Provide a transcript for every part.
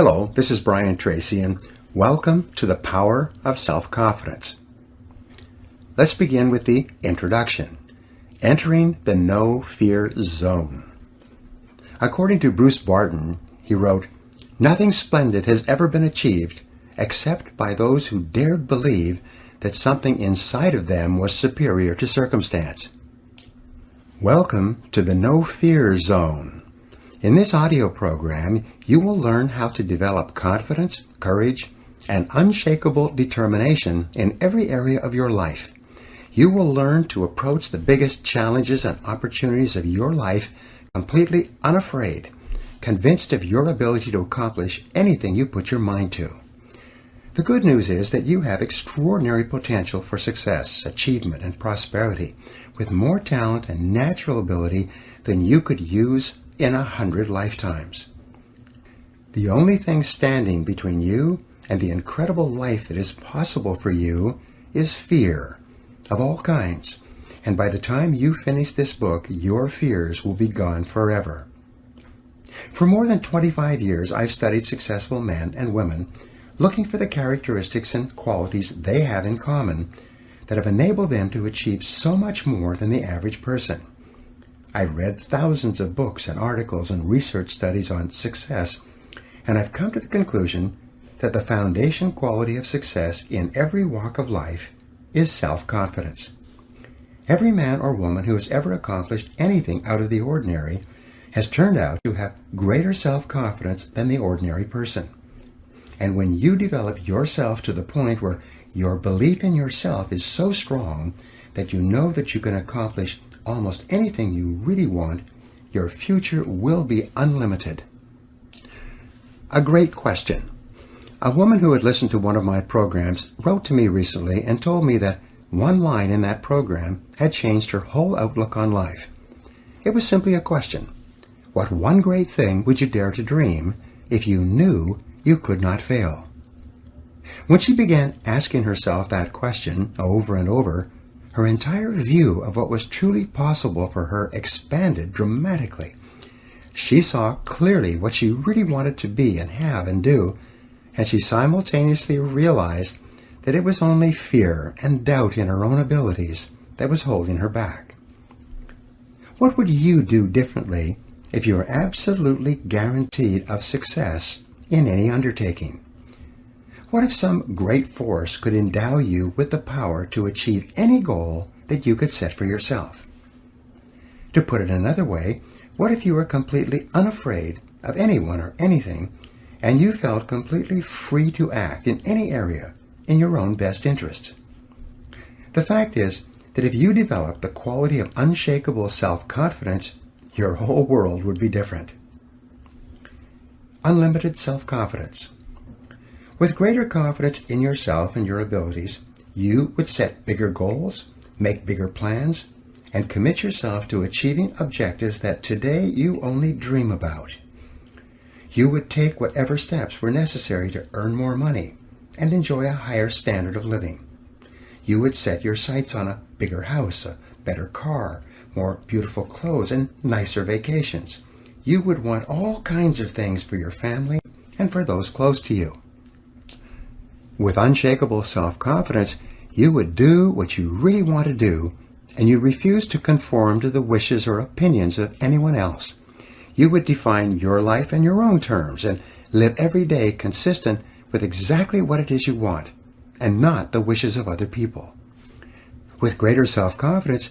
Hello, this is Brian Tracy, and welcome to the Power of Self-Confidence. Let's begin with the introduction. Entering the no-fear zone. According to Bruce Barton, he wrote, "Nothing splendid has ever been achieved except by those who dared believe that something inside of them was superior to circumstance." Welcome to the no-fear zone. In this audio program, you will learn how to develop confidence, courage, and unshakable determination in every area of your life. You will learn to approach the biggest challenges and opportunities of your life completely unafraid, convinced of your ability to accomplish anything you put your mind to. The good news is that you have extraordinary potential for success, achievement, and prosperity, with more talent and natural ability than you could use in 100 lifetimes. The only thing standing between you and the incredible life that is possible for you is fear of all kinds. And by the time you finish this book, your fears will be gone forever. For more than 25 years, I've studied successful men and women, looking for the characteristics and qualities they have in common that have enabled them to achieve so much more than the average person. I've read thousands of books and articles and research studies on success, and I've come to the conclusion that the foundation quality of success in every walk of life is self-confidence. Every man or woman who has ever accomplished anything out of the ordinary has turned out to have greater self-confidence than the ordinary person. And when you develop yourself to the point where your belief in yourself is so strong that you know that you can accomplish almost anything you really want, your future will be unlimited. A great question. A woman who had listened to one of my programs wrote to me recently and told me that one line in that program had changed her whole outlook on life. It was simply a question. What one great thing would you dare to dream if you knew you could not fail? When she began asking herself that question over and over, her entire view of what was truly possible for her expanded dramatically. She saw clearly what she really wanted to be and have and do, and she simultaneously realized that it was only fear and doubt in her own abilities that was holding her back. What would you do differently if you were absolutely guaranteed of success in any undertaking? What if some great force could endow you with the power to achieve any goal that you could set for yourself? To put it another way, what if you were completely unafraid of anyone or anything, and you felt completely free to act in any area in your own best interest? The fact is that if you developed the quality of unshakable self-confidence, your whole world would be different. Unlimited self-confidence. With greater confidence in yourself and your abilities, you would set bigger goals, make bigger plans, and commit yourself to achieving objectives that today you only dream about. You would take whatever steps were necessary to earn more money and enjoy a higher standard of living. You would set your sights on a bigger house, a better car, more beautiful clothes, and nicer vacations. You would want all kinds of things for your family and for those close to you. With unshakable self-confidence, you would do what you really want to do, and you refuse to conform to the wishes or opinions of anyone else. You would define your life in your own terms and live every day consistent with exactly what it is you want, and not the wishes of other people. With greater self-confidence,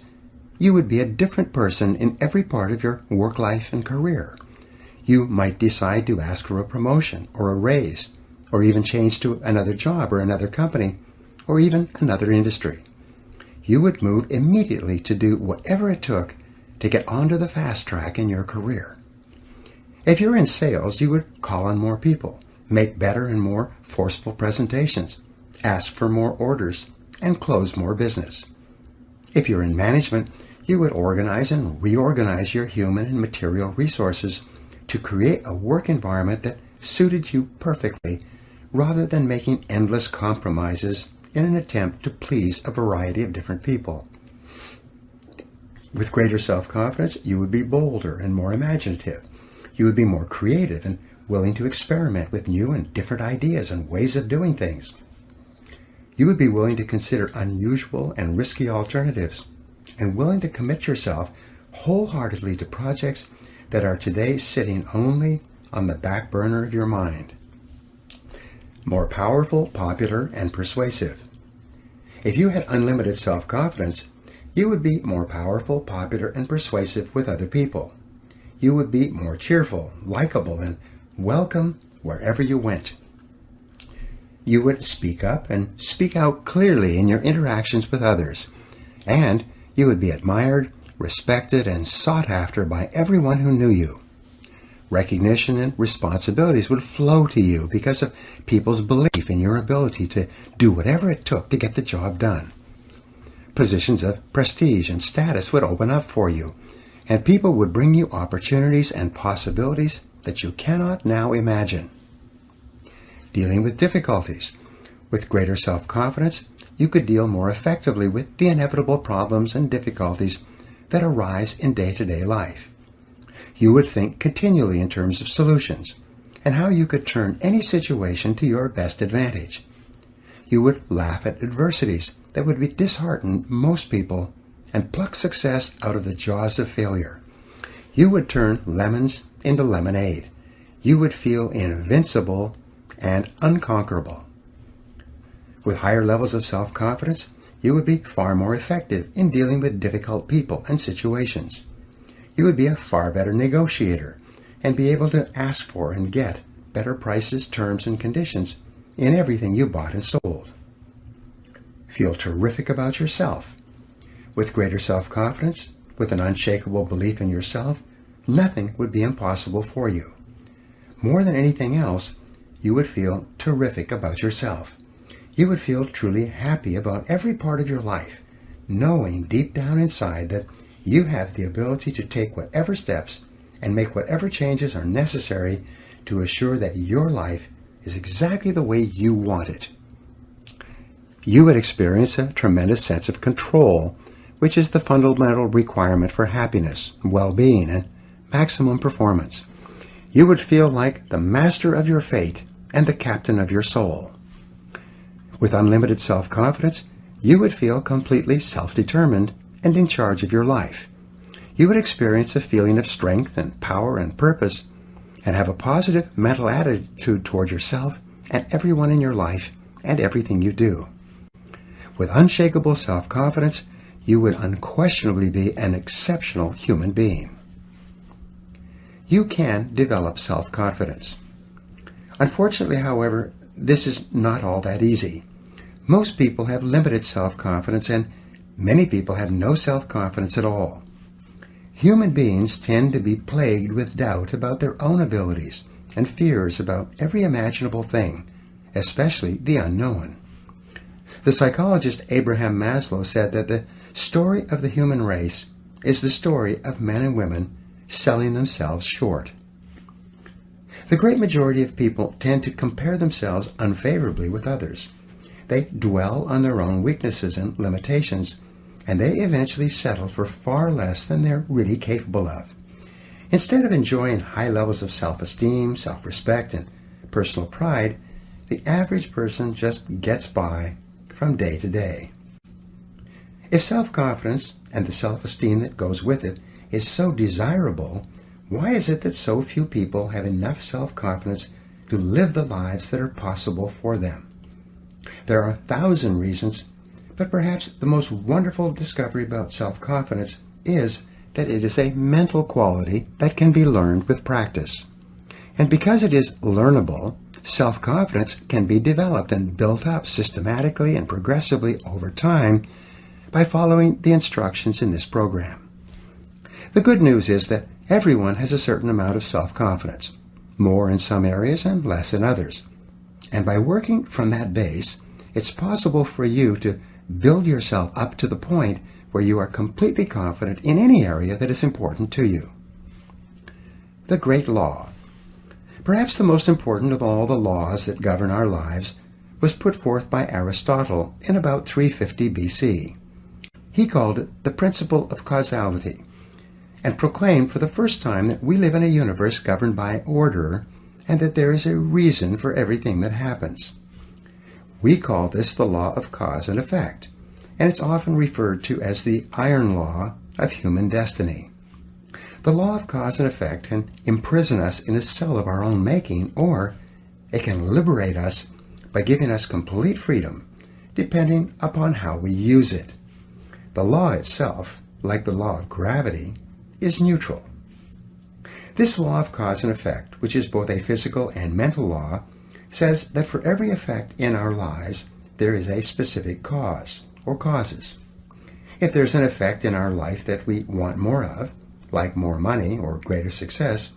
you would be a different person in every part of your work life and career. You might decide to ask for a promotion or a raise, or even change to another job or another company, or even another industry. You would move immediately to do whatever it took to get onto the fast track in your career. If you're in sales, you would call on more people, make better and more forceful presentations, ask for more orders, and close more business. If you're in management, you would organize and reorganize your human and material resources to create a work environment that suited you perfectly, rather than making endless compromises in an attempt to please a variety of different people. With greater self-confidence, you would be bolder and more imaginative. You would be more creative and willing to experiment with new and different ideas and ways of doing things. You would be willing to consider unusual and risky alternatives, and willing to commit yourself wholeheartedly to projects that are today sitting only on the back burner of your mind. More powerful, popular, and persuasive. If you had unlimited self-confidence, you would be more powerful, popular, and persuasive with other people. You would be more cheerful, likable, and welcome wherever you went. You would speak up and speak out clearly in your interactions with others, and you would be admired, respected, and sought after by everyone who knew you. Recognition and responsibilities would flow to you because of people's belief in your ability to do whatever it took to get the job done. Positions of prestige and status would open up for you, and people would bring you opportunities and possibilities that you cannot now imagine. Dealing with difficulties. With greater self-confidence, you could deal more effectively with the inevitable problems and difficulties that arise in day-to-day life. You would think continually in terms of solutions and how you could turn any situation to your best advantage. You would laugh at adversities that would dishearten most people and pluck success out of the jaws of failure. You would turn lemons into lemonade. You would feel invincible and unconquerable. With higher levels of self-confidence, you would be far more effective in dealing with difficult people and situations. You would be a far better negotiator and be able to ask for and get better prices, terms, and conditions in everything you bought and sold. Feel terrific about yourself. With greater self-confidence, with an unshakable belief in yourself, nothing would be impossible for you. More than anything else, you would feel terrific about yourself. You would feel truly happy about every part of your life, knowing deep down inside that you have the ability to take whatever steps and make whatever changes are necessary to assure that your life is exactly the way you want it. You would experience a tremendous sense of control, which is the fundamental requirement for happiness, well-being, and maximum performance. You would feel like the master of your fate and the captain of your soul. With unlimited self-confidence, you would feel completely self-determined and in charge of your life. You would experience a feeling of strength and power and purpose, and have a positive mental attitude toward yourself and everyone in your life and everything you do. With unshakable self-confidence, you would unquestionably be an exceptional human being. You can develop self-confidence. Unfortunately, however, this is not all that easy. Most people have limited self-confidence, and many people have no self-confidence at all. Human beings tend to be plagued with doubt about their own abilities and fears about every imaginable thing, especially the unknown. The psychologist Abraham Maslow said that the story of the human race is the story of men and women selling themselves short. The great majority of people tend to compare themselves unfavorably with others. They dwell on their own weaknesses and limitations, and they eventually settle for far less than they're really capable of. Instead of enjoying high levels of self-esteem, self-respect, and personal pride, the average person just gets by from day to day. If self-confidence and the self-esteem that goes with it is so desirable, why is it that so few people have enough self-confidence to live the lives that are possible for them? There are 1,000 reasons, but perhaps the most wonderful discovery about self-confidence is that it is a mental quality that can be learned with practice. And because it is learnable, self-confidence can be developed and built up systematically and progressively over time by following the instructions in this program. The good news is that everyone has a certain amount of self-confidence, more in some areas and less in others. And by working from that base, it's possible for you to build yourself up to the point where you are completely confident in any area that is important to you. The Great Law. Perhaps the most important of all the laws that govern our lives was put forth by Aristotle in about 350 BC. He called it the principle of causality, and proclaimed for the first time that we live in a universe governed by order and that there is a reason for everything that happens. We call this the law of cause and effect, and it's often referred to as the iron law of human destiny. The law of cause and effect can imprison us in a cell of our own making, or it can liberate us by giving us complete freedom, depending upon how we use it. The law itself, like the law of gravity, is neutral. This law of cause and effect, which is both a physical and mental law, says that for every effect in our lives, there is a specific cause or causes. If there's an effect in our life that we want more of, like more money or greater success,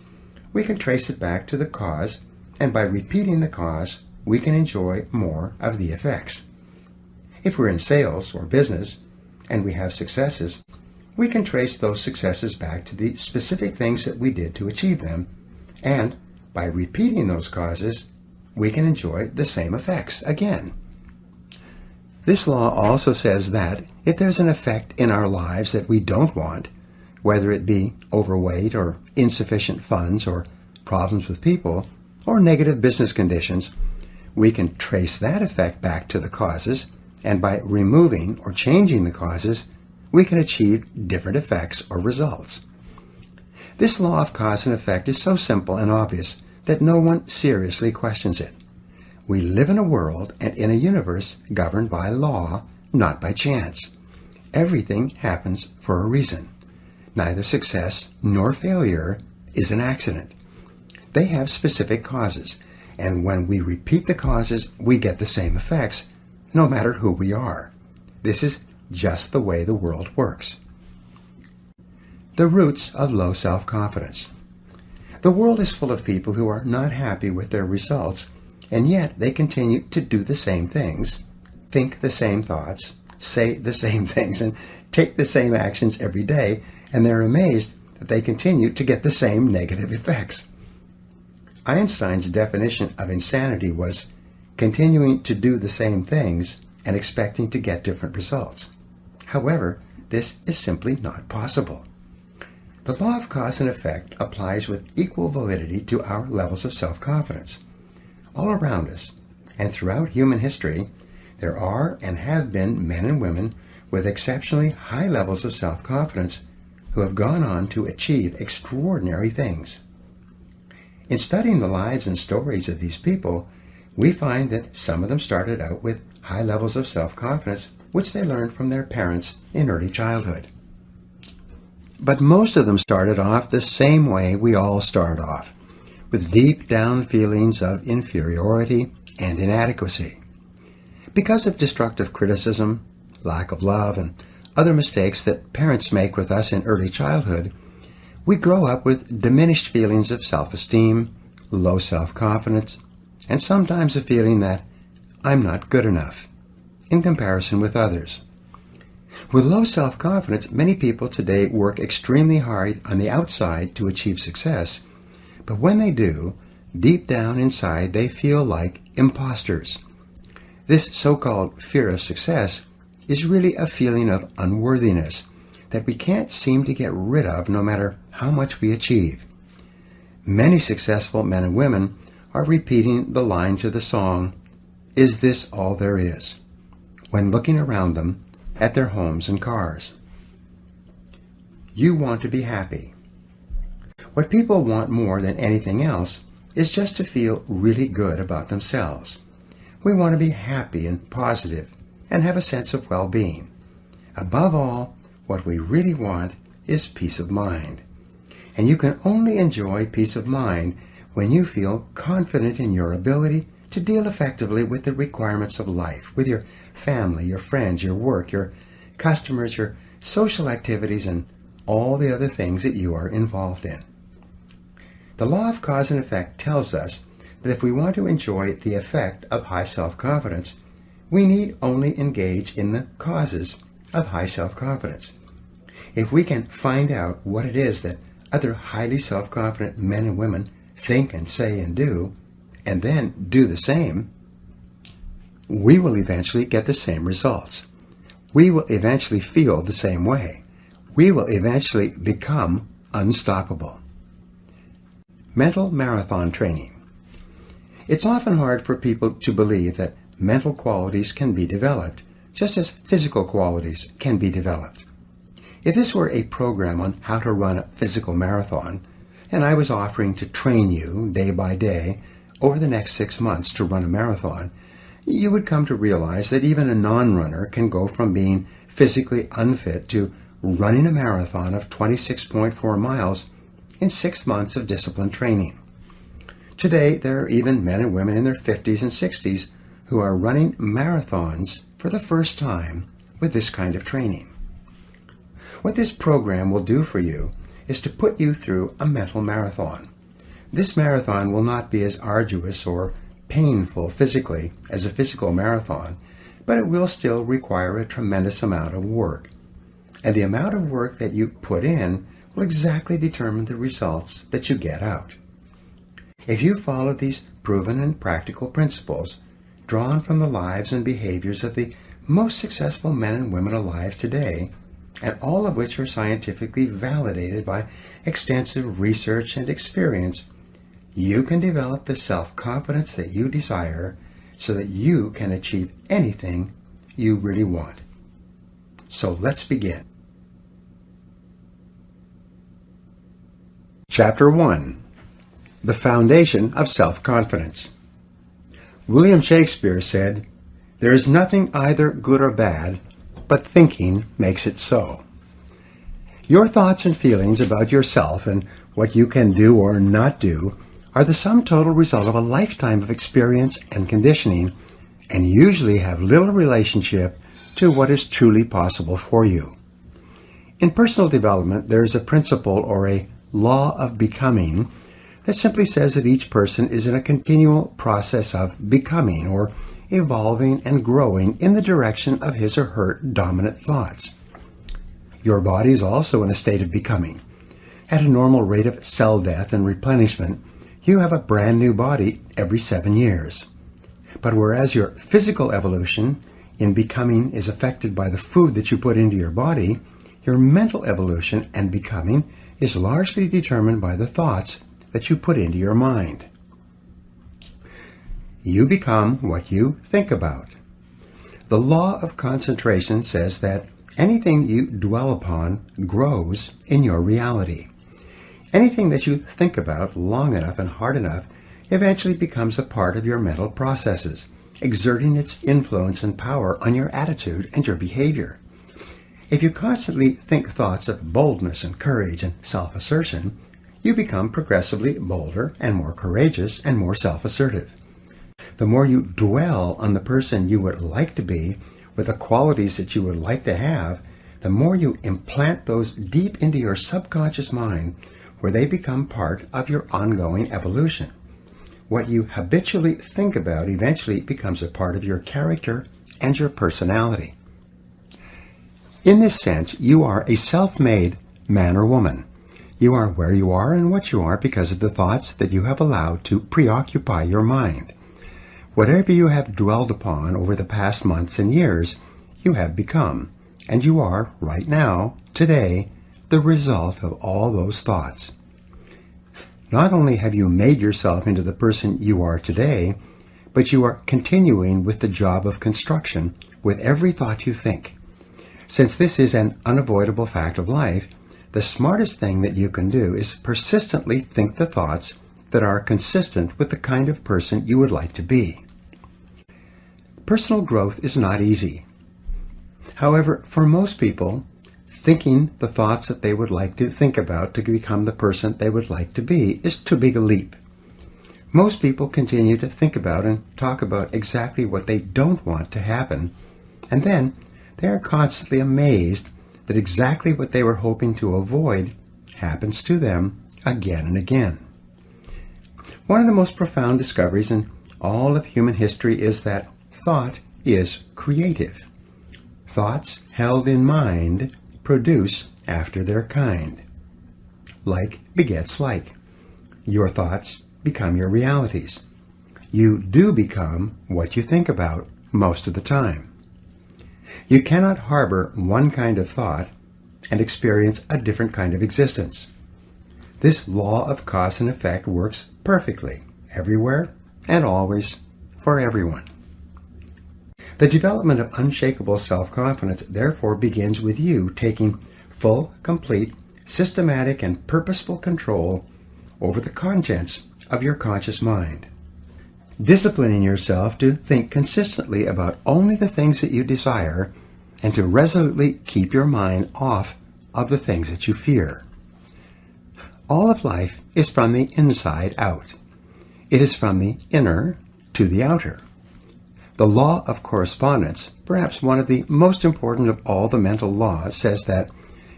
we can trace it back to the cause, and by repeating the cause, we can enjoy more of the effects. If we're in sales or business, and we have successes, we can trace those successes back to the specific things that we did to achieve them, and by repeating those causes, we can enjoy the same effects again. This law also says that if there's an effect in our lives that we don't want, whether it be overweight or insufficient funds or problems with people or negative business conditions, we can trace that effect back to the causes, and by removing or changing the causes, we can achieve different effects or results. This law of cause and effect is so simple and obvious that no one seriously questions it. We live in a world and in a universe governed by law, not by chance. Everything happens for a reason. Neither success nor failure is an accident. They have specific causes, and when we repeat the causes, we get the same effects, no matter who we are. This is just the way the world works. The roots of low self-confidence. The world is full of people who are not happy with their results, and yet they continue to do the same things, think the same thoughts, say the same things, and take the same actions every day, and they're amazed that they continue to get the same negative effects. Einstein's definition of insanity was continuing to do the same things and expecting to get different results. However, this is simply not possible. The law of cause and effect applies with equal validity to our levels of self-confidence. All around us, and throughout human history, there are and have been men and women with exceptionally high levels of self-confidence who have gone on to achieve extraordinary things. In studying the lives and stories of these people, we find that some of them started out with high levels of self-confidence, which they learned from their parents in early childhood. But most of them started off the same way we all start off, with deep down feelings of inferiority and inadequacy. Because of destructive criticism, lack of love, and other mistakes that parents make with us in early childhood, we grow up with diminished feelings of self-esteem, low self-confidence, and sometimes a feeling that I'm not good enough in comparison with others. With low self-confidence, many people today work extremely hard on the outside to achieve success, but when they do, deep down inside they feel like imposters. This so-called fear of success is really a feeling of unworthiness that we can't seem to get rid of no matter how much we achieve. Many successful men and women are repeating the line to the song, "Is this all there is?" when looking around them at their homes and cars. You want to be happy. What people want more than anything else is just to feel really good about themselves. We want to be happy and positive and have a sense of well-being. Above all, what we really want is peace of mind. And you can only enjoy peace of mind when you feel confident in your ability to deal effectively with the requirements of life, with your family, your friends, your work, your customers, your social activities, and all the other things that you are involved in. The law of cause and effect tells us that if we want to enjoy the effect of high self-confidence, we need only engage in the causes of high self-confidence. If we can find out what it is that other highly self-confident men and women think and say and do, and then do the same, we will eventually get the same results. We will eventually feel the same way. We will eventually become unstoppable. Mental marathon training. It's often hard for people to believe that mental qualities can be developed, just as physical qualities can be developed. If this were a program on how to run a physical marathon, and I was offering to train you day by day over the next 6 months to run a marathon, you would come to realize that even a non-runner can go from being physically unfit to running a marathon of 26.4 miles in 6 months of disciplined training. Today, there are even men and women in their 50s and 60s who are running marathons for the first time with this kind of training. What this program will do for you is to put you through a mental marathon. This marathon will not be as arduous or painful physically as a physical marathon, but it will still require a tremendous amount of work. And the amount of work that you put in will exactly determine the results that you get out. If you follow these proven and practical principles, drawn from the lives and behaviors of the most successful men and women alive today, and all of which are scientifically validated by extensive research and experience, you can develop the self-confidence that you desire so that you can achieve anything you really want. So let's begin. Chapter 1. The Foundation of Self-Confidence. William Shakespeare said, "There is nothing either good or bad, but thinking makes it so." Your thoughts and feelings about yourself and what you can do or not do are the sum total result of a lifetime of experience and conditioning, and usually have little relationship to what is truly possible for you. In personal development, there is a principle or a law of becoming that simply says that each person is in a continual process of becoming or evolving and growing in the direction of his or her dominant thoughts. Your body is also in a state of becoming. At a normal rate of cell death and replenishment, you have a brand new body every 7 years. But whereas your physical evolution in becoming is affected by the food that you put into your body, your mental evolution and becoming is largely determined by the thoughts that you put into your mind. You become what you think about. The law of concentration says that anything you dwell upon grows in your reality. Anything that you think about long enough and hard enough eventually becomes a part of your mental processes, exerting its influence and power on your attitude and your behavior. If you constantly think thoughts of boldness and courage and self-assertion, you become progressively bolder and more courageous and more self-assertive. The more you dwell on the person you would like to be with the qualities that you would like to have, the more you implant those deep into your subconscious mind, where they become part of your ongoing evolution. What you habitually think about eventually becomes a part of your character and your personality. In this sense, you are a self-made man or woman. You are where you are and what you are because of the thoughts that you have allowed to preoccupy your mind. Whatever you have dwelled upon over the past months and years, you have become, and you are, right now, today, the result of all those thoughts. Not only have you made yourself into the person you are today, but you are continuing with the job of construction with every thought you think. Since this is an unavoidable fact of life, the smartest thing that you can do is persistently think the thoughts that are consistent with the kind of person you would like to be. Personal growth is not easy. However, for most people, thinking the thoughts that they would like to think about to become the person they would like to be is too big a leap. Most people continue to think about and talk about exactly what they don't want to happen, and then they are constantly amazed that exactly what they were hoping to avoid happens to them again and again. One of the most profound discoveries in all of human history is that thought is creative. Thoughts held in mind produce after their kind. Like begets like. Your thoughts become your realities. You do become what you think about most of the time. You cannot harbor one kind of thought and experience a different kind of existence. This law of cause and effect works perfectly, everywhere, and always for everyone. The development of unshakable self-confidence therefore begins with you taking full, complete, systematic, and purposeful control over the contents of your conscious mind. Disciplining yourself to think consistently about only the things that you desire and to resolutely keep your mind off of the things that you fear. All of life is from the inside out. It is from the inner to the outer. The law of correspondence, perhaps one of the most important of all the mental laws, says that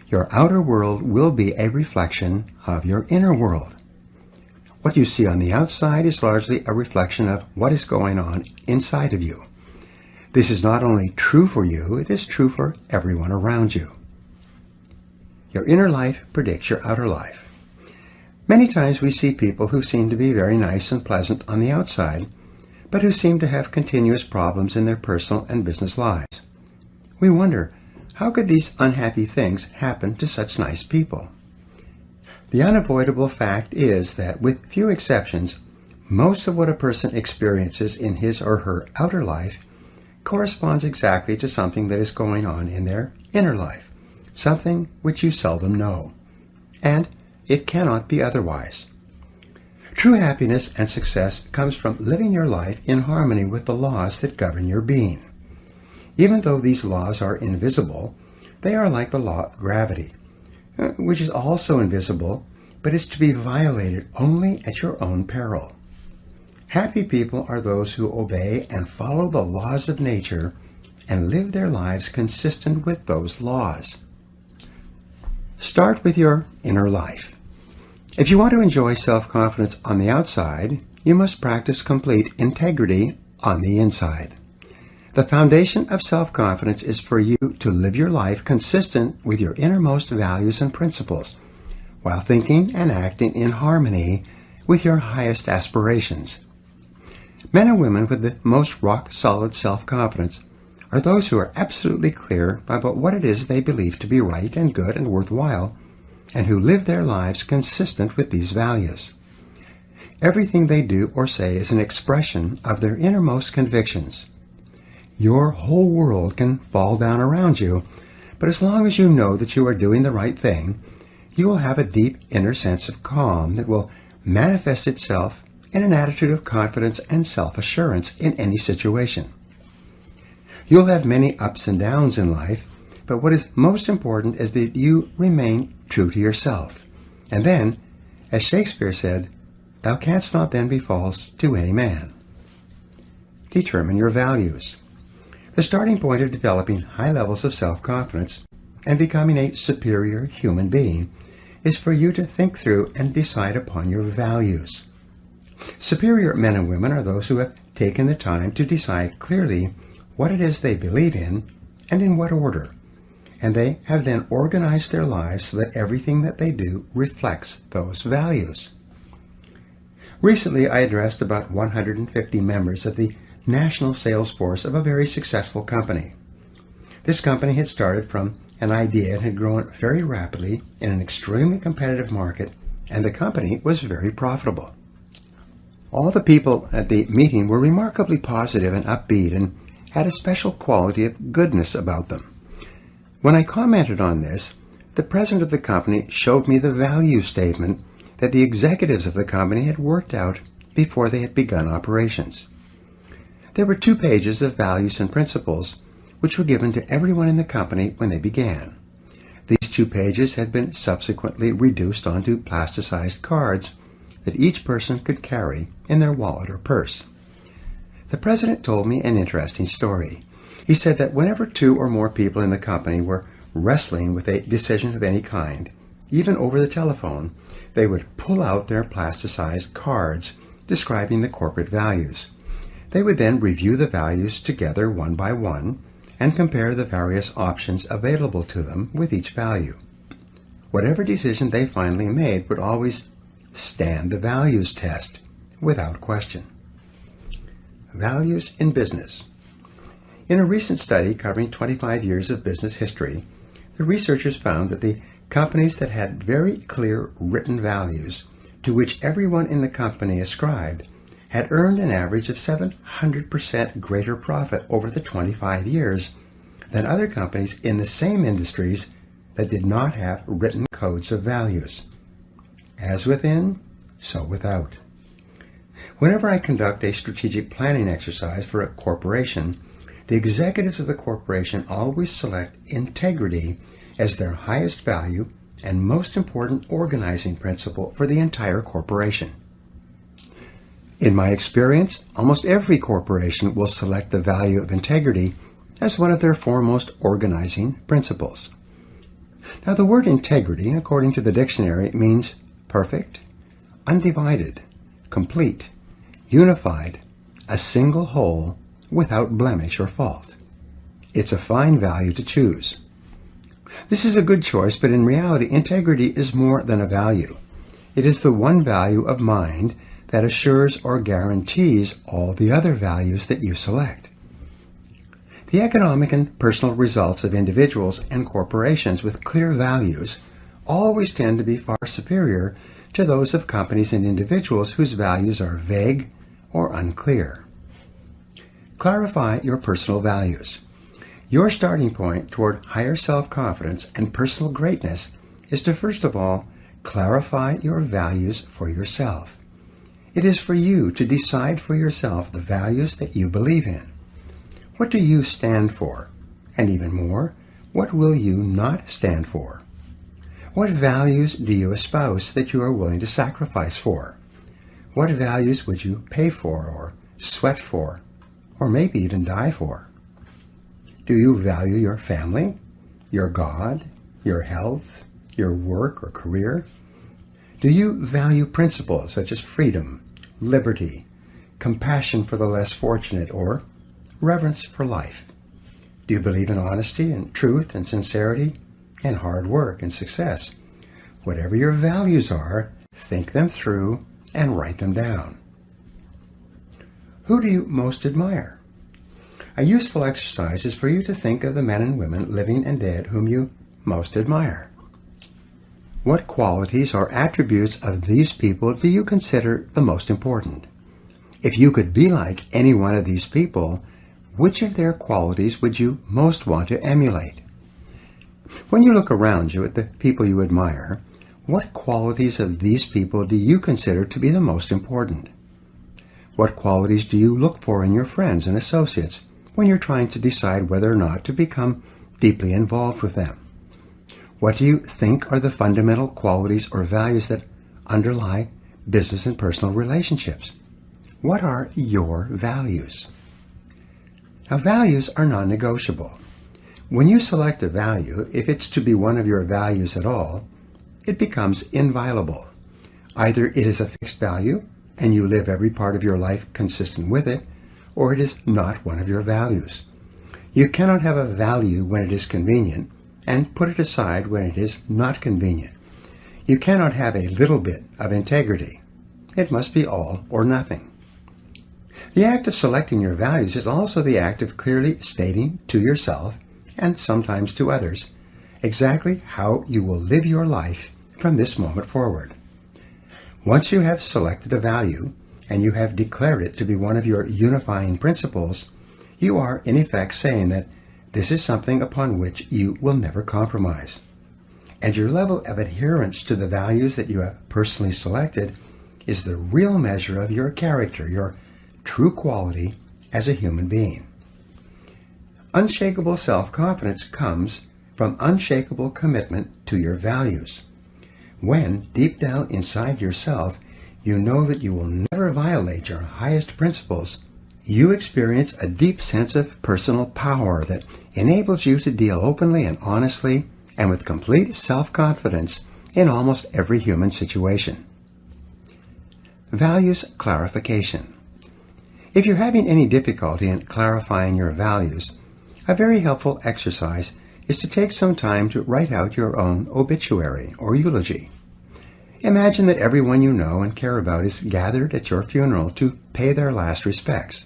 your outer world will be a reflection of your inner world. What you see on the outside is largely a reflection of what is going on inside of you. This is not only true for you, it is true for everyone around you. Your inner life predicts your outer life. Many times we see people who seem to be very nice and pleasant on the outside, but who seem to have continuous problems in their personal and business lives. We wonder, how could these unhappy things happen to such nice people? The unavoidable fact is that, with few exceptions, most of what a person experiences in his or her outer life corresponds exactly to something that is going on in their inner life, something which you seldom know. And it cannot be otherwise. True happiness and success comes from living your life in harmony with the laws that govern your being. Even though these laws are invisible, they are like the law of gravity, which is also invisible, but is to be violated only at your own peril. Happy people are those who obey and follow the laws of nature and live their lives consistent with those laws. Start with your inner life. If you want to enjoy self-confidence on the outside, you must practice complete integrity on the inside. The foundation of self-confidence is for you to live your life consistent with your innermost values and principles, while thinking and acting in harmony with your highest aspirations. Men and women with the most rock-solid self-confidence are those who are absolutely clear about what it is they believe to be right and good and worthwhile, and who live their lives consistent with these values. Everything they do or say is an expression of their innermost convictions. Your whole world can fall down around you, but as long as you know that you are doing the right thing, you will have a deep inner sense of calm that will manifest itself in an attitude of confidence and self-assurance in any situation. You'll have many ups and downs in life, but what is most important is that you remain true to yourself. And then, as Shakespeare said, "Thou canst not then be false to any man." Determine your values. The starting point of developing high levels of self-confidence and becoming a superior human being is for you to think through and decide upon your values. Superior men and women are those who have taken the time to decide clearly what it is they believe in and in what order, and they have then organized their lives so that everything that they do reflects those values. Recently, I addressed about 150 members of the national sales force of a very successful company. This company had started from an idea and had grown very rapidly in an extremely competitive market, and the company was very profitable. All the people at the meeting were remarkably positive and upbeat and had a special quality of goodness about them. When I commented on this, the president of the company showed me the value statement that the executives of the company had worked out before they had begun operations. There were 2 pages of values and principles which were given to everyone in the company when they began. These 2 pages had been subsequently reduced onto plasticized cards that each person could carry in their wallet or purse. The president told me an interesting story. He said that whenever 2 or more people in the company were wrestling with a decision of any kind, even over the telephone, they would pull out their plasticized cards describing the corporate values. They would then review the values together one by one and compare the various options available to them with each value. Whatever decision they finally made would always stand the values test without question. Values in business. In a recent study covering 25 years of business history, the researchers found that the companies that had very clear written values to which everyone in the company ascribed had earned an average of 700% greater profit over the 25 years than other companies in the same industries that did not have written codes of values. As within, so without. Whenever I conduct a strategic planning exercise for a corporation, the executives of the corporation always select integrity as their highest value and most important organizing principle for the entire corporation. In my experience, almost every corporation will select the value of integrity as one of their foremost organizing principles. Now, the word integrity, according to the dictionary, means perfect, undivided, complete, unified, a single whole, without blemish or fault. It's a fine value to choose. This is a good choice, but in reality, integrity is more than a value. It is the one value of mind that assures or guarantees all the other values that you select. The economic and personal results of individuals and corporations with clear values always tend to be far superior to those of companies and individuals whose values are vague or unclear. Clarify your personal values. Your starting point toward higher self-confidence and personal greatness is to first of all clarify your values for yourself. It is for you to decide for yourself the values that you believe in. What do you stand for? And even more, what will you not stand for? What values do you espouse that you are willing to sacrifice for? What values would you pay for or sweat for, or maybe even die for? Do you value your family, your God, your health, your work or career? Do you value principles such as freedom, liberty, compassion for the less fortunate, or reverence for life? Do you believe in honesty and truth and sincerity and hard work and success? Whatever your values are, think them through and write them down. Who do you most admire? A useful exercise is for you to think of the men and women, living and dead, whom you most admire. What qualities or attributes of these people do you consider the most important? If you could be like any one of these people, which of their qualities would you most want to emulate? When you look around you at the people you admire, what qualities of these people do you consider to be the most important? What qualities do you look for in your friends and associates when you're trying to decide whether or not to become deeply involved with them? What do you think are the fundamental qualities or values that underlie business and personal relationships? What are your values? Now, values are non-negotiable. When you select a value, if it's to be one of your values at all, it becomes inviolable. Either it is a fixed value, and you live every part of your life consistent with it, or it is not one of your values. You cannot have a value when it is convenient and put it aside when it is not convenient. You cannot have a little bit of integrity. It must be all or nothing. The act of selecting your values is also the act of clearly stating to yourself, and sometimes to others, exactly how you will live your life from this moment forward. Once you have selected a value, and you have declared it to be one of your unifying principles, you are in effect saying that this is something upon which you will never compromise. And your level of adherence to the values that you have personally selected is the real measure of your character, your true quality as a human being. Unshakable self-confidence comes from unshakable commitment to your values. When, deep down inside yourself, you know that you will never violate your highest principles, you experience a deep sense of personal power that enables you to deal openly and honestly and with complete self-confidence in almost every human situation. Values clarification. If you're having any difficulty in clarifying your values, a very helpful exercise is to take some time to write out your own obituary or eulogy. Imagine that everyone you know and care about is gathered at your funeral to pay their last respects.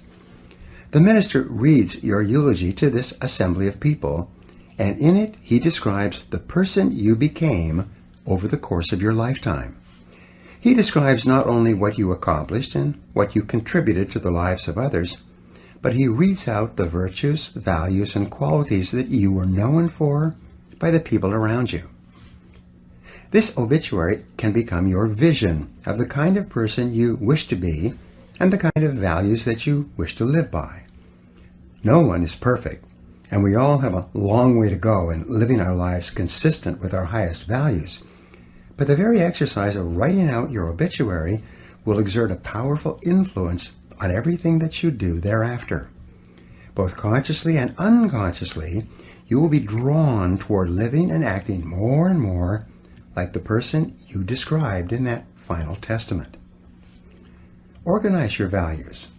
The minister reads your eulogy to this assembly of people, and in it he describes the person you became over the course of your lifetime. He describes not only what you accomplished and what you contributed to the lives of others, but he reads out the virtues, values, and qualities that you were known for by the people around you. This obituary can become your vision of the kind of person you wish to be and the kind of values that you wish to live by. No one is perfect, and we all have a long way to go in living our lives consistent with our highest values. But the very exercise of writing out your obituary will exert a powerful influence on everything that you do thereafter. Both consciously and unconsciously, you will be drawn toward living and acting more and more like the person you described in that final testament. Organize your values.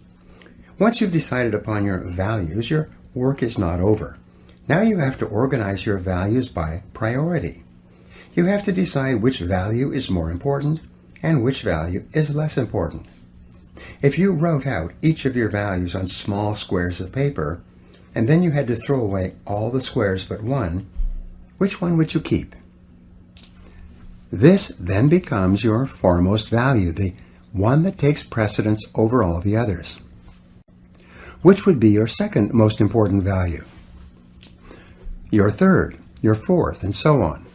Once you've decided upon your values, your work is not over. Now you have to organize your values by priority. You have to decide which value is more important and which value is less important. If you wrote out each of your values on small squares of paper, and then you had to throw away all the squares but one, which one would you keep? This then becomes your foremost value, the one that takes precedence over all the others. Which would be your second most important value? Your third, your fourth, and so on.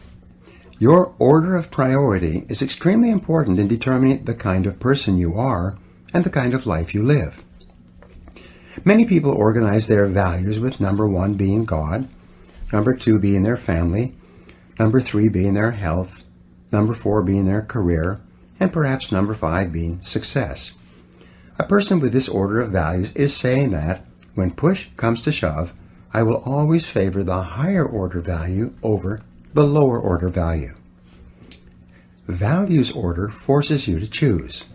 Your order of priority is extremely important in determining the kind of person you are and the kind of life you live. Many people organize their values with number 1 being God, number 2 being their family, number 3 being their health, number 4 being their career, and perhaps number 5 being success. A person with this order of values is saying that, when push comes to shove, I will always favor the higher order value over the lower order value. Values order forces you to choose.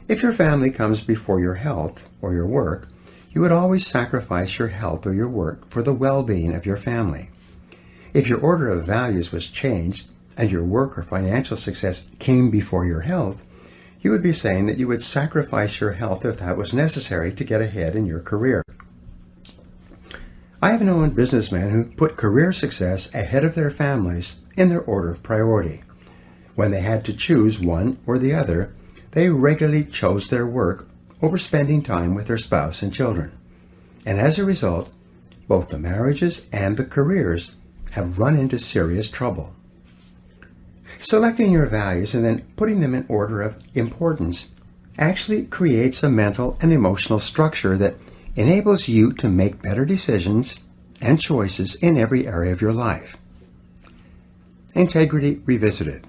If your family comes before your health or your work, you would always sacrifice your health or your work for the well-being of your family. If your order of values was changed and your work or financial success came before your health, you would be saying that you would sacrifice your health if that was necessary to get ahead in your career. I have known businessmen who put career success ahead of their families in their order of priority. When they had to choose one or the other, they regularly chose their work over spending time with their spouse and children. And as a result, both the marriages and the careers have run into serious trouble. Selecting your values and then putting them in order of importance actually creates a mental and emotional structure that enables you to make better decisions and choices in every area of your life. Integrity Revisited.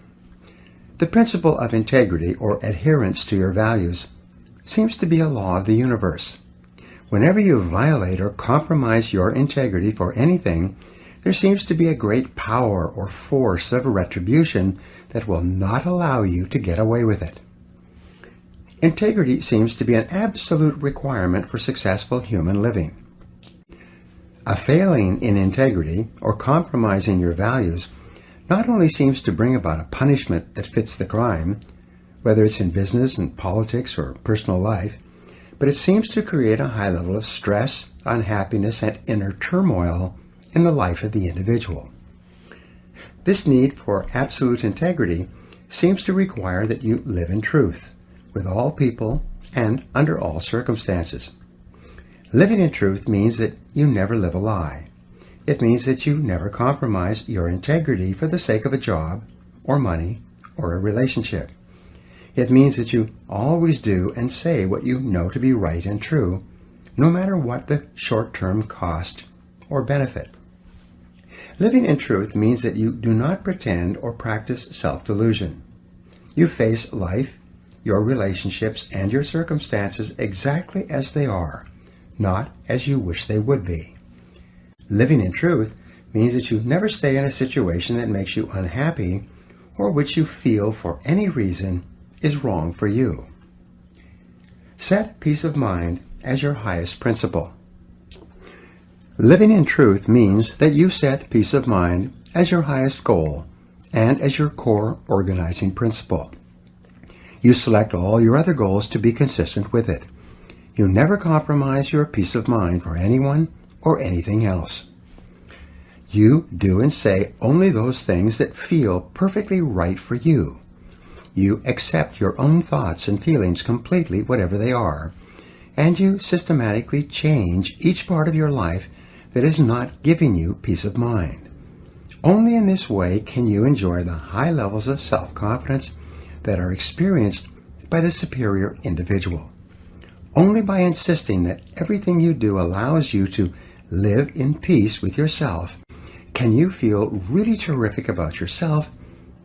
The principle of integrity, or adherence to your values, seems to be a law of the universe. Whenever you violate or compromise your integrity for anything, there seems to be a great power or force of retribution that will not allow you to get away with it. Integrity seems to be an absolute requirement for successful human living. A failing in integrity or compromising your values not only seems to bring about a punishment that fits the crime, whether it's in business and politics or personal life, but it seems to create a high level of stress, unhappiness, and inner turmoil in the life of the individual. This need for absolute integrity seems to require that you live in truth with all people and under all circumstances. Living in truth means that you never live a lie. It means that you never compromise your integrity for the sake of a job or money or a relationship. It means that you always do and say what you know to be right and true, no matter what the short-term cost or benefit. Living in truth means that you do not pretend or practice self-delusion. You face life, your relationships, and your circumstances exactly as they are, not as you wish they would be. Living in truth means that you never stay in a situation that makes you unhappy or which you feel for any reason is wrong for you. Set peace of mind as your highest principle. Living in truth means that you set peace of mind as your highest goal and as your core organizing principle. You select all your other goals to be consistent with it. You never compromise your peace of mind for anyone or anything else. You do and say only those things that feel perfectly right for you. You accept your own thoughts and feelings completely, whatever they are, and you systematically change each part of your life that is not giving you peace of mind. Only in this way can you enjoy the high levels of self-confidence that are experienced by the superior individual. Only by insisting that everything you do allows you to live in peace with yourself can you feel really terrific about yourself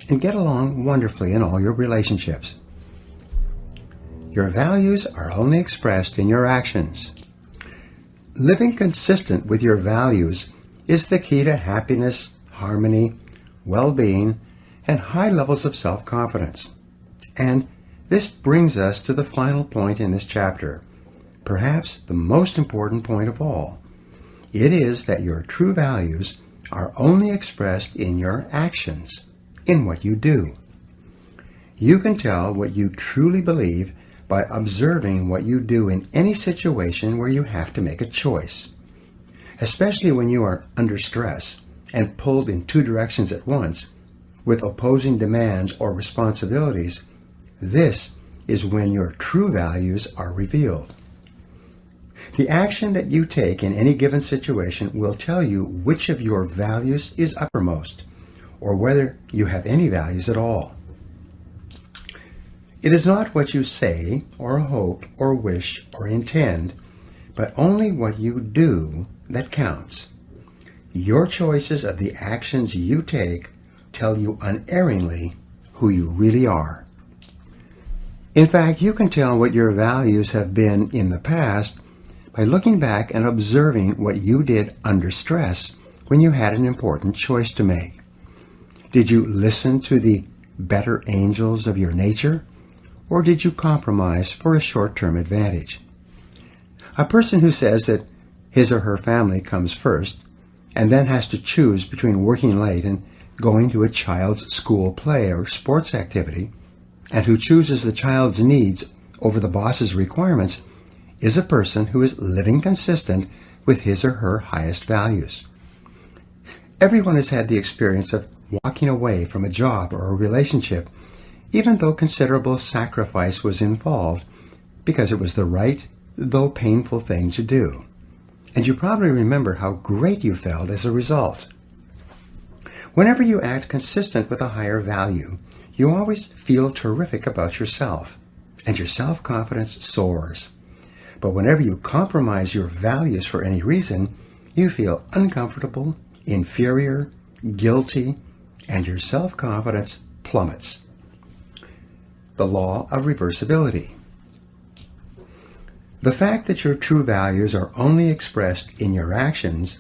and get along wonderfully in all your relationships. Your values are only expressed in your actions. Living consistent with your values is the key to happiness, harmony, well-being, and high levels of self-confidence. And this brings us to the final point in this chapter, perhaps the most important point of all. It is that your true values are only expressed in your actions, in what you do. You can tell what you truly believe by observing what you do in any situation where you have to make a choice. Especially when you are under stress and pulled in two directions at once, with opposing demands or responsibilities, this is when your true values are revealed. The action that you take in any given situation will tell you which of your values is uppermost, or whether you have any values at all. It is not what you say, or hope, or wish, or intend, but only what you do that counts. Your choices of the actions you take tell you unerringly who you really are. In fact, you can tell what your values have been in the past by looking back and observing what you did under stress when you had an important choice to make. Did you listen to the better angels of your nature, or did you compromise for a short-term advantage? A person who says that his or her family comes first and then has to choose between working late and going to a child's school play or sports activity, and who chooses the child's needs over the boss's requirements, is a person who is living consistent with his or her highest values. Everyone has had the experience of walking away from a job or a relationship, even though considerable sacrifice was involved, because it was the right, though painful thing to do. And you probably remember how great you felt as a result. Whenever you act consistent with a higher value, you always feel terrific about yourself, and your self-confidence soars. But whenever you compromise your values for any reason, you feel uncomfortable, inferior, guilty, and your self-confidence plummets. The law of reversibility. The fact that your true values are only expressed in your actions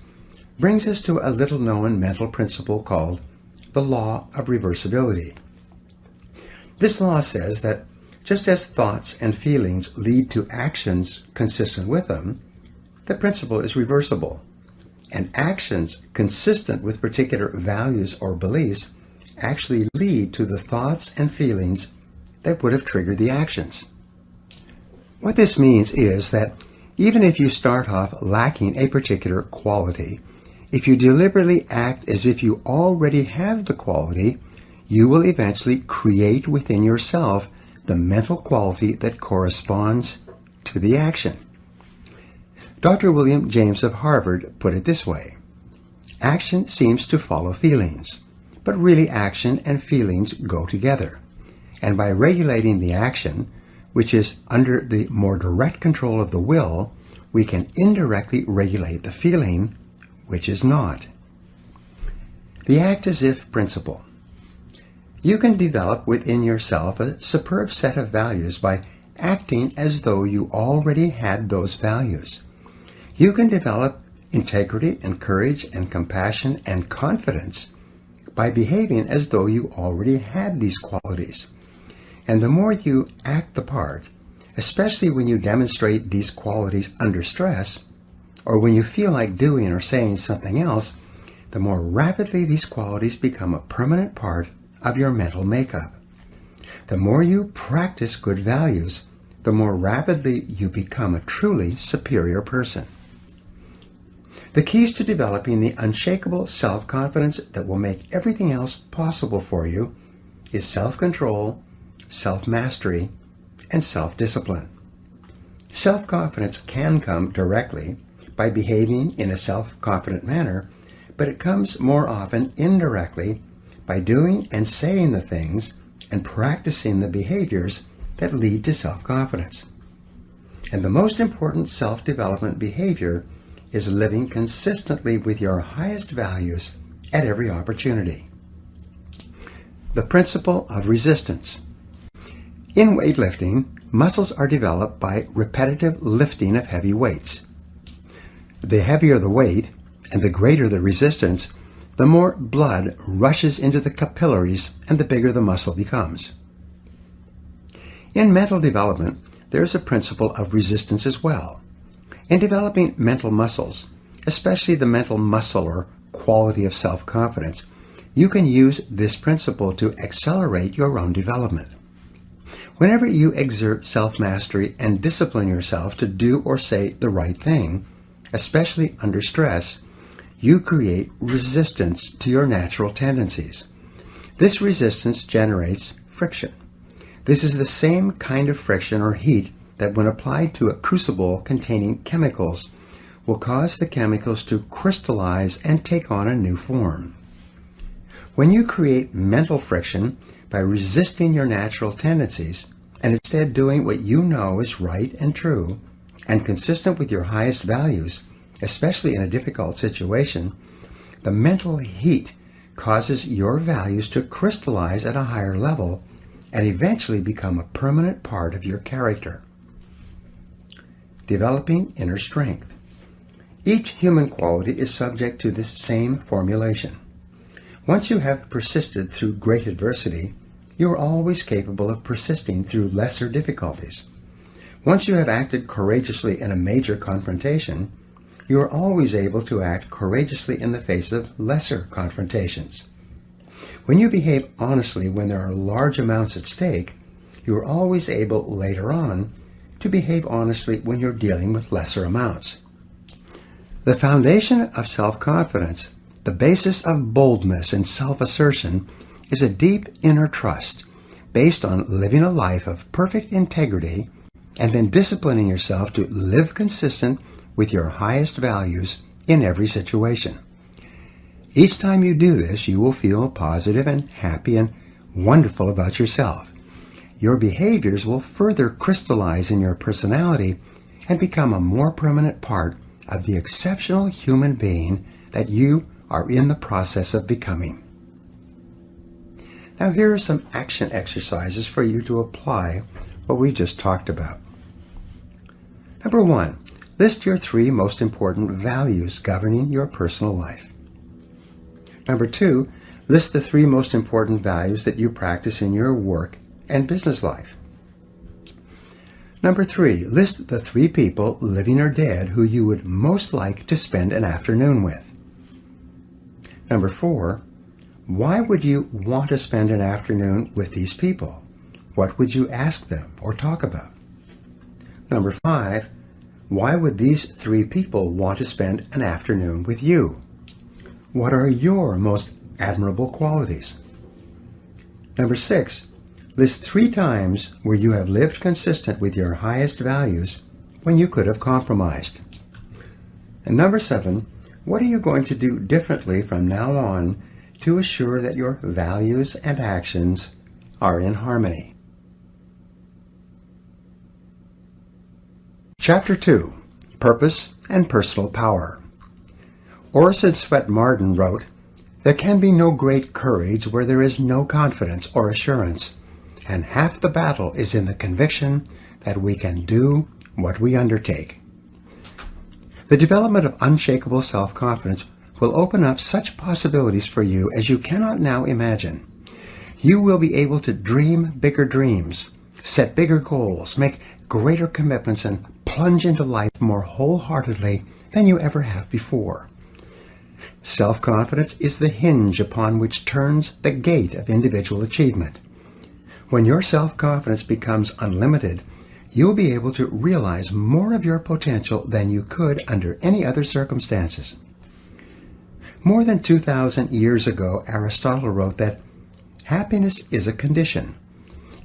brings us to a little-known mental principle called the law of reversibility. This law says that just as thoughts and feelings lead to actions consistent with them, the principle is reversible, and actions consistent with particular values or beliefs actually lead to the thoughts and feelings that would have triggered the actions. What this means is that even if you start off lacking a particular quality, if you deliberately act as if you already have the quality, you will eventually create within yourself the mental quality that corresponds to the action. Dr. William James of Harvard put it this way: action seems to follow feelings, but really action and feelings go together. And by regulating the action, which is under the more direct control of the will, we can indirectly regulate the feeling, which is not. The act as if principle. You can develop within yourself a superb set of values by acting as though you already had those values. You can develop integrity and courage and compassion and confidence by behaving as though you already had these qualities. And the more you act the part, especially when you demonstrate these qualities under stress, or when you feel like doing or saying something else, the more rapidly these qualities become a permanent part of your mental makeup. The more you practice good values, the more rapidly you become a truly superior person. The keys to developing the unshakable self-confidence that will make everything else possible for you is self-control, self-mastery, and self-discipline. Self-confidence can come directly by behaving in a self-confident manner, but it comes more often indirectly by doing and saying the things and practicing the behaviors that lead to self-confidence. And the most important self-development behavior is living consistently with your highest values at every opportunity. The principle of resistance. In weightlifting, muscles are developed by repetitive lifting of heavy weights. The heavier the weight and the greater the resistance, the more blood rushes into the capillaries and the bigger the muscle becomes. In mental development, there is a principle of resistance as well. In developing mental muscles, especially the mental muscle or quality of self-confidence, you can use this principle to accelerate your own development. Whenever you exert self-mastery and discipline yourself to do or say the right thing, especially under stress, you create resistance to your natural tendencies. This resistance generates friction. This is the same kind of friction or heat that when applied to a crucible containing chemicals will cause the chemicals to crystallize and take on a new form. When you create mental friction by resisting your natural tendencies and instead doing what you know is right and true and consistent with your highest values, especially in a difficult situation, the mental heat causes your values to crystallize at a higher level and eventually become a permanent part of your character. Developing inner strength. Each human quality is subject to this same formulation. Once you have persisted through great adversity, you are always capable of persisting through lesser difficulties. Once you have acted courageously in a major confrontation, you are always able to act courageously in the face of lesser confrontations. When you behave honestly when there are large amounts at stake, you are always able later on to behave honestly when you're dealing with lesser amounts. The foundation of self-confidence, the basis of boldness and self-assertion, is a deep inner trust based on living a life of perfect integrity and then disciplining yourself to live consistent with your highest values in every situation. Each time you do this, you will feel positive and happy and wonderful about yourself. Your behaviors will further crystallize in your personality and become a more permanent part of the exceptional human being that you are in the process of becoming. Now here are some action exercises for you to apply what we just talked about. Number 1, list your 3 most important values governing your personal life. Number 2, list the 3 most important values that you practice in your work and business life. Number 3, list the 3 people, living or dead, who you would most like to spend an afternoon with. Number 4, why would you want to spend an afternoon with these people? What would you ask them or talk about? Number 5, why would these 3 people want to spend an afternoon with you? What are your most admirable qualities? Number 6, list 3 times where you have lived consistent with your highest values when you could have compromised. And number 7, what are you going to do differently from now on to assure that your values and actions are in harmony? Chapter 2, Purpose and Personal Power. Orson Swett Marden wrote, "There can be no great courage where there is no confidence or assurance, and half the battle is in the conviction that we can do what we undertake." The development of unshakable self-confidence will open up such possibilities for you as you cannot now imagine. You will be able to dream bigger dreams, set bigger goals, make greater commitments, and plunge into life more wholeheartedly than you ever have before. Self-confidence is the hinge upon which turns the gate of individual achievement. When your self-confidence becomes unlimited, you'll be able to realize more of your potential than you could under any other circumstances. More than 2,000 years ago, Aristotle wrote that happiness is a condition.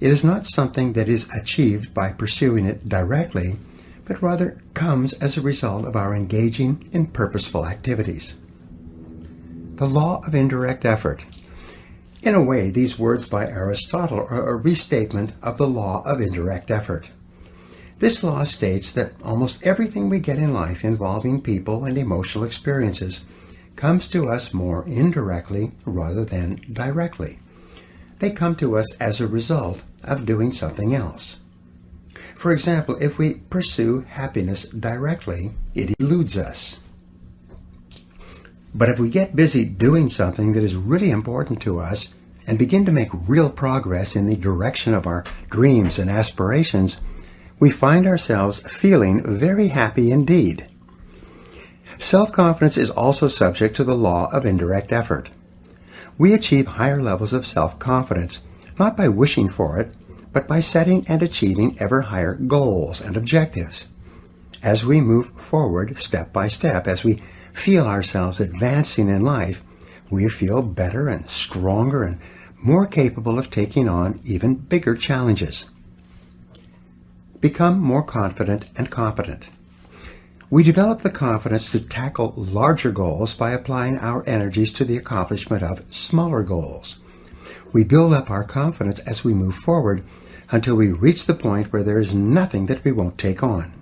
It is not something that is achieved by pursuing it directly, but rather comes as a result of our engaging in purposeful activities. The law of indirect effort. In a way, these words by Aristotle are a restatement of the law of indirect effort. This law states that almost everything we get in life involving people and emotional experiences comes to us more indirectly rather than directly. They come to us as a result of doing something else. For example, if we pursue happiness directly, it eludes us. But if we get busy doing something that is really important to us and begin to make real progress in the direction of our dreams and aspirations, we find ourselves feeling very happy indeed. Self-confidence is also subject to the law of indirect effort. We achieve higher levels of self-confidence not by wishing for it, but by setting and achieving ever higher goals and objectives. As we move forward step by step, as we feel ourselves advancing in life, we feel better and stronger and more capable of taking on even bigger challenges. Become more confident and competent. We develop the confidence to tackle larger goals by applying our energies to the accomplishment of smaller goals. We build up our confidence as we move forward until we reach the point where there is nothing that we won't take on.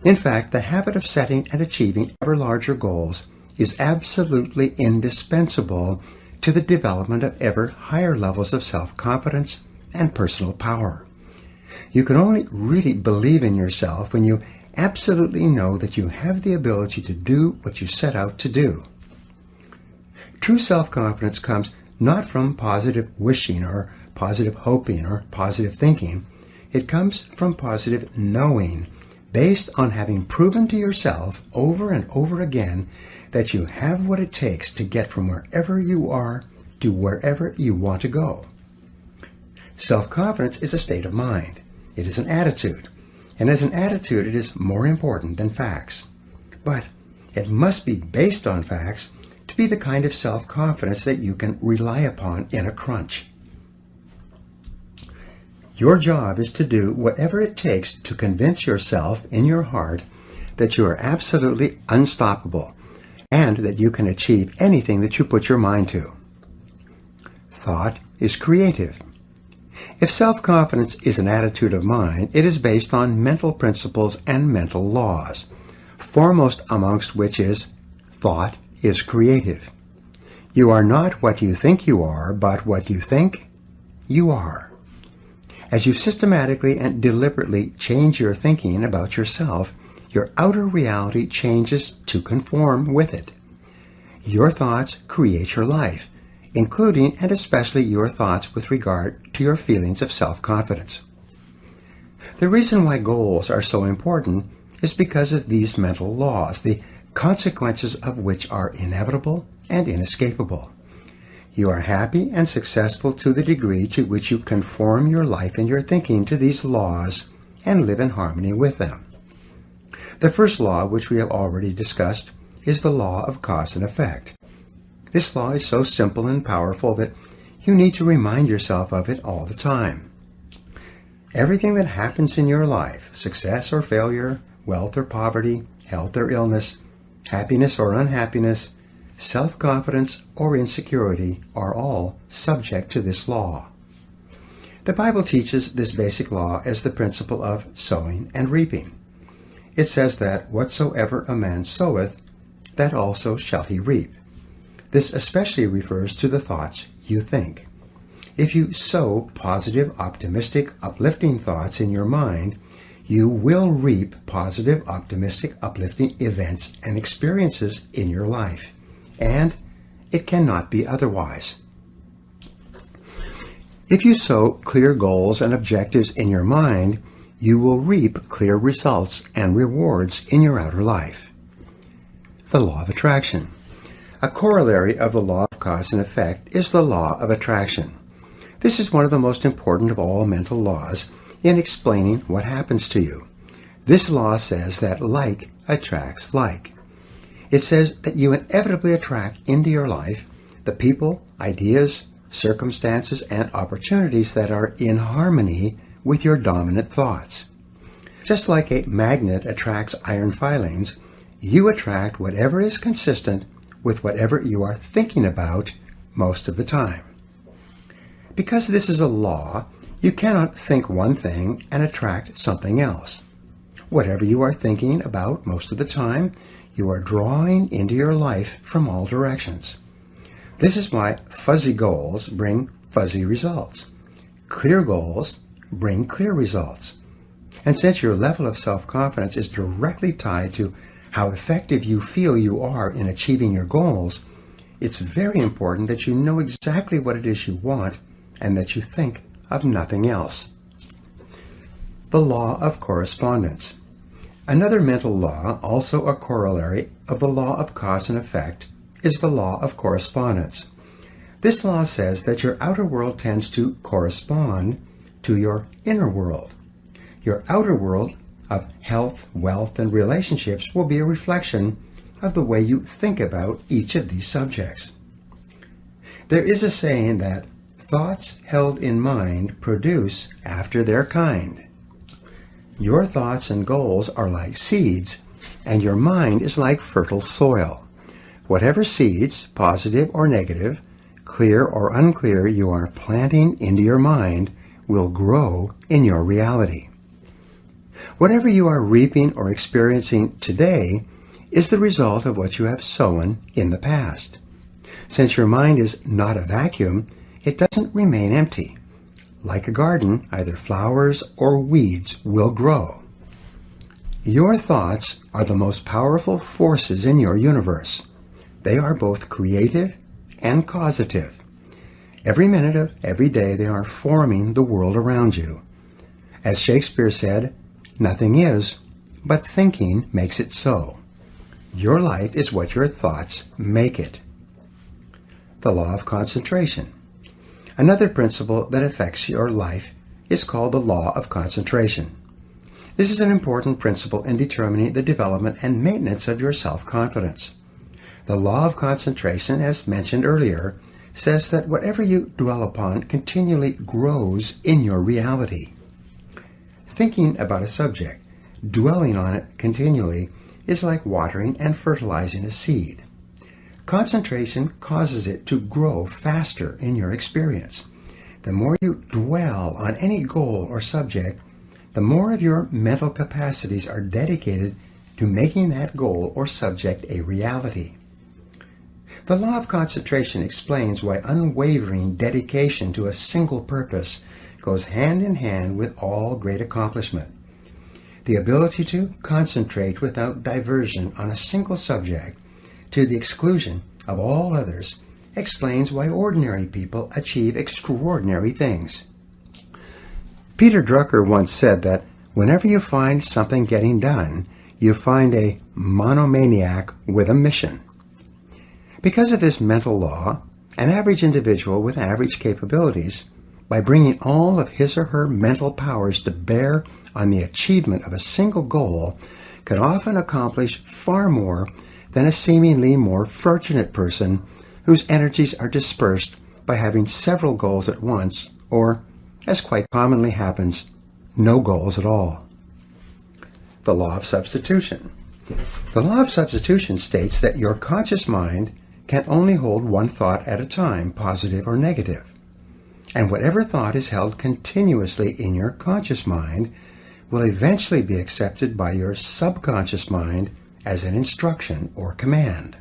In fact, the habit of setting and achieving ever larger goals is absolutely indispensable to the development of ever higher levels of self-confidence and personal power. You can only really believe in yourself when you absolutely know that you have the ability to do what you set out to do. True self-confidence comes not from positive wishing or positive hoping or positive thinking. It comes from positive knowing, based on having proven to yourself over and over again that you have what it takes to get from wherever you are to wherever you want to go. Self-confidence is a state of mind. It is an attitude. And as an attitude, it is more important than facts. But it must be based on facts to be the kind of self-confidence that you can rely upon in a crunch. Your job is to do whatever it takes to convince yourself in your heart that you are absolutely unstoppable and that you can achieve anything that you put your mind to. Thought is creative. If self-confidence is an attitude of mind, it is based on mental principles and mental laws, foremost amongst which is thought is creative. You are not what you think you are, but what you think you are. As you systematically and deliberately change your thinking about yourself, your outer reality changes to conform with it. Your thoughts create your life, including and especially your thoughts with regard to your feelings of self-confidence. The reason why goals are so important is because of these mental laws, the consequences of which are inevitable and inescapable. You are happy and successful to the degree to which you conform your life and your thinking to these laws and live in harmony with them. The first law, which we have already discussed, is the law of cause and effect. This law is so simple and powerful that you need to remind yourself of it all the time. Everything that happens in your life, success or failure, wealth or poverty, health or illness, happiness or unhappiness, self-confidence or insecurity, are all subject to this law. The Bible teaches this basic law as the principle of sowing and reaping. It says that whatsoever a man soweth, that also shall he reap. This especially refers to the thoughts you think. If you sow positive, optimistic, uplifting thoughts in your mind, you will reap positive, optimistic, uplifting events and experiences in your life. And it cannot be otherwise. If you sow clear goals and objectives in your mind, you will reap clear results and rewards in your outer life. The law of attraction. A corollary of the law of cause and effect is the law of attraction. This is one of the most important of all mental laws in explaining what happens to you. This law says that like attracts like. It says that you inevitably attract into your life the people, ideas, circumstances, and opportunities that are in harmony with your dominant thoughts. Just like a magnet attracts iron filings, you attract whatever is consistent with whatever you are thinking about most of the time. Because this is a law, you cannot think one thing and attract something else. Whatever you are thinking about most of the time, you are drawing into your life from all directions. This is why fuzzy goals bring fuzzy results. Clear goals bring clear results. And since your level of self-confidence is directly tied to how effective you feel you are in achieving your goals, it's very important that you know exactly what it is you want and that you think of nothing else. The law of correspondence. Another mental law, also a corollary of the law of cause and effect, is the law of correspondence. This law says that your outer world tends to correspond to your inner world. Your outer world of health, wealth, and relationships will be a reflection of the way you think about each of these subjects. There is a saying that thoughts held in mind produce after their kind. Your thoughts and goals are like seeds, and your mind is like fertile soil. Whatever seeds, positive or negative, clear or unclear, you are planting into your mind will grow in your reality. Whatever you are reaping or experiencing today is the result of what you have sown in the past. Since your mind is not a vacuum, it doesn't remain empty. Like a garden, either flowers or weeds will grow. Your thoughts are the most powerful forces in your universe. They are both creative and causative. Every minute of every day they are forming the world around you. As Shakespeare said, nothing is, but thinking makes it so. Your life is what your thoughts make it. The law of concentration. Another principle that affects your life is called the law of concentration. This is an important principle in determining the development and maintenance of your self-confidence. The law of concentration, as mentioned earlier, says that whatever you dwell upon continually grows in your reality. Thinking about a subject, dwelling on it continually, is like watering and fertilizing a seed. Concentration causes it to grow faster in your experience. The more you dwell on any goal or subject, the more of your mental capacities are dedicated to making that goal or subject a reality. The law of concentration explains why unwavering dedication to a single purpose goes hand in hand with all great accomplishment. The ability to concentrate without diversion on a single subject to the exclusion of all others explains why ordinary people achieve extraordinary things. Peter Drucker once said that whenever you find something getting done, you find a monomaniac with a mission. Because of this mental law, an average individual with average capabilities, by bringing all of his or her mental powers to bear on the achievement of a single goal, can often accomplish far more than a seemingly more fortunate person whose energies are dispersed by having several goals at once, or, as quite commonly happens, no goals at all. The law of substitution. The law of substitution states that your conscious mind can only hold one thought at a time, positive or negative. And whatever thought is held continuously in your conscious mind will eventually be accepted by your subconscious mind as an instruction or command.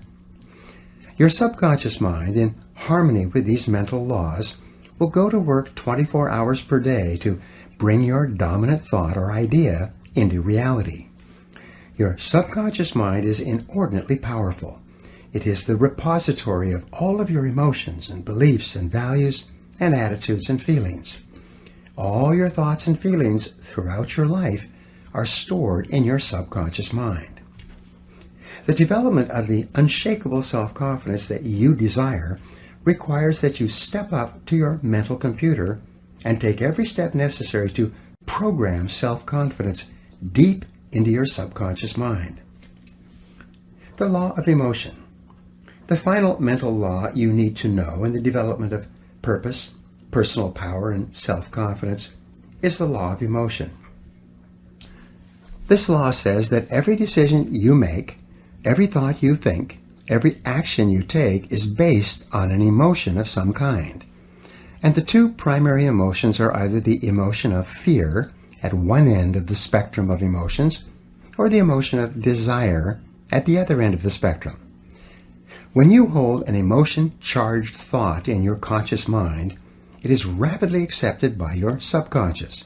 Your subconscious mind, in harmony with these mental laws, will go to work 24 hours per day to bring your dominant thought or idea into reality. Your subconscious mind is inordinately powerful. It is the repository of all of your emotions and beliefs and values and attitudes and feelings. All your thoughts and feelings throughout your life are stored in your subconscious mind. The development of the unshakable self-confidence that you desire requires that you step up to your mental computer and take every step necessary to program self-confidence deep into your subconscious mind. The law of emotion. The final mental law you need to know in the development of purpose, personal power, and self-confidence is the law of emotion. This law says that every decision you make, every thought you think, every action you take is based on an emotion of some kind. And the two primary emotions are either the emotion of fear at one end of the spectrum of emotions, or the emotion of desire at the other end of the spectrum. When you hold an emotion-charged thought in your conscious mind, it is rapidly accepted by your subconscious.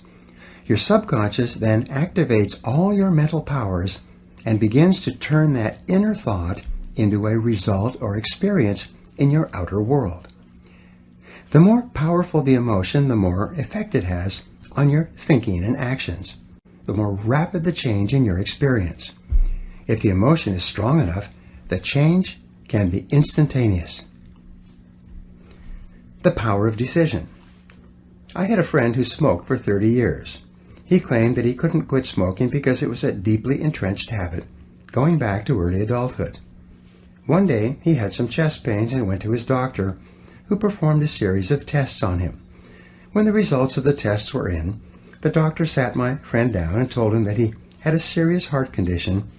Your subconscious then activates all your mental powers and begins to turn that inner thought into a result or experience in your outer world. The more powerful the emotion, the more effect it has on your thinking and actions, the more rapid the change in your experience. If the emotion is strong enough, the change can be instantaneous. The power of decision. I had a friend who smoked for 30 years. He claimed that he couldn't quit smoking because it was a deeply entrenched habit, going back to early adulthood. One day, he had some chest pains and went to his doctor, who performed a series of tests on him. When the results of the tests were in, the doctor sat my friend down and told him that he had a serious heart condition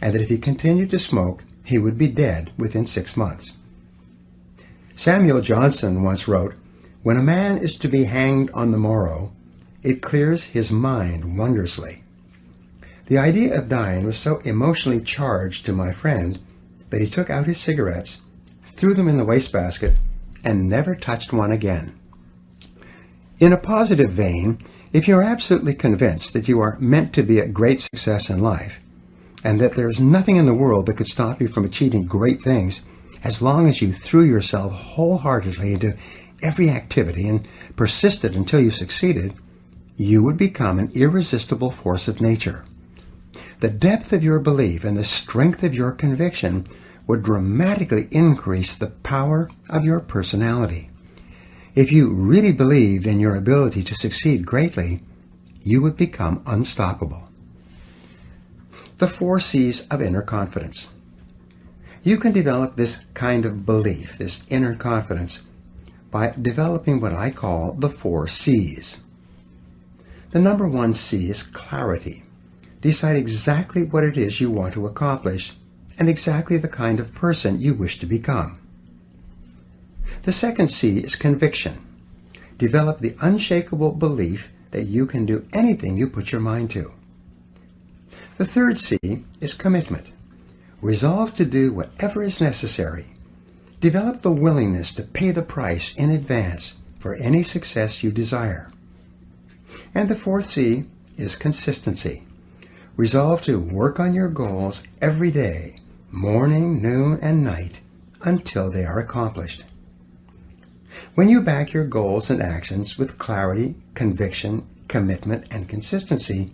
and that if he continued to smoke, he would be dead within 6 months. Samuel Johnson once wrote, "When a man is to be hanged on the morrow, it clears his mind wondrously." The idea of dying was so emotionally charged to my friend that he took out his cigarettes, threw them in the wastebasket, and never touched one again. In a positive vein, if you're absolutely convinced that you are meant to be a great success in life, and that there's nothing in the world that could stop you from achieving great things, as long as you threw yourself wholeheartedly into every activity and persisted until you succeeded, you would become an irresistible force of nature. The depth of your belief and the strength of your conviction would dramatically increase the power of your personality. If you really believed in your ability to succeed greatly, you would become unstoppable. The 4 C's of inner confidence. You can develop this kind of belief, this inner confidence, by developing what I call the 4 C's. The number 1 C is clarity. Decide exactly what it is you want to accomplish and exactly the kind of person you wish to become. The second C is conviction. Develop the unshakable belief that you can do anything you put your mind to. The third C is commitment. Resolve to do whatever is necessary. Develop the willingness to pay the price in advance for any success you desire. And the 4th C is consistency. Resolve to work on your goals every day, morning, noon, and night, until they are accomplished. When you back your goals and actions with clarity, conviction, commitment, and consistency,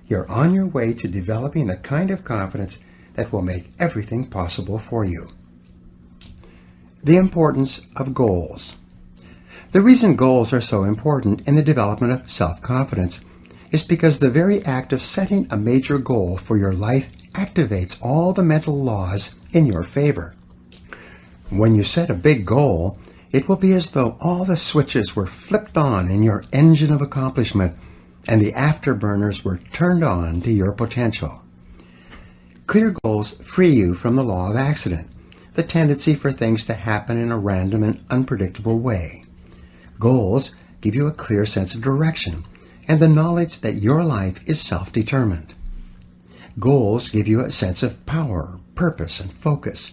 you're on your way to developing the kind of confidence that will make everything possible for you. The importance of goals. The reason goals are so important in the development of self-confidence is because the very act of setting a major goal for your life activates all the mental laws in your favor. When you set a big goal, it will be as though all the switches were flipped on in your engine of accomplishment and the afterburners were turned on to your potential. Clear goals free you from the law of accident, the tendency for things to happen in a random and unpredictable way. Goals give you a clear sense of direction and the knowledge that your life is self-determined. Goals give you a sense of power, purpose, and focus.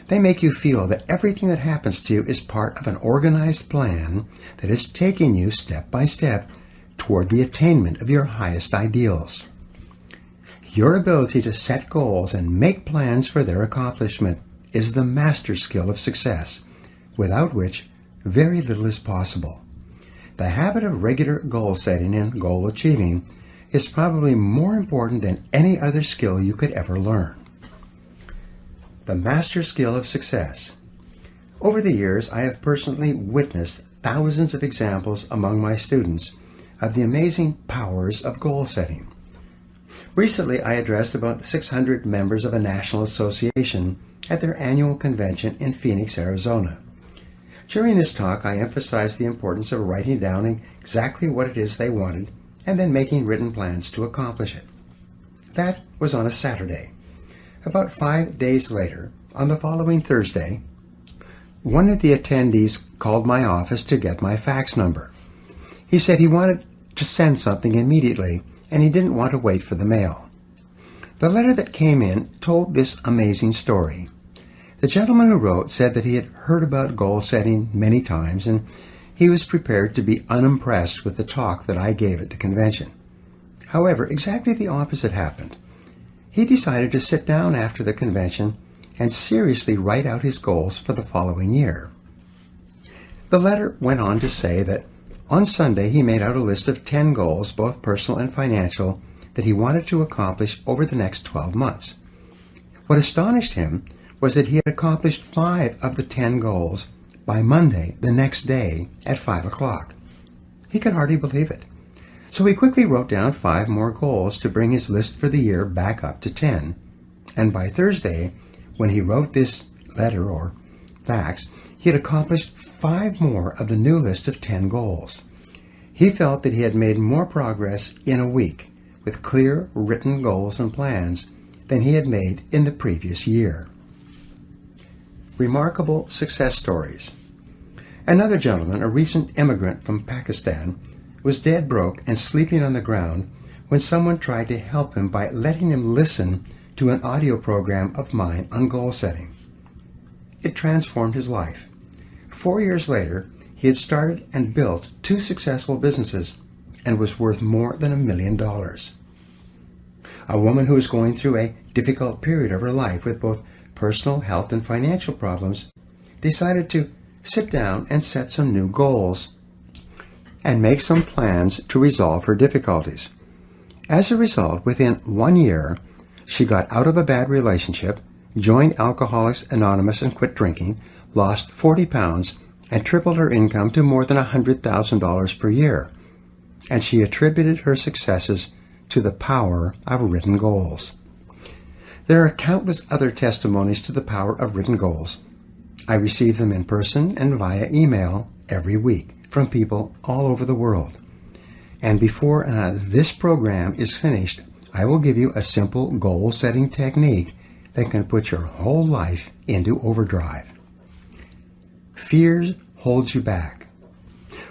They make you feel that everything that happens to you is part of an organized plan that is taking you step by step toward the attainment of your highest ideals. Your ability to set goals and make plans for their accomplishment is the master skill of success, without which very little is possible. The habit of regular goal setting and goal achieving is probably more important than any other skill you could ever learn. The master skill of success. Over the years, I have personally witnessed thousands of examples among my students of the amazing powers of goal setting. Recently, I addressed about 600 members of a national association at their annual convention in Phoenix, Arizona. During this talk, I emphasized the importance of writing down exactly what it is they wanted and then making written plans to accomplish it. That was on a Saturday. About 5 days later, on the following Thursday, one of the attendees called my office to get my fax number. He said he wanted to send something immediately, and he didn't want to wait for the mail. The letter that came in told this amazing story. The gentleman who wrote said that he had heard about goal setting many times, and he was prepared to be unimpressed with the talk that I gave at the convention. However, exactly the opposite happened. He decided to sit down after the convention and seriously write out his goals for the following year. The letter went on to say that on Sunday he made out a list of 10 goals, both personal and financial, that he wanted to accomplish over the next 12 months. What astonished him was that he had accomplished 5 of the 10 goals by Monday, the next day, at 5 o'clock. He could hardly believe it. So he quickly wrote down 5 more goals to bring his list for the year back up to 10. And by Thursday, when he wrote this letter or fax, he had accomplished 5 more of the new list of 10 goals. He felt that he had made more progress in a week with clear written goals and plans than he had made in the previous year. Remarkable success stories. Another gentleman, a recent immigrant from Pakistan, was dead broke and sleeping on the ground when someone tried to help him by letting him listen to an audio program of mine on goal setting. It transformed his life. 4 years later, he had started and built 2 successful businesses and was worth more than $1 million. A woman who was going through a difficult period of her life with both personal health and financial problems decided to sit down and set some new goals and make some plans to resolve her difficulties. As a result, within 1 year, she got out of a bad relationship, joined Alcoholics Anonymous and quit drinking, lost 40 pounds, and tripled her income to more than $100,000 per year. And she attributed her successes to the power of written goals. There are countless other testimonies to the power of written goals. I receive them in person and via email every week from people all over the world. And before this program is finished, I will give you a simple goal-setting technique that can put your whole life into overdrive. Fears hold you back.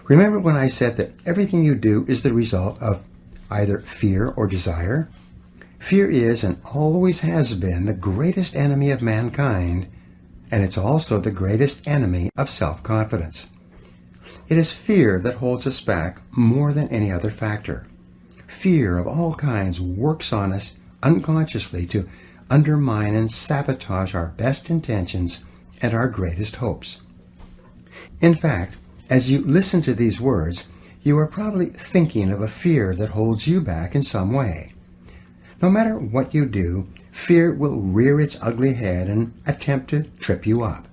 Remember when I said that everything you do is the result of either fear or desire? Fear is and always has been the greatest enemy of mankind, and it's also the greatest enemy of self-confidence. It is fear that holds us back more than any other factor. Fear of all kinds works on us unconsciously to undermine and sabotage our best intentions and our greatest hopes. In fact, as you listen to these words, you are probably thinking of a fear that holds you back in some way. No matter what you do, fear will rear its ugly head and attempt to trip you up.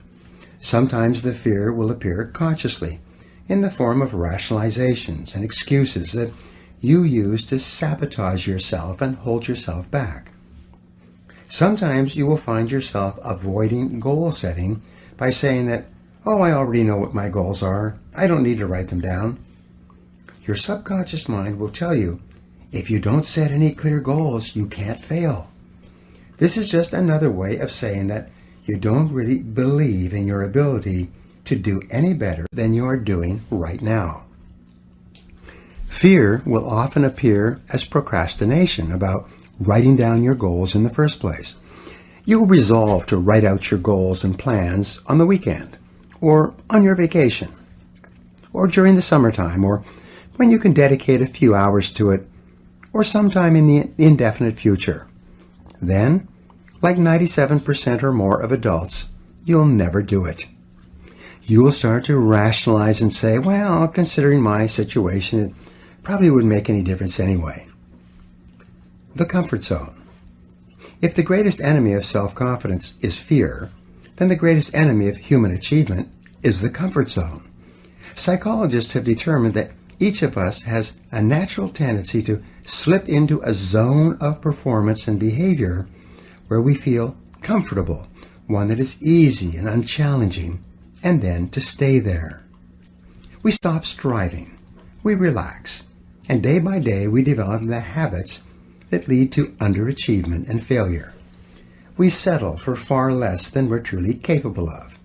Sometimes the fear will appear consciously, in the form of rationalizations and excuses that you use to sabotage yourself and hold yourself back. Sometimes you will find yourself avoiding goal setting by saying that, "Oh, I already know what my goals are. I don't need to write them down." Your subconscious mind will tell you, if you don't set any clear goals, you can't fail. This is just another way of saying that you don't really believe in your ability to do any better than you are doing right now. Fear will often appear as procrastination about writing down your goals in the first place. You will resolve to write out your goals and plans on the weekend, or on your vacation, or during the summertime, or when you can dedicate a few hours to it, or sometime in the indefinite future. Then, like 97% or more of adults, you'll never do it. You will start to rationalize and say, "Well, considering my situation, it probably wouldn't make any difference anyway." The comfort zone. If the greatest enemy of self-confidence is fear, then the greatest enemy of human achievement is the comfort zone. Psychologists have determined that each of us has a natural tendency to slip into a zone of performance and behavior where we feel comfortable, one that is easy and unchallenging, and then to stay there. We stop striving, we relax, and day by day we develop the habits that lead to underachievement and failure. We settle for far less than we're truly capable of.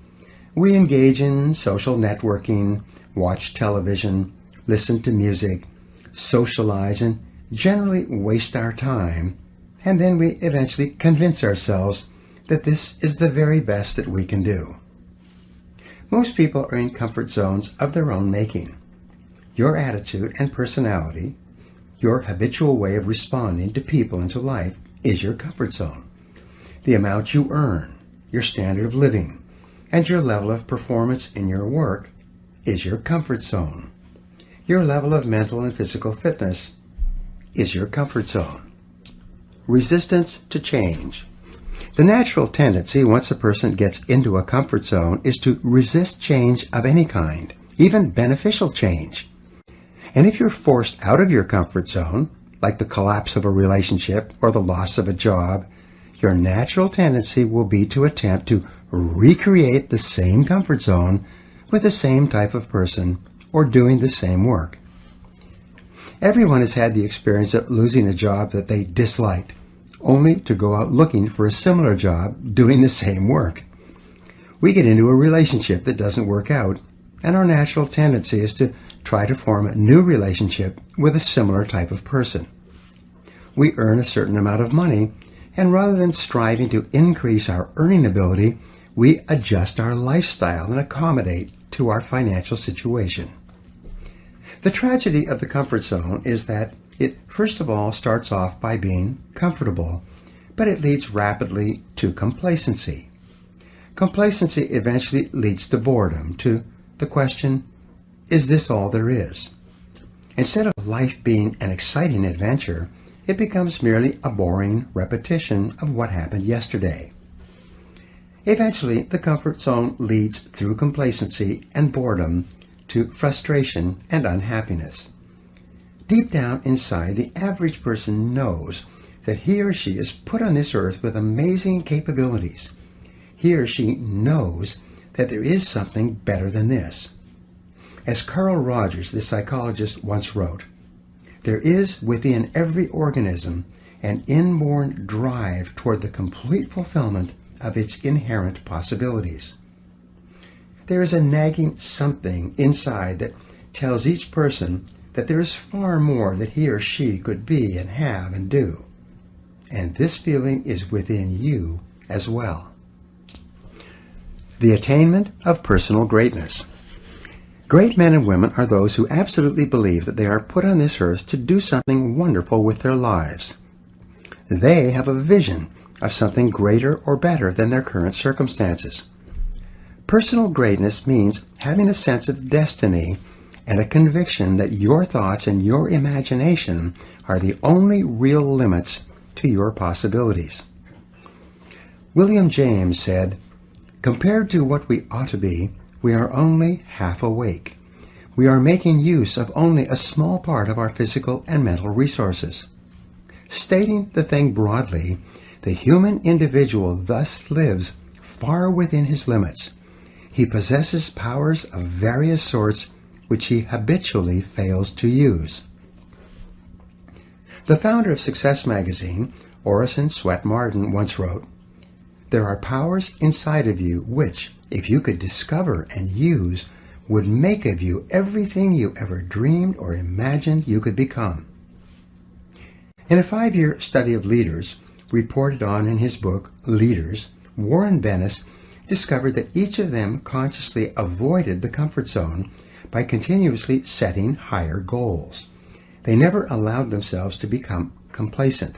We engage in social networking, watch television, listen to music, socialize, and generally waste our time, and then we eventually convince ourselves that this is the very best that we can do. Most people are in comfort zones of their own making. Your attitude and personality, your habitual way of responding to people and to life is your comfort zone. The amount you earn, your standard of living, and your level of performance in your work is your comfort zone. Your level of mental and physical fitness is your comfort zone. Resistance to change. The natural tendency once a person gets into a comfort zone is to resist change of any kind, even beneficial change. And if you're forced out of your comfort zone, like the collapse of a relationship or the loss of a job, your natural tendency will be to attempt to recreate the same comfort zone with the same type of person or doing the same work. Everyone has had the experience of losing a job that they disliked, only to go out looking for a similar job doing the same work. We get into a relationship that doesn't work out, and our natural tendency is to try to form a new relationship with a similar type of person. We earn a certain amount of money, and rather than striving to increase our earning ability, we adjust our lifestyle and accommodate to our financial situation. The tragedy of the comfort zone is that it first of all starts off by being comfortable, but it leads rapidly to complacency. Complacency eventually leads to boredom, to the question, is this all there is? Instead of life being an exciting adventure, it becomes merely a boring repetition of what happened yesterday. Eventually, the comfort zone leads through complacency and boredom to frustration and unhappiness. Deep down inside, the average person knows that he or she is put on this earth with amazing capabilities. He or she knows that there is something better than this. As Carl Rogers, the psychologist, once wrote, "There is within every organism an inborn drive toward the complete fulfillment of its inherent possibilities." There is a nagging something inside that tells each person that there is far more that he or she could be and have and do. And this feeling is within you as well. The attainment of personal greatness. Great men and women are those who absolutely believe that they are put on this earth to do something wonderful with their lives. They have a vision of something greater or better than their current circumstances. Personal greatness means having a sense of destiny and a conviction that your thoughts and your imagination are the only real limits to your possibilities. William James said, "Compared to what we ought to be, we are only half awake. We are making use of only a small part of our physical and mental resources." Stating the thing broadly, the human individual thus lives far within his limits. He possesses powers of various sorts which he habitually fails to use. The founder of Success magazine, Orison Swett Marden, once wrote, "There are powers inside of you which, if you could discover and use, would make of you everything you ever dreamed or imagined you could become." In a 5-year study of leaders, reported on in his book, Leaders, Warren Bennis discovered that each of them consciously avoided the comfort zone by continuously setting higher goals. They never allowed themselves to become complacent.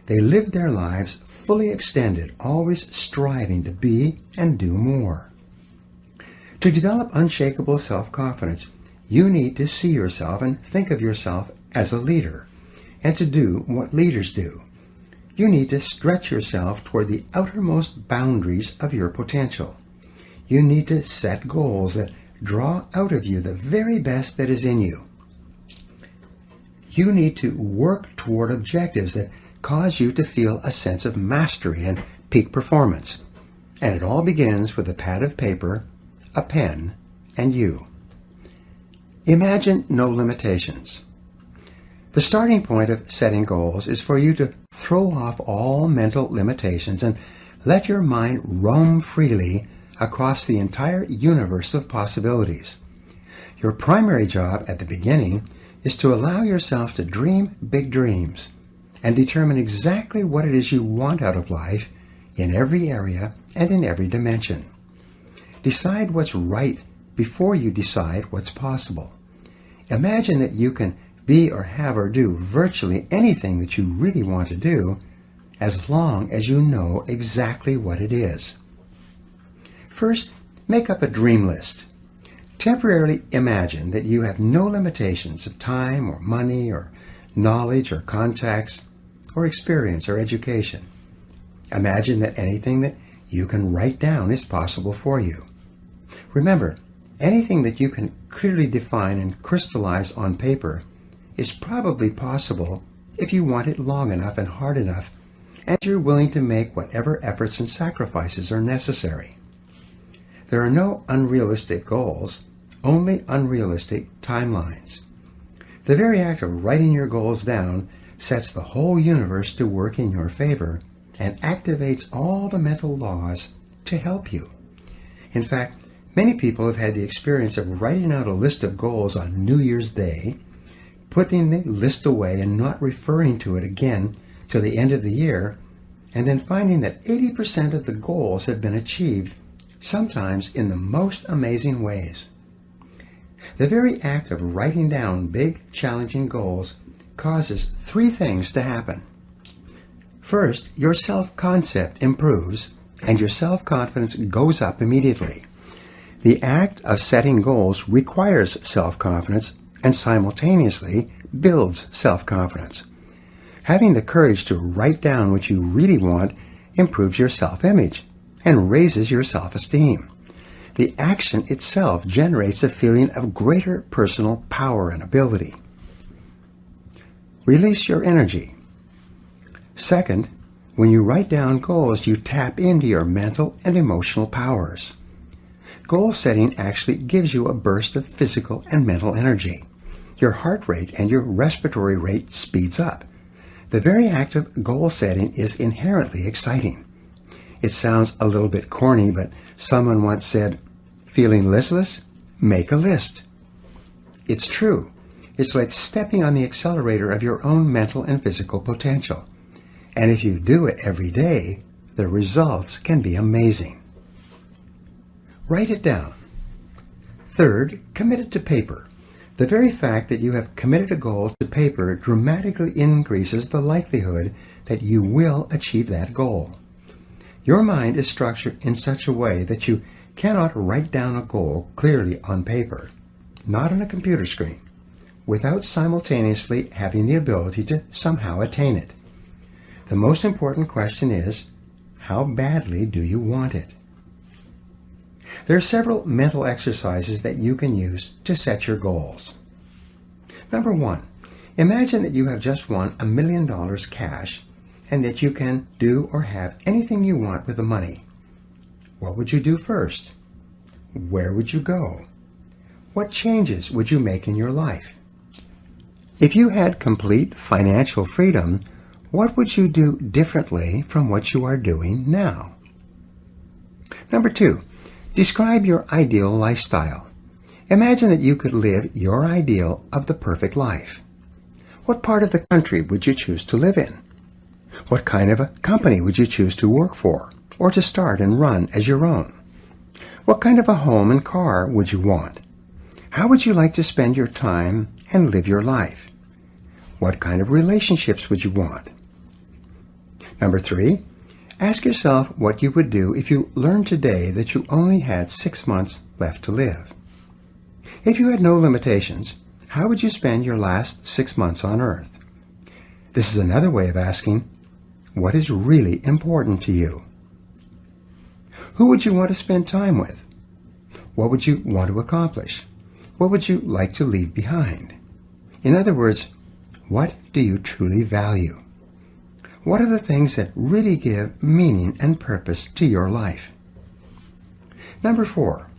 They lived their lives fully extended, always striving to be and do more. To develop unshakable self-confidence, you need to see yourself and think of yourself as a leader, and to do what leaders do. You need to stretch yourself toward the outermost boundaries of your potential. You need to set goals that draw out of you the very best that is in you. You need to work toward objectives that cause you to feel a sense of mastery and peak performance. And it all begins with a pad of paper, a pen, and you. Imagine no limitations. The starting point of setting goals is for you to throw off all mental limitations and let your mind roam freely across the entire universe of possibilities. Your primary job at the beginning is to allow yourself to dream big dreams and determine exactly what it is you want out of life in every area and in every dimension. Decide what's right before you decide what's possible. Imagine that you can be or have or do virtually anything that you really want to do as long as you know exactly what it is. First, make up a dream list. Temporarily imagine that you have no limitations of time or money or knowledge or contacts or experience or education. Imagine that anything that you can write down is possible for you. Remember, anything that you can clearly define and crystallize on paper is probably possible if you want it long enough and hard enough, and you're willing to make whatever efforts and sacrifices are necessary. There are no unrealistic goals, only unrealistic timelines. The very act of writing your goals down sets the whole universe to work in your favor and activates all the mental laws to help you. In fact, many people have had the experience of writing out a list of goals on New Year's Day, putting the list away and not referring to it again till the end of the year, and then finding that 80% of the goals have been achieved, sometimes in the most amazing ways. The very act of writing down big, challenging goals causes three things to happen. First, your self-concept improves and your self-confidence goes up immediately. The act of setting goals requires self-confidence and simultaneously builds self-confidence. Having the courage to write down what you really want improves your self-image and raises your self-esteem. The action itself generates a feeling of greater personal power and ability. Release your energy. Second, when you write down goals, you tap into your mental and emotional powers. Goal setting actually gives you a burst of physical and mental energy. Your heart rate and your respiratory rate speeds up. The very act of goal setting is inherently exciting. It sounds a little bit corny, but someone once said, "Feeling listless? Make a list." It's true. It's like stepping on the accelerator of your own mental and physical potential. And if you do it every day, the results can be amazing. Write it down. Third, commit it to paper. The very fact that you have committed a goal to paper dramatically increases the likelihood that you will achieve that goal. Your mind is structured in such a way that you cannot write down a goal clearly on paper, not on a computer screen, without simultaneously having the ability to somehow attain it. The most important question is, how badly do you want it? There are several mental exercises that you can use to set your goals. Number one, imagine that you have just won $1 million cash and that you can do or have anything you want with the money. What would you do first? Where would you go? What changes would you make in your life? If you had complete financial freedom, what would you do differently from what you are doing now? Number two, describe your ideal lifestyle. Imagine that you could live your ideal of the perfect life. What part of the country would you choose to live in? What kind of a company would you choose to work for or to start and run as your own? What kind of a home and car would you want? How would you like to spend your time and live your life? What kind of relationships would you want? Number three, ask yourself what you would do if you learned today that you only had 6 months left to live. If you had no limitations, how would you spend your last 6 months on Earth? This is another way of asking, what is really important to you? Who would you want to spend time with? What would you want to accomplish? What would you like to leave behind? In other words, what do you truly value? What are the things that really give meaning and purpose to your life? Number four,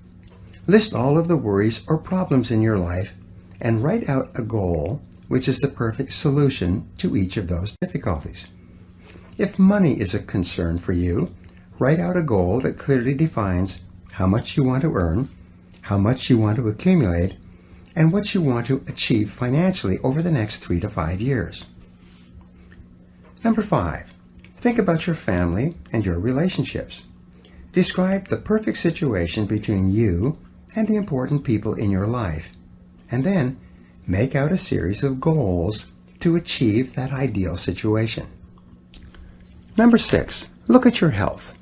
List all of the worries or problems in your life and write out a goal which is the perfect solution to each of those difficulties. If money is a concern for you, write out a goal that clearly defines how much you want to earn, how much you want to accumulate, and what you want to achieve financially over the next 3 to 5 years. Number 5, think about your family and your relationships. Describe the perfect situation between you and the important people in your life, and then make out a series of goals to achieve that ideal situation. Number 6, look at your health.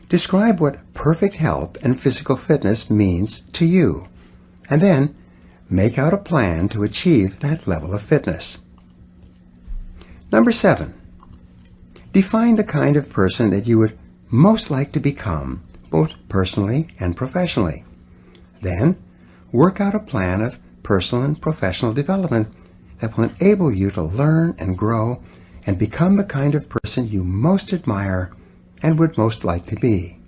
Describe what perfect health and physical fitness means to you, and then make out a plan to achieve that level of fitness. Number 7, define the kind of person that you would most like to become, both personally and professionally. Then, work out a plan of personal and professional development that will enable you to learn and grow and become the kind of person you most admire and would most like to be.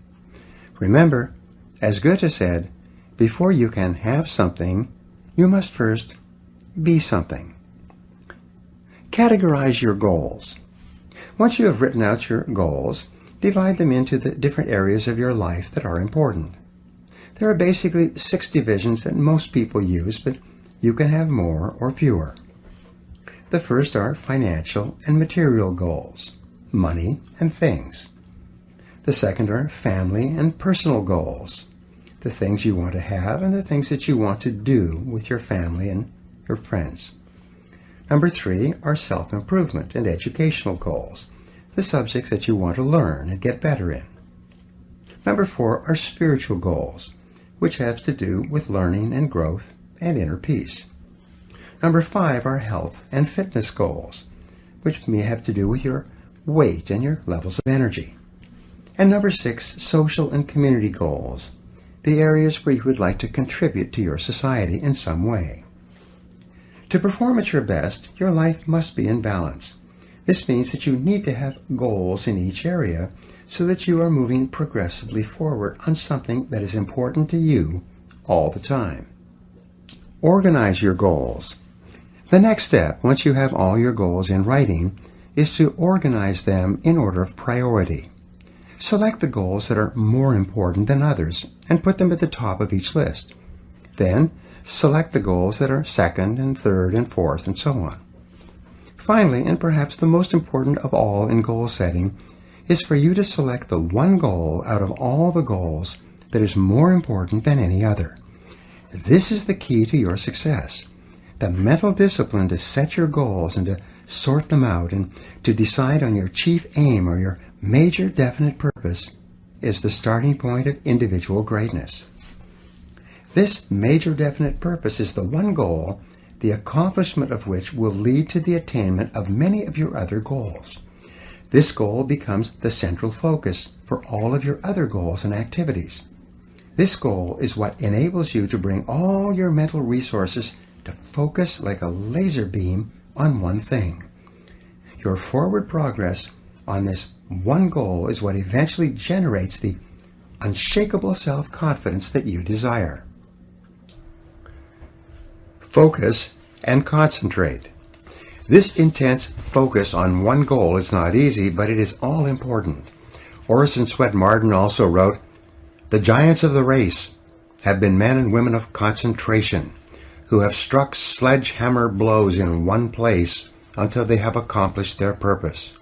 Remember, as Goethe said, before you can have something, you must first be something. Categorize your goals. Once you have written out your goals, divide them into the different areas of your life that are important. There are basically 6 divisions that most people use, but you can have more or fewer. The first are financial and material goals, money and things. The second are family and personal goals, the things you want to have and the things that you want to do with your family and your friends. Number 3 are self-improvement and educational goals, the subjects that you want to learn and get better in. Number 4 are spiritual goals, which have to do with learning and growth and inner peace. Number 5 are health and fitness goals, which may have to do with your weight and your levels of energy. And number 6, social and community goals, the areas where you would like to contribute to your society in some way. To perform at your best, your life must be in balance. This means that you need to have goals in each area so that you are moving progressively forward on something that is important to you all the time. Organize your goals. The next step, once you have all your goals in writing, is to organize them in order of priority. Select the goals that are more important than others and put them at the top of each list. Then, select the goals that are second and third and fourth and so on. Finally, and perhaps the most important of all in goal setting, is for you to select the one goal out of all the goals that is more important than any other. This is the key to your success. The mental discipline to set your goals and to sort them out and to decide on your chief aim or your major definite purpose is the starting point of individual greatness. This major definite purpose is the one goal, the accomplishment of which will lead to the attainment of many of your other goals. This goal becomes the central focus for all of your other goals and activities. This goal is what enables you to bring all your mental resources to focus like a laser beam on one thing. Your forward progress on this one goal is what eventually generates the unshakable self-confidence that you desire. Focus and concentrate. This intense focus on one goal is not easy, but it is all important. Orison Swett Marden also wrote, "The giants of the race have been men and women of concentration, who have struck sledgehammer blows in one place until they have accomplished their purpose.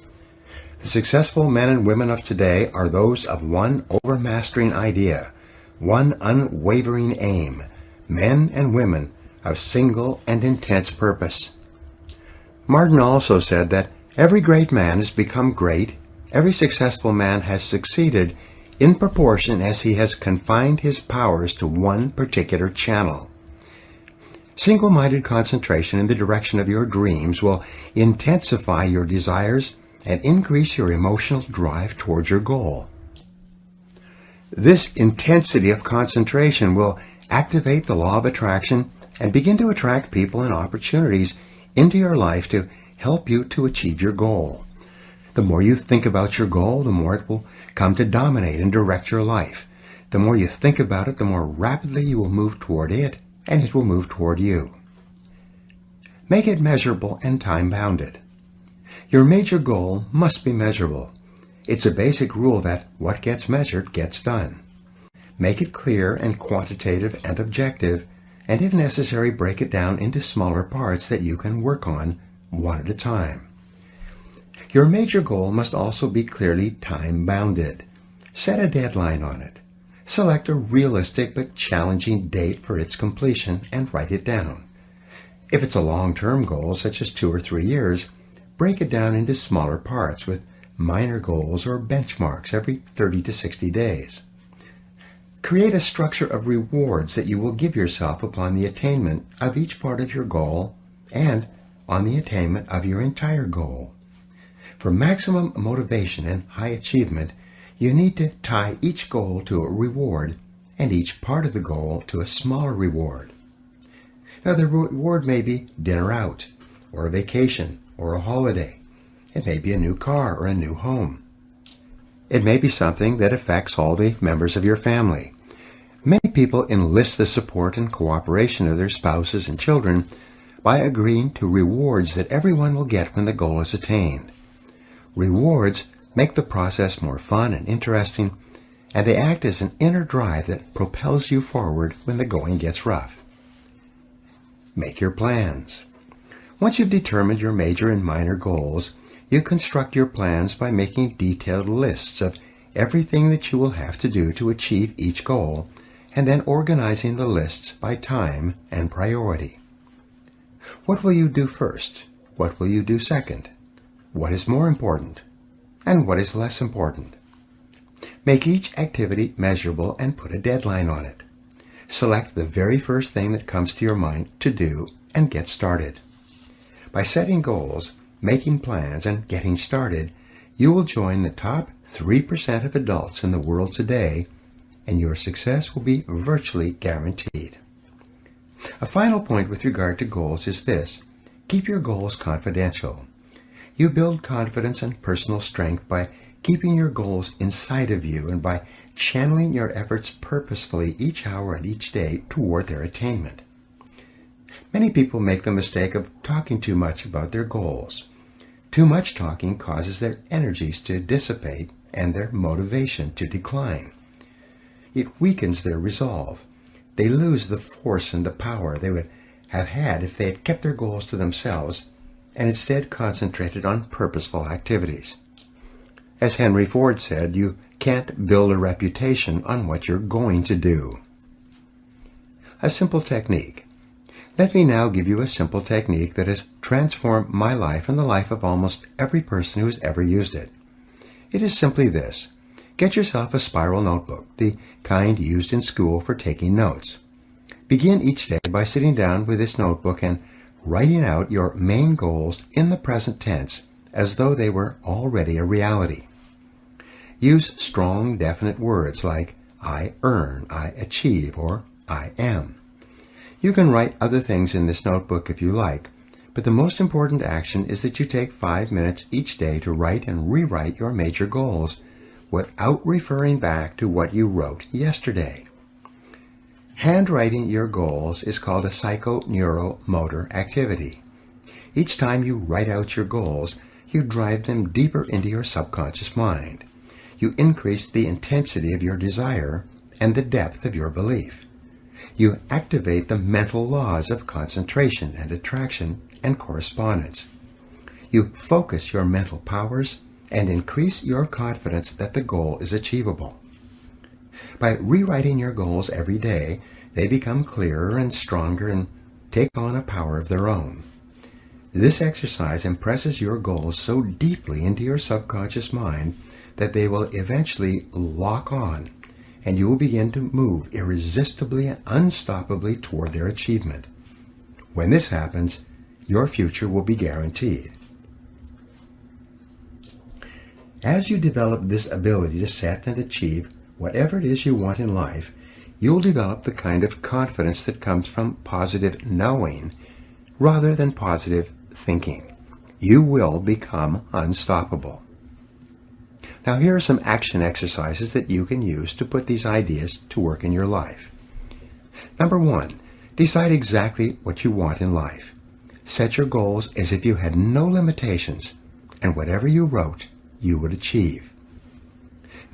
The successful men and women of today are those of one overmastering idea, one unwavering aim, men and women of single and intense purpose." Marden also said that every great man has become great, every successful man has succeeded in proportion as he has confined his powers to one particular channel. Single-minded concentration in the direction of your dreams will intensify your desires and increase your emotional drive towards your goal. This intensity of concentration will activate the law of attraction and begin to attract people and opportunities into your life to help you to achieve your goal. The more you think about your goal, the more it will come to dominate and direct your life. The more you think about it, the more rapidly you will move toward it, and it will move toward you. Make it measurable and time-bounded. Your major goal must be measurable. It's a basic rule that what gets measured gets done. Make it clear and quantitative and objective, and if necessary, break it down into smaller parts that you can work on one at a time. Your major goal must also be clearly time-bounded. Set a deadline on it. Select a realistic but challenging date for its completion and write it down. If it's a long-term goal, such as 2 or 3 years, break it down into smaller parts with minor goals or benchmarks every 30 to 60 days. Create a structure of rewards that you will give yourself upon the attainment of each part of your goal and on the attainment of your entire goal. For maximum motivation and high achievement, you need to tie each goal to a reward and each part of the goal to a smaller reward. Now, the reward may be dinner out, or a vacation, or a holiday. It may be a new car or a new home. It may be something that affects all the members of your family. Many people enlist the support and cooperation of their spouses and children by agreeing to rewards that everyone will get when the goal is attained. Rewards make the process more fun and interesting, and they act as an inner drive that propels you forward when the going gets rough. Make your plans. Once you've determined your major and minor goals, you construct your plans by making detailed lists of everything that you will have to do to achieve each goal, and then organizing the lists by time and priority. What will you do first? What will you do second? What is more important? And what is less important? Make each activity measurable and put a deadline on it. Select the very first thing that comes to your mind to do and get started. By setting goals, making plans, and getting started, you will join the top 3% of adults in the world today, and your success will be virtually guaranteed. A final point with regard to goals is this: keep your goals confidential. You build confidence and personal strength by keeping your goals inside of you and by channeling your efforts purposefully each hour and each day toward their attainment. Many people make the mistake of talking too much about their goals. Too much talking causes their energies to dissipate and their motivation to decline. It weakens their resolve. They lose the force and the power they would have had if they had kept their goals to themselves and instead concentrated on purposeful activities. As Henry Ford said, you can't build a reputation on what you're going to do. A simple technique. Let me now give you a simple technique that has transformed my life and the life of almost every person who has ever used it. It is simply this: get yourself a spiral notebook, the kind used in school for taking notes. Begin each day by sitting down with this notebook and writing out your main goals in the present tense as though they were already a reality. Use strong, definite words like I earn, I achieve, or I am. You can write other things in this notebook if you like, but the most important action is that you take 5 minutes each day to write and rewrite your major goals without referring back to what you wrote yesterday. Handwriting your goals is called a psychoneuromotor activity. Each time you write out your goals, you drive them deeper into your subconscious mind. You increase the intensity of your desire and the depth of your belief. You activate the mental laws of concentration and attraction and correspondence. You focus your mental powers and increase your confidence that the goal is achievable. By rewriting your goals every day, they become clearer and stronger and take on a power of their own. This exercise impresses your goals so deeply into your subconscious mind that they will eventually lock on, and you will begin to move irresistibly and unstoppably toward their achievement. When this happens, your future will be guaranteed. As you develop this ability to set and achieve whatever it is you want in life, you'll develop the kind of confidence that comes from positive knowing rather than positive thinking. You will become unstoppable. Now here are some action exercises that you can use to put these ideas to work in your life. Number 1, decide exactly what you want in life. Set your goals as if you had no limitations, and whatever you wrote, you would achieve.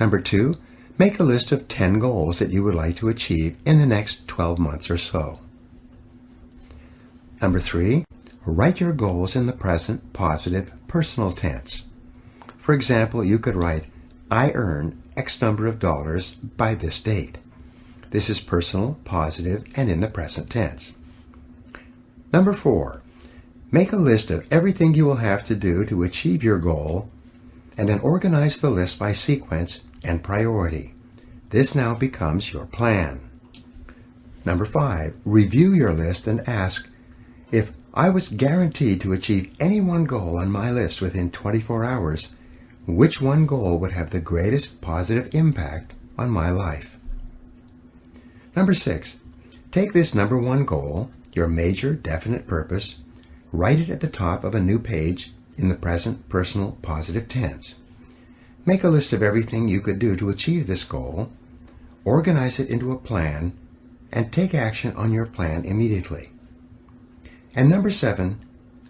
Number 2, make a list of 10 goals that you would like to achieve in the next 12 months or so. Number 3, write your goals in the present positive personal tense. For example, you could write, I earn X number of dollars by this date. This is personal, positive, and in the present tense. Number 4, make a list of everything you will have to do to achieve your goal, and then organize the list by sequence and priority. This now becomes your plan. Number 5, review your list and ask, if I was guaranteed to achieve any one goal on my list within 24 hours, which one goal would have the greatest positive impact on my life? Number 6, take this number 1 goal, your major definite purpose, write it at the top of a new page in the present personal positive tense. Make a list of everything you could do to achieve this goal, organize it into a plan, and take action on your plan immediately. And number 7,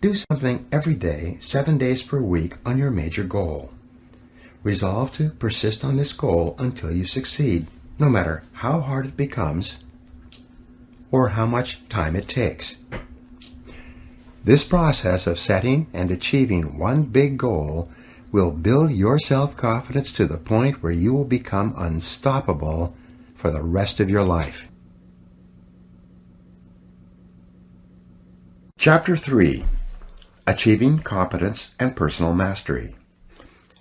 do something every day, 7 days per week on your major goal. Resolve to persist on this goal until you succeed, no matter how hard it becomes or how much time it takes. This process of setting and achieving one big goal will build your self-confidence to the point where you will become unstoppable for the rest of your life. Chapter 3, Achieving Competence and Personal Mastery.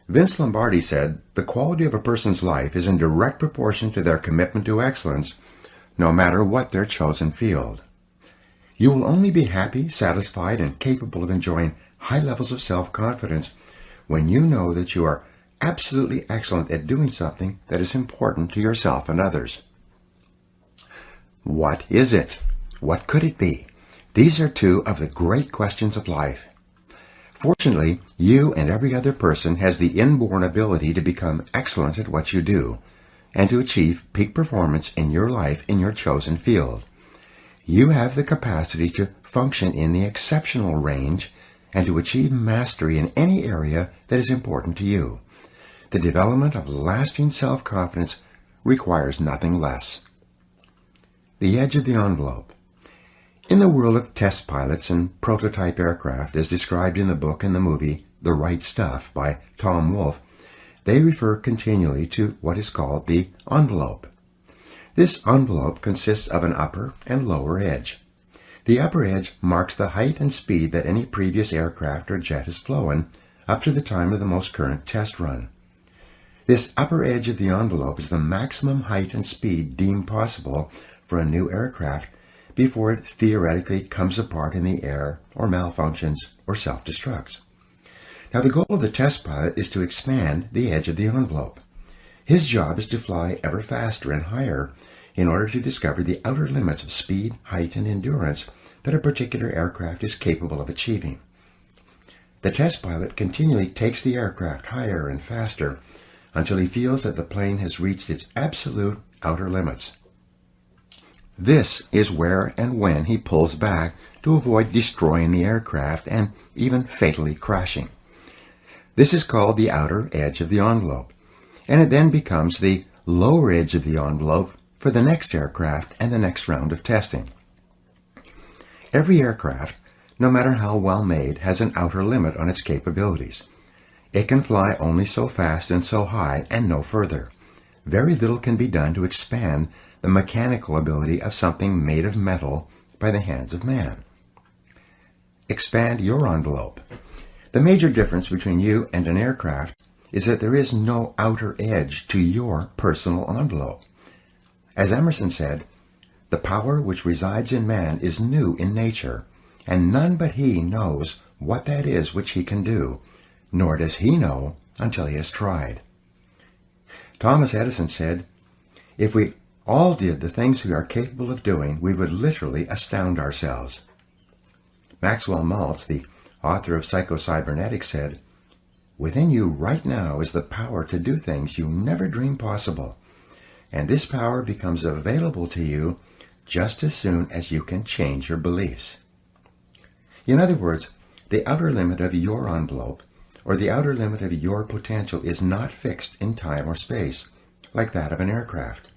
Vince Lombardi said, the quality of a person's life is in direct proportion to their commitment to excellence, no matter what their chosen field. You will only be happy, satisfied, and capable of enjoying high levels of self-confidence when you know that you are absolutely excellent at doing something that is important to yourself and others. What is it? What could it be? These are 2 of the great questions of life. Fortunately, you and every other person has the inborn ability to become excellent at what you do and to achieve peak performance in your life in your chosen field. You have the capacity to function in the exceptional range and to achieve mastery in any area that is important to you. The development of lasting self-confidence requires nothing less. The edge of the envelope. In the world of test pilots and prototype aircraft, as described in the book and the movie The Right Stuff by Tom Wolfe, they refer continually to what is called the envelope. This envelope consists of an upper and lower edge. The upper edge marks the height and speed that any previous aircraft or jet has flown up to the time of the most current test run. This upper edge of the envelope is the maximum height and speed deemed possible for a new aircraft before it theoretically comes apart in the air or malfunctions or self-destructs. Now the goal of the test pilot is to expand the edge of the envelope. His job is to fly ever faster and higher in order to discover the outer limits of speed, height, and endurance that a particular aircraft is capable of achieving. The test pilot continually takes the aircraft higher and faster until he feels that the plane has reached its absolute outer limits. This is where and when he pulls back to avoid destroying the aircraft and even fatally crashing. This is called the outer edge of the envelope, and it then becomes the lower edge of the envelope for the next aircraft and the next round of testing. Every aircraft, no matter how well made, has an outer limit on its capabilities. It can fly only so fast and so high and no further. Very little can be done to expand the mechanical ability of something made of metal by the hands of man. Expand your envelope. The major difference between you and an aircraft is that there is no outer edge to your personal envelope. As Emerson said, the power which resides in man is new in nature, and none but he knows what that is which he can do, nor does he know until he has tried. Thomas Edison said, if we all did the things we are capable of doing, we would literally astound ourselves. Maxwell Maltz, the author of Psycho-Cybernetics, said, Within you right now is the power to do things you never dreamed possible. And this power becomes available to you just as soon as you can change your beliefs. In other words, the outer limit of your envelope, or the outer limit of your potential, is not fixed in time or space, like that of an aircraft.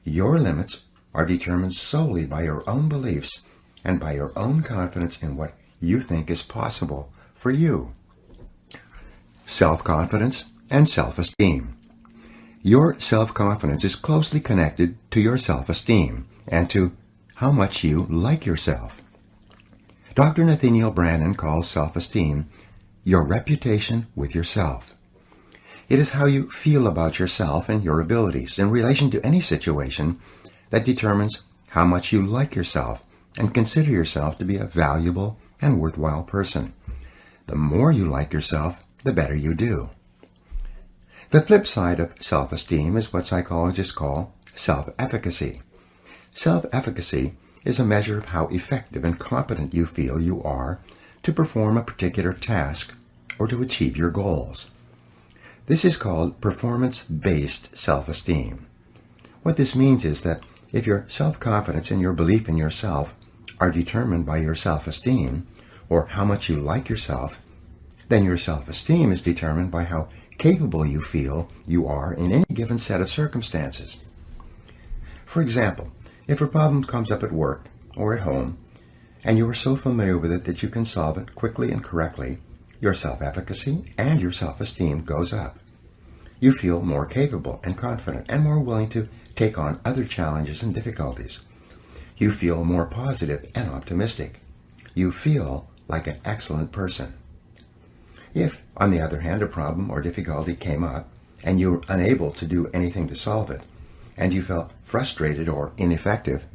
Your limits are determined solely by your own beliefs and by your own confidence in what you think is possible for you. Self-confidence and self-esteem. Your self-confidence is closely connected to your self-esteem and to how much you like yourself. Dr. Nathaniel Branden calls self-esteem your reputation with yourself. It is how you feel about yourself and your abilities in relation to any situation that determines how much you like yourself and consider yourself to be a valuable and worthwhile person. The more you like yourself, the better you do. The flip side of self-esteem is what psychologists call self-efficacy. Self-efficacy is a measure of how effective and competent you feel you are to perform a particular task or to achieve your goals. This is called performance-based self-esteem. What this means is that if your self-confidence and your belief in yourself are determined by your self-esteem, or how much you like yourself, then your self-esteem is determined by how capable you feel you are in any given set of circumstances. For example, if a problem comes up at work or at home, and you are so familiar with it that you can solve it quickly and correctly, your self-efficacy and your self-esteem goes up. You feel more capable and confident and more willing to take on other challenges and difficulties. You feel more positive and optimistic. You feel like an excellent person. If, on the other hand, a problem or difficulty came up and you were unable to do anything to solve it, and you felt frustrated or ineffective,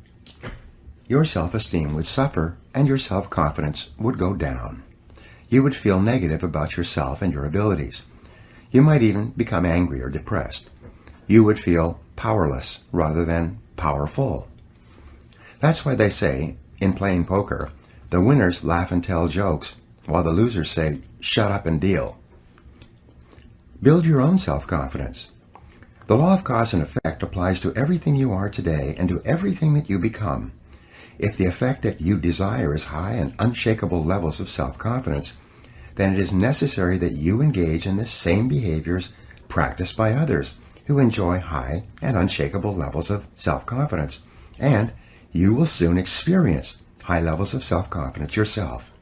your self-esteem would suffer and your self-confidence would go down. You would feel negative about yourself and your abilities. You might even become angry or depressed. You would feel powerless rather than powerful. That's why they say, in playing poker, the winners laugh and tell jokes, while the losers say, shut up and deal. Build your own self-confidence. The law of cause and effect applies to everything you are today and to everything that you become. If the effect that you desire is high and unshakable levels of self-confidence, then it is necessary that you engage in the same behaviors practiced by others who enjoy high and unshakable levels of self-confidence, and you will soon experience high levels of self-confidence yourself.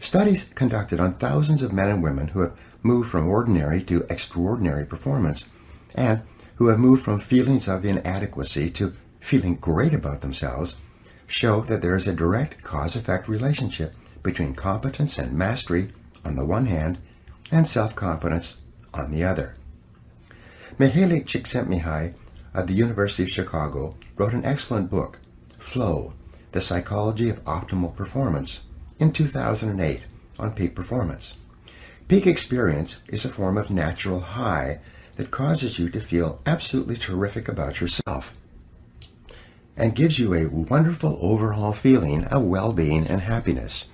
Studies conducted on thousands of men and women who have moved from ordinary to extraordinary performance, and who have moved from feelings of inadequacy to feeling great about themselves, show that there is a direct cause-effect relationship between competence and mastery on the one hand and self-confidence on the other. Mihaly Csikszentmihalyi of the University of Chicago wrote an excellent book, Flow, The Psychology of Optimal Performance, in 2008 on peak performance. Peak experience is a form of natural high that causes you to feel absolutely terrific about yourself and gives you a wonderful overall feeling of well-being and happiness.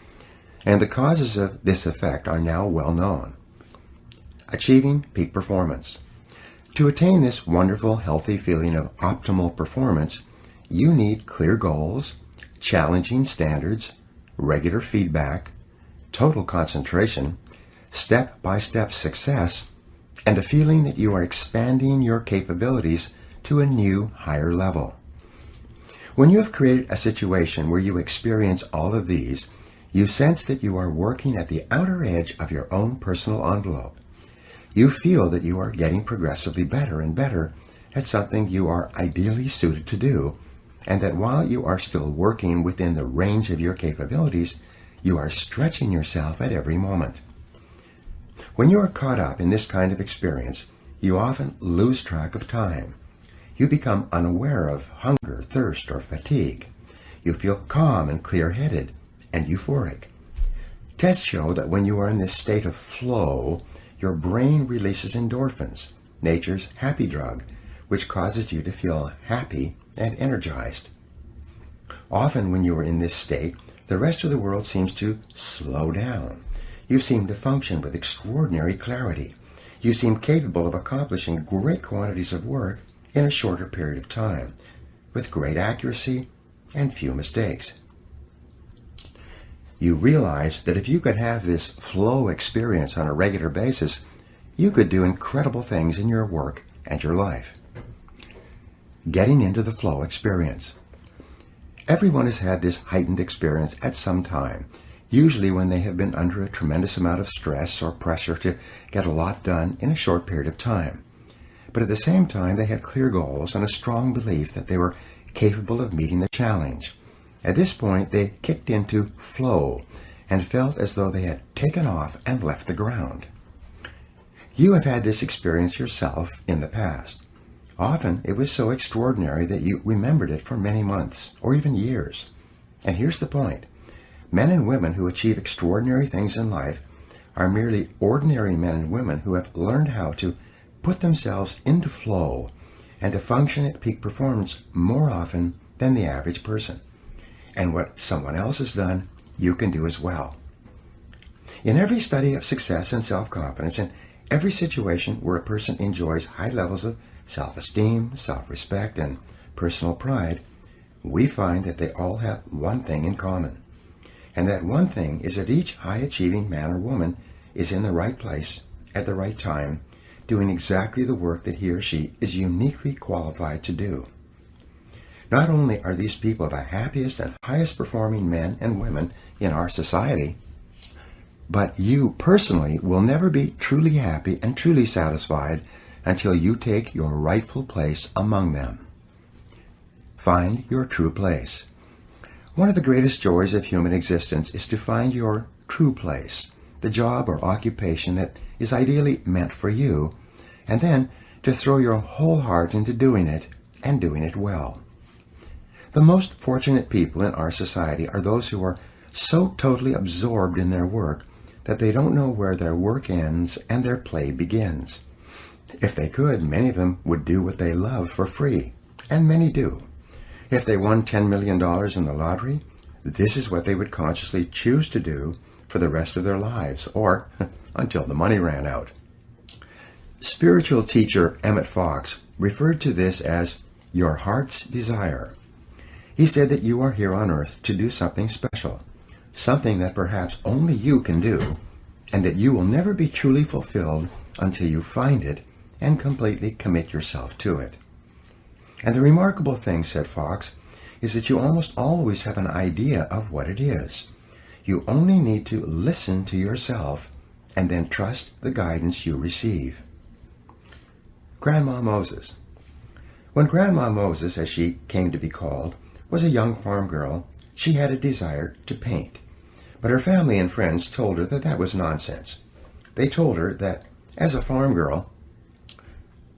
And the causes of this effect are now well known. Achieving peak performance. To attain this wonderful, healthy feeling of optimal performance, you need clear goals, challenging standards, regular feedback, total concentration, step-by-step success, and a feeling that you are expanding your capabilities to a new, higher level. When you have created a situation where you experience all of these, you sense that you are working at the outer edge of your own personal envelope. You feel that you are getting progressively better and better at something you are ideally suited to do, and that while you are still working within the range of your capabilities, you are stretching yourself at every moment. When you are caught up in this kind of experience, you often lose track of time. You become unaware of hunger, thirst, or fatigue. You feel calm and clear-headed and euphoric. Tests show that when you are in this state of flow, your brain releases endorphins, nature's happy drug, which causes you to feel happy and energized. Often when you are in this state, the rest of the world seems to slow down. You seem to function with extraordinary clarity. You seem capable of accomplishing great quantities of work in a shorter period of time, with great accuracy and few mistakes. You realize that if you could have this flow experience on a regular basis, you could do incredible things in your work and your life. Getting into the flow experience. Everyone has had this heightened experience at some time, usually when they have been under a tremendous amount of stress or pressure to get a lot done in a short period of time. But at the same time, they had clear goals and a strong belief that they were capable of meeting the challenge. At this point, they kicked into flow and felt as though they had taken off and left the ground. You have had this experience yourself in the past. Often, it was so extraordinary that you remembered it for many months or even years. And here's the point. Men and women who achieve extraordinary things in life are merely ordinary men and women who have learned how to put themselves into flow and to function at peak performance more often than the average person. And what someone else has done, you can do as well. In every study of success and self-confidence, in every situation where a person enjoys high levels of self-esteem, self-respect, and personal pride, we find that they all have one thing in common. And that one thing is that each high-achieving man or woman is in the right place at the right time, doing exactly the work that he or she is uniquely qualified to do. Not only are these people the happiest and highest performing men and women in our society, but you personally will never be truly happy and truly satisfied until you take your rightful place among them. Find your true place. One of the greatest joys of human existence is to find your true place, the job or occupation that is ideally meant for you, and then to throw your whole heart into doing it and doing it well. The most fortunate people in our society are those who are so totally absorbed in their work that they don't know where their work ends and their play begins. If they could, many of them would do what they love for free, and many do. If they won $10 million in the lottery, this is what they would consciously choose to do for the rest of their lives, or until the money ran out. Spiritual teacher Emmett Fox referred to this as your heart's desire. He said that you are here on earth to do something special, something that perhaps only you can do, and that you will never be truly fulfilled until you find it and completely commit yourself to it. And the remarkable thing, said Fox, is that you almost always have an idea of what it is. You only need to listen to yourself and then trust the guidance you receive. Grandma Moses. When Grandma Moses, as she came to be called, was a young farm girl, she had a desire to paint. But her family and friends told her that that was nonsense. They told her that, as a farm girl,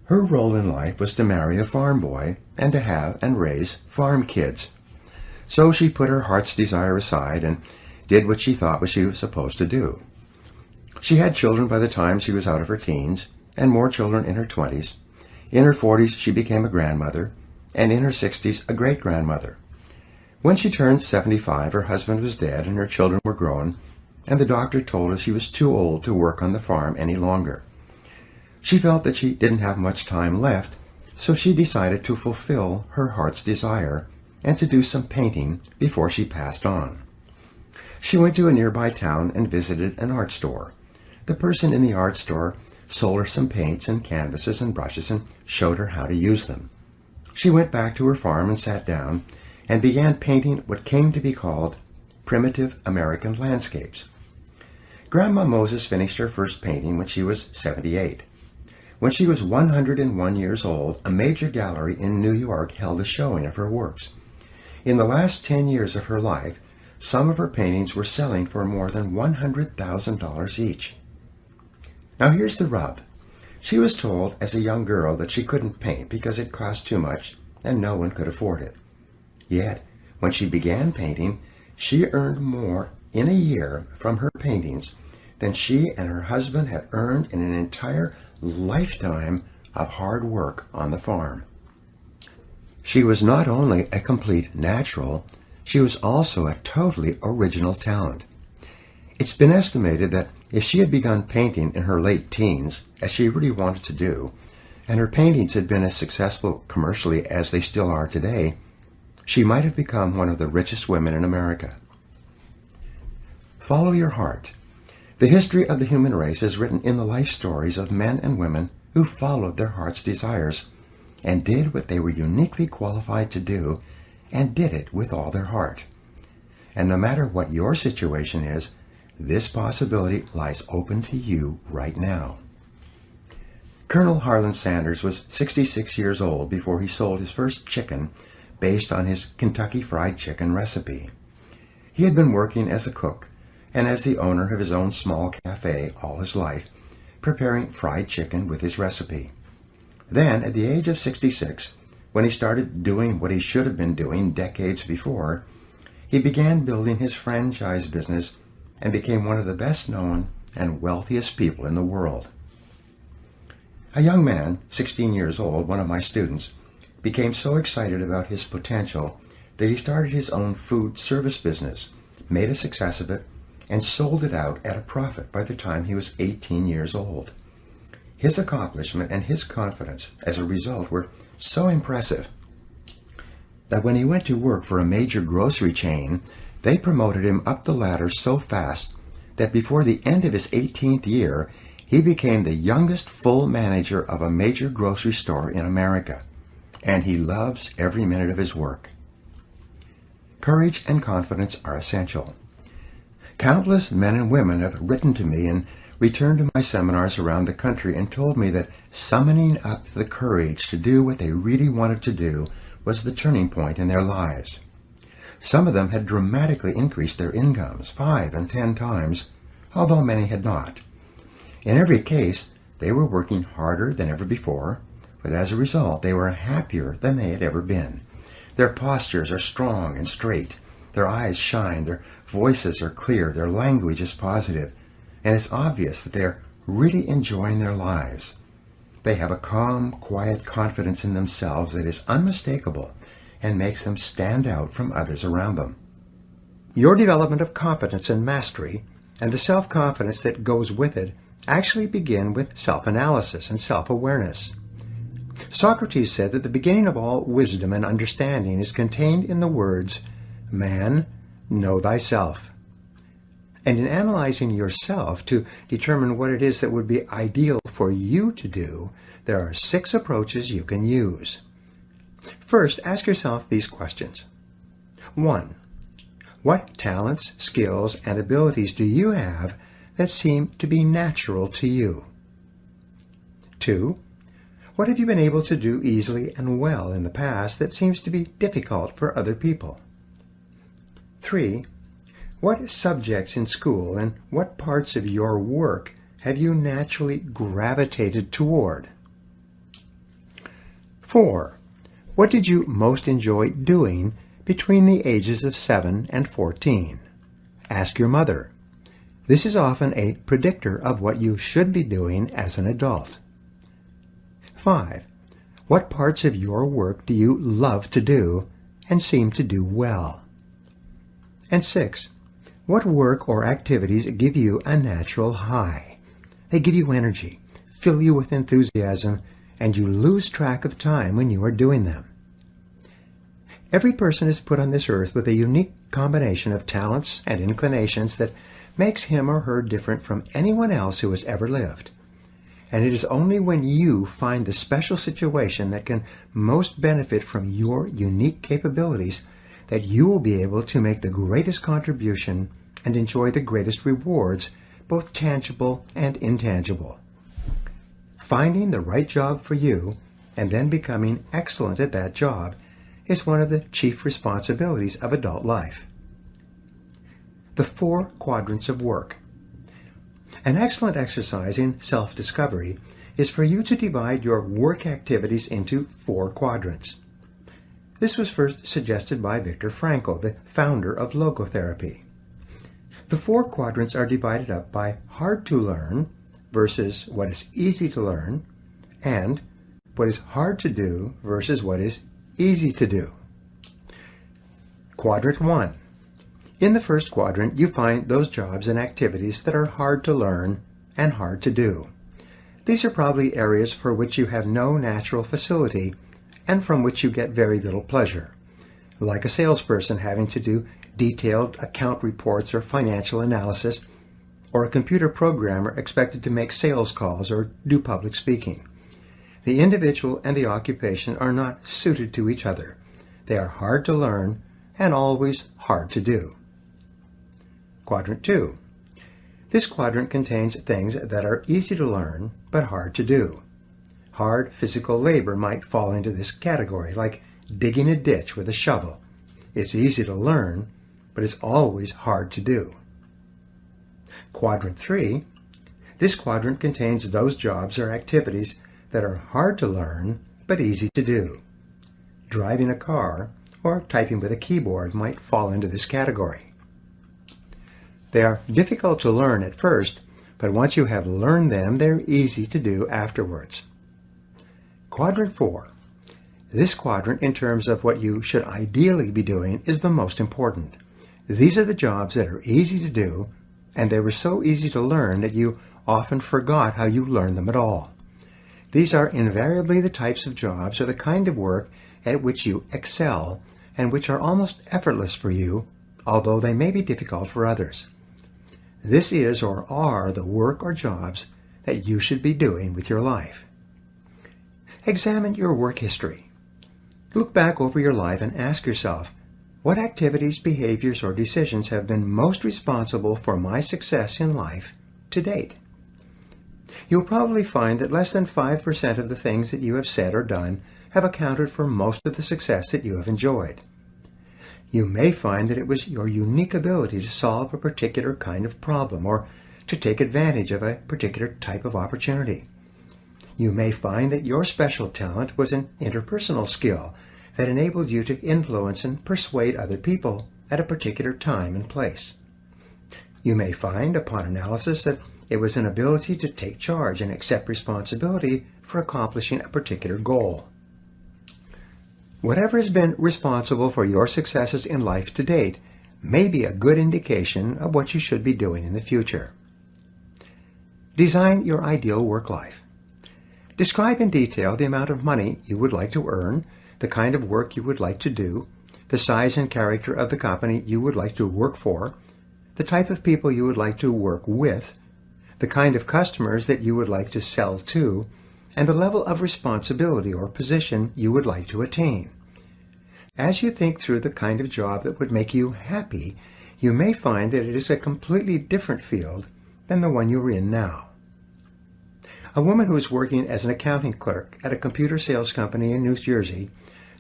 her role in life was to marry a farm boy and to have and raise farm kids. So she put her heart's desire aside and did what she thought she was supposed to do. She had children by the time she was out of her teens, and more children in her 20s. In her 40s, she became a grandmother, and in her 60s, a great-grandmother. When she turned 75, her husband was dead and her children were grown, and the doctor told her she was too old to work on the farm any longer. She felt that she didn't have much time left, so she decided to fulfill her heart's desire and to do some painting before she passed on. She went to a nearby town and visited an art store. The person in the art store sold her some paints and canvases and brushes and showed her how to use them. She went back to her farm and sat down and began painting what came to be called primitive American landscapes. Grandma Moses finished her first painting when she was 78. When she was 101 years old, a major gallery in New York held a showing of her works. In the last 10 years of her life, some of her paintings were selling for more than $100,000 each. Now here's the rub. She was told as a young girl that she couldn't paint because it cost too much and no one could afford it. Yet, when she began painting, she earned more in a year from her paintings than she and her husband had earned in an entire lifetime of hard work on the farm. She was not only a complete natural, she was also a totally original talent. It's been estimated that If she had begun painting in her late teens, as she really wanted to do, and her paintings had been as successful commercially as they still are today, she might have become one of the richest women in America. Follow your heart. The history of the human race is written in the life stories of men and women who followed their heart's desires and did what they were uniquely qualified to do, and did it with all their heart. And no matter what your situation is, this possibility lies open to you right now. Colonel Harlan Sanders was 66 years old before he sold his first chicken based on his Kentucky Fried Chicken recipe. He had been working as a cook and as the owner of his own small cafe all his life, preparing fried chicken with his recipe. Then, at the age of 66, when he started doing what he should have been doing decades before, he began building his franchise business and became one of the best known and wealthiest people in the world. A young man, 16 years old, one of my students, became so excited about his potential that he started his own food service business, made a success of it, and sold it out at a profit by the time he was 18 years old. His accomplishment and his confidence as a result were so impressive that when he went to work for a major grocery chain, they promoted him up the ladder so fast that before the end of his 18th year, he became the youngest full manager of a major grocery store in America, and he loves every minute of his work. Courage and confidence are essential. Countless men and women have written to me and returned to my seminars around the country and told me that summoning up the courage to do what they really wanted to do was the turning point in their lives. Some of them had dramatically increased their incomes 5 and 10 times, although many had not. In every case, they were working harder than ever before, but as a result, they were happier than they had ever been. Their postures are strong and straight. Their eyes shine, their voices are clear, their language is positive, and it's obvious that they are really enjoying their lives. They have a calm, quiet confidence in themselves that is unmistakable and makes them stand out from others around them. Your development of competence and mastery, and the self-confidence that goes with it, actually begin with self-analysis and self-awareness. Socrates said that the beginning of all wisdom and understanding is contained in the words, "Man, know thyself." And in analyzing yourself to determine what it is that would be ideal for you to do, there are 6 approaches you can use. First, ask yourself these questions. 1. What talents, skills, and abilities do you have that seem to be natural to you? 2. What have you been able to do easily and well in the past that seems to be difficult for other people? 3. What subjects in school and what parts of your work have you naturally gravitated toward? 4. What did you most enjoy doing between the ages of 7 and 14? Ask your mother. This is often a predictor of what you should be doing as an adult. 5. What parts of your work do you love to do and seem to do well? And 6. What work or activities give you a natural high? They give you energy, fill you with enthusiasm, and you lose track of time when you are doing them. Every person is put on this earth with a unique combination of talents and inclinations that makes him or her different from anyone else who has ever lived. And it is only when you find the special situation that can most benefit from your unique capabilities that you will be able to make the greatest contribution and enjoy the greatest rewards, both tangible and intangible. Finding the right job for you and then becoming excellent at that job is one of the chief responsibilities of adult life. The 4 quadrants of work. An excellent exercise in self-discovery is for you to divide your work activities into 4 quadrants. This was first suggested by Viktor Frankl, the founder of logotherapy. The 4 quadrants are divided up by hard to learn versus what is easy to learn, and what is hard to do versus what is easy to do. Quadrant 1. In the first quadrant, you find those jobs and activities that are hard to learn and hard to do. These are probably areas for which you have no natural facility and from which you get very little pleasure, like a salesperson having to do detailed account reports or financial analysis, or a computer programmer expected to make sales calls or do public speaking. The individual and the occupation are not suited to each other. They are hard to learn and always hard to do. Quadrant 2. This quadrant contains things that are easy to learn but hard to do. Hard physical labor might fall into this category, like digging a ditch with a shovel. It's easy to learn, but it's always hard to do. Quadrant 3. This quadrant contains those jobs or activities that are hard to learn but easy to do. Driving a car or typing with a keyboard might fall into this category. They are difficult to learn at first, but once you have learned them, they're easy to do afterwards. Quadrant 4. This quadrant, in terms of what you should ideally be doing, is the most important. These are the jobs that are easy to do, and they were so easy to learn that you often forgot how you learned them at all. These are invariably the types of jobs or the kind of work at which you excel and which are almost effortless for you, although they may be difficult for others. This is or are the work or jobs that you should be doing with your life. Examine your work history. Look back over your life and ask yourself, what activities, behaviors, or decisions have been most responsible for my success in life to date? You'll probably find that less than 5% of the things that you have said or done have accounted for most of the success that you have enjoyed. You may find that it was your unique ability to solve a particular kind of problem or to take advantage of a particular type of opportunity. You may find that your special talent was an interpersonal skill that enabled you to influence and persuade other people at a particular time and place. You may find, upon analysis, that it was an ability to take charge and accept responsibility for accomplishing a particular goal. Whatever has been responsible for your successes in life to date may be a good indication of what you should be doing in the future. Design your ideal work life. Describe in detail the amount of money you would like to earn, the kind of work you would like to do, the size and character of the company you would like to work for, the type of people you would like to work with, the kind of customers that you would like to sell to, and the level of responsibility or position you would like to attain. As you think through the kind of job that would make you happy, you may find that it is a completely different field than the one you're in now. A woman who was working as an accounting clerk at a computer sales company in New Jersey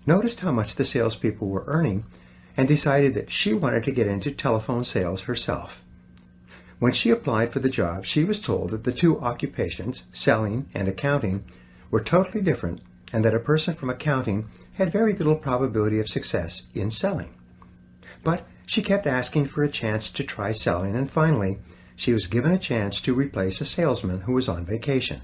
noticed how much the salespeople were earning and decided that she wanted to get into telephone sales herself. When she applied for the job, she was told that the two occupations, selling and accounting, were totally different and that a person from accounting had very little probability of success in selling. But she kept asking for a chance to try selling, and finally, she was given a chance to replace a salesman who was on vacation.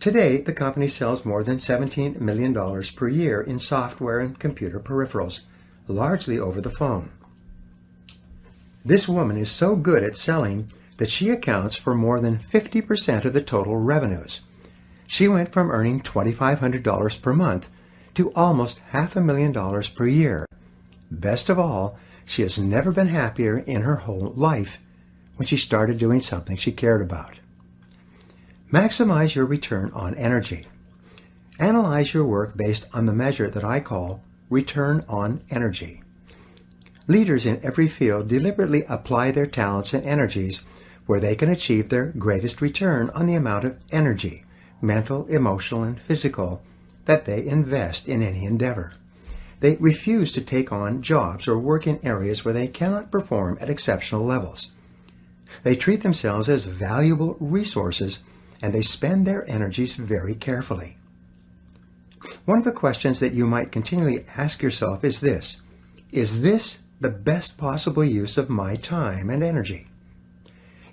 Today, the company sells more than $17 million per year in software and computer peripherals, largely over the phone. This woman is so good at selling that she accounts for more than 50% of the total revenues. She went from earning $2,500 per month to almost $500,000 per year. Best of all, she has never been happier in her whole life when she started doing something she cared about. Maximize your return on energy. Analyze your work based on the measure that I call return on energy. Leaders in every field deliberately apply their talents and energies where they can achieve their greatest return on the amount of energy, mental, emotional, and physical, that they invest in any endeavor. They refuse to take on jobs or work in areas where they cannot perform at exceptional levels. They treat themselves as valuable resources, and they spend their energies very carefully. One of the questions that you might continually ask yourself is this: is this the best possible use of my time and energy?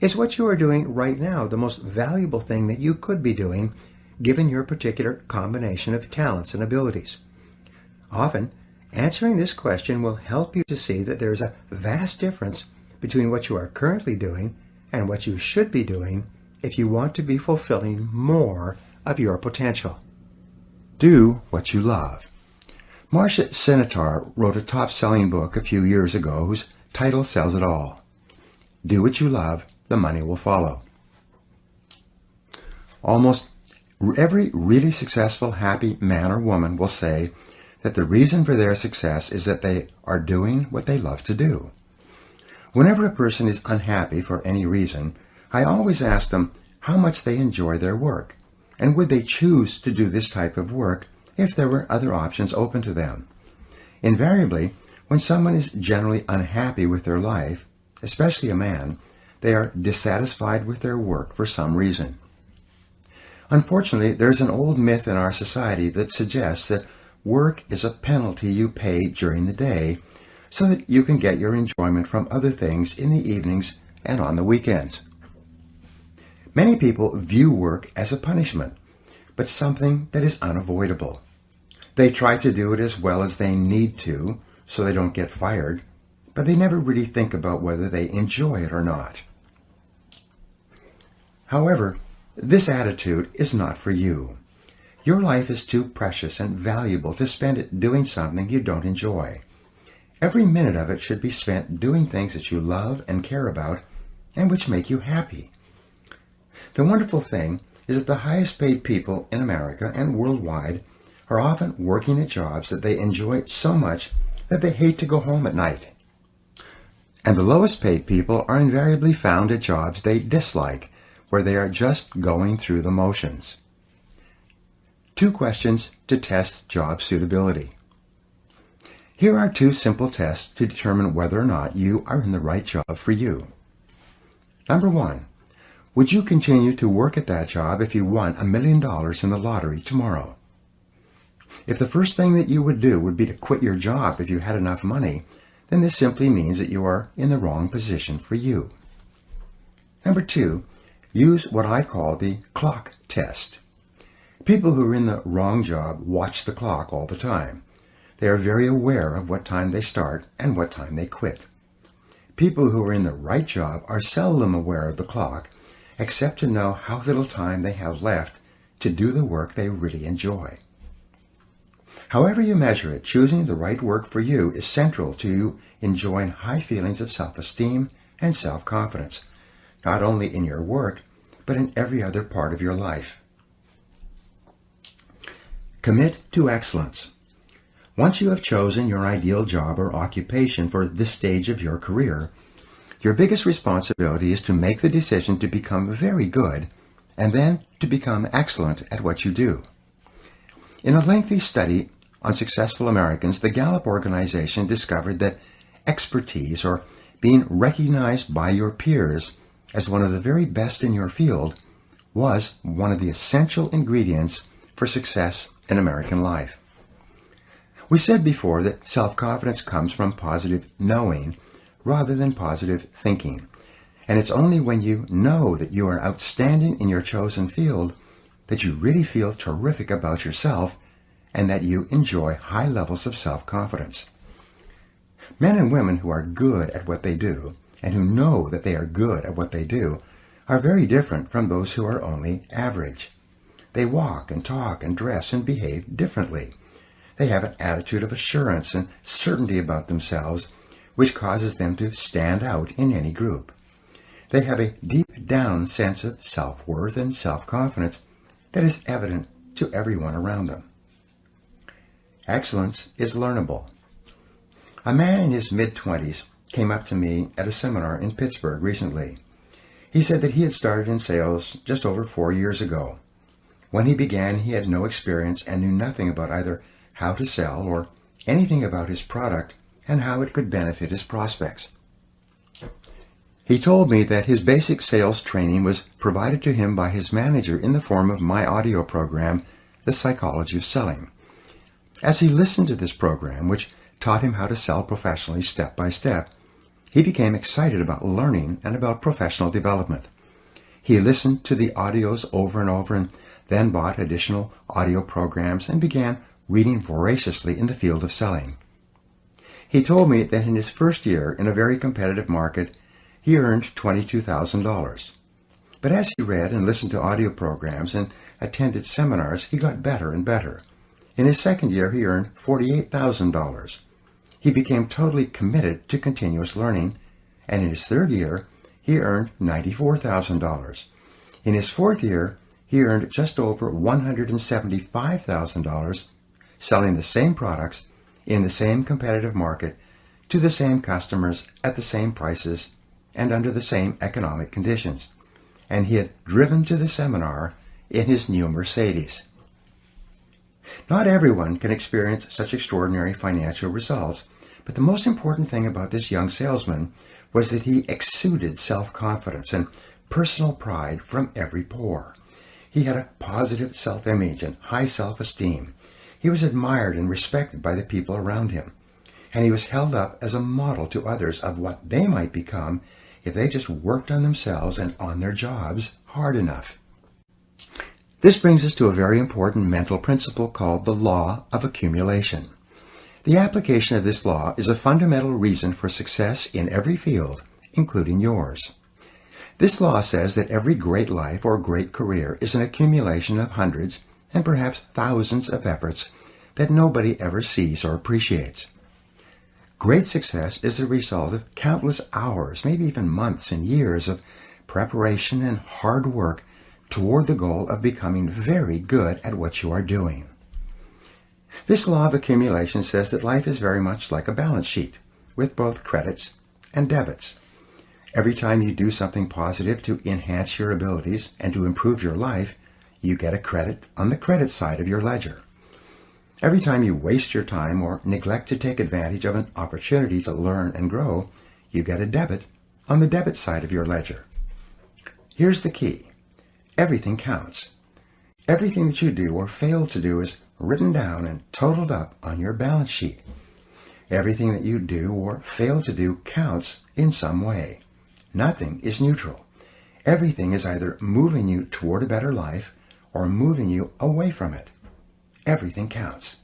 Is what you are doing right now the most valuable thing that you could be doing, given your particular combination of talents and abilities? Often, Answering this question will help you to see that there is a vast difference between what you are currently doing and what you should be doing if you want to be fulfilling more of your potential. Do what you love. Marcia Sinitar wrote a top-selling book a few years ago whose title says it all. Do what you love, the money will follow. Almost every really successful, happy man or woman will say that the reason for their success is that they are doing what they love to do. Whenever a person is unhappy for any reason, I always ask them how much they enjoy their work, and would they choose to do this type of work if there were other options open to them. Invariably, when someone is generally unhappy with their life, especially a man, they are dissatisfied with their work for some reason. Unfortunately, there's an old myth in our society that suggests that work is a penalty you pay during the day so that you can get your enjoyment from other things in the evenings and on the weekends. Many people view work as a punishment, but something that is unavoidable. They try to do it as well as they need to so they don't get fired, but they never really think about whether they enjoy it or not. However, this attitude is not for you. Your life is too precious and valuable to spend it doing something you don't enjoy. Every minute of it should be spent doing things that you love and care about and which make you happy. The wonderful thing is that the highest paid people in America and worldwide are often working at jobs that they enjoy so much that they hate to go home at night. And the lowest paid people are invariably found at jobs they dislike, where they are just going through the motions. 2 questions to test job suitability. Here are 2 simple tests to determine whether or not you are in the right job for you. Number 1, would you continue to work at that job if you won $1 million in the lottery tomorrow? If the first thing that you would do would be to quit your job if you had enough money, then this simply means that you are in the wrong position for you. Number 2, use what I call the clock test. People who are in the wrong job watch the clock all the time. They are very aware of what time they start and what time they quit. People who are in the right job are seldom aware of the clock, except to know how little time they have left to do the work they really enjoy. However you measure it, choosing the right work for you is central to you enjoying high feelings of self-esteem and self-confidence, not only in your work, but in every other part of your life. Commit to excellence. Once you have chosen your ideal job or occupation for this stage of your career, your biggest responsibility is to make the decision to become very good and then to become excellent at what you do. In a lengthy study on successful Americans, the Gallup organization discovered that expertise, or being recognized by your peers as one of the very best in your field, was one of the essential ingredients for success in American life. We said before that self-confidence comes from positive knowing rather than positive thinking, and it's only when you know that you are outstanding in your chosen field that you really feel terrific about yourself and that you enjoy high levels of self-confidence. Men and women who are good at what they do and who know that they are good at what they do are very different from those who are only average. They walk and talk and dress and behave differently. They have an attitude of assurance and certainty about themselves, which causes them to stand out in any group. They have a deep down sense of self-worth and self-confidence that is evident to everyone around them. Excellence is learnable. A man in his mid-20s came up to me at a seminar in Pittsburgh recently. He said that he had started in sales just over 4 years ago. When he began, he had no experience and knew nothing about either how to sell or anything about his product and how it could benefit his prospects. He told me that his basic sales training was provided to him by his manager in the form of my audio program, The Psychology of Selling. As he listened to this program, which taught him how to sell professionally step by step, he became excited about learning and about professional development. He listened to the audios over and over and then bought additional audio programs and began reading voraciously in the field of selling. He told me that in his first year in a very competitive market, he earned $22,000. But as he read and listened to audio programs and attended seminars, he got better and better. In his second year, he earned $48,000. He became totally committed to continuous learning, and in his third year, he earned $94,000. In his fourth year, he earned just over $175,000 selling the same products in the same competitive market to the same customers at the same prices and under the same economic conditions. And he had driven to the seminar in his new Mercedes. Not everyone can experience such extraordinary financial results, but the most important thing about this young salesman was that he exuded self-confidence and personal pride from every pore. He had a positive self-image and high self-esteem. He was admired and respected by the people around him, and he was held up as a model to others of what they might become if they just worked on themselves and on their jobs hard enough. This brings us to a very important mental principle called the law of accumulation. The application of this law is a fundamental reason for success in every field, including yours. This law says that every great life or great career is an accumulation of hundreds and perhaps thousands of efforts that nobody ever sees or appreciates. Great success is the result of countless hours, maybe even months and years of preparation and hard work toward the goal of becoming very good at what you are doing. This law of accumulation says that life is very much like a balance sheet, with both credits and debits. Every time you do something positive to enhance your abilities and to improve your life, you get a credit on the credit side of your ledger. Every time you waste your time or neglect to take advantage of an opportunity to learn and grow, you get a debit on the debit side of your ledger. Here's the key. Everything counts. Everything that you do or fail to do is written down and totaled up on your balance sheet. Everything that you do or fail to do counts in some way. Nothing is neutral. Everything is either moving you toward a better life or moving you away from it. Everything counts.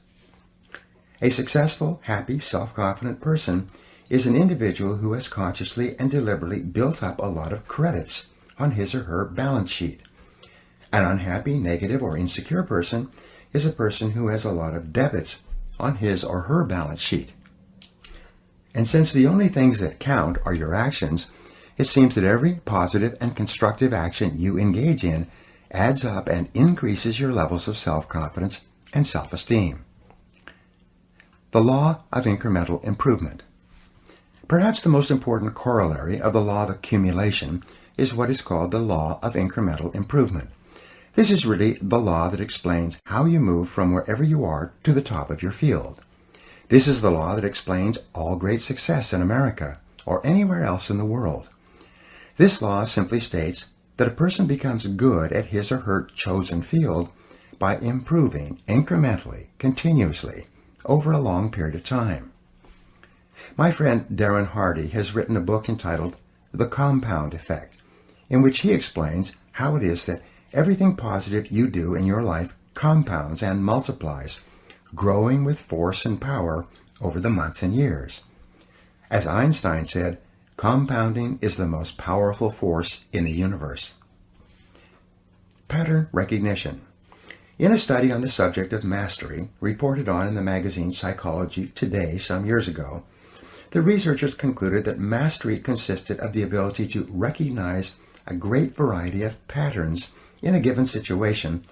A successful, happy, self-confident person is an individual who has consciously and deliberately built up a lot of credits on his or her balance sheet. An unhappy, negative, or insecure person is a person who has a lot of debits on his or her balance sheet. And since the only things that count are your actions, it seems that every positive and constructive action you engage in adds up and increases your levels of self-confidence and self-esteem. The law of incremental improvement. Perhaps the most important corollary of the law of accumulation is what is called the law of incremental improvement. This is really the law that explains how you move from wherever you are to the top of your field. This is the law that explains all great success in America or anywhere else in the world. This law simply states that a person becomes good at his or her chosen field by improving incrementally, continuously, over a long period of time. My friend Darren Hardy has written a book entitled The Compound Effect, in which he explains how it is that everything positive you do in your life compounds and multiplies, growing with force and power over the months and years. As Einstein said, compounding is the most powerful force in the universe. Pattern recognition. In a study on the subject of mastery, reported on in the magazine Psychology Today some years ago, the researchers concluded that mastery consisted of the ability to recognize a great variety of patterns in a given situation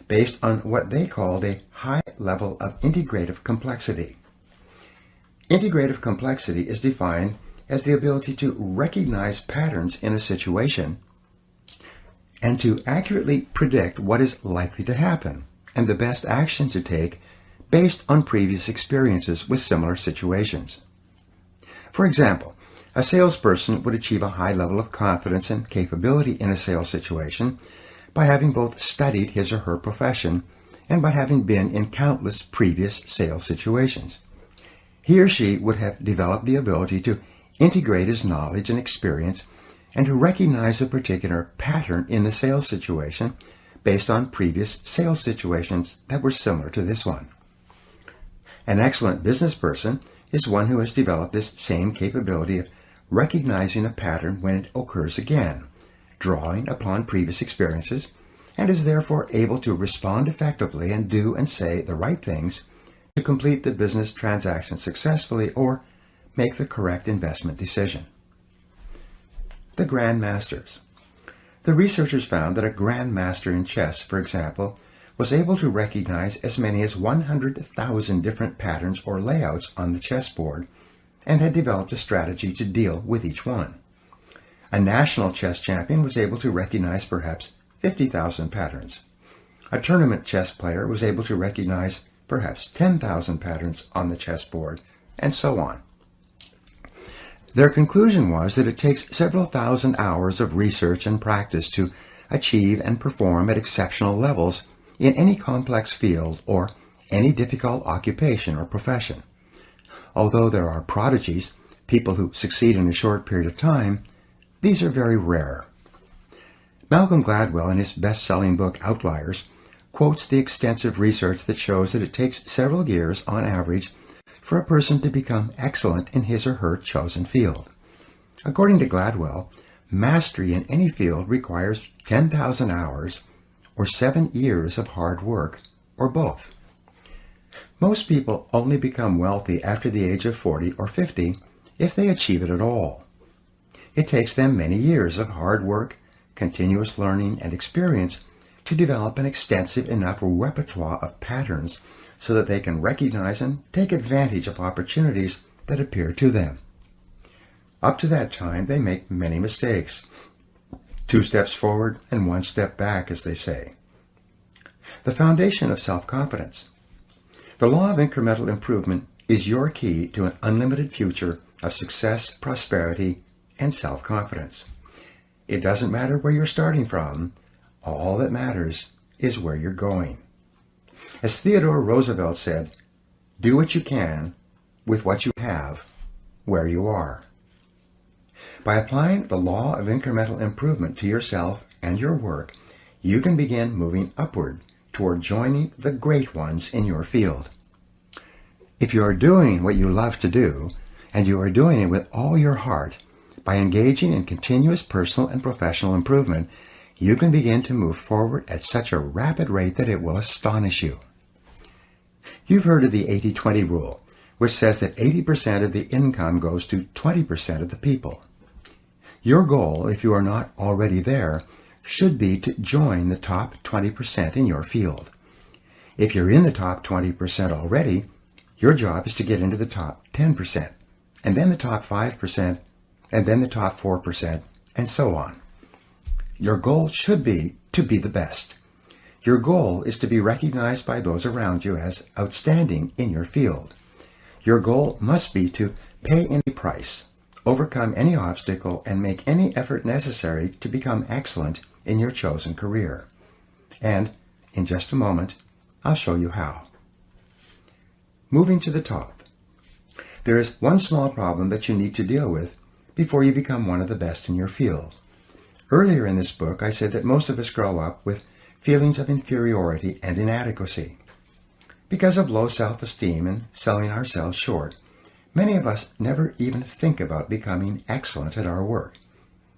based on what they called a high level of integrative complexity. Integrative complexity is defined as the ability to recognize patterns in a situation and to accurately predict what is likely to happen and the best action to take based on previous experiences with similar situations. For example, a salesperson would achieve a high level of confidence and capability in a sales situation by having both studied his or her profession and by having been in countless previous sales situations. He or she would have developed the ability to integrate his knowledge and experience and to recognize a particular pattern in the sales situation based on previous sales situations that were similar to this one. An excellent business person is one who has developed this same capability of recognizing a pattern when it occurs again, drawing upon previous experiences, and is therefore able to respond effectively and do and say the right things to complete the business transaction successfully or make the correct investment decision. The Grandmasters. The researchers found that a grandmaster in chess, for example, was able to recognize as many as 100,000 different patterns or layouts on the chessboard and had developed a strategy to deal with each one. A national chess champion was able to recognize perhaps 50,000 patterns. A tournament chess player was able to recognize perhaps 10,000 patterns on the chessboard, and so on. Their conclusion was that it takes several thousand hours of research and practice to achieve and perform at exceptional levels in any complex field or any difficult occupation or profession. Although there are prodigies, people who succeed in a short period of time, these are very rare. Malcolm Gladwell, in his best-selling book Outliers, quotes the extensive research that shows that it takes several years on average for a person to become excellent in his or her chosen field. According to Gladwell, mastery in any field requires 10,000 hours or 7 years of hard work, or both. Most people only become wealthy after the age of 40 or 50 if they achieve it at all. It takes them many years of hard work, continuous learning, and experience to develop an extensive enough repertoire of patterns so that they can recognize and take advantage of opportunities that appear to them. Up to that time, they make many mistakes. 2 steps forward and 1 step back, as they say. The foundation of self-confidence. The law of incremental improvement is your key to an unlimited future of success, prosperity, and self-confidence. It doesn't matter where you're starting from. All that matters is where you're going. As Theodore Roosevelt said, do what you can with what you have where you are. By applying the law of incremental improvement to yourself and your work, you can begin moving upward toward joining the great ones in your field. If you are doing what you love to do, and you are doing it with all your heart, by engaging in continuous personal and professional improvement, you can begin to move forward at such a rapid rate that it will astonish you. You've heard of the 80-20 rule, which says that 80% of the income goes to 20% of the people. Your goal, if you are not already there, should be to join the top 20% in your field. If you're in the top 20% already, your job is to get into the top 10%, and then the top 5%, and then the top 4%, and so on. Your goal should be to be the best. Your goal is to be recognized by those around you as outstanding in your field. Your goal must be to pay any price, overcome any obstacle, and make any effort necessary to become excellent in your chosen career. And in just a moment, I'll show you how. Moving to the top. There is one small problem that you need to deal with before you become one of the best in your field. Earlier in this book, I said that most of us grow up with feelings of inferiority and inadequacy. Because of low self-esteem and selling ourselves short, many of us never even think about becoming excellent at our work.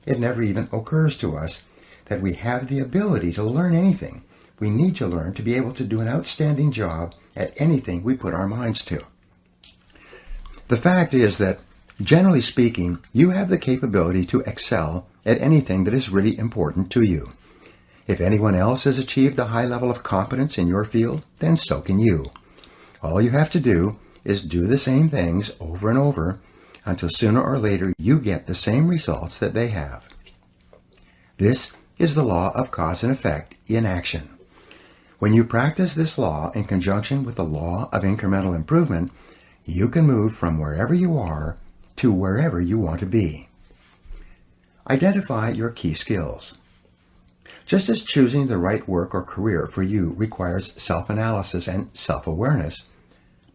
It never even occurs to us that we have the ability to learn anything we need to learn to be able to do an outstanding job at anything we put our minds to. The fact is that, generally speaking, you have the capability to excel at anything that is really important to you. If anyone else has achieved a high level of competence in your field, then so can you. All you have to do is do the same things over and over until sooner or later you get the same results that they have. This is the law of cause and effect in action. When you practice this law in conjunction with the law of incremental improvement, you can move from wherever you are to wherever you want to be. Identify your key skills. Just as choosing the right work or career for you requires self-analysis and self-awareness,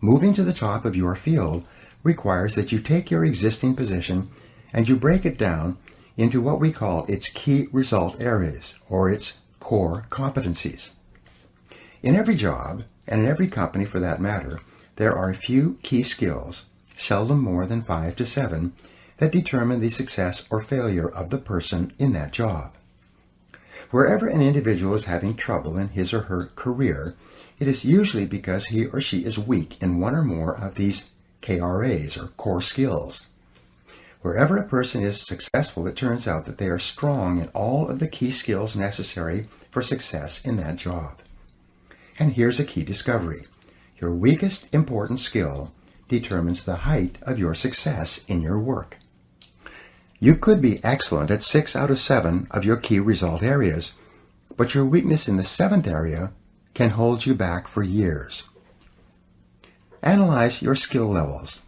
moving to the top of your field requires that you take your existing position and you break it down into what we call its key result areas, or its core competencies. In every job, and in every company for that matter, there are a few key skills, seldom more than 5 to 7, that determine the success or failure of the person in that job. Wherever an individual is having trouble in his or her career, it is usually because he or she is weak in one or more of these KRAs, or core skills. Wherever a person is successful, it turns out that they are strong in all of the key skills necessary for success in that job. And here's a key discovery. Your weakest important skill determines the height of your success in your work. You could be excellent at 6 out of 7 of your key result areas, but your weakness in the 7th area can hold you back for years. Analyze your skill levels.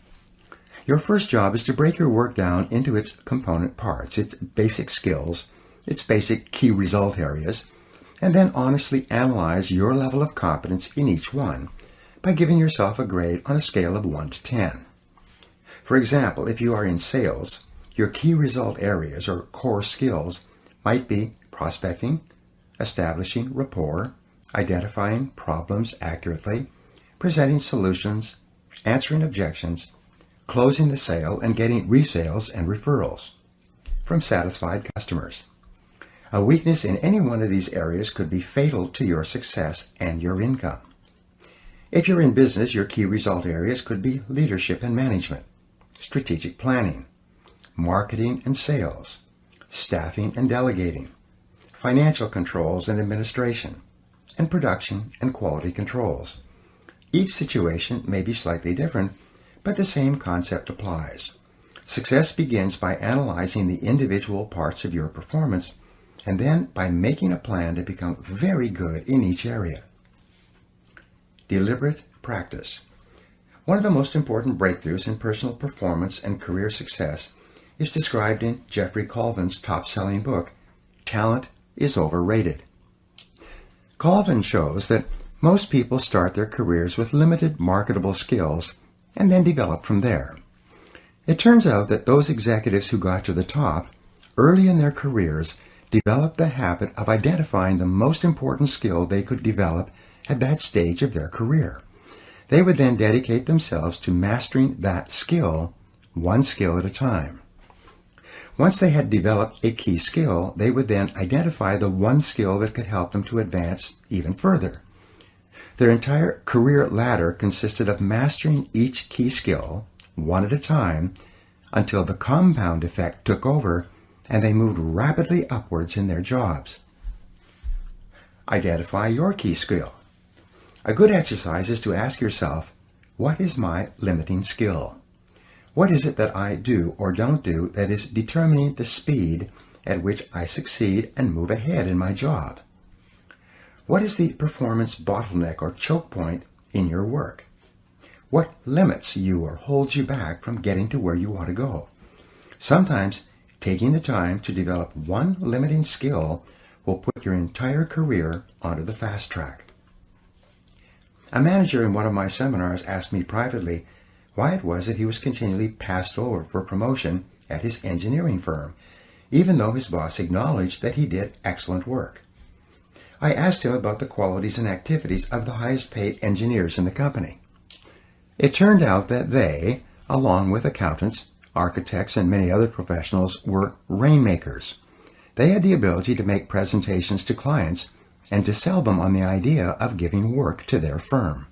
Your first job is to break your work down into its component parts, its basic skills, its basic key result areas, and then honestly analyze your level of competence in each one by giving yourself a grade on a scale of 1 to 10. For example, if you are in sales, your key result areas or core skills might be prospecting, establishing rapport, identifying problems accurately, presenting solutions, answering objections, closing the sale, and getting resales and referrals from satisfied customers. A weakness in any one of these areas could be fatal to your success and your income. If you're in business, your key result areas could be leadership and management, strategic planning, marketing and sales, staffing and delegating, financial controls and administration, and production and quality controls. Each situation may be slightly different, but the same concept applies. Success begins by analyzing the individual parts of your performance and then by making a plan to become very good in each area. Deliberate practice. One of the most important breakthroughs in personal performance and career success is described in Jeffrey Colvin's top-selling book, Talent is Overrated. Colvin shows that most people start their careers with limited marketable skills and then develop from there. It turns out that those executives who got to the top early in their careers developed the habit of identifying the most important skill they could develop at that stage of their career. They would then dedicate themselves to mastering that skill, one skill at a time. Once they had developed a key skill, they would then identify the one skill that could help them to advance even further. Their entire career ladder consisted of mastering each key skill, one at a time, until the compound effect took over and they moved rapidly upwards in their jobs. Identify your key skill. A good exercise is to ask yourself, what is my limiting skill? What is it that I do or don't do that is determining the speed at which I succeed and move ahead in my job? What is the performance bottleneck or choke point in your work? What limits you or holds you back from getting to where you want to go? Sometimes taking the time to develop one limiting skill will put your entire career onto the fast track. A manager in one of my seminars asked me privately why it was that he was continually passed over for promotion at his engineering firm, even though his boss acknowledged that he did excellent work. I asked him about the qualities and activities of the highest paid engineers in the company. It turned out that they, along with accountants, architects, and many other professionals, were rainmakers. They had the ability to make presentations to clients and to sell them on the idea of giving work to their firm.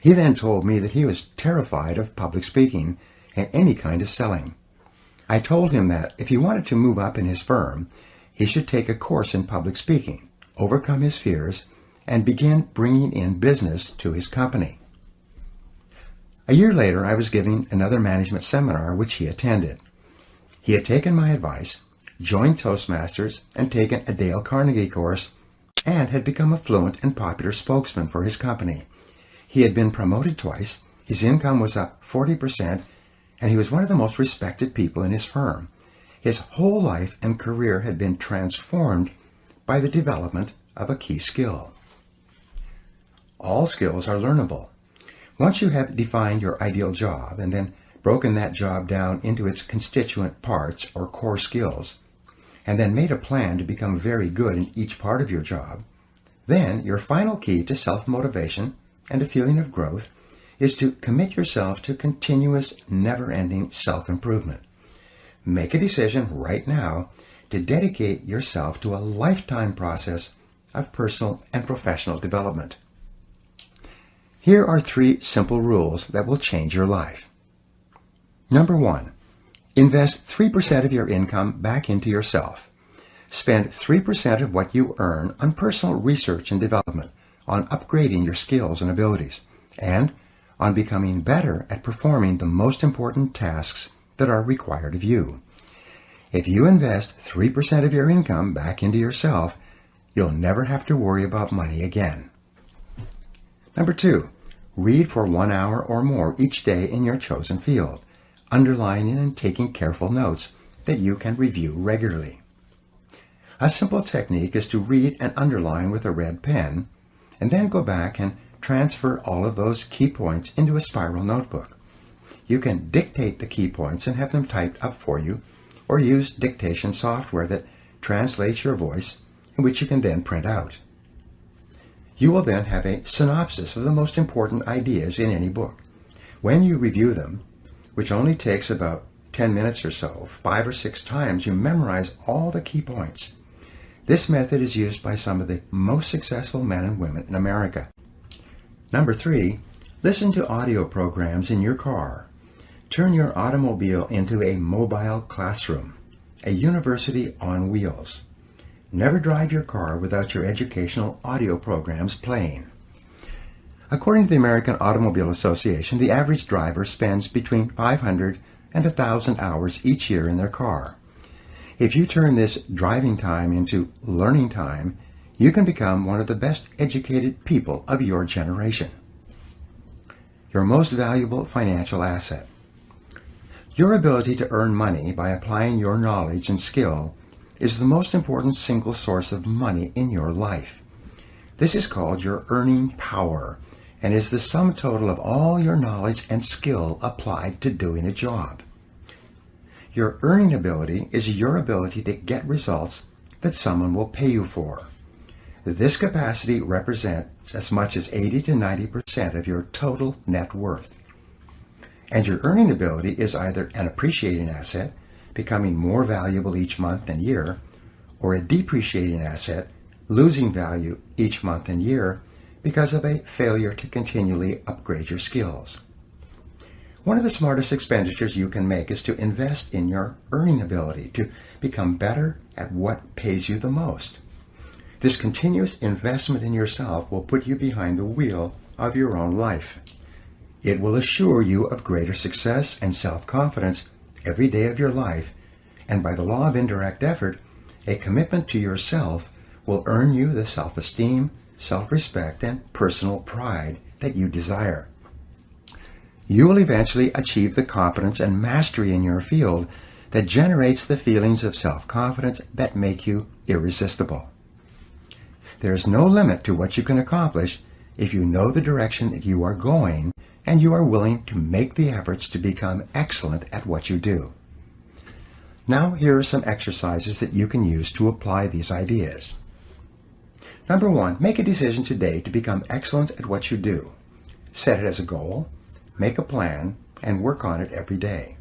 He then told me that he was terrified of public speaking and any kind of selling. I told him that if he wanted to move up in his firm, he should take a course in public speaking, overcome his fears, and begin bringing in business to his company. A year later, I was giving another management seminar which he attended. He had taken my advice, joined Toastmasters, and taken a Dale Carnegie course, and had become a fluent and popular spokesman for his company. He had been promoted twice, his income was up 40%, and he was one of the most respected people in his firm. His whole life and career had been transformed by the development of a key skill. All skills are learnable. Once you have defined your ideal job and then broken that job down into its constituent parts or core skills, and then made a plan to become very good in each part of your job, then your final key to self-motivation and a feeling of growth is to commit yourself to continuous, never-ending self-improvement. Make a decision right now to dedicate yourself to a lifetime process of personal and professional development. Here are 3 simple rules that will change your life. Number 1, invest 3% of your income back into yourself. Spend 3% of what you earn on personal research and development, on upgrading your skills and abilities, and on becoming better at performing the most important tasks that are required of you. If you invest 3% of your income back into yourself, you'll never have to worry about money again. Number 2, read for 1 hour or more each day in your chosen field, underlining and taking careful notes that you can review regularly. A simple technique is to read and underline with a red pen, and then go back and transfer all of those key points into a spiral notebook. You can dictate the key points and have them typed up for you, or use dictation software that translates your voice, and which you can then print out. You will then have a synopsis of the most important ideas in any book. When you review them, which only takes about 10 minutes or so, 5 or 6 times, you memorize all the key points. This method is used by some of the most successful men and women in America. Number 3, listen to audio programs in your car. Turn your automobile into a mobile classroom, a university on wheels. Never drive your car without your educational audio programs playing. According to the American Automobile Association, the average driver spends between 500 and 1,000 hours each year in their car. If you turn this driving time into learning time, you can become one of the best educated people of your generation. Your most valuable financial asset. Your ability to earn money by applying your knowledge and skill is the most important single source of money in your life. This is called your earning power and is the sum total of all your knowledge and skill applied to doing a job. Your earning ability is your ability to get results that someone will pay you for. This capacity represents as much as 80 to 90% of your total net worth. And your earning ability is either an appreciating asset, becoming more valuable each month and year, or a depreciating asset, losing value each month and year because of a failure to continually upgrade your skills. One of the smartest expenditures you can make is to invest in your earning ability to become better at what pays you the most. This continuous investment in yourself will put you behind the wheel of your own life. It will assure you of greater success and self-confidence every day of your life, and by the law of indirect effort, a commitment to yourself will earn you the self-esteem, self-respect, and personal pride that you desire. You will eventually achieve the competence and mastery in your field that generates the feelings of self-confidence that make you irresistible. There is no limit to what you can accomplish if you know the direction that you are going and you are willing to make the efforts to become excellent at what you do. Now, here are some exercises that you can use to apply these ideas. Number 1, make a decision today to become excellent at what you do. Set it as a goal, make a plan, and work on it every day.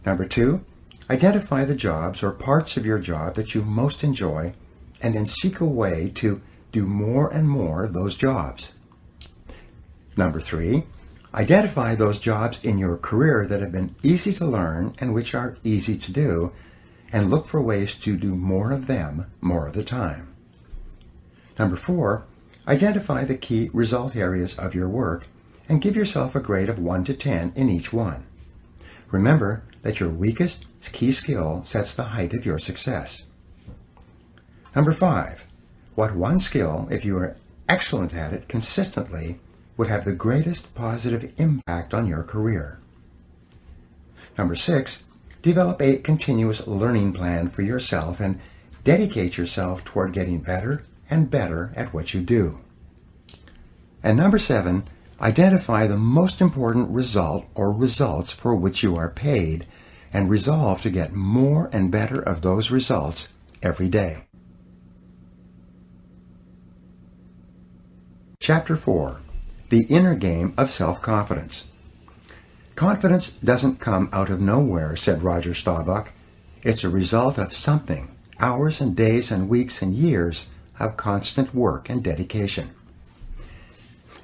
Number 2, identify the jobs or parts of your job that you most enjoy and then seek a way to do more and more of those jobs. Number 3, identify those jobs in your career that have been easy to learn and which are easy to do, and look for ways to do more of them more of the time. Number 4, identify the key result areas of your work and give yourself a grade of 1 to 10 in each one. Remember that your weakest key skill sets the height of your success. Number 5, what one skill, if you are excellent at it consistently, would have the greatest positive impact on your career? Number 6, develop a continuous learning plan for yourself and dedicate yourself toward getting better and better at what you do. And number 7, identify the most important result or results for which you are paid and resolve to get more and better of those results every day. Chapter 4. the inner game of self-confidence. Confidence doesn't come out of nowhere, said Roger Staubach. It's a result of something, hours and days and weeks and years of constant work and dedication.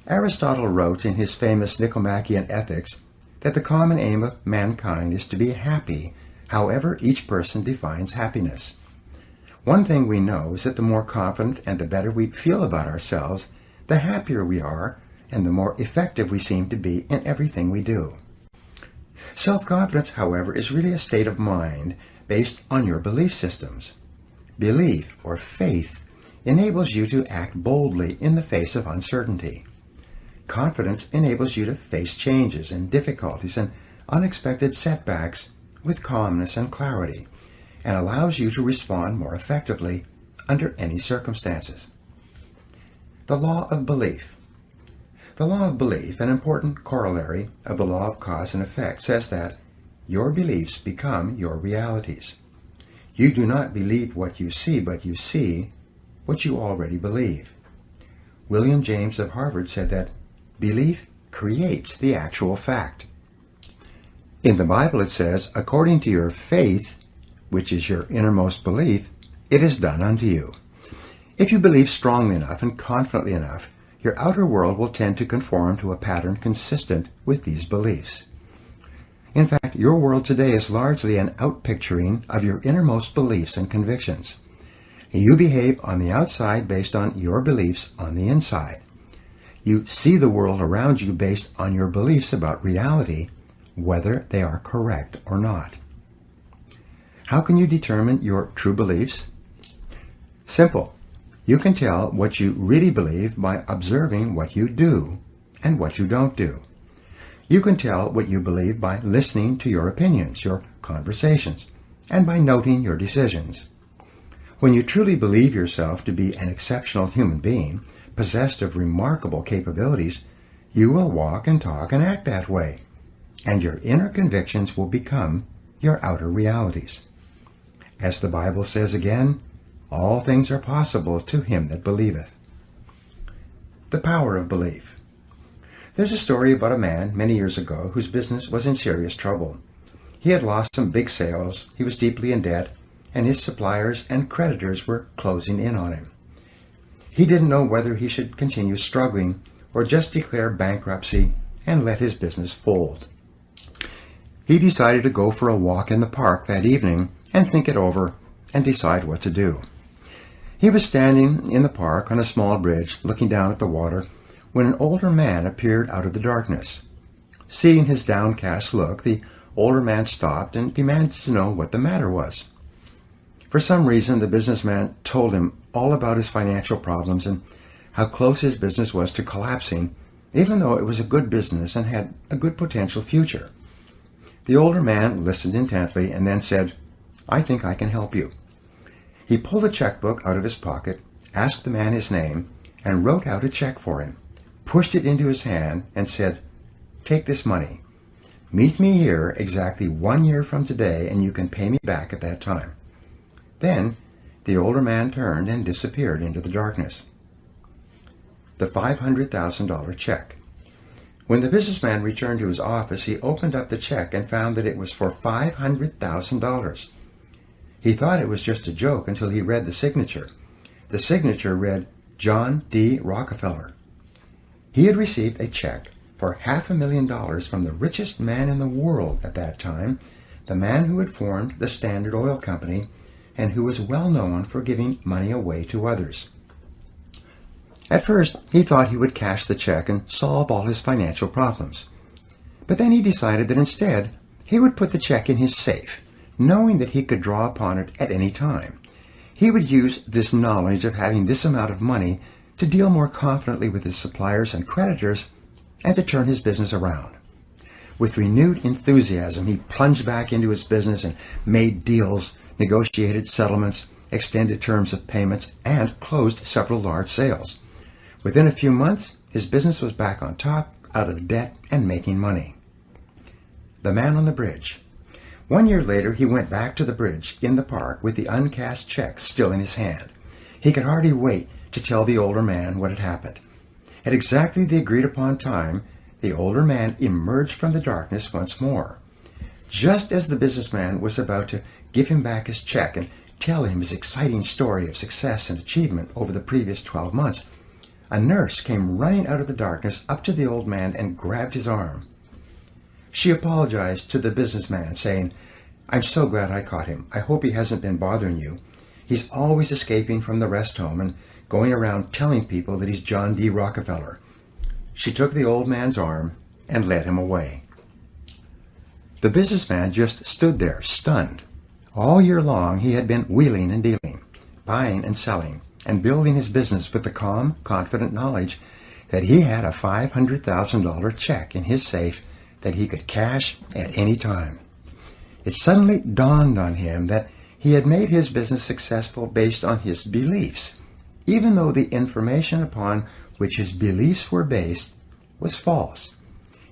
Aristotle wrote in his famous Nicomachean Ethics that the common aim of mankind is to be happy, however each person defines happiness. One thing we know is that the more confident and the better we feel about ourselves, the happier we are and the more effective we seem to be in everything we do. Self-confidence, however, is really a state of mind based on your belief systems. Belief, or faith, enables you to act boldly in the face of uncertainty. Confidence enables you to face changes and difficulties and unexpected setbacks with calmness and clarity, and allows you to respond more effectively under any circumstances. The law of belief. The law of belief, an important corollary of the law of cause and effect, says that your beliefs become your realities. You do not believe what you see, but you see what you already believe. William James of Harvard said that belief creates the actual fact. In the Bible it says, according to your faith, which is your innermost belief, it is done unto you. If you believe strongly enough and confidently enough, your outer world will tend to conform to a pattern consistent with these beliefs. In fact, your world today is largely an outpicturing of your innermost beliefs and convictions. You behave on the outside based on your beliefs on the inside. You see the world around you based on your beliefs about reality, whether they are correct or not. How can you determine your true beliefs? Simple. You can tell what you really believe by observing what you do and what you don't do. You can tell what you believe by listening to your opinions, your conversations, and by noting your decisions. When you truly believe yourself to be an exceptional human being, possessed of remarkable capabilities, you will walk and talk and act that way, and your inner convictions will become your outer realities. As the Bible says again, all things are possible to him that believeth. The power of belief. There's a story about a man many years ago whose business was in serious trouble. He had lost some big sales, he was deeply in debt, and his suppliers and creditors were closing in on him. He didn't know whether he should continue struggling or just declare bankruptcy and let his business fold. He decided to go for a walk in the park that evening and think it over and decide what to do. He was standing in the park on a small bridge looking down at the water when an older man appeared out of the darkness. Seeing his downcast look, the older man stopped and demanded to know what the matter was. For some reason, the businessman told him all about his financial problems and how close his business was to collapsing, even though it was a good business and had a good potential future. The older man listened intently and then said, "I think I can help you." He pulled a checkbook out of his pocket, asked the man his name, and wrote out a check for him, pushed it into his hand, and said, "Take this money. Meet me here exactly 1 year from today, and you can pay me back at that time." Then the older man turned and disappeared into the darkness. The $500,000 check. When the businessman returned to his office, he opened up the check and found that it was for $500,000. He thought it was just a joke until he read the signature. The signature read, John D. Rockefeller. He had received a check for $500,000 from the richest man in the world at that time, the man who had formed the Standard Oil Company and who was well known for giving money away to others. At first, he thought he would cash the check and solve all his financial problems. But then he decided that instead, he would put the check in his safe, knowing that he could draw upon it at any time. He would use this knowledge of having this amount of money to deal more confidently with his suppliers and creditors and to turn his business around. With renewed enthusiasm, he plunged back into his business and made deals, negotiated settlements, extended terms of payments, and closed several large sales. Within a few months, his business was back on top, out of debt, and making money. The man on the bridge. 1 year later, he went back to the bridge in the park with the uncashed check still in his hand. He could hardly wait to tell the older man what had happened. At exactly the agreed upon time, the older man emerged from the darkness once more. Just as the businessman was about to give him back his check and tell him his exciting story of success and achievement over the previous 12 months, a nurse came running out of the darkness up to the old man and grabbed his arm. She apologized to the businessman, saying, "I'm so glad I caught him. I hope he hasn't been bothering you. He's always escaping from the rest home and going around telling people that he's John D. Rockefeller." She took the old man's arm and led him away. The businessman just stood there, stunned. All year long he had been wheeling and dealing, buying and selling, and building his business with the calm, confident knowledge that he had a $500,000 check in his safe that he could cash at any time. It suddenly dawned on him that he had made his business successful based on his beliefs, even though the information upon which his beliefs were based was false.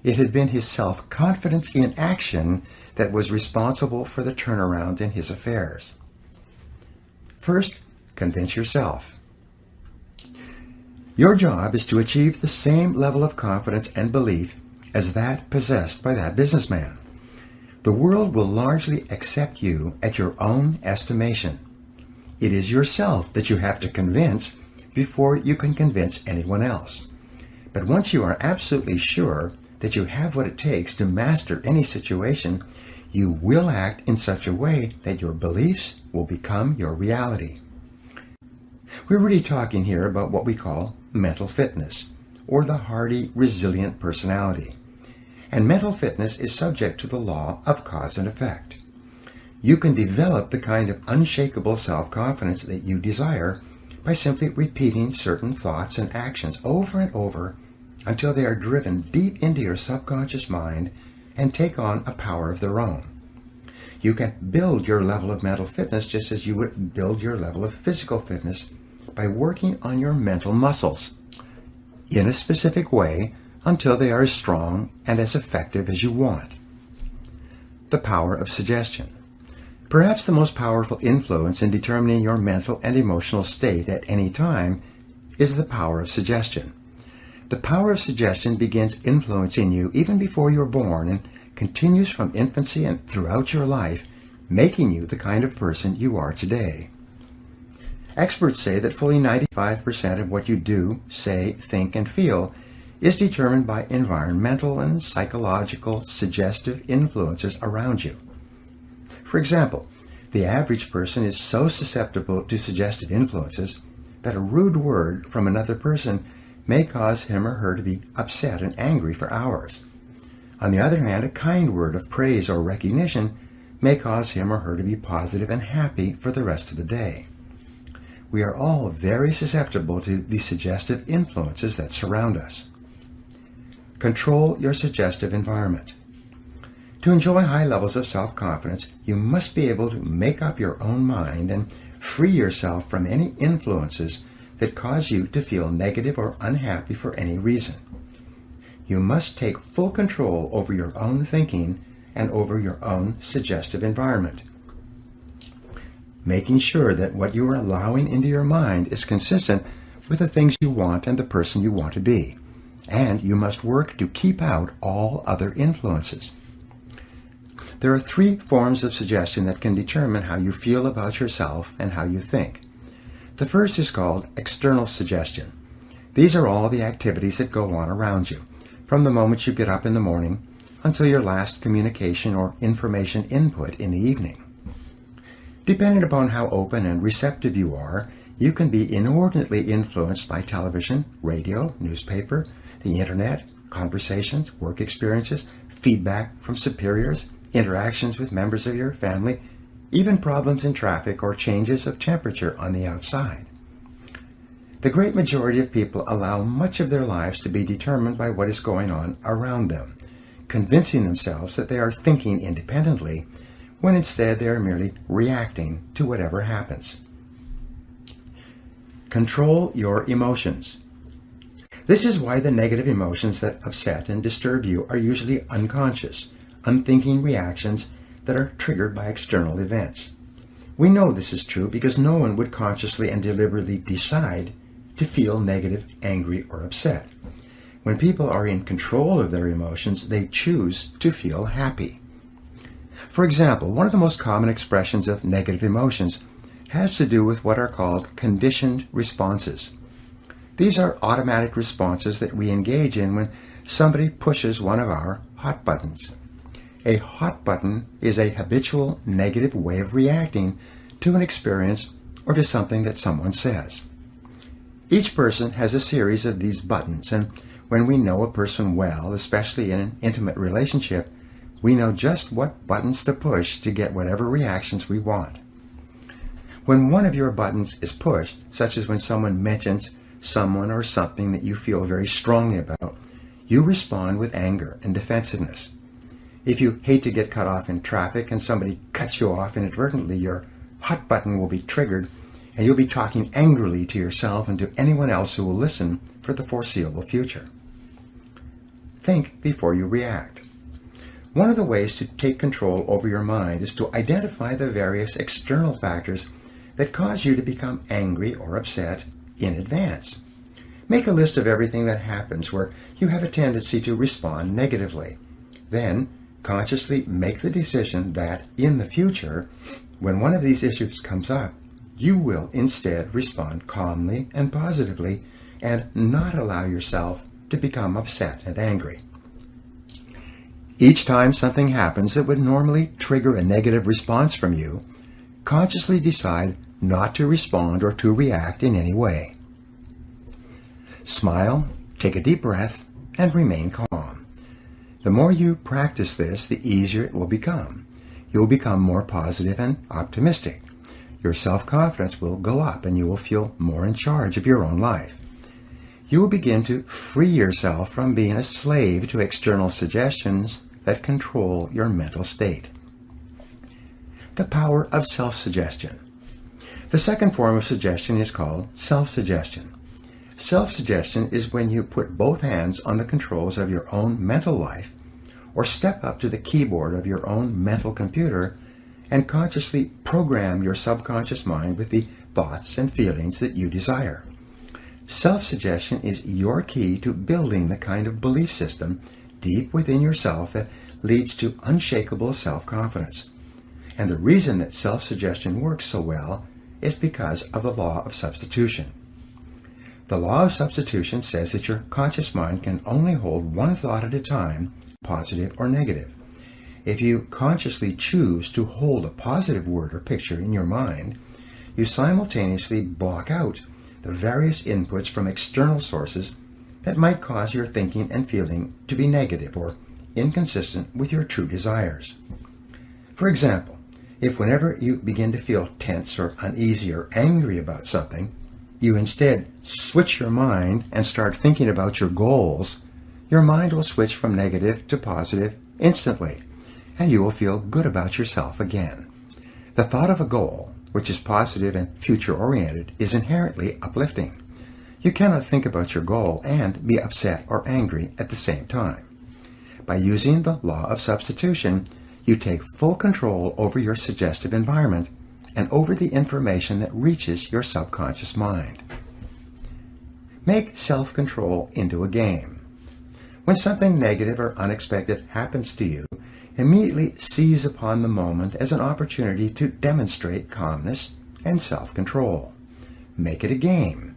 It had been his self-confidence in action that was responsible for the turnaround in his affairs. First, convince yourself. Your job is to achieve the same level of confidence and belief as that possessed by that businessman. The world will largely accept you at your own estimation. It is yourself that you have to convince before you can convince anyone else. But once you are absolutely sure that you have what it takes to master any situation, you will act in such a way that your beliefs will become your reality. We're really talking here about what we call mental fitness, or the hardy, resilient personality. And mental fitness is subject to the law of cause and effect. You can develop the kind of unshakable self-confidence that you desire by simply repeating certain thoughts and actions over and over until they are driven deep into your subconscious mind and take on a power of their own. You can build your level of mental fitness just as you would build your level of physical fitness by working on your mental muscles in a specific way until they are as strong and as effective as you want. The power of suggestion. Perhaps the most powerful influence in determining your mental and emotional state at any time is the power of suggestion. The power of suggestion begins influencing you even before you're born and continues from infancy and throughout your life, making you the kind of person you are today. Experts say that fully 95% of what you do, say, think, and feel is determined by environmental and psychological suggestive influences around you. For example, the average person is so susceptible to suggestive influences that a rude word from another person may cause him or her to be upset and angry for hours. On the other hand, a kind word of praise or recognition may cause him or her to be positive and happy for the rest of the day. We are all very susceptible to the suggestive influences that surround us. Control your suggestive environment. To enjoy high levels of self-confidence, you must be able to make up your own mind and free yourself from any influences that cause you to feel negative or unhappy for any reason. You must take full control over your own thinking and over your own suggestive environment, making sure that what you are allowing into your mind is consistent with the things you want and the person you want to be. And you must work to keep out all other influences. There are 3 forms of suggestion that can determine how you feel about yourself and how you think. The first is called external suggestion. These are all the activities that go on around you, from the moment you get up in the morning until your last communication or information input in the evening. Depending upon how open and receptive you are, you can be inordinately influenced by television, radio, newspaper, the internet, conversations, work experiences, feedback from superiors, interactions with members of your family, even problems in traffic or changes of temperature on the outside. The great majority of people allow much of their lives to be determined by what is going on around them, convincing themselves that they are thinking independently, when instead they are merely reacting to whatever happens. Control your emotions. This is why the negative emotions that upset and disturb you are usually unconscious, unthinking reactions that are triggered by external events. We know this is true because no one would consciously and deliberately decide to feel negative, angry, or upset. When people are in control of their emotions, they choose to feel happy. For example, one of the most common expressions of negative emotions has to do with what are called conditioned responses. These are automatic responses that we engage in when somebody pushes one of our hot buttons. A hot button is a habitual negative way of reacting to an experience or to something that someone says. Each person has a series of these buttons, and when we know a person well, especially in an intimate relationship, we know just what buttons to push to get whatever reactions we want. When one of your buttons is pushed, such as when someone mentions someone or something that you feel very strongly about, you respond with anger and defensiveness. If you hate to get cut off in traffic and somebody cuts you off inadvertently, your hot button will be triggered and you'll be talking angrily to yourself and to anyone else who will listen for the foreseeable future. Think before you react. One of the ways to take control over your mind is to identify the various external factors that cause you to become angry or upset in advance. Make a list of everything that happens where you have a tendency to respond negatively. Then, consciously make the decision that in the future, when one of these issues comes up, you will instead respond calmly and positively and not allow yourself to become upset and angry. Each time something happens that would normally trigger a negative response from you, consciously decide not to respond or to react in any way. Smile, take a deep breath, and remain calm. The more you practice this, the easier it will become. You will become more positive and optimistic. Your self-confidence will go up and you will feel more in charge of your own life. You will begin to free yourself from being a slave to external suggestions that control your mental state. The power of self-suggestion. The second form of suggestion is called self-suggestion. Self-suggestion is when you put both hands on the controls of your own mental life or step up to the keyboard of your own mental computer and consciously program your subconscious mind with the thoughts and feelings that you desire. Self-suggestion is your key to building the kind of belief system deep within yourself that leads to unshakable self-confidence. And the reason that self-suggestion works so well is because of the law of substitution. The law of substitution says that your conscious mind can only hold one thought at a time, positive or negative. If you consciously choose to hold a positive word or picture in your mind, you simultaneously block out the various inputs from external sources that might cause your thinking and feeling to be negative or inconsistent with your true desires. For example, if whenever you begin to feel tense or uneasy or angry about something, you instead switch your mind and start thinking about your goals, your mind will switch from negative to positive instantly, and you will feel good about yourself again. The thought of a goal, which is positive and future-oriented, is inherently uplifting. You cannot think about your goal and be upset or angry at the same time. By using the law of substitution, you take full control over your suggestive environment and over the information that reaches your subconscious mind. Make self-control into a game. When something negative or unexpected happens to you, immediately seize upon the moment as an opportunity to demonstrate calmness and self-control. Make it a game.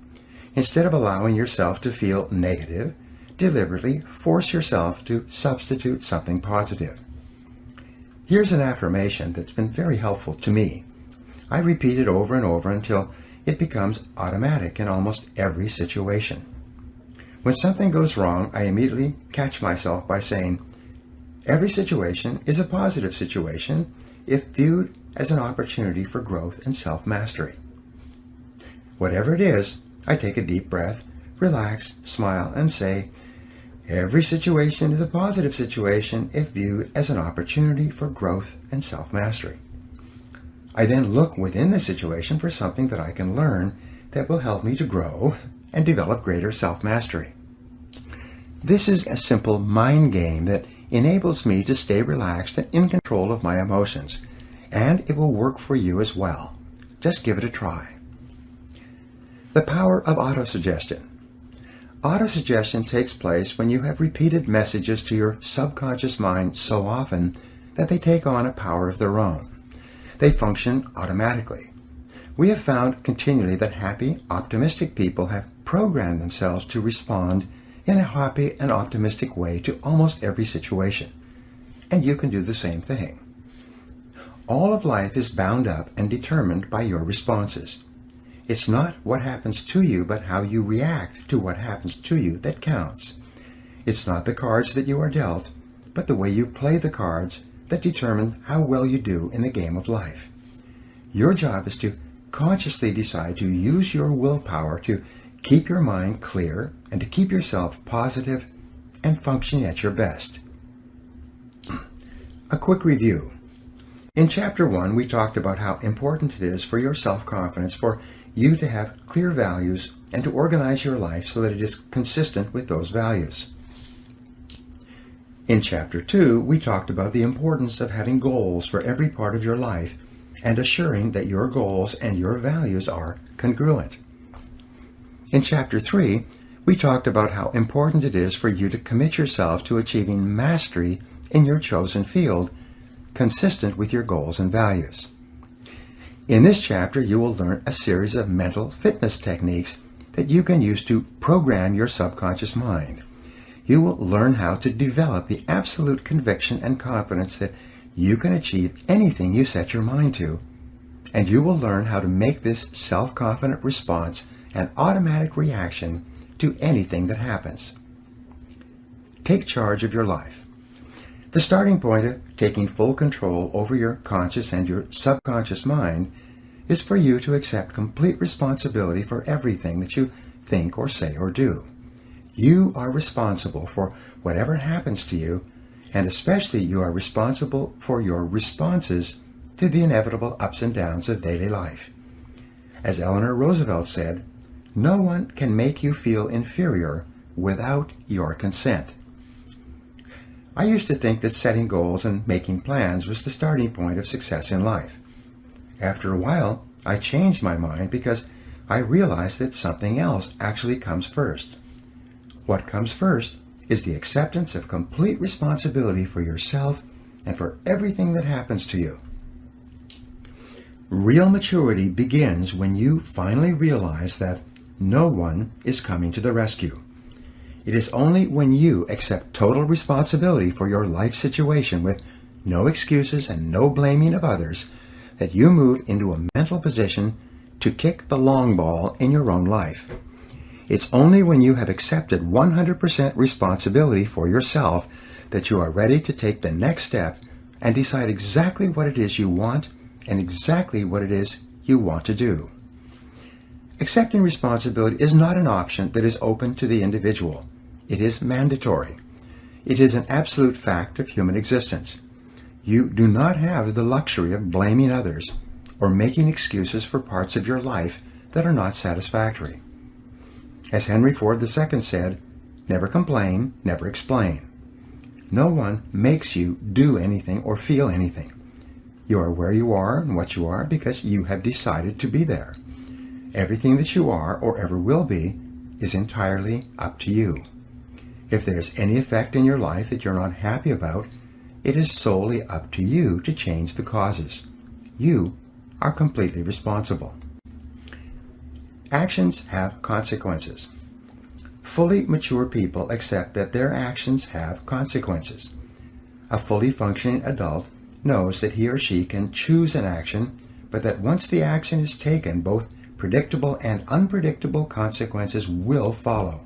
Instead of allowing yourself to feel negative, deliberately force yourself to substitute something positive. Here's an affirmation that's been very helpful to me. I repeat it over and over until it becomes automatic in almost every situation. When something goes wrong, I immediately catch myself by saying, every situation is a positive situation if viewed as an opportunity for growth and self-mastery. Whatever it is, I take a deep breath, relax, smile, and say, every situation is a positive situation if viewed as an opportunity for growth and self-mastery. I then look within the situation for something that I can learn that will help me to grow and develop greater self-mastery. This is a simple mind game that enables me to stay relaxed and in control of my emotions, and it will work for you as well. Just give it a try. The power of autosuggestion. Autosuggestion takes place when you have repeated messages to your subconscious mind so often that they take on a power of their own. They function automatically. We have found continually that happy, optimistic people have programmed themselves to respond in a happy and optimistic way to almost every situation. And you can do the same thing. All of life is bound up and determined by your responses. It's not what happens to you, but how you react to what happens to you that counts. It's not the cards that you are dealt, but the way you play the cards that determine how well you do in the game of life. Your job is to consciously decide to use your willpower to keep your mind clear and to keep yourself positive and functioning at your best. A quick review. In Chapter 1, we talked about how important it is for your self-confidence for you to have clear values and to organize your life so that it is consistent with those values. In Chapter 2, we talked about the importance of having goals for every part of your life and assuring that your goals and your values are congruent. In Chapter 3, we talked about how important it is for you to commit yourself to achieving mastery in your chosen field, consistent with your goals and values. In this chapter, you will learn a series of mental fitness techniques that you can use to program your subconscious mind. You will learn how to develop the absolute conviction and confidence that you can achieve anything you set your mind to, and you will learn how to make this self-confident response an automatic reaction to anything that happens. Take charge of your life. The starting point of taking full control over your conscious and your subconscious mind is for you to accept complete responsibility for everything that you think or say or do. You are responsible for whatever happens to you, and especially you are responsible for your responses to the inevitable ups and downs of daily life. As Eleanor Roosevelt said, no one can make you feel inferior without your consent. I used to think that setting goals and making plans was the starting point of success in life. After a while, I changed my mind because I realized that something else actually comes first. What comes first is the acceptance of complete responsibility for yourself and for everything that happens to you. Real maturity begins when you finally realize that no one is coming to the rescue. It is only when you accept total responsibility for your life situation with no excuses and no blaming of others that you move into a mental position to kick the long ball in your own life. It's only when you have accepted 100% responsibility for yourself that you are ready to take the next step and decide exactly what it is you want and exactly what it is you want to do. Accepting responsibility is not an option that is open to the individual. It is mandatory. It is an absolute fact of human existence. You do not have the luxury of blaming others or making excuses for parts of your life that are not satisfactory. As Henry Ford II said, never complain, never explain. No one makes you do anything or feel anything. You are where you are and what you are because you have decided to be there. Everything that you are or ever will be is entirely up to you. If there's any effect in your life that you're not happy about, it is solely up to you to change the causes. You are completely responsible. Actions have consequences. Fully mature people accept that their actions have consequences. A fully functioning adult knows that he or she can choose an action, but that once the action is taken, both predictable and unpredictable consequences will follow.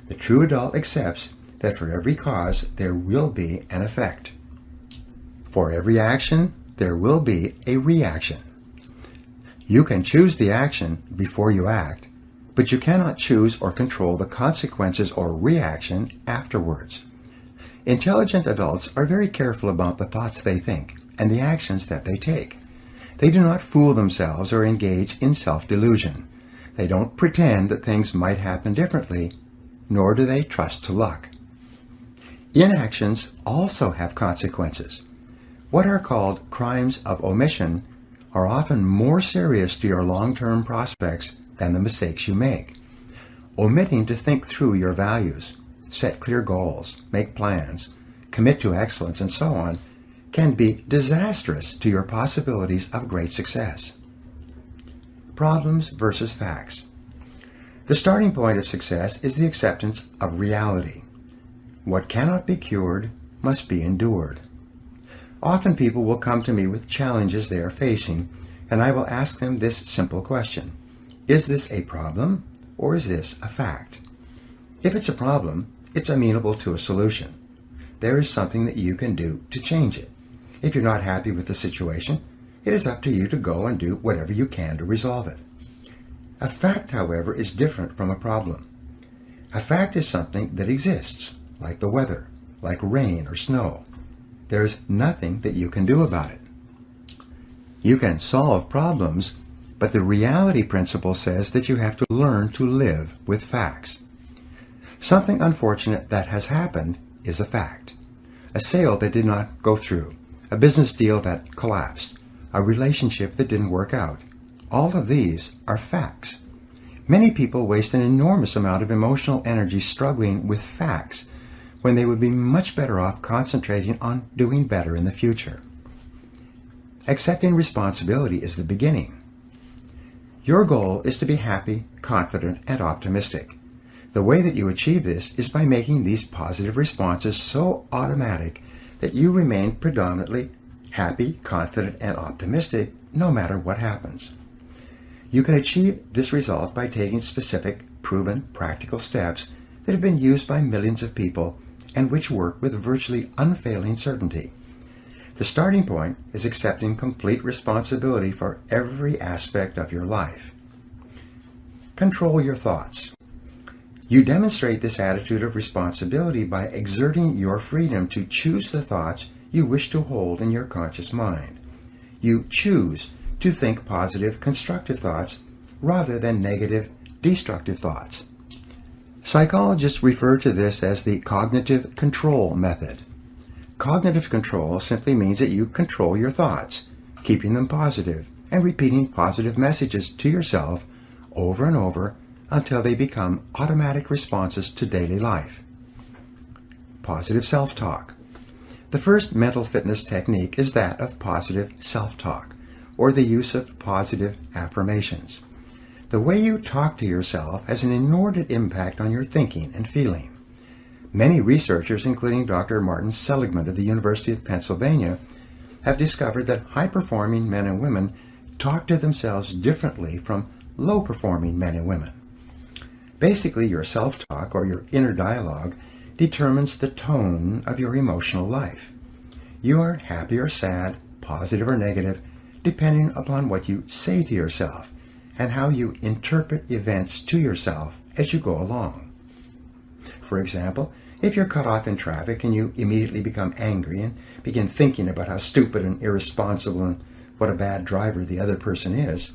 The true adult accepts that for every cause there will be an effect. For every action, there will be a reaction. You can choose the action before you act, but you cannot choose or control the consequences or reaction afterwards. Intelligent adults are very careful about the thoughts they think and the actions that they take. They do not fool themselves or engage in self-delusion. They don't pretend that things might happen differently, nor do they trust to luck. Inactions also have consequences. What are called crimes of omission are often more serious to your long-term prospects than the mistakes you make. Omitting to think through your values, set clear goals, make plans, commit to excellence, and so on, can be disastrous to your possibilities of great success. Problems versus facts. The starting point of success is the acceptance of reality. What cannot be cured must be endured. Often people will come to me with challenges they are facing, and I will ask them this simple question: is this a problem, or is this a fact? If it's a problem, it's amenable to a solution. There is something that you can do to change it. If you're not happy with the situation, it is up to you to go and do whatever you can to resolve it. A fact, however, is different from a problem. A fact is something that exists, like the weather, like rain or snow. There is nothing that you can do about it. You can solve problems, but the reality principle says that you have to learn to live with facts. Something unfortunate that has happened is a fact. A sale that did not go through, a business deal that collapsed, a relationship that didn't work out. All of these are facts. Many people waste an enormous amount of emotional energy struggling with facts when they would be much better off concentrating on doing better in the future. Accepting responsibility is the beginning. Your goal is to be happy, confident, and optimistic. The way that you achieve this is by making these positive responses so automatic that you remain predominantly happy, confident, and optimistic no matter what happens. You can achieve this result by taking specific, proven, practical steps that have been used by millions of people and which work with virtually unfailing certainty. The starting point is accepting complete responsibility for every aspect of your life. Control your thoughts. You demonstrate this attitude of responsibility by exerting your freedom to choose the thoughts you wish to hold in your conscious mind. You choose to think positive, constructive thoughts rather than negative, destructive thoughts. Psychologists refer to this as the cognitive control method. Cognitive control simply means that you control your thoughts, keeping them positive and repeating positive messages to yourself over and over until they become automatic responses to daily life. Positive self-talk. The first mental fitness technique is that of positive self-talk, or the use of positive affirmations. The way you talk to yourself has an inordinate impact on your thinking and feeling. Many researchers, including Dr. Martin Seligman of the University of Pennsylvania, have discovered that high-performing men and women talk to themselves differently from low-performing men and women. Basically, your self-talk, or your inner dialogue, determines the tone of your emotional life. You are happy or sad, positive or negative, depending upon what you say to yourself and how you interpret events to yourself as you go along. For example, if you're cut off in traffic and you immediately become angry and begin thinking about how stupid and irresponsible and what a bad driver the other person is,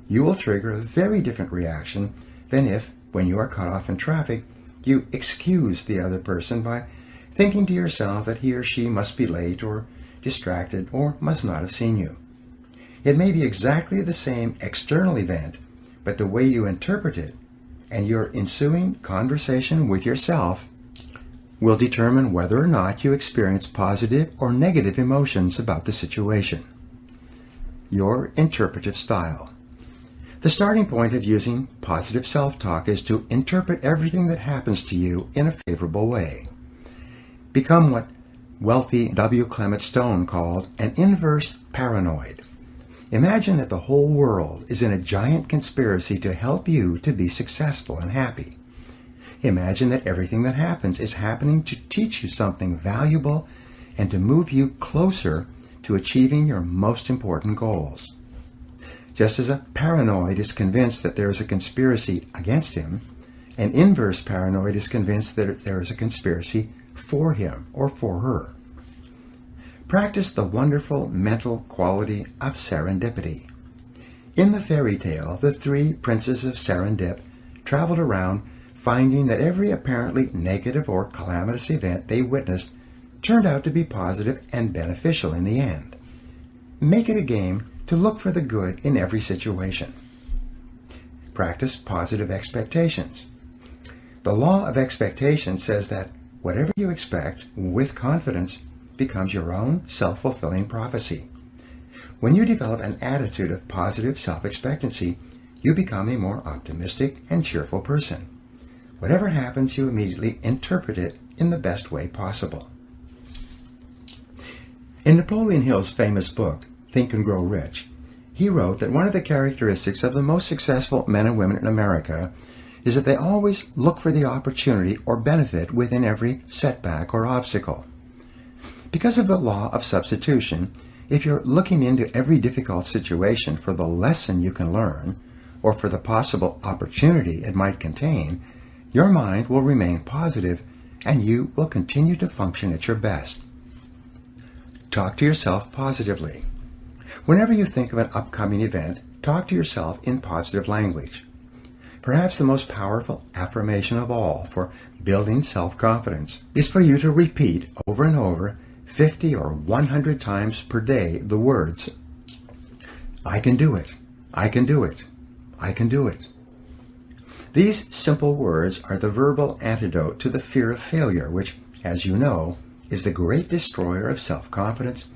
you will trigger a very different reaction than if, when you are cut off in traffic, you excuse the other person by thinking to yourself that he or she must be late or distracted or must not have seen you. It may be exactly the same external event, but the way you interpret it and your ensuing conversation with yourself will determine whether or not you experience positive or negative emotions about the situation. Your interpretive style. The starting point of using positive self-talk is to interpret everything that happens to you in a favorable way. Become what wealthy W. Clement Stone called an inverse paranoid. Imagine that the whole world is in a giant conspiracy to help you to be successful and happy. Imagine that everything that happens is happening to teach you something valuable and to move you closer to achieving your most important goals. Just as a paranoid is convinced that there is a conspiracy against him, an inverse paranoid is convinced that there is a conspiracy for him or for her. Practice the wonderful mental quality of serendipity. In the fairy tale, the three princes of Serendip traveled around finding that every apparently negative or calamitous event they witnessed turned out to be positive and beneficial in the end. Make it a game to look for the good in every situation. Practice positive expectations. The law of expectation says that whatever you expect with confidence becomes your own self-fulfilling prophecy. When you develop an attitude of positive self-expectancy, you become a more optimistic and cheerful person. Whatever happens, you immediately interpret it in the best way possible. In Napoleon Hill's famous book, Think and Grow Rich, he wrote that one of the characteristics of the most successful men and women in America is that they always look for the opportunity or benefit within every setback or obstacle. Because of the law of substitution, if you're looking into every difficult situation for the lesson you can learn, or for the possible opportunity it might contain, your mind will remain positive and you will continue to function at your best. Talk to yourself positively. Whenever you think of an upcoming event, talk to yourself in positive language. Perhaps the most powerful affirmation of all for building self-confidence is for you to repeat over and over 50 or 100 times per day the words, I can do it, I can do it, I can do it. These simple words are the verbal antidote to the fear of failure, which, as you know, is the great destroyer of self-confidence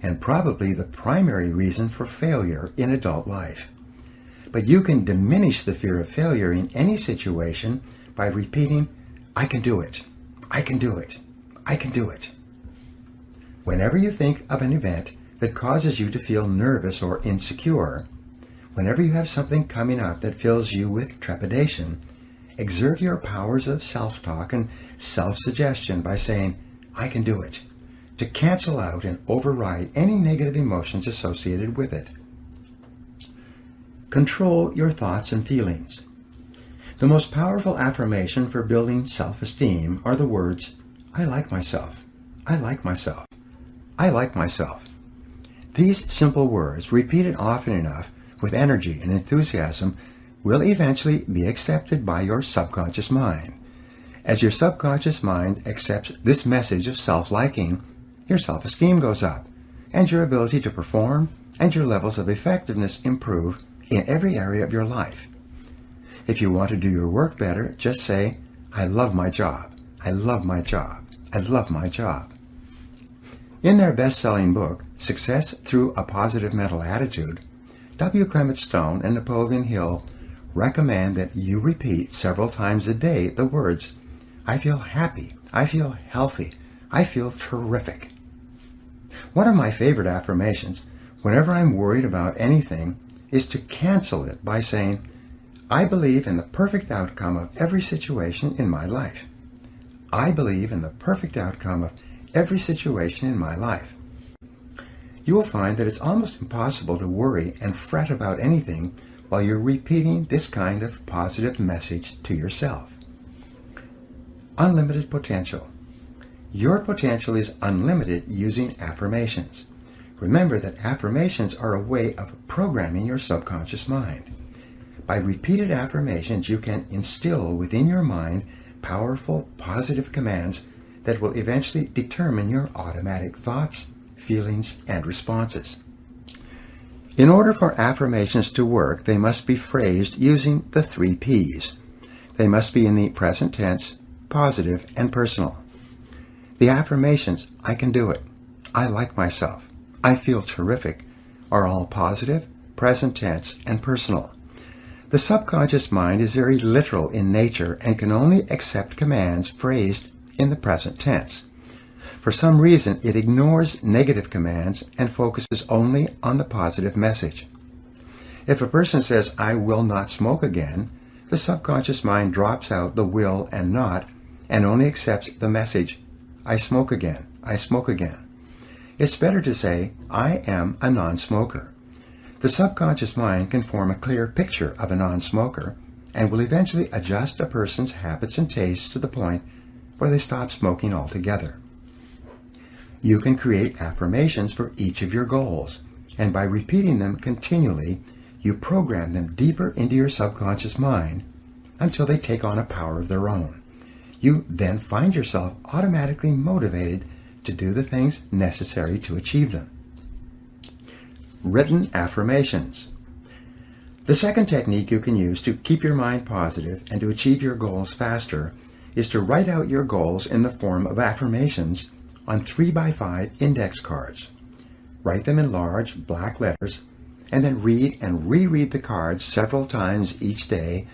and probably the primary reason for failure in adult life. But you can diminish the fear of failure in any situation by repeating, I can do it, I can do it, I can do it. Whenever you think of an event that causes you to feel nervous or insecure, whenever you have something coming up that fills you with trepidation, exert your powers of self-talk and self-suggestion by saying, I can do it, to cancel out and override any negative emotions associated with it. Control your thoughts and feelings. The most powerful affirmation for building self-esteem are the words, I like myself, I like myself, I like myself. These simple words, repeated often enough with energy and enthusiasm, will eventually be accepted by your subconscious mind. As your subconscious mind accepts this message of self-liking, your self-esteem goes up, and your ability to perform and your levels of effectiveness improve in every area of your life. If you want to do your work better, just say, I love my job, I love my job, I love my job. In their best-selling book, Success Through a Positive Mental Attitude, W. Clement Stone and Napoleon Hill recommend that you repeat several times a day the words, I feel happy, I feel healthy, I feel terrific. One of my favorite affirmations, whenever I'm worried about anything, is to cancel it by saying, I believe in the perfect outcome of every situation in my life. I believe in the perfect outcome of every situation in my life. You will find that it's almost impossible to worry and fret about anything while you're repeating this kind of positive message to yourself. Unlimited potential. Your potential is unlimited using affirmations. Remember that affirmations are a way of programming your subconscious mind. By repeated affirmations, you can instill within your mind powerful, positive commands that will eventually determine your automatic thoughts, feelings, and responses. In order for affirmations to work, they must be phrased using the 3 Ps. They must be in the present tense, positive, and personal. The affirmations, I can do it, I like myself, I feel terrific, are all positive, present tense, and personal. The subconscious mind is very literal in nature and can only accept commands phrased in the present tense. For some reason, it ignores negative commands and focuses only on the positive message. If a person says, I will not smoke again, the subconscious mind drops out the will and not and only accepts the message, I smoke again, I smoke again. It's better to say, I am a non-smoker. The subconscious mind can form a clear picture of a non-smoker and will eventually adjust a person's habits and tastes to the point where they stop smoking altogether. You can create affirmations for each of your goals, and by repeating them continually, you program them deeper into your subconscious mind until they take on a power of their own. You then find yourself automatically motivated to do the things necessary to achieve them. Written affirmations. The second technique you can use to keep your mind positive and to achieve your goals faster is to write out your goals in the form of affirmations on 3x5 index cards. Write them in large black letters and then read and reread the cards several times each day,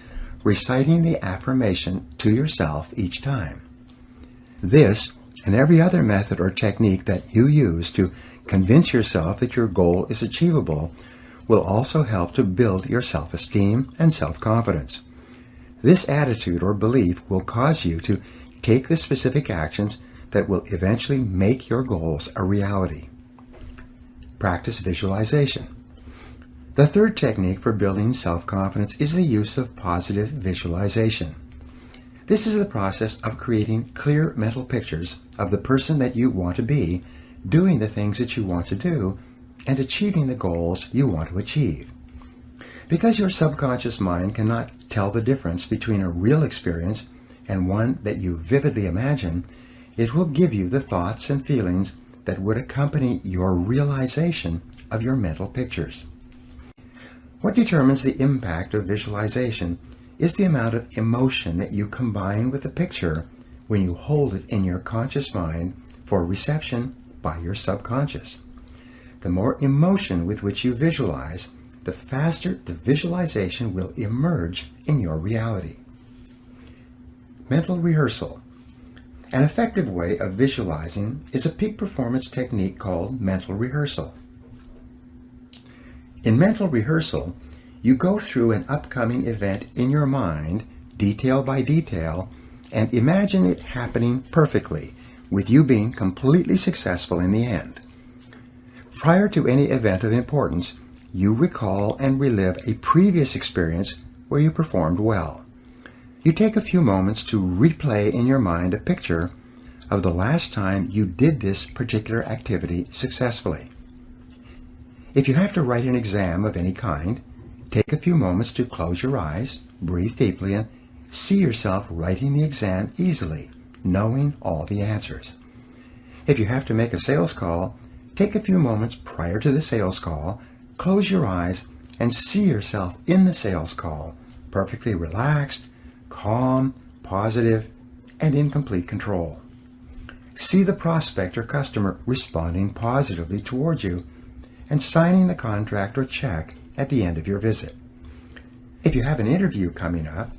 reciting the affirmation to yourself each time. This and every other method or technique that you use to convince yourself that your goal is achievable will also help to build your self-esteem and self-confidence. This attitude or belief will cause you to take the specific actions that will eventually make your goals a reality. Practice visualization. The third technique for building self-confidence is the use of positive visualization. This is the process of creating clear mental pictures of the person that you want to be, doing the things that you want to do, and achieving the goals you want to achieve. Because your subconscious mind cannot tell the difference between a real experience and one that you vividly imagine, it will give you the thoughts and feelings that would accompany your realization of your mental pictures. What determines the impact of visualization is the amount of emotion that you combine with the picture when you hold it in your conscious mind for reception by your subconscious. The more emotion with which you visualize, the faster the visualization will emerge in your reality. Mental rehearsal. An effective way of visualizing is a peak performance technique called mental rehearsal. In mental rehearsal, you go through an upcoming event in your mind, detail by detail, and imagine it happening perfectly, with you being completely successful in the end. Prior to any event of importance, you recall and relive a previous experience where you performed well. You take a few moments to replay in your mind a picture of the last time you did this particular activity successfully. If you have to write an exam of any kind, take a few moments to close your eyes, breathe deeply, and see yourself writing the exam easily, knowing all the answers. If you have to make a sales call, take a few moments prior to the sales call, close your eyes, and see yourself in the sales call, perfectly relaxed, calm, positive, and in complete control. See the prospect or customer responding positively towards you and signing the contract or check at the end of your visit. If you have an interview coming up,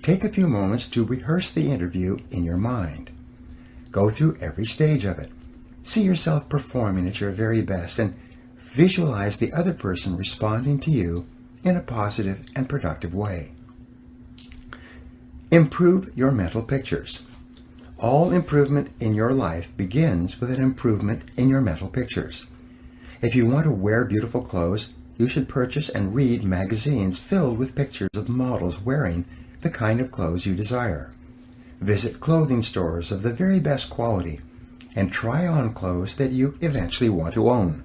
take a few moments to rehearse the interview in your mind. Go through every stage of it. See yourself performing at your very best and visualize the other person responding to you in a positive and productive way. Improve your mental pictures. All improvement in your life begins with an improvement in your mental pictures. If you want to wear beautiful clothes, you should purchase and read magazines filled with pictures of models wearing the kind of clothes you desire. Visit clothing stores of the very best quality and try on clothes that you eventually want to own.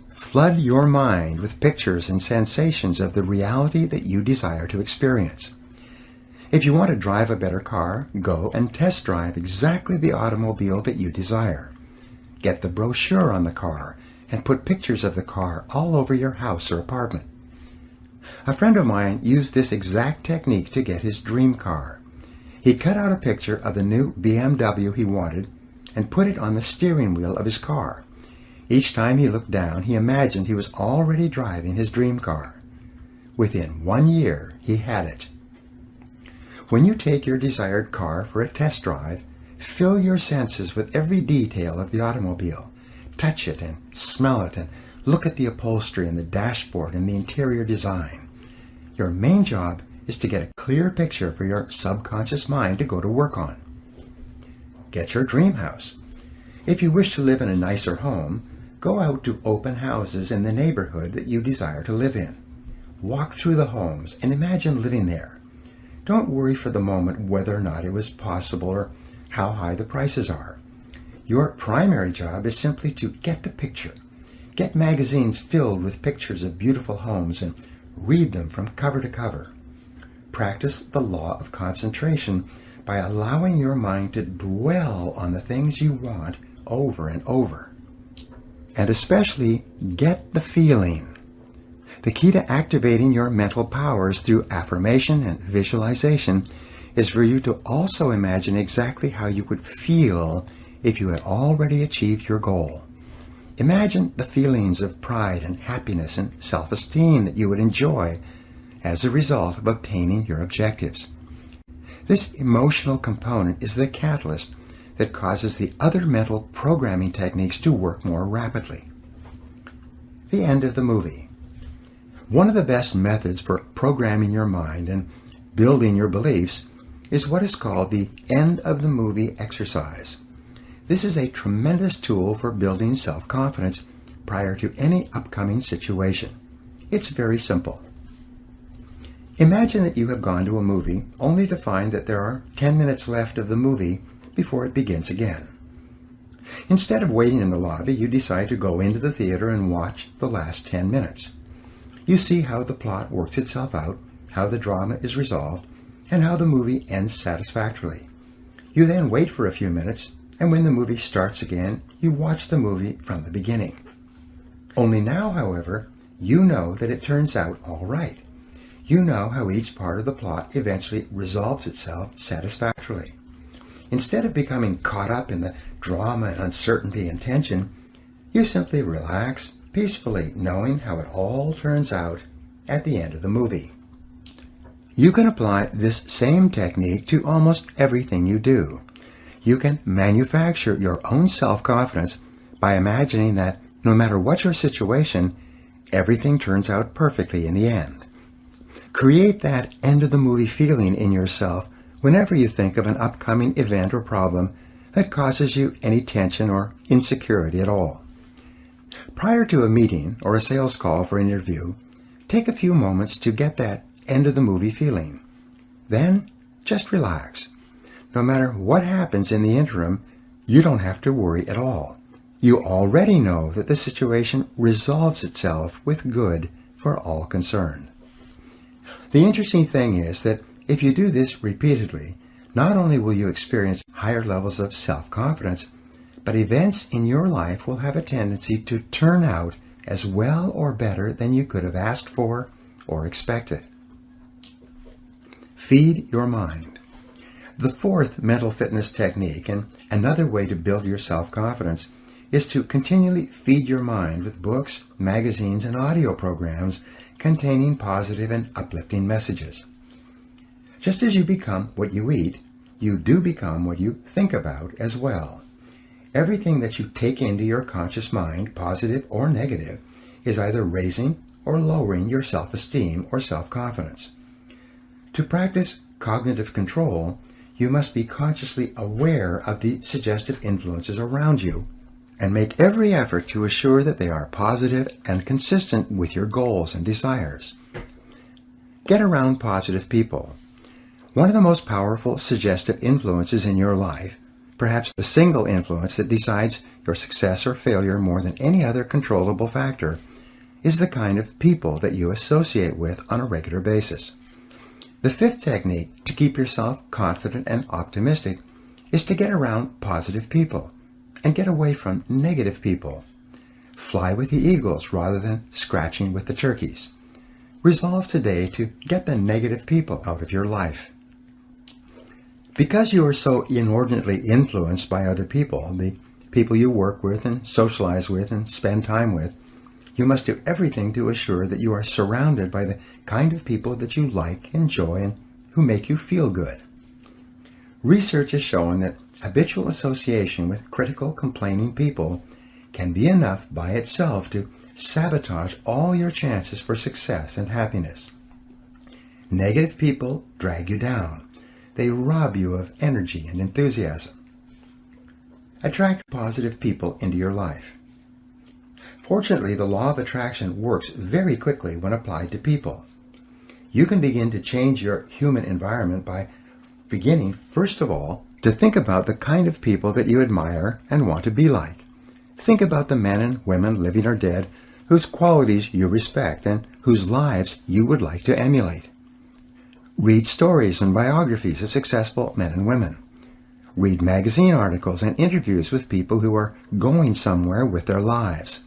Flood your mind with pictures and sensations of the reality that you desire to experience. If you want to drive a better car, go and test drive exactly the automobile that you desire. Get the brochure on the car and put pictures of the car all over your house or apartment. A friend of mine used this exact technique to get his dream car. He cut out a picture of the new BMW he wanted and put it on the steering wheel of his car. Each time he looked down, he imagined he was already driving his dream car. Within 1 year, he had it. When you take your desired car for a test drive, fill your senses with every detail of the automobile. Touch it and smell it and look at the upholstery and the dashboard and the interior design. Your main job is to get a clear picture for your subconscious mind to go to work on. Get your dream house. If you wish to live in a nicer home, go out to open houses in the neighborhood that you desire to live in. Walk through the homes and imagine living there. Don't worry for the moment whether or not it was possible or how high the prices are. Your primary job is simply to get the picture. Get magazines filled with pictures of beautiful homes and read them from cover to cover. Practice the law of concentration by allowing your mind to dwell on the things you want over and over. And especially get the feeling. The key to activating your mental powers through affirmation and visualization is for you to also imagine exactly how you would feel if you had already achieved your goal. Imagine the feelings of pride and happiness and self-esteem that you would enjoy as a result of obtaining your objectives. This emotional component is the catalyst that causes the other mental programming techniques to work more rapidly. The end of the movie. One of the best methods for programming your mind and building your beliefs is what is called the end of the movie exercise. This is a tremendous tool for building self-confidence prior to any upcoming situation. It's very simple. Imagine that you have gone to a movie only to find that there are 10 minutes left of the movie before it begins again. Instead of waiting in the lobby, you decide to go into the theater and watch the last 10 minutes. You see how the plot works itself out, how the drama is resolved, and how the movie ends satisfactorily. You then wait for a few minutes, and when the movie starts again, you watch the movie from the beginning. Only now, however, you know that it turns out all right. You know how each part of the plot eventually resolves itself satisfactorily. Instead of becoming caught up in the drama and uncertainty and tension, you simply relax peacefully, knowing how it all turns out at the end of the movie. You can apply this same technique to almost everything you do. You can manufacture your own self-confidence by imagining that no matter what your situation, everything turns out perfectly in the end. Create that end-of-the-movie feeling in yourself whenever you think of an upcoming event or problem that causes you any tension or insecurity at all. Prior to a meeting or a sales call for an interview, take a few moments to get that end-of-the-movie feeling. Then, just relax. No matter what happens in the interim, you don't have to worry at all. You already know that the situation resolves itself with good for all concerned. The interesting thing is that if you do this repeatedly, not only will you experience higher levels of self-confidence, but events in your life will have a tendency to turn out as well or better than you could have asked for or expected. Feed your mind. The fourth mental fitness technique, and another way to build your self-confidence, is to continually feed your mind with books, magazines, and audio programs containing positive and uplifting messages. Just as you become what you eat, you do become what you think about as well. Everything that you take into your conscious mind, positive or negative, is either raising or lowering your self-esteem or self-confidence. To practice cognitive control, you must be consciously aware of the suggestive influences around you and make every effort to assure that they are positive and consistent with your goals and desires. Get around positive people. One of the most powerful suggestive influences in your life, perhaps the single influence that decides your success or failure more than any other controllable factor, is the kind of people that you associate with on a regular basis. The fifth technique to keep yourself confident and optimistic is to get around positive people and get away from negative people. Fly with the eagles rather than scratching with the turkeys. Resolve today to get the negative people out of your life. Because you are so inordinately influenced by other people, the people you work with and socialize with and spend time with, you must do everything to assure that you are surrounded by the kind of people that you like, enjoy, and who make you feel good. Research has shown that habitual association with critical, complaining people can be enough by itself to sabotage all your chances for success and happiness. Negative people drag you down. They rob you of energy and enthusiasm. Attract positive people into your life. Fortunately, the law of attraction works very quickly when applied to people. You can begin to change your human environment by beginning, first of all, to think about the kind of people that you admire and want to be like. Think about the men and women, living or dead, whose qualities you respect and whose lives you would like to emulate. Read stories and biographies of successful men and women. Read magazine articles and interviews with people who are going somewhere with their lives.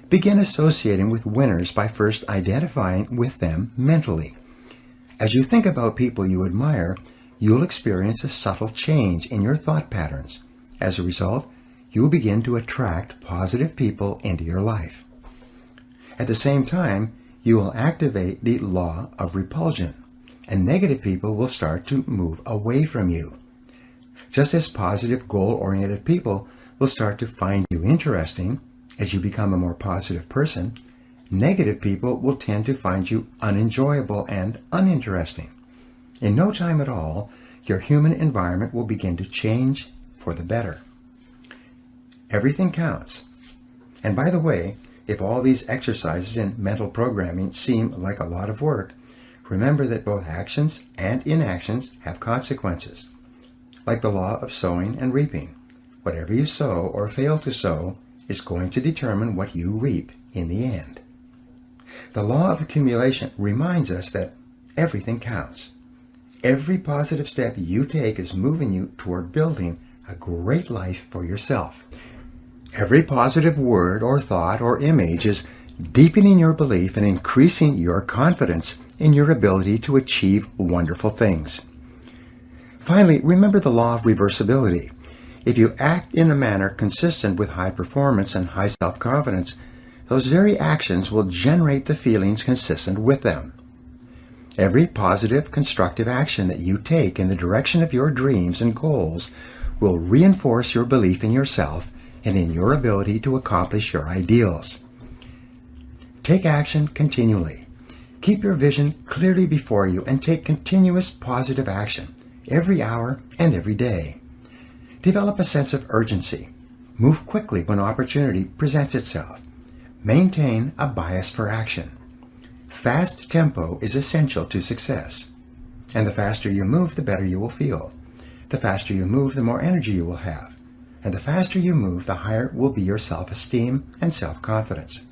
begin associating with winners by first identifying with them mentally. As you think about people you admire, you'll experience a subtle change in your thought patterns. As a result, you will begin to attract positive people into your life. At the same time, you will activate the law of repulsion, and negative people will start to move away from you. Just as positive, goal-oriented people will start to find you interesting as you become a more positive person, negative people will tend to find you unenjoyable and uninteresting. In no time at all, your human environment will begin to change for the better. Everything counts. And by the way, if all these exercises in mental programming seem like a lot of work, remember that both actions and inactions have consequences. Like the law of sowing and reaping, whatever you sow or fail to sow is going to determine what you reap in the end. The law of accumulation reminds us that everything counts. Every positive step you take is moving you toward building a great life for yourself. Every positive word or thought or image is deepening your belief and increasing your confidence in your ability to achieve wonderful things. Finally, remember the law of reversibility. If you act in a manner consistent with high performance and high self-confidence, those very actions will generate the feelings consistent with them. Every positive, constructive action that you take in the direction of your dreams and goals will reinforce your belief in yourself and in your ability to accomplish your ideals. Take action continually. Keep your vision clearly before you and take continuous positive action every hour and every day. Develop a sense of urgency. Move quickly when opportunity presents itself. Maintain a bias for action. Fast tempo is essential to success. And the faster you move, the better you will feel. The faster you move, the more energy you will have. And the faster you move, the higher will be your self-esteem and self-confidence.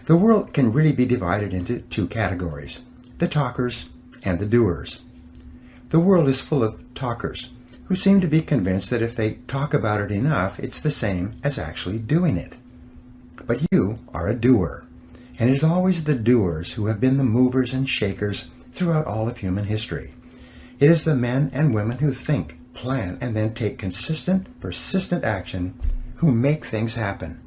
The world can really be divided into two categories, the talkers and the doers. The world is full of talkers who seem to be convinced that if they talk about it enough, it's the same as actually doing it. But you are a doer, and it is always the doers who have been the movers and shakers throughout all of human history. It is the men and women who think, plan, and then take consistent, persistent action who make things happen.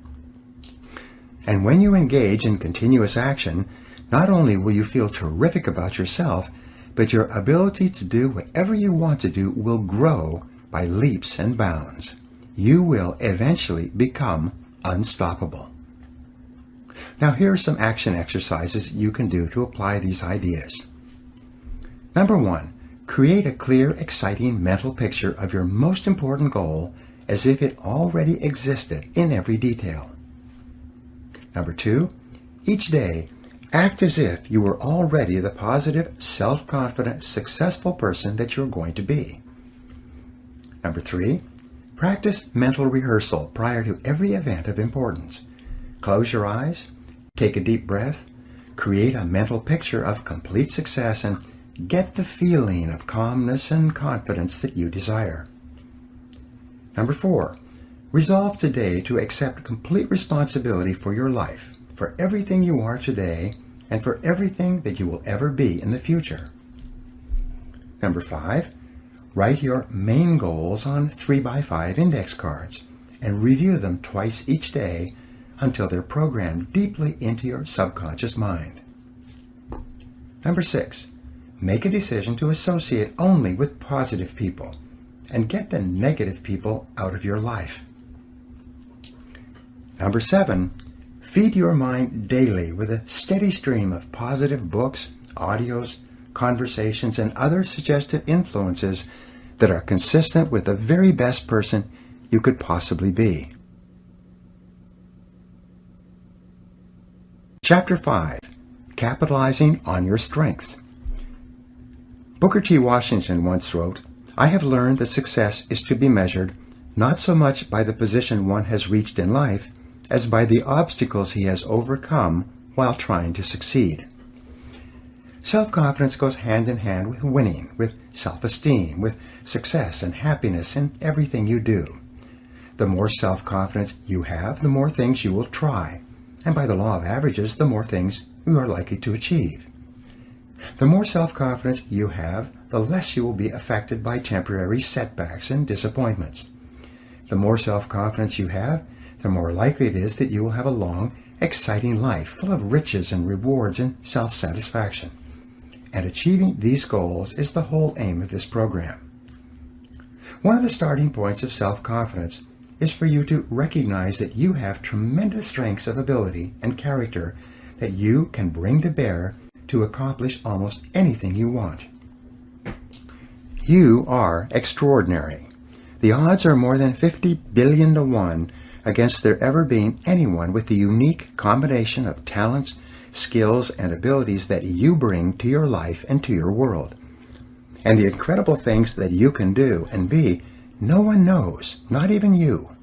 And when you engage in continuous action, not only will you feel terrific about yourself, but your ability to do whatever you want to do will grow by leaps and bounds. You will eventually become unstoppable. Now here are some action exercises you can do to apply these ideas. Number 1, create a clear, exciting mental picture of your most important goal as if it already existed in every detail. Number 2, each day, act as if you were already the positive, self-confident, successful person that you're going to be. Number 3, practice mental rehearsal prior to every event of importance. Close your eyes, take a deep breath, create a mental picture of complete success, and get the feeling of calmness and confidence that you desire. Number 4, resolve today to accept complete responsibility for your life, for everything you are today, and for everything that you will ever be in the future. Number 5, write your main goals on 3x5 index cards and review them twice each day until they're programmed deeply into your subconscious mind. Number 6, make a decision to associate only with positive people and get the negative people out of your life. Number 7, feed your mind daily with a steady stream of positive books, audios, conversations, and other suggestive influences that are consistent with the very best person you could possibly be. Chapter 5, Capitalizing on Your Strengths. Booker T. Washington once wrote, "I have learned that success is to be measured not so much by the position one has reached in life as by the obstacles he has overcome while trying to succeed." Self-confidence goes hand in hand with winning, with self-esteem, with success and happiness in everything you do. The more self-confidence you have, the more things you will try, And by the law of averages, the more things you are likely to achieve. The more self-confidence you have, the less you will be affected by temporary setbacks and disappointments. The more self-confidence you have, the more likely it is that you will have a long, exciting life full of riches and rewards and self-satisfaction. And achieving these goals is the whole aim of this program. One of the starting points of self-confidence is for you to recognize that you have tremendous strengths of ability and character that you can bring to bear to accomplish almost anything you want. You are extraordinary. The odds are more than 50 billion to 1 against there ever being anyone with the unique combination of talents, skills, and abilities that you bring to your life and to your world. And the incredible things that you can do and be, no one knows, not even you.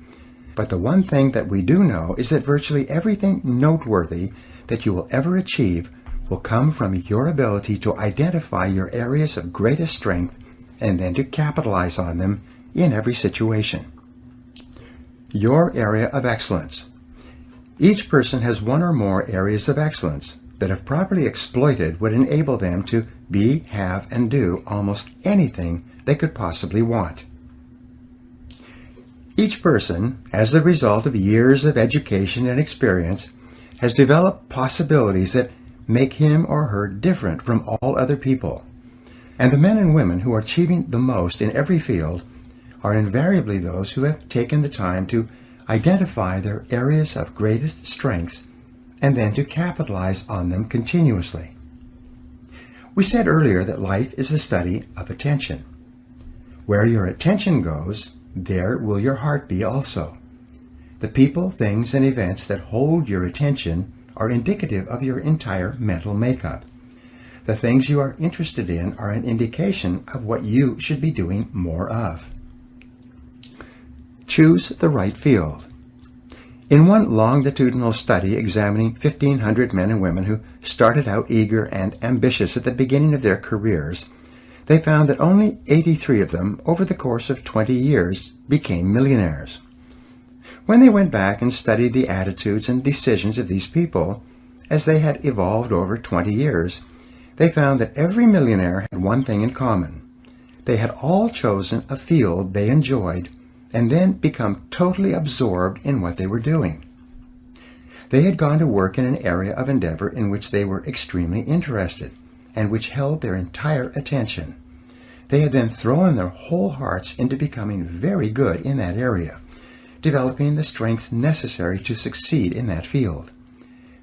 But the one thing that we do know is that virtually everything noteworthy that you will ever achieve will come from your ability to identify your areas of greatest strength and then to capitalize on them in every situation. Your area of excellence. Each person has one or more areas of excellence that, if properly exploited, would enable them to be, have, and do almost anything they could possibly want. Each person, as the result of years of education and experience, has developed possibilities that make him or her different from all other people. And the men and women who are achieving the most in every field are invariably those who have taken the time to identify their areas of greatest strengths and then to capitalize on them continuously. We said earlier that life is the study of attention. Where your attention goes, there will your heart be also. The people, things, and events that hold your attention are indicative of your entire mental makeup. The things you are interested in are an indication of what you should be doing more of. Choose the right field. In one longitudinal study examining 1,500 men and women who started out eager and ambitious at the beginning of their careers, they found that only 83 of them, over the course of 20 years, became millionaires. When they went back and studied the attitudes and decisions of these people, as they had evolved over 20 years, they found that every millionaire had one thing in common. They had all chosen a field they enjoyed and then become totally absorbed in what they were doing. They had gone to work in an area of endeavor in which they were extremely interested and which held their entire attention. They had then thrown their whole hearts into becoming very good in that area, developing the strengths necessary to succeed in that field.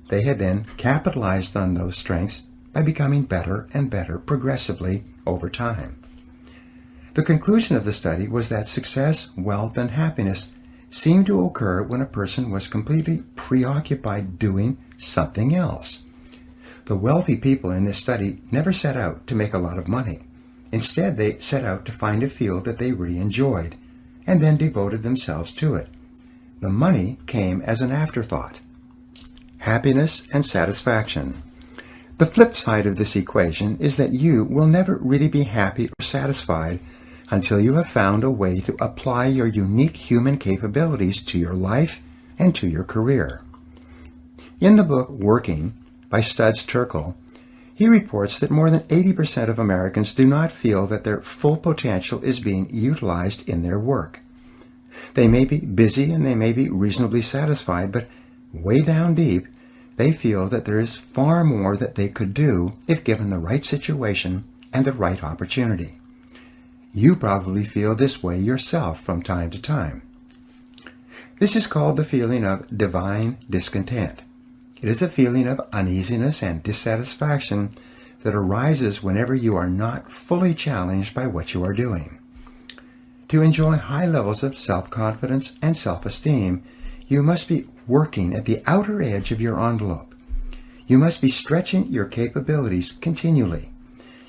They had then capitalized on those strengths by becoming better and better progressively over time. The conclusion of the study was that success, wealth, and happiness seemed to occur when a person was completely preoccupied doing something else. The wealthy people in this study never set out to make a lot of money. Instead, they set out to find a field that they really enjoyed, and then devoted themselves to it. The money came as an afterthought. Happiness and satisfaction. The flip side of this equation is that you will never really be happy or satisfied until you have found a way to apply your unique human capabilities to your life and to your career. In the book Working by Studs Terkel, he reports that more than 80% of Americans do not feel that their full potential is being utilized in their work. They may be busy and they may be reasonably satisfied, but way down deep, they feel that there is far more that they could do if given the right situation and the right opportunity. You probably feel this way yourself from time to time. This is called the feeling of divine discontent. It is a feeling of uneasiness and dissatisfaction that arises whenever you are not fully challenged by what you are doing. To enjoy high levels of self-confidence and self-esteem, you must be working at the outer edge of your envelope. You must be stretching your capabilities continually.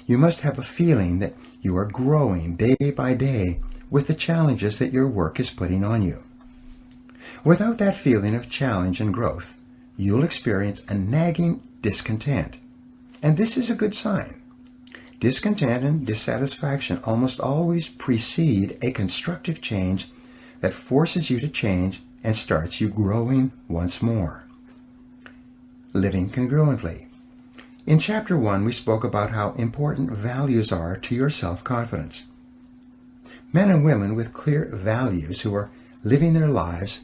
You must have a feeling that you are growing day by day with the challenges that your work is putting on you. Without that feeling of challenge and growth, you'll experience a nagging discontent. And this is a good sign. Discontent and dissatisfaction almost always precede a constructive change that forces you to change and starts you growing once more. living congruently. In Chapter 1, we spoke about how important values are to your self-confidence. Men and women with clear values who are living their lives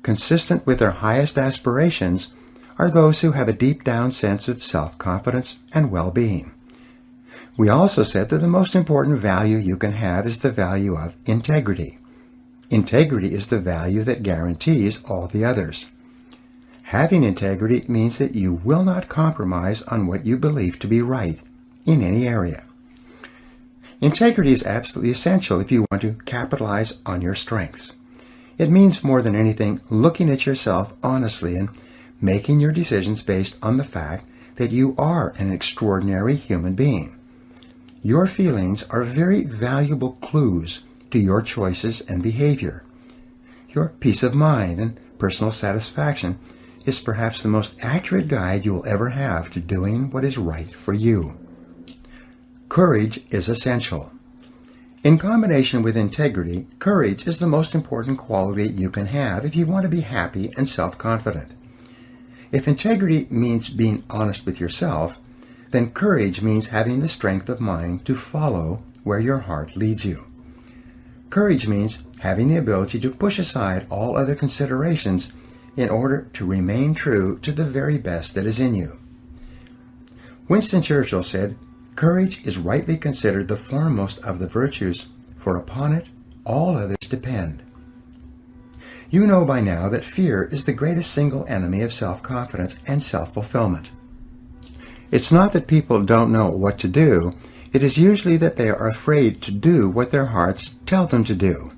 consistent with their highest aspirations are those who have a deep down sense of self-confidence and well-being. We also said that the most important value you can have is the value of integrity. Integrity is the value that guarantees all the others. Having integrity means that you will not compromise on what you believe to be right in any area. Integrity is absolutely essential if you want to capitalize on your strengths. It means more than anything looking at yourself honestly and making your decisions based on the fact that you are an extraordinary human being. Your feelings are very valuable clues to your choices and behavior. Your peace of mind and personal satisfaction is perhaps the most accurate guide you will ever have to doing what is right for you. Courage is essential. In combination with integrity, courage is the most important quality you can have if you want to be happy and self-confident. If integrity means being honest with yourself, then courage means having the strength of mind to follow where your heart leads you. Courage means having the ability to push aside all other considerations in order to remain true to the very best that is in you. Winston Churchill said, "Courage is rightly considered the foremost of the virtues, for upon it all others depend." You know by now that fear is the greatest single enemy of self-confidence and self-fulfillment. It's not that people don't know what to do, it is usually that they are afraid to do what their hearts tell them to do.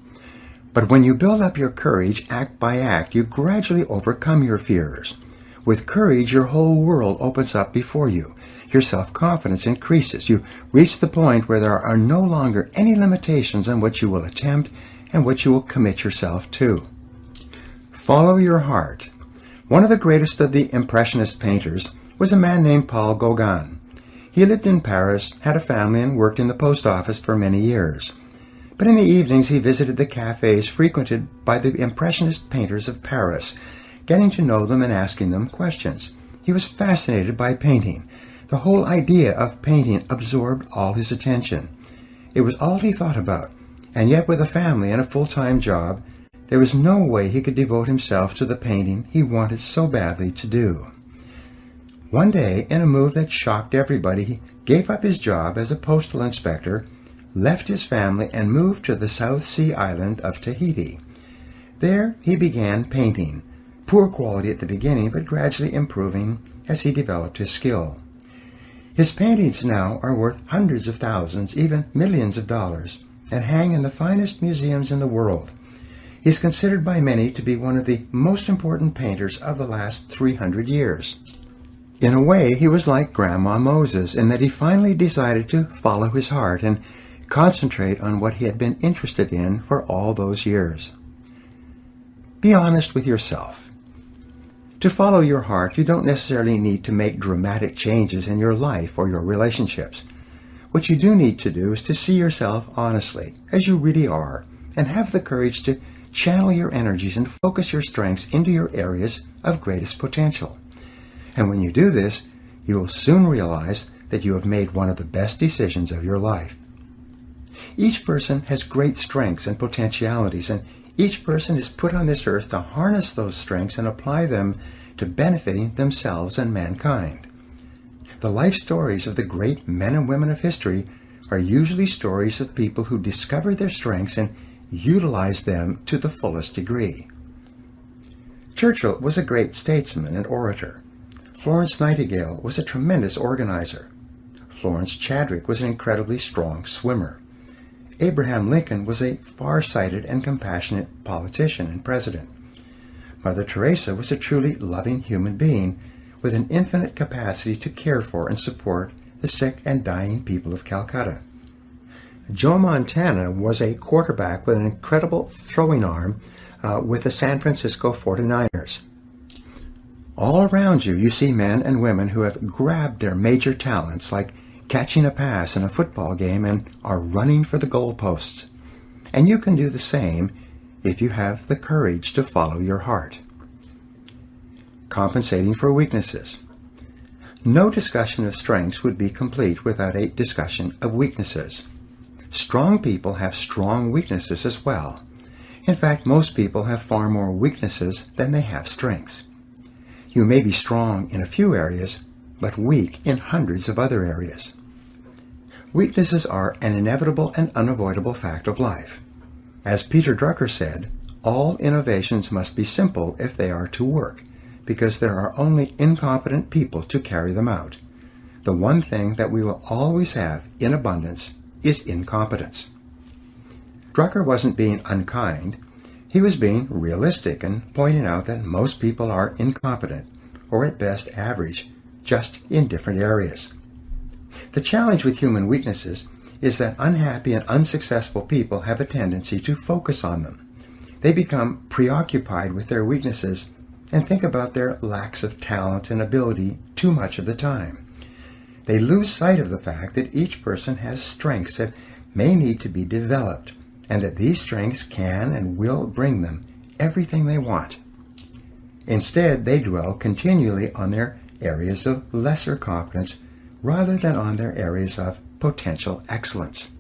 But when you build up your courage act by act, you gradually overcome your fears. With courage, your whole world opens up before you. Your self-confidence increases. You reach the point where there are no longer any limitations on what you will attempt and what you will commit yourself to. Follow your heart. One of the greatest of the Impressionist painters was a man named Paul Gauguin. He lived in Paris, had a family, and worked in the post office for many years. But in the evenings he visited the cafes frequented by the Impressionist painters of Paris, getting to know them and asking them questions. He was fascinated by painting. The whole idea of painting absorbed all his attention. It was all he thought about, and yet with a family and a full-time job, there was no way he could devote himself to the painting he wanted so badly to do. One day, in a move that shocked everybody, he gave up his job as a postal inspector, left his family, and moved to the South Sea island of Tahiti. There he began painting, poor quality at the beginning, but gradually improving as he developed his skill. His paintings now are worth hundreds of thousands, even millions of dollars, and hang in the finest museums in the world. He is considered by many to be one of the most important painters of the last 300 years. In a way, he was like Grandma Moses in that he finally decided to follow his heart and concentrate on what he had been interested in for all those years. Be honest with yourself. To follow your heart, you don't necessarily need to make dramatic changes in your life or your relationships. What you do need to do is to see yourself honestly, as you really are, and have the courage to channel your energies and focus your strengths into your areas of greatest potential. And when you do this, you will soon realize that you have made one of the best decisions of your life. Each person has great strengths and potentialities, and each person is put on this earth to harness those strengths and apply them to benefiting themselves and mankind. The life stories of the great men and women of history are usually stories of people who discovered their strengths and utilized them to the fullest degree. Churchill was a great statesman and orator. Florence Nightingale was a tremendous organizer. Florence Chadwick was an incredibly strong swimmer. Abraham Lincoln was a far-sighted and compassionate politician and president. Mother Teresa was a truly loving human being with an infinite capacity to care for and support the sick and dying people of Calcutta. Joe Montana was a quarterback with an incredible throwing arm with the San Francisco 49ers. All around you, you see men and women who have grabbed their major talents, like catching a pass in a football game, and are running for the goalposts. And you can do the same if you have the courage to follow your heart. compensating for weaknesses. No discussion of strengths would be complete without a discussion of weaknesses. Strong people have strong weaknesses as well. In fact, most people have far more weaknesses than they have strengths. You may be strong in a few areas, but weak in hundreds of other areas. Weaknesses are an inevitable and unavoidable fact of life. As Peter Drucker said, all innovations must be simple if they are to work, because there are only incompetent people to carry them out. The one thing that we will always have in abundance is incompetence. Drucker wasn't being unkind. He was being realistic and pointing out that most people are incompetent, or at best average, just in different areas. The challenge with human weaknesses is that unhappy and unsuccessful people have a tendency to focus on them. They become preoccupied with their weaknesses and think about their lacks of talent and ability too much of the time. They lose sight of the fact that each person has strengths that may need to be developed, and that these strengths can and will bring them everything they want. Instead, they dwell continually on their areas of lesser competence rather than on their areas of potential excellence.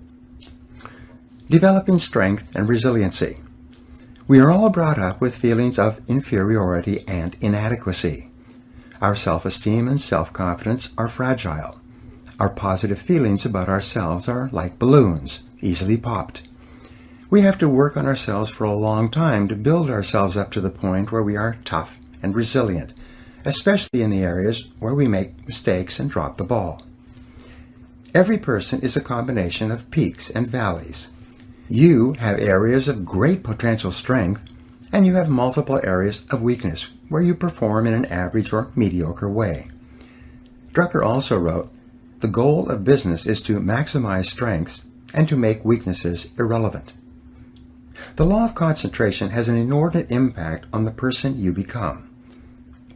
Developing strength and resiliency. We are all brought up with feelings of inferiority and inadequacy. Our self-esteem and self-confidence are fragile. Our positive feelings about ourselves are like balloons, easily popped. We have to work on ourselves for a long time to build ourselves up to the point where we are tough and resilient, especially in the areas where we make mistakes and drop the ball. Every person is a combination of peaks and valleys. You have areas of great potential strength, and you have multiple areas of weakness where you perform in an average or mediocre way. Drucker also wrote, "The goal of business is to maximize strengths and to make weaknesses irrelevant." The law of concentration has an inordinate impact on the person you become.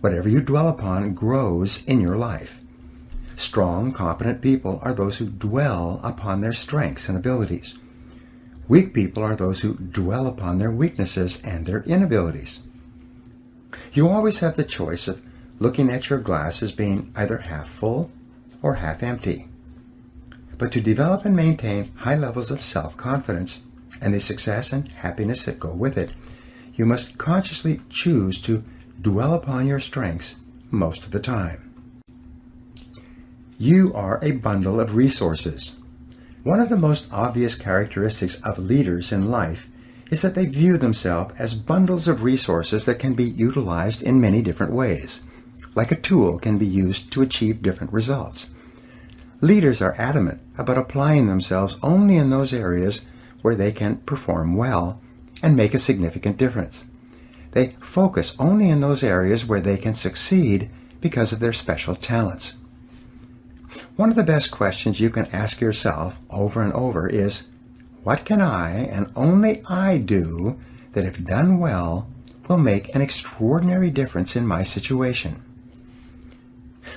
Whatever you dwell upon grows in your life. Strong, competent people are those who dwell upon their strengths and abilities. Weak people are those who dwell upon their weaknesses and their inabilities. You always have the choice of looking at your glass as being either half full or half empty. But to develop and maintain high levels of self-confidence and the success and happiness that go with it, you must consciously choose to dwell upon your strengths most of the time. You are a bundle of resources. One of the most obvious characteristics of leaders in life is that they view themselves as bundles of resources that can be utilized in many different ways, like a tool can be used to achieve different results. Leaders are adamant about applying themselves only in those areas where they can perform well and make a significant difference. They focus only in those areas where they can succeed because of their special talents. One of the best questions you can ask yourself over and over is, what can I and only I do that, if done well, will make an extraordinary difference in my situation?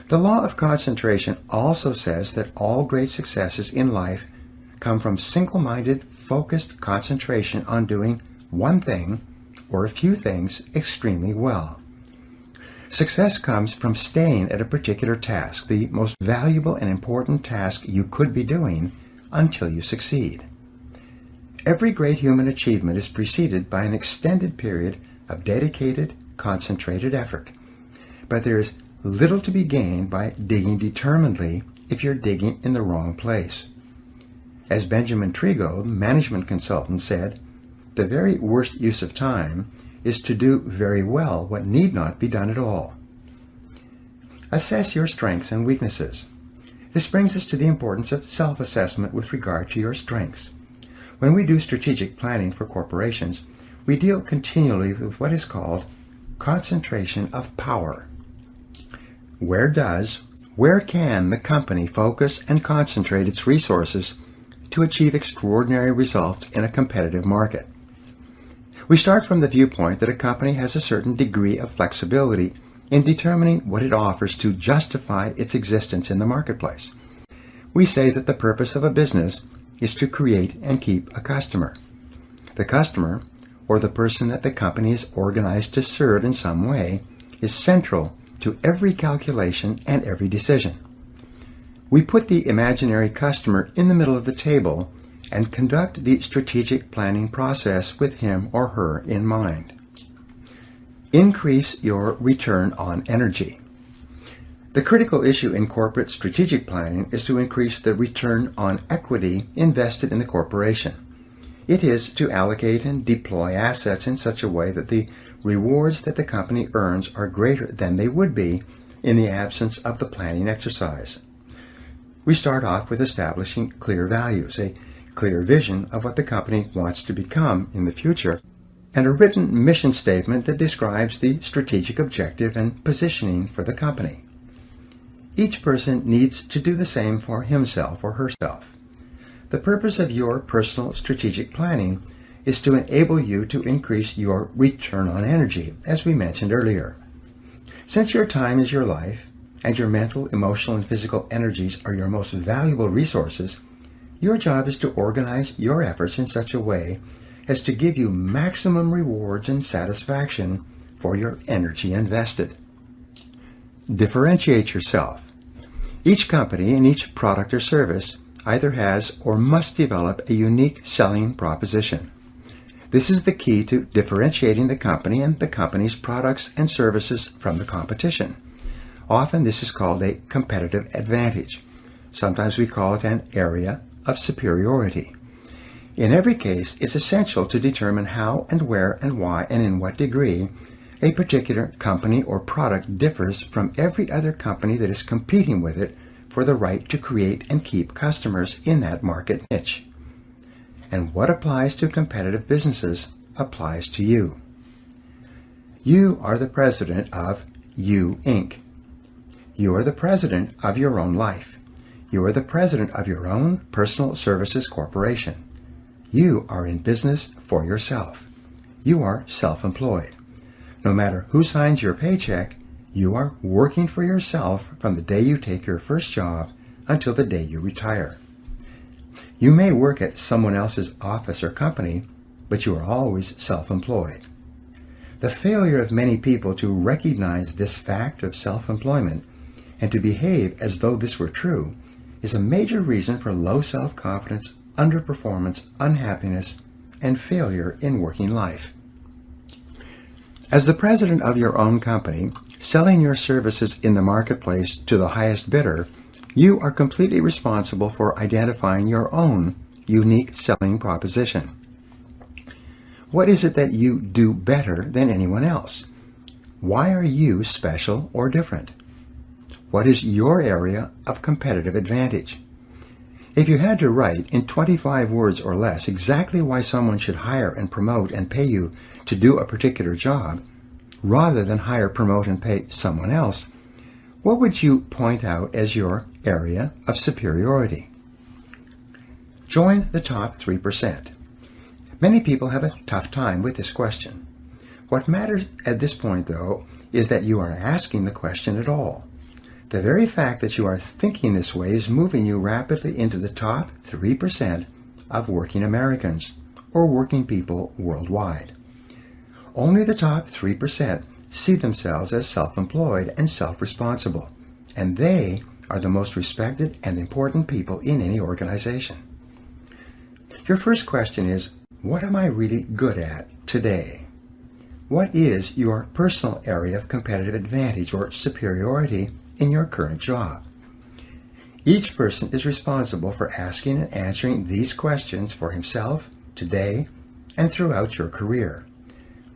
The law of concentration also says that all great successes in life come from single-minded, focused concentration on doing one thing or a few things extremely well. Success comes from staying at a particular task, the most valuable and important task you could be doing, until you succeed. Every great human achievement is preceded by an extended period of dedicated, concentrated effort. But there is little to be gained by digging determinedly if you're digging in the wrong place. As Benjamin Trigo, management consultant, said, "The very worst use of time is to do very well what need not be done at all." Assess your strengths and weaknesses. This brings us to the importance of self-assessment with regard to your strengths. When we do strategic planning for corporations, we deal continually with what is called concentration of power. Where can the company focus and concentrate its resources to achieve extraordinary results in a competitive market? We start from the viewpoint that a company has a certain degree of flexibility in determining what it offers to justify its existence in the marketplace. We say that the purpose of a business is to create and keep a customer. The customer, or the person that the company is organized to serve in some way, is central to every calculation and every decision. We put the imaginary customer in the middle of the table and conduct the strategic planning process with him or her in mind. Increase your return on energy. The critical issue in corporate strategic planning is to increase the return on equity invested in the corporation. It is to allocate and deploy assets in such a way that the rewards that the company earns are greater than they would be in the absence of the planning exercise. We start off with establishing clear values, a clear vision of what the company wants to become in the future, and a written mission statement that describes the strategic objective and positioning for the company. Each person needs to do the same for himself or herself. The purpose of your personal strategic planning is to enable you to increase your return on energy, as we mentioned earlier. Since your time is your life, and your mental, emotional, and physical energies are your most valuable resources, your job is to organize your efforts in such a way as to give you maximum rewards and satisfaction for your energy invested. Differentiate yourself. Each company and each product or service either has or must develop a unique selling proposition. This is the key to differentiating the company and the company's products and services from the competition. Often this is called a competitive advantage. Sometimes we call it an area of superiority. In every case, it's essential to determine how and where and why and in what degree a particular company or product differs from every other company that is competing with it for the right to create and keep customers in that market niche. And what applies to competitive businesses applies to you. You are the president of You, Inc. You are the president of your own life. You are the president of your own personal services corporation. You are in business for yourself. You are self-employed. No matter who signs your paycheck, you are working for yourself from the day you take your first job until the day you retire. You may work at someone else's office or company, but you are always self-employed. The failure of many people to recognize this fact of self-employment and to behave as though this were true is a major reason for low self-confidence, underperformance, unhappiness, and failure in working life. As the president of your own company, selling your services in the marketplace to the highest bidder, you are completely responsible for identifying your own unique selling proposition. What is it that you do better than anyone else? Why are you special or different? What is your area of competitive advantage? If you had to write in 25 words or less exactly why someone should hire and promote and pay you to do a particular job, rather than hire, promote, and pay someone else, what would you point out as your area of superiority? Join the top 3%. Many people have a tough time with this question. What matters at this point, though, is that you are asking the question at all. The very fact that you are thinking this way is moving you rapidly into the top 3% of working Americans, or working people worldwide. Only the top 3% see themselves as self-employed and self-responsible, and they are the most respected and important people in any organization. Your first question is, what am I really good at today? What is your personal area of competitive advantage or superiority in your current job? Each person is responsible for asking and answering these questions for himself, today, and throughout your career.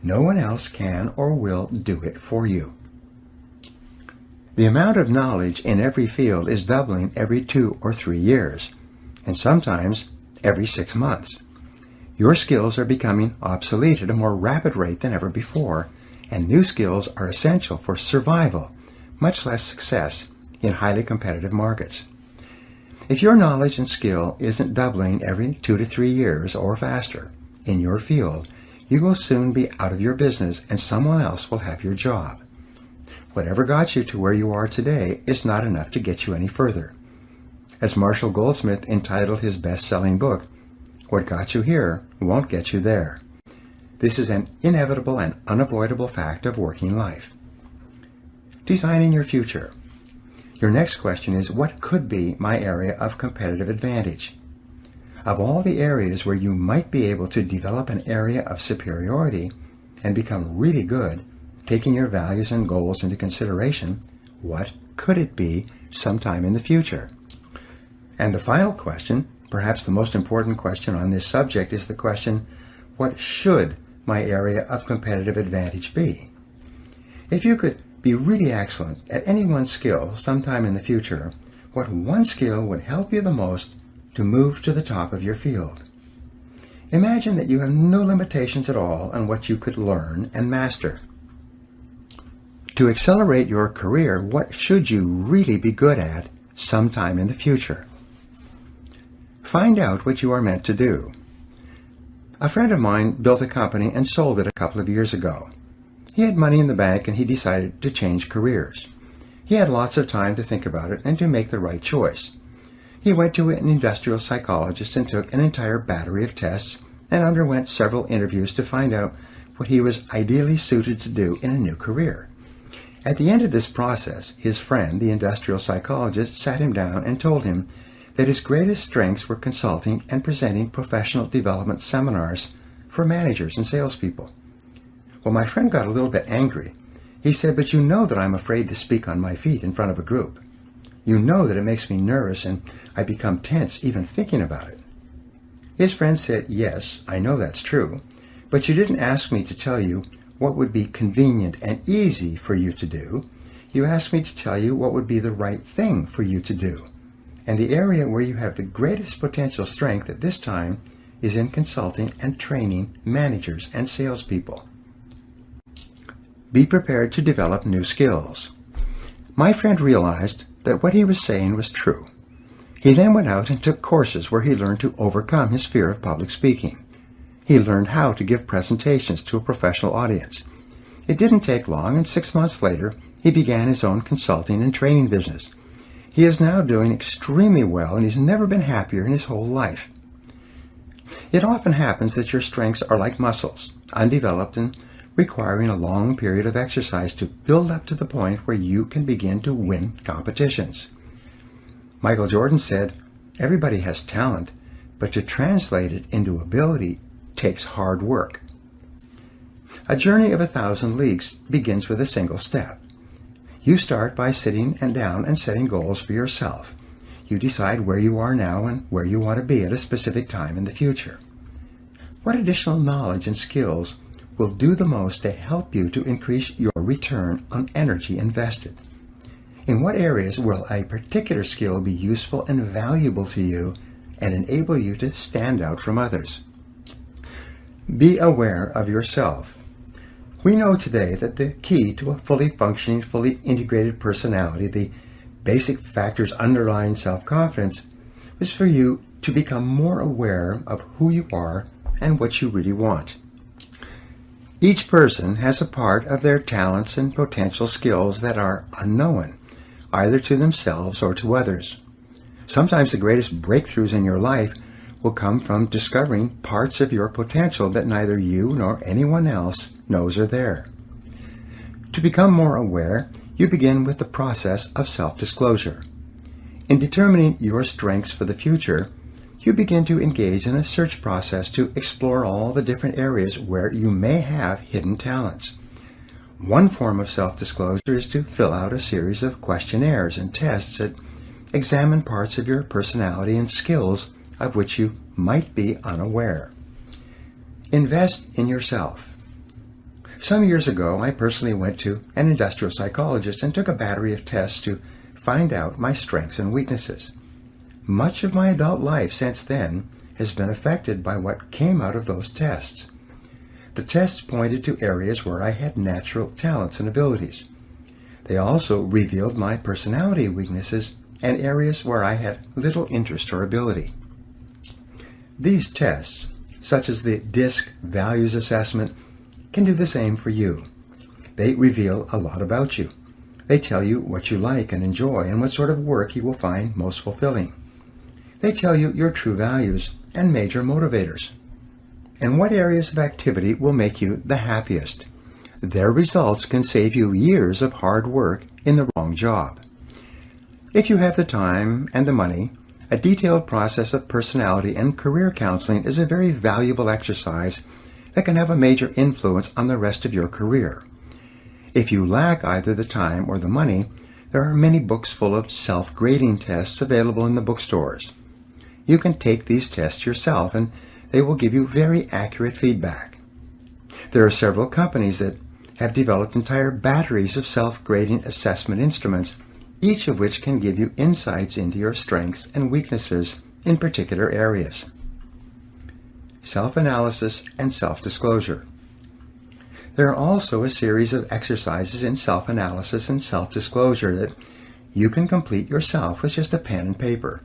No one else can or will do it for you. The amount of knowledge in every field is doubling every 2 or 3 years, and sometimes every 6 months. Your skills are becoming obsolete at a more rapid rate than ever before, and new skills are essential for survival, much less success in highly competitive markets. If your knowledge and skill isn't doubling every 2 to 3 years or faster in your field, you will soon be out of your business and someone else will have your job. Whatever got you to where you are today is not enough to get you any further. As Marshall Goldsmith entitled his best-selling book, "What got you here won't get you there." This is an inevitable and unavoidable fact of working life. designing your future. Your next question is, what could be my area of competitive advantage? Of all the areas where you might be able to develop an area of superiority and become really good, taking your values and goals into consideration, what could it be sometime in the future? And the final question, perhaps the most important question on this subject, is the question, what should my area of competitive advantage be? If you could be really excellent at any one skill sometime in the future, what one skill would help you the most to move to the top of your field? Imagine that you have no limitations at all on what you could learn and master. To accelerate your career, what should you really be good at sometime in the future? Find out what you are meant to do. A friend of mine built a company and sold it a couple of years ago. He had money in the bank and he decided to change careers. He had lots of time to think about it and to make the right choice. He went to an industrial psychologist and took an entire battery of tests and underwent several interviews to find out what he was ideally suited to do in a new career. At the end of this process, his friend, the industrial psychologist, sat him down and told him that his greatest strengths were consulting and presenting professional development seminars for managers and salespeople. Well, my friend got a little bit angry. He said, "But you know that I'm afraid to speak on my feet in front of a group. You know that it makes me nervous and I become tense even thinking about it." His friend said, "Yes, I know that's true, but you didn't ask me to tell you what would be convenient and easy for you to do. You asked me to tell you what would be the right thing for you to do. And the area where you have the greatest potential strength at this time is in consulting and training managers and salespeople. Be prepared to develop new skills." My friend realized that what he was saying was true. He then went out and took courses where he learned to overcome his fear of public speaking. He learned how to give presentations to a professional audience. It didn't take long, and 6 months later, he began his own consulting and training business. He is now doing extremely well, and he's never been happier in his whole life. It often happens that your strengths are like muscles, undeveloped and requiring a long period of exercise to build up to the point where you can begin to win competitions. Michael Jordan said, "Everybody has talent, but to translate it into ability takes hard work." A journey of 1,000 leagues begins with a single step. You start by sitting down and setting goals for yourself. You decide where you are now and where you want to be at a specific time in the future. What additional knowledge and skills will do the most to help you to increase your return on energy invested? In what areas will a particular skill be useful and valuable to you and enable you to stand out from others? Be aware of yourself. We know today that the key to a fully functioning, fully integrated personality, the basic factors underlying self-confidence, is for you to become more aware of who you are and what you really want. Each person has a part of their talents and potential skills that are unknown, either to themselves or to others. Sometimes the greatest breakthroughs in your life will come from discovering parts of your potential that neither you nor anyone else knows are there. To become more aware, you begin with the process of self-disclosure. In determining your strengths for the future, you begin to engage in a search process to explore all the different areas where you may have hidden talents. One form of self-disclosure is to fill out a series of questionnaires and tests that examine parts of your personality and skills of which you might be unaware. Invest in yourself. Some years ago, I personally went to an industrial psychologist and took a battery of tests to find out my strengths and weaknesses. Much of my adult life since then has been affected by what came out of those tests. The tests pointed to areas where I had natural talents and abilities. They also revealed my personality weaknesses and areas where I had little interest or ability. These tests, such as the DISC Values Assessment, can do the same for you. They reveal a lot about you. They tell you what you like and enjoy and what sort of work you will find most fulfilling. They tell you your true values and major motivators, and what areas of activity will make you the happiest. their results can save you years of hard work in the wrong job. If you have the time and the money, a detailed process of personality and career counseling is a very valuable exercise that can have a major influence on the rest of your career. If you lack either the time or the money, there are many books full of self-grading tests available in the bookstores. You can take these tests yourself and they will give you very accurate feedback. There are several companies that have developed entire batteries of self-grading assessment instruments, each of which can give you insights into your strengths and weaknesses in particular areas. Self-analysis and self-disclosure. There are also a series of exercises in self-analysis and self-disclosure that you can complete yourself with just a pen and paper.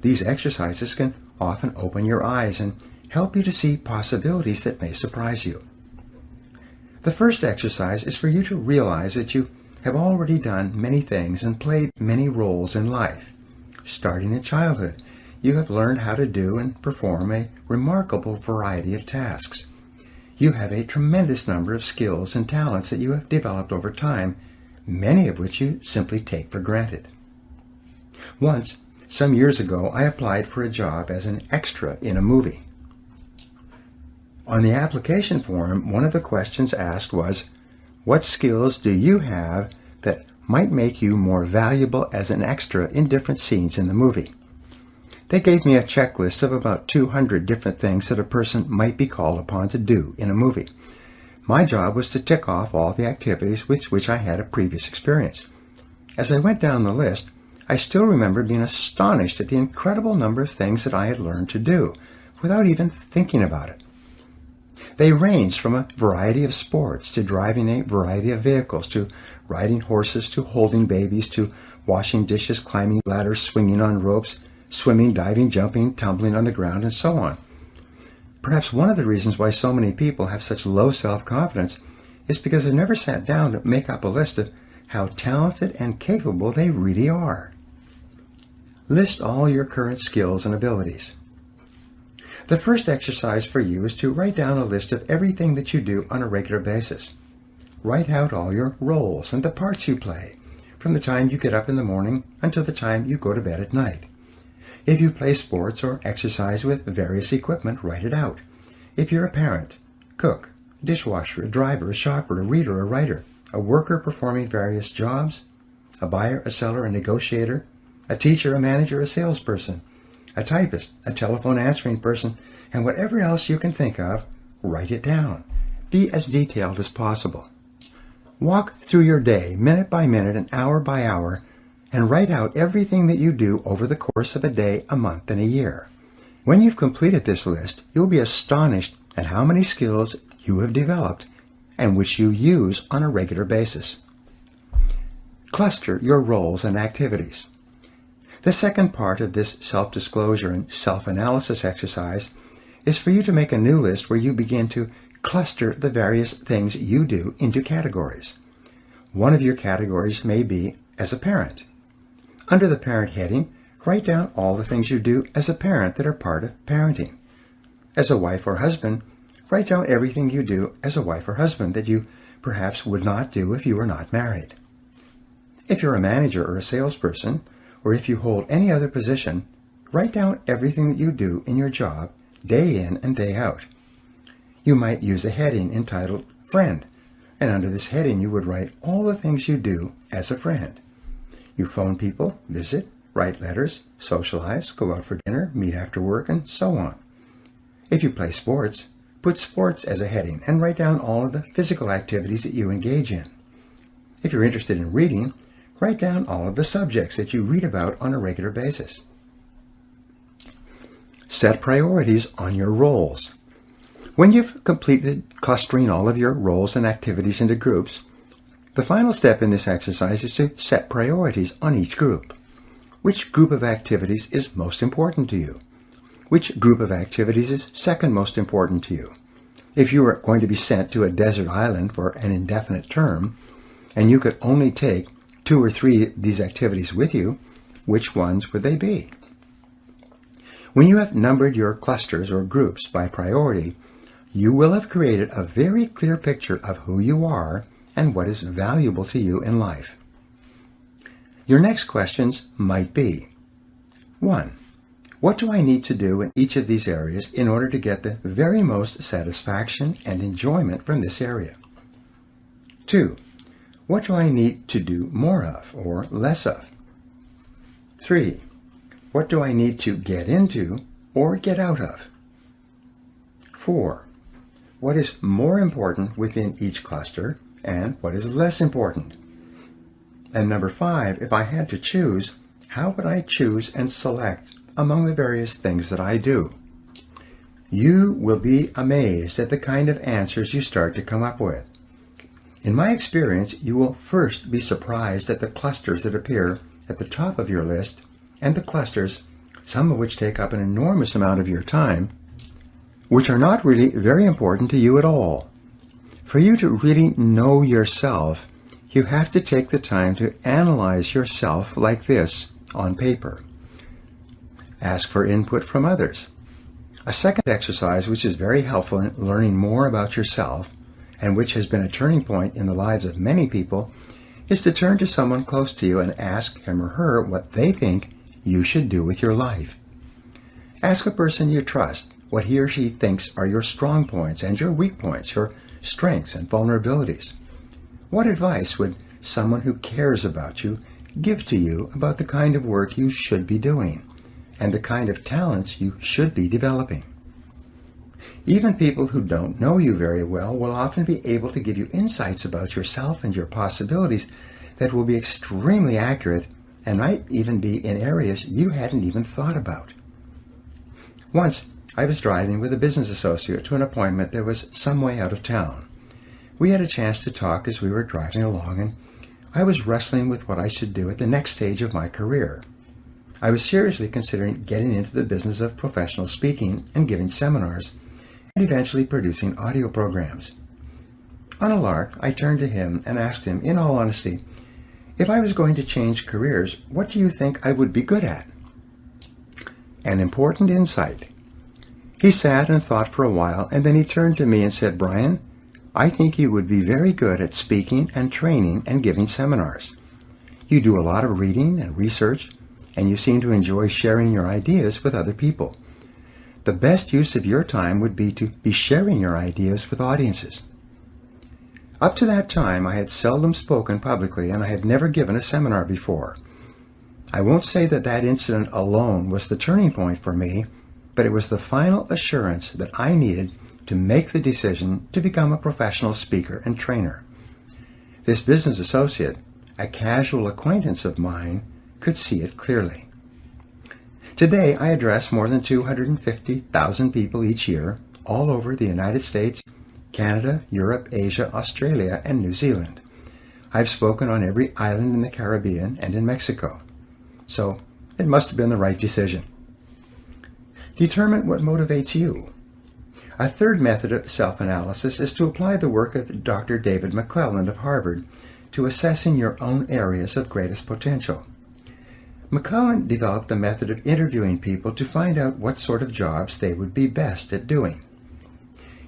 These exercises can often open your eyes and help you to see possibilities that may surprise you. The first exercise is for you to realize that you have already done many things and played many roles in life. Starting in childhood, you have learned how to do and perform a remarkable variety of tasks. You have a tremendous number of skills and talents that you have developed over time, many of which you simply take for granted. Once, some years ago, I applied for a job as an extra in a movie. On the application form, one of the questions asked was, "What skills do you have that might make you more valuable as an extra in different scenes in the movie?" They gave me a checklist of about 200 different things that a person might be called upon to do in a movie. My job was to tick off all the activities with which I had a previous experience. As I went down the list, I still remember being astonished at the incredible number of things that I had learned to do without even thinking about it. They ranged from a variety of sports to driving a variety of vehicles, to riding horses, to holding babies, to washing dishes, climbing ladders, swinging on ropes, swimming, diving, jumping, tumbling on the ground, and so on. Perhaps one of the reasons why so many people have such low self-confidence is because they've never sat down to make up a list of how talented and capable they really are. List all your current skills and abilities. The first exercise for you is to write down a list of everything that you do on a regular basis. Write out all your roles and the parts you play, from the time you get up in the morning until the time you go to bed at night. If you play sports or exercise with various equipment, write it out. If you're a parent, cook, dishwasher, a driver, a shopper, a reader, a writer, a worker performing various jobs, a buyer, a seller, a negotiator, a teacher, a manager, a salesperson, a typist, a telephone answering person, and whatever else you can think of, write it down. Be as detailed as possible. Walk through your day, minute by minute and hour by hour, and write out everything that you do over the course of a day, a month, and a year. When you've completed this list, you'll be astonished at how many skills you have developed and which you use on a regular basis. Cluster your roles and activities. The second part of this self-disclosure and self-analysis exercise is for you to make a new list where you begin to cluster the various things you do into categories. One of your categories may be as a parent. Under the parent heading, write down all the things you do as a parent that are part of parenting. As a wife or husband, write down everything you do as a wife or husband that you perhaps would not do if you were not married. If you're a manager or a salesperson, or if you hold any other position, write down everything that you do in your job, day in and day out. You might use a heading entitled Friend, and under this heading you would write all the things you do as a friend. You phone people, visit, write letters, socialize, go out for dinner, meet after work, and so on. If you play sports, put sports as a heading and write down all of the physical activities that you engage in. If you're interested in reading, write down all of the subjects that you read about on a regular basis. Set priorities on your roles. When you've completed clustering all of your roles and activities into groups, the final step in this exercise is to set priorities on each group. Which group of activities is most important to you? Which group of activities is second most important to you? If you were going to be sent to a desert island for an indefinite term, and you could only take 2 or 3 of these activities with you, which ones would they be? When you have numbered your clusters or groups by priority, you will have created a very clear picture of who you are and what is valuable to you in life. Your next questions might be: 1. What do I need to do in each of these areas in order to get the very most satisfaction and enjoyment from this area? 2. What do I need to do more of or less of? 3. What do I need to get into or get out of? 4. What is more important within each cluster and what is less important? And number 5, if I had to choose, how would I choose and select among the various things that I do? You will be amazed at the kind of answers you start to come up with. In my experience, you will first be surprised at the clusters that appear at the top of your list and the clusters, some of which take up an enormous amount of your time, which are not really very important to you at all. For you to really know yourself, you have to take the time to analyze yourself like this on paper. Ask for input from others. A second exercise which is very helpful in learning more about yourself and which has been a turning point in the lives of many people is to turn to someone close to you and ask him or her what they think you should do with your life. Ask a person you trust what he or she thinks are your strong points and your weak points, your strengths and vulnerabilities. What advice would someone who cares about you give to you about the kind of work you should be doing and the kind of talents you should be developing? Even people who don't know you very well will often be able to give you insights about yourself and your possibilities that will be extremely accurate and might even be in areas you hadn't even thought about. Once, I was driving with a business associate to an appointment that was some way out of town. We had a chance to talk as we were driving along, and I was wrestling with what I should do at the next stage of my career. I was seriously considering getting into the business of professional speaking and giving seminars, and eventually producing audio programs. On a lark, I turned to him and asked him, in all honesty, if I was going to change careers, what do you think I would be good at? An important insight. He sat and thought for a while, and then he turned to me and said, "Brian, I think you would be very good at speaking and training and giving seminars. You do a lot of reading and research, and you seem to enjoy sharing your ideas with other people. The best use of your time would be to be sharing your ideas with audiences." Up to that time, I had seldom spoken publicly, and I had never given a seminar before. I won't say that that incident alone was the turning point for me, but it was the final assurance that I needed to make the decision to become a professional speaker and trainer. This business associate, a casual acquaintance of mine, could see it clearly. Today, I address more than 250,000 people each year, all over the United States, Canada, Europe, Asia, Australia, and New Zealand. I've spoken on every island in the Caribbean and in Mexico. So, it must have been the right decision. Determine what motivates you. A third method of self-analysis is to apply the work of Dr. David McClelland of Harvard to assessing your own areas of greatest potential. McClelland developed a method of interviewing people to find out what sort of jobs they would be best at doing.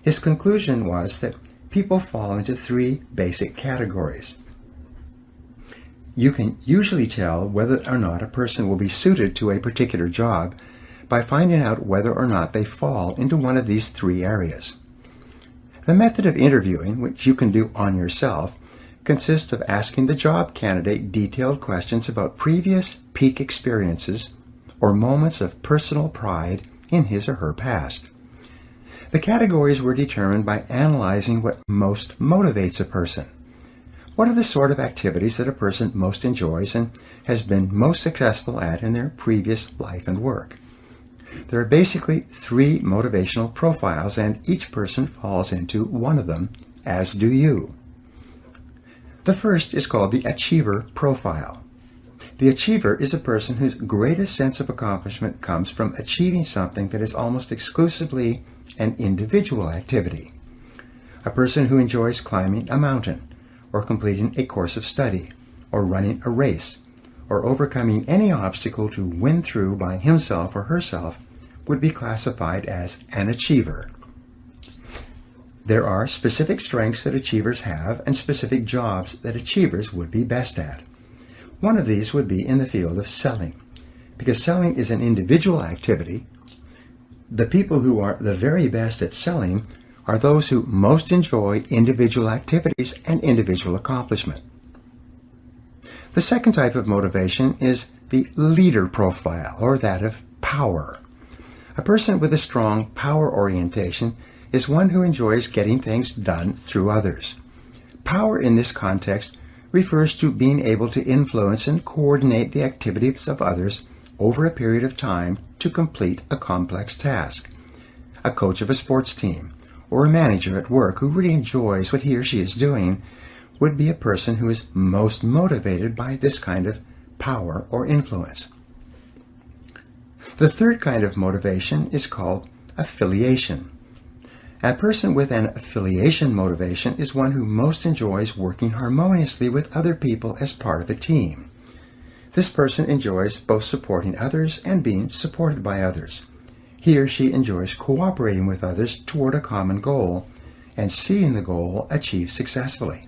His conclusion was that people fall into 3 basic categories. You can usually tell whether or not a person will be suited to a particular job by finding out whether or not they fall into one of these 3 areas. The method of interviewing, which you can do on yourself, consists of asking the job candidate detailed questions about previous peak experiences or moments of personal pride in his or her past. The categories were determined by analyzing what most motivates a person. What are the sort of activities that a person most enjoys and has been most successful at in their previous life and work? There are basically 3 motivational profiles, and each person falls into one of them, as do you. The first is called the achiever profile. The achiever is a person whose greatest sense of accomplishment comes from achieving something that is almost exclusively an individual activity. A person who enjoys climbing a mountain, or completing a course of study, or running a race, or overcoming any obstacle to win through by himself or herself would be classified as an achiever. There are specific strengths that achievers have and specific jobs that achievers would be best at. One of these would be in the field of selling. Because selling is an individual activity, the people who are the very best at selling are those who most enjoy individual activities and individual accomplishment. The second type of motivation is the leader profile, or that of power. A person with a strong power orientation is one who enjoys getting things done through others. Power in this context refers to being able to influence and coordinate the activities of others over a period of time to complete a complex task. A coach of a sports team or a manager at work who really enjoys what he or she is doing would be a person who is most motivated by this kind of power or influence. The third kind of motivation is called affiliation. A person with an affiliation motivation is one who most enjoys working harmoniously with other people as part of a team. This person enjoys both supporting others and being supported by others. He or she enjoys cooperating with others toward a common goal and seeing the goal achieved successfully.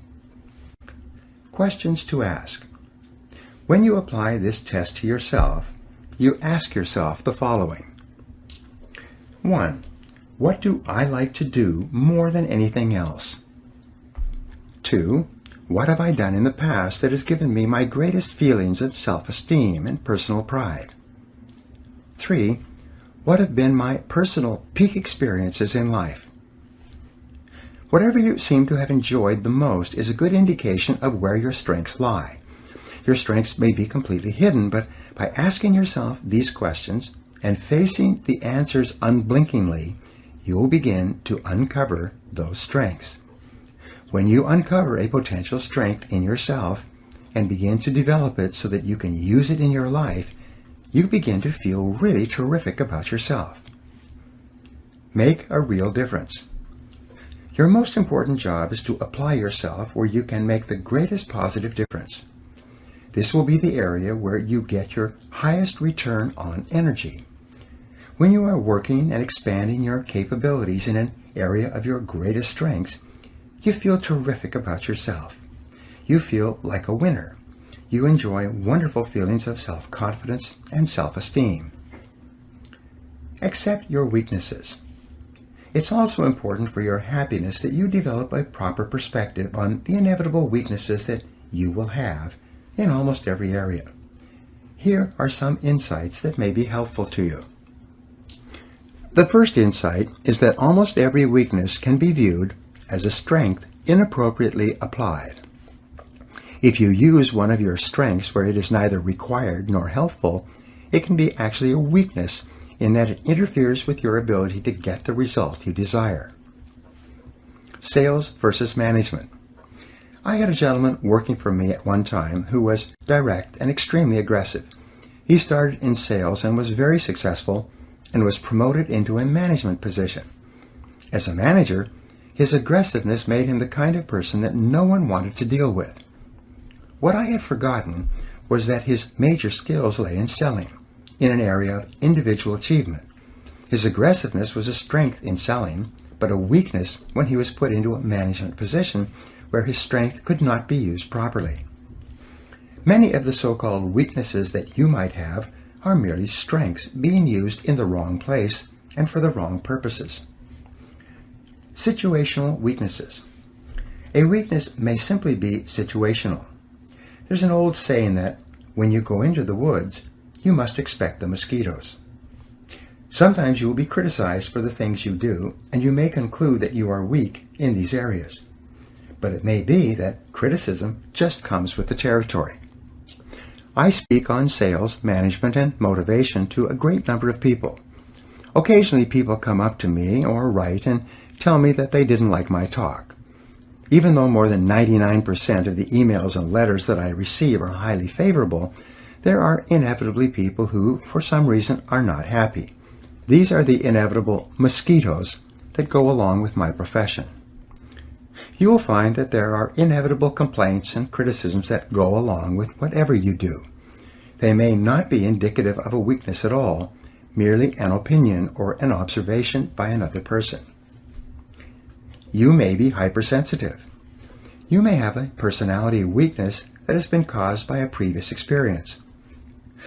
Questions to ask. When you apply this test to yourself, you ask yourself the following. 1. What do I like to do more than anything else? 2. What have I done in the past that has given me my greatest feelings of self-esteem and personal pride? 3. What have been my personal peak experiences in life? Whatever you seem to have enjoyed the most is a good indication of where your strengths lie. Your strengths may be completely hidden, but by asking yourself these questions and facing the answers unblinkingly, you will begin to uncover those strengths. When you uncover a potential strength in yourself and begin to develop it so that you can use it in your life, you begin to feel really terrific about yourself. Make a real difference. Your most important job is to apply yourself where you can make the greatest positive difference. This will be the area where you get your highest return on energy. When you are working and expanding your capabilities in an area of your greatest strengths, you feel terrific about yourself. You feel like a winner. You enjoy wonderful feelings of self-confidence and self-esteem. Accept your weaknesses. It's also important for your happiness that you develop a proper perspective on the inevitable weaknesses that you will have in almost every area. Here are some insights that may be helpful to you. The first insight is that almost every weakness can be viewed as a strength inappropriately applied. If you use one of your strengths where it is neither required nor helpful, it can be actually a weakness in that it interferes with your ability to get the result you desire. Sales versus management. I had a gentleman working for me at one time who was direct and extremely aggressive. He started in sales and was very successful and was promoted into a management position. As a manager, his aggressiveness made him the kind of person that no one wanted to deal with. What I had forgotten was that his major skills lay in selling, in an area of individual achievement. His aggressiveness was a strength in selling, but a weakness when he was put into a management position where his strength could not be used properly. Many of the so-called weaknesses that you might have are merely strengths being used in the wrong place and for the wrong purposes. Situational weaknesses. A weakness may simply be situational. There's an old saying that when you go into the woods, you must expect the mosquitoes. Sometimes you will be criticized for the things you do, and you may conclude that you are weak in these areas. But it may be that criticism just comes with the territory. I speak on sales, management, and motivation to a great number of people. Occasionally people come up to me or write and tell me that they didn't like my talk. Even though more than 99% of the emails and letters that I receive are highly favorable, there are inevitably people who, for some reason, are not happy. These are the inevitable mosquitoes that go along with my profession. You will find that there are inevitable complaints and criticisms that go along with whatever you do. They may not be indicative of a weakness at all, merely an opinion or an observation by another person. You may be hypersensitive. You may have a personality weakness that has been caused by a previous experience.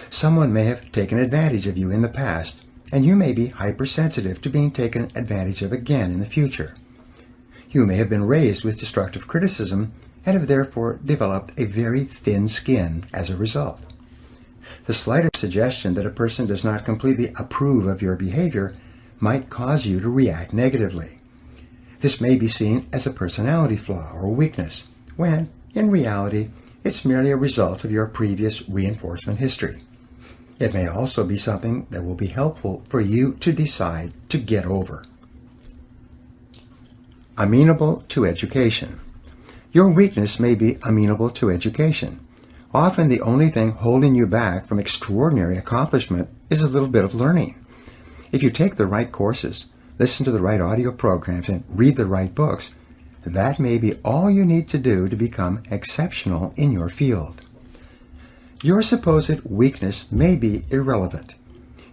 Someone may have taken advantage of you in the past, and you may be hypersensitive to being taken advantage of again in the future. You may have been raised with destructive criticism and have therefore developed a very thin skin as a result. The slightest suggestion that a person does not completely approve of your behavior might cause you to react negatively. This may be seen as a personality flaw or weakness, when, in reality, it's merely a result of your previous reinforcement history. It may also be something that will be helpful for you to decide to get over. Amenable to education. Your weakness may be amenable to education. Often the only thing holding you back from extraordinary accomplishment is a little bit of learning. If you take the right courses, listen to the right audio programs, and read the right books, that may be all you need to do to become exceptional in your field. Your supposed weakness may be irrelevant.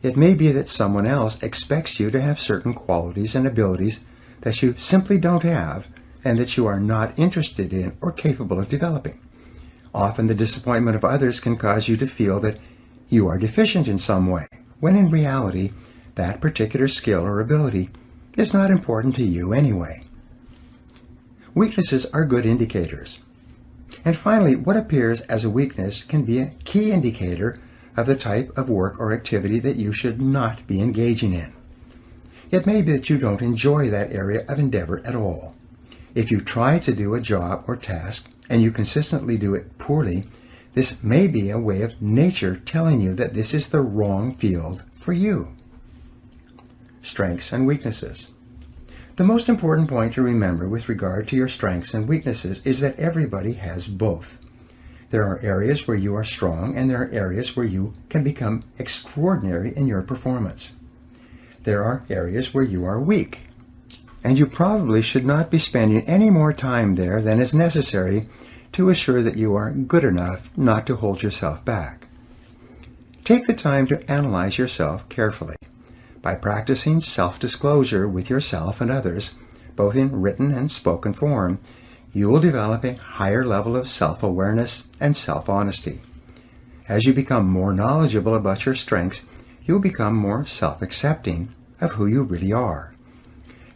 It may be that someone else expects you to have certain qualities and abilities that you simply don't have and that you are not interested in or capable of developing. Often the disappointment of others can cause you to feel that you are deficient in some way, when in reality, that particular skill or ability is not important to you anyway. Weaknesses are good indicators. And finally, what appears as a weakness can be a key indicator of the type of work or activity that you should not be engaging in. It may be that you don't enjoy that area of endeavor at all. If you try to do a job or task and you consistently do it poorly, this may be a way of nature telling you that this is the wrong field for you. Strengths and weaknesses. The most important point to remember with regard to your strengths and weaknesses is that everybody has both. There are areas where you are strong and there are areas where you can become extraordinary in your performance. There are areas where you are weak, and you probably should not be spending any more time there than is necessary to assure that you are good enough not to hold yourself back. Take the time to analyze yourself carefully. By practicing self-disclosure with yourself and others, both in written and spoken form, you will develop a higher level of self-awareness and self-honesty. As you become more knowledgeable about your strengths, you'll become more self-accepting of who you really are.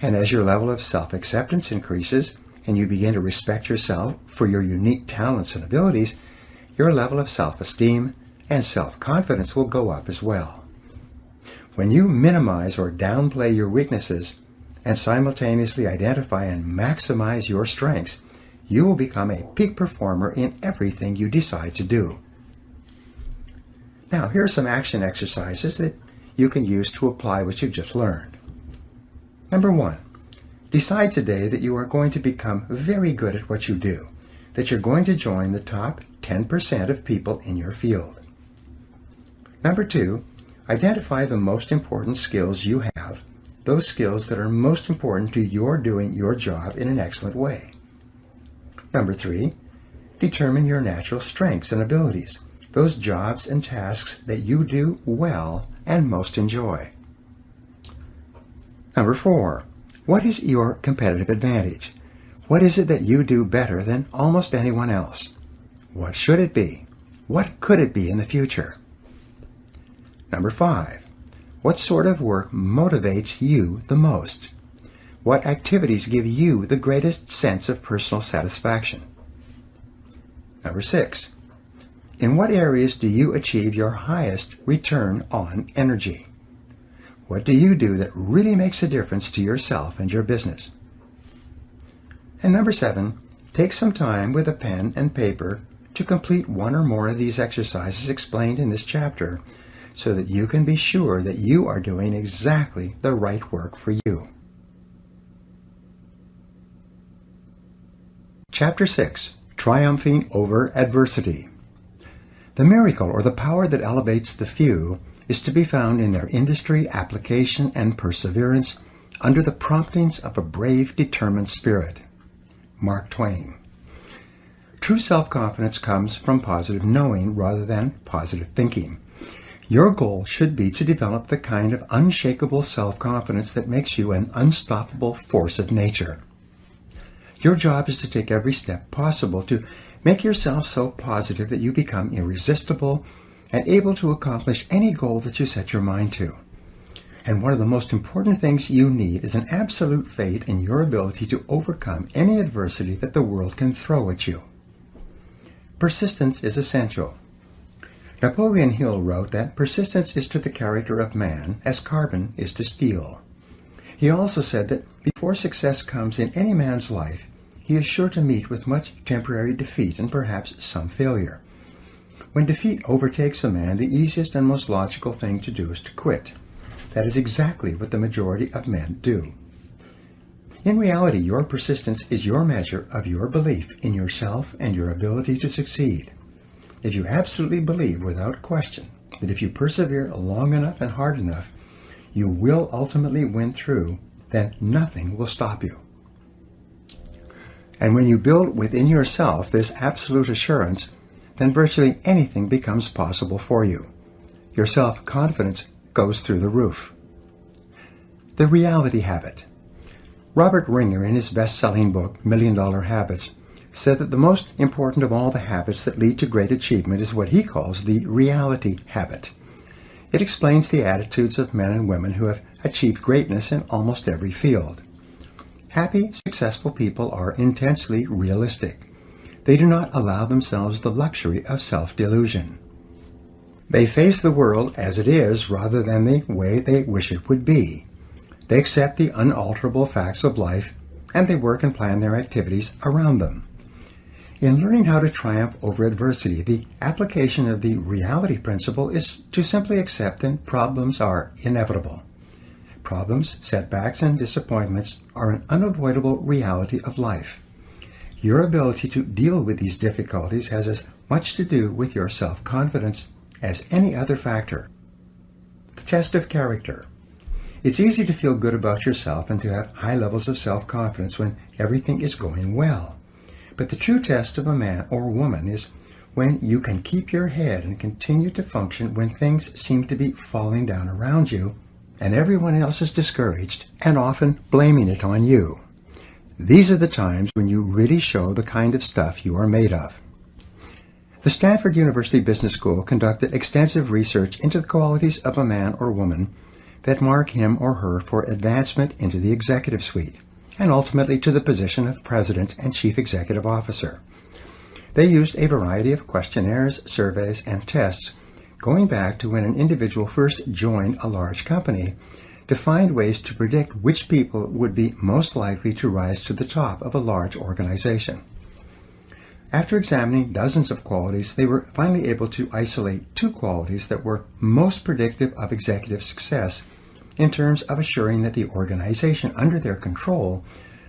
And as your level of self-acceptance increases, and you begin to respect yourself for your unique talents and abilities, your level of self-esteem and self-confidence will go up as well. When you minimize or downplay your weaknesses and simultaneously identify and maximize your strengths, you will become a peak performer in everything you decide to do. Now, here are some action exercises that you can use to apply what you've just learned. Number 1, decide today that you are going to become very good at what you do, that you're going to join the top 10% of people in your field. Number 2, identify the most important skills you have, those skills that are most important to your doing your job in an excellent way. Number 3, determine your natural strengths and abilities, those jobs and tasks that you do well and most enjoy. Number 4, what is your competitive advantage? What is it that you do better than almost anyone else? What should it be? What could it be in the future? Number 5, what sort of work motivates you the most? What activities give you the greatest sense of personal satisfaction? Number 6, in what areas do you achieve your highest return on energy? What do you do that really makes a difference to yourself and your business? And number 7, take some time with a pen and paper to complete one or more of these exercises explained in this chapter so that you can be sure that you are doing exactly the right work for you. Chapter 6, Triumphing Over Adversity. The miracle or the power that elevates the few is to be found in their industry, application, and perseverance under the promptings of a brave, determined spirit. Mark Twain. True self-confidence comes from positive knowing rather than positive thinking. Your goal should be to develop the kind of unshakable self-confidence that makes you an unstoppable force of nature. Your job is to take every step possible to make yourself so positive that you become irresistible and able to accomplish any goal that you set your mind to. And one of the most important things you need is an absolute faith in your ability to overcome any adversity that the world can throw at you. Persistence is essential. Napoleon Hill wrote that persistence is to the character of man as carbon is to steel. He also said that before success comes in any man's life, he is sure to meet with much temporary defeat and perhaps some failure. When defeat overtakes a man, the easiest and most logical thing to do is to quit. That is exactly what the majority of men do. In reality, your persistence is your measure of your belief in yourself and your ability to succeed. If you absolutely believe without question that if you persevere long enough and hard enough, you will ultimately win through, then nothing will stop you. And when you build within yourself this absolute assurance, then virtually anything becomes possible for you. Your self-confidence goes through the roof. The reality habit. Robert Ringer, in his best-selling book, $1 Million Habits, said that the most important of all the habits that lead to great achievement is what he calls the reality habit. It explains the attitudes of men and women who have achieved greatness in almost every field. Happy, successful people are intensely realistic. They do not allow themselves the luxury of self-delusion. They face the world as it is rather than the way they wish it would be. They accept the unalterable facts of life, and they work and plan their activities around them. In learning how to triumph over adversity, the application of the reality principle is to simply accept that problems are inevitable. Problems, setbacks, and disappointments are an unavoidable reality of life. Your ability to deal with these difficulties has as much to do with your self-confidence as any other factor. The test of character. It's easy to feel good about yourself and to have high levels of self-confidence when everything is going well. But the true test of a man or woman is when you can keep your head and continue to function when things seem to be falling down around you and everyone else is discouraged and often blaming it on you. These are the times when you really show the kind of stuff you are made of. The Stanford University Business School conducted extensive research into the qualities of a man or woman that mark him or her for advancement into the executive suite, and ultimately to the position of president and chief executive officer. They used a variety of questionnaires, surveys, and tests going back to when an individual first joined a large company to find ways to predict which people would be most likely to rise to the top of a large organization. After examining dozens of qualities, they were finally able to isolate 2 qualities that were most predictive of executive success in terms of assuring that the organization under their control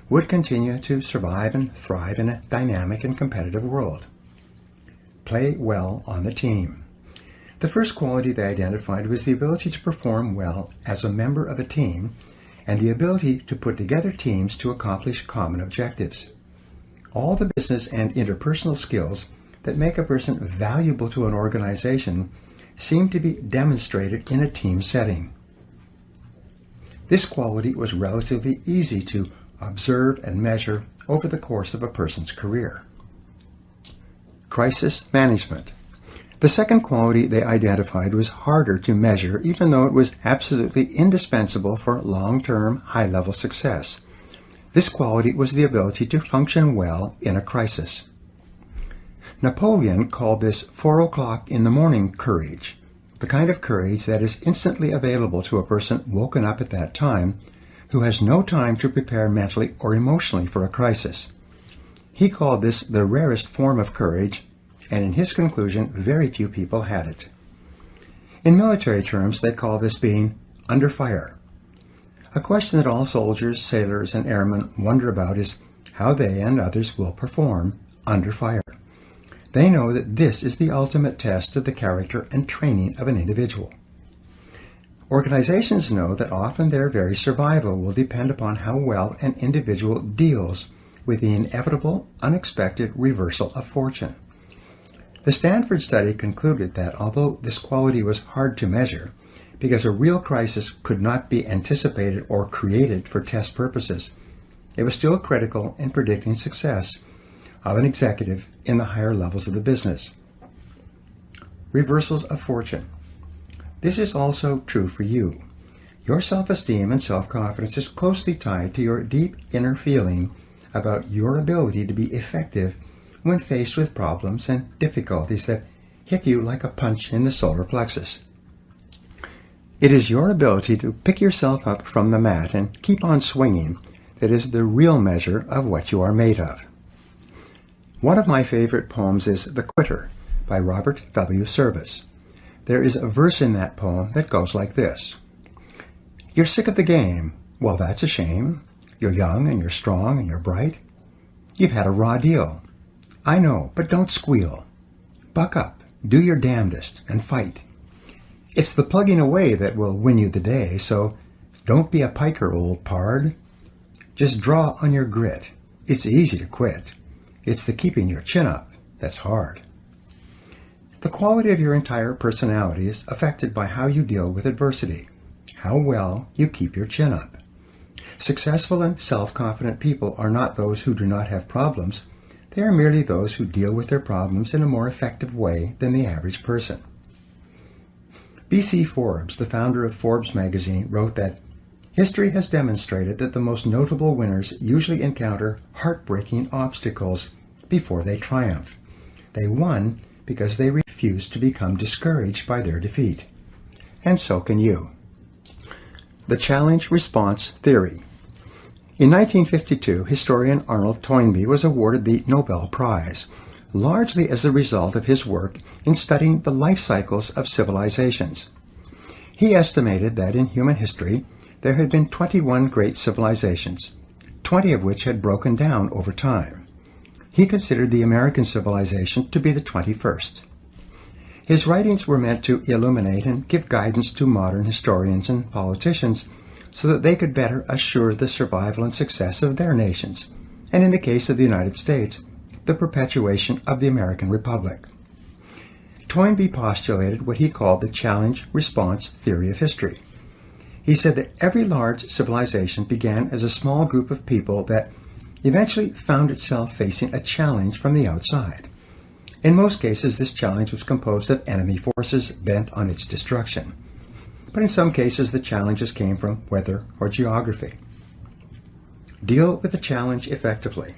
would continue to survive and thrive in a dynamic and competitive world. Play well on the team. The first quality they identified was the ability to perform well as a member of a team and the ability to put together teams to accomplish common objectives. All the business and interpersonal skills that make a person valuable to an organization seem to be demonstrated in a team setting. This quality was relatively easy to observe and measure over the course of a person's career. Crisis management. The second quality they identified was harder to measure, even though it was absolutely indispensable for long-term, high-level success. This quality was the ability to function well in a crisis. Napoleon called this 4 o'clock in the morning courage, the kind of courage that is instantly available to a person woken up at that time who has no time to prepare mentally or emotionally for a crisis. He called this the rarest form of courage, and in his conclusion, very few people had it. In military terms, they call this being under fire. A question that all soldiers, sailors, and airmen wonder about is how they and others will perform under fire. They know that this is the ultimate test of the character and training of an individual. Organizations know that often their very survival will depend upon how well an individual deals with the inevitable, unexpected reversal of fortune. The Stanford study concluded that although this quality was hard to measure, because a real crisis could not be anticipated or created for test purposes, it was still critical in predicting success of an executive in the higher levels of the business. Reversals of fortune. This is also true for you. Your self-esteem and self-confidence is closely tied to your deep inner feeling about your ability to be effective when faced with problems and difficulties that hit you like a punch in the solar plexus. It is your ability to pick yourself up from the mat and keep on swinging that is the real measure of what you are made of. One of my favorite poems is The Quitter by Robert W. Service. There is a verse in that poem that goes like this. You're sick of the game. Well, that's a shame. You're young and you're strong and you're bright. You've had a raw deal. I know, but don't squeal. Buck up, do your damnedest, and fight. It's the plugging away that will win you the day, so don't be a piker, old pard. Just draw on your grit. It's easy to quit. It's the keeping your chin up that's hard. The quality of your entire personality is affected by how you deal with adversity, how well you keep your chin up. Successful and self-confident people are not those who do not have problems. They are merely those who deal with their problems in a more effective way than the average person. B.C. Forbes, the founder of Forbes magazine, wrote that history has demonstrated that the most notable winners usually encounter heartbreaking obstacles before they triumph. They won because they refused to become discouraged by their defeat. And so can you. The challenge-response theory. In 1952, historian Arnold Toynbee was awarded the Nobel Prize, largely as a result of his work in studying the life cycles of civilizations. He estimated that in human history, there had been 21 great civilizations, 20 of which had broken down over time. He considered the American civilization to be the 21st. His writings were meant to illuminate and give guidance to modern historians and politicians so that they could better assure the survival and success of their nations, and in the case of the United States, the perpetuation of the American Republic. Toynbee postulated what he called the challenge-response theory of history. He said that every large civilization began as a small group of people that eventually found itself facing a challenge from the outside. In most cases, this challenge was composed of enemy forces bent on its destruction. But in some cases, the challenges came from weather or geography. Deal with the challenge effectively.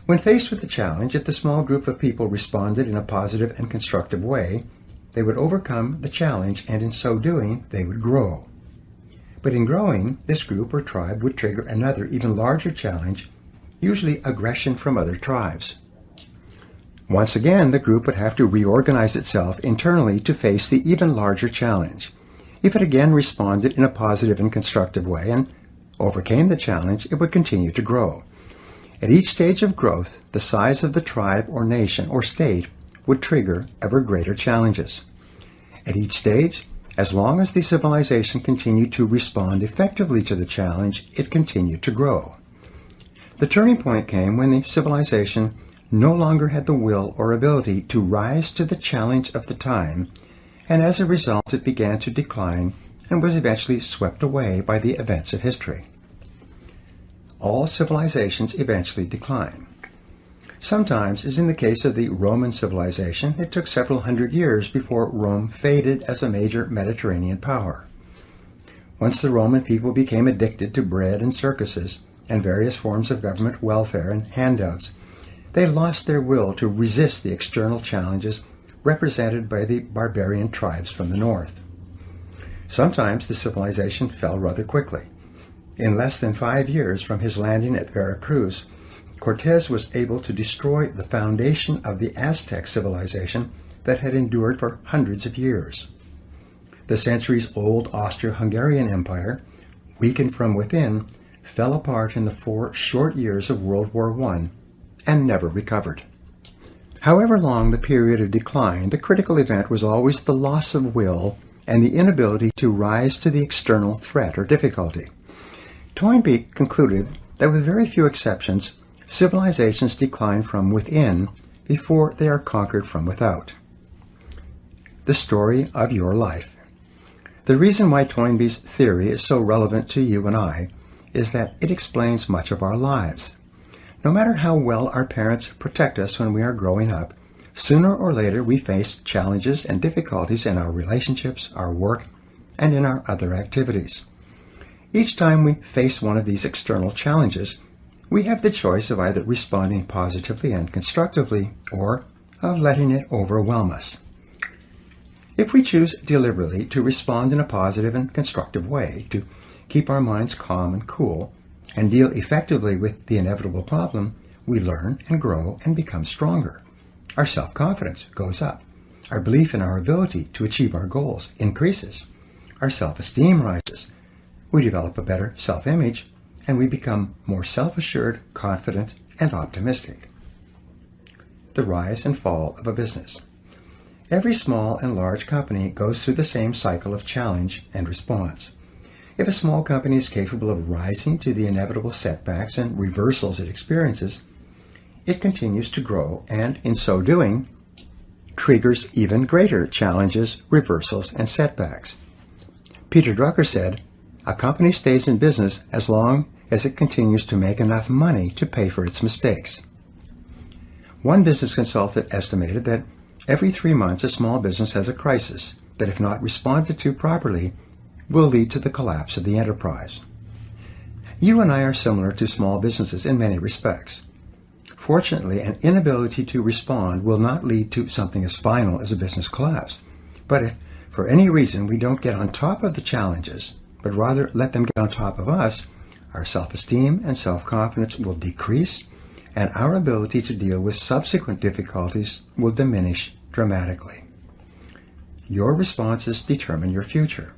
When faced with the challenge, if the small group of people responded in a positive and constructive way, they would overcome the challenge, and in so doing, they would grow. But in growing, this group or tribe would trigger another, even larger challenge, usually aggression from other tribes. Once again, the group would have to reorganize itself internally to face the even larger challenge. If it again responded in a positive and constructive way and overcame the challenge, it would continue to grow. At each stage of growth, the size of the tribe or nation or state would trigger ever greater challenges. At each stage, as long as the civilization continued to respond effectively to the challenge, it continued to grow. The turning point came when the civilization no longer had the will or ability to rise to the challenge of the time, and as a result it began to decline and was eventually swept away by the events of history. All civilizations eventually decline. Sometimes, as in the case of the Roman civilization, it took several hundred years before Rome faded as a major Mediterranean power. Once the Roman people became addicted to bread and circuses and various forms of government welfare and handouts, they lost their will to resist the external challenges represented by the barbarian tribes from the north. Sometimes the civilization fell rather quickly. In less than 5 years from his landing at Veracruz, Cortés was able to destroy the foundation of the Aztec civilization that had endured for hundreds of years. The centuries-old Austro-Hungarian Empire, weakened from within, fell apart in the 4 short years of World War I and never recovered. However long the period of decline, the critical event was always the loss of will and the inability to rise to the external threat or difficulty. Toynbee concluded that with very few exceptions, civilizations decline from within before they are conquered from without. The story of your life. The reason why Toynbee's theory is so relevant to you and I is that it explains much of our lives. No matter how well our parents protect us when we are growing up, sooner or later we face challenges and difficulties in our relationships, our work, and in our other activities. Each time we face one of these external challenges, we have the choice of either responding positively and constructively or of letting it overwhelm us. If we choose deliberately to respond in a positive and constructive way, to keep our minds calm and cool, and deal effectively with the inevitable problem, we learn and grow and become stronger. Our self-confidence goes up. Our belief in our ability to achieve our goals increases. Our self-esteem rises. We develop a better self-image, and we become more self-assured, confident, and optimistic. The rise and fall of a business. Every small and large company goes through the same cycle of challenge and response. If a small company is capable of rising to the inevitable setbacks and reversals it experiences, it continues to grow and, in so doing, triggers even greater challenges, reversals, and setbacks. Peter Drucker said, "A company stays in business as long as it continues to make enough money to pay for its mistakes." One business consultant estimated that every 3 months a small business has a crisis that, if not responded to properly, will lead to the collapse of the enterprise. You and I are similar to small businesses in many respects. Fortunately, an inability to respond will not lead to something as final as a business collapse. But if, for any reason, we don't get on top of the challenges, but rather let them get on top of us, our self-esteem and self-confidence will decrease, and our ability to deal with subsequent difficulties will diminish dramatically. Your responses determine your future.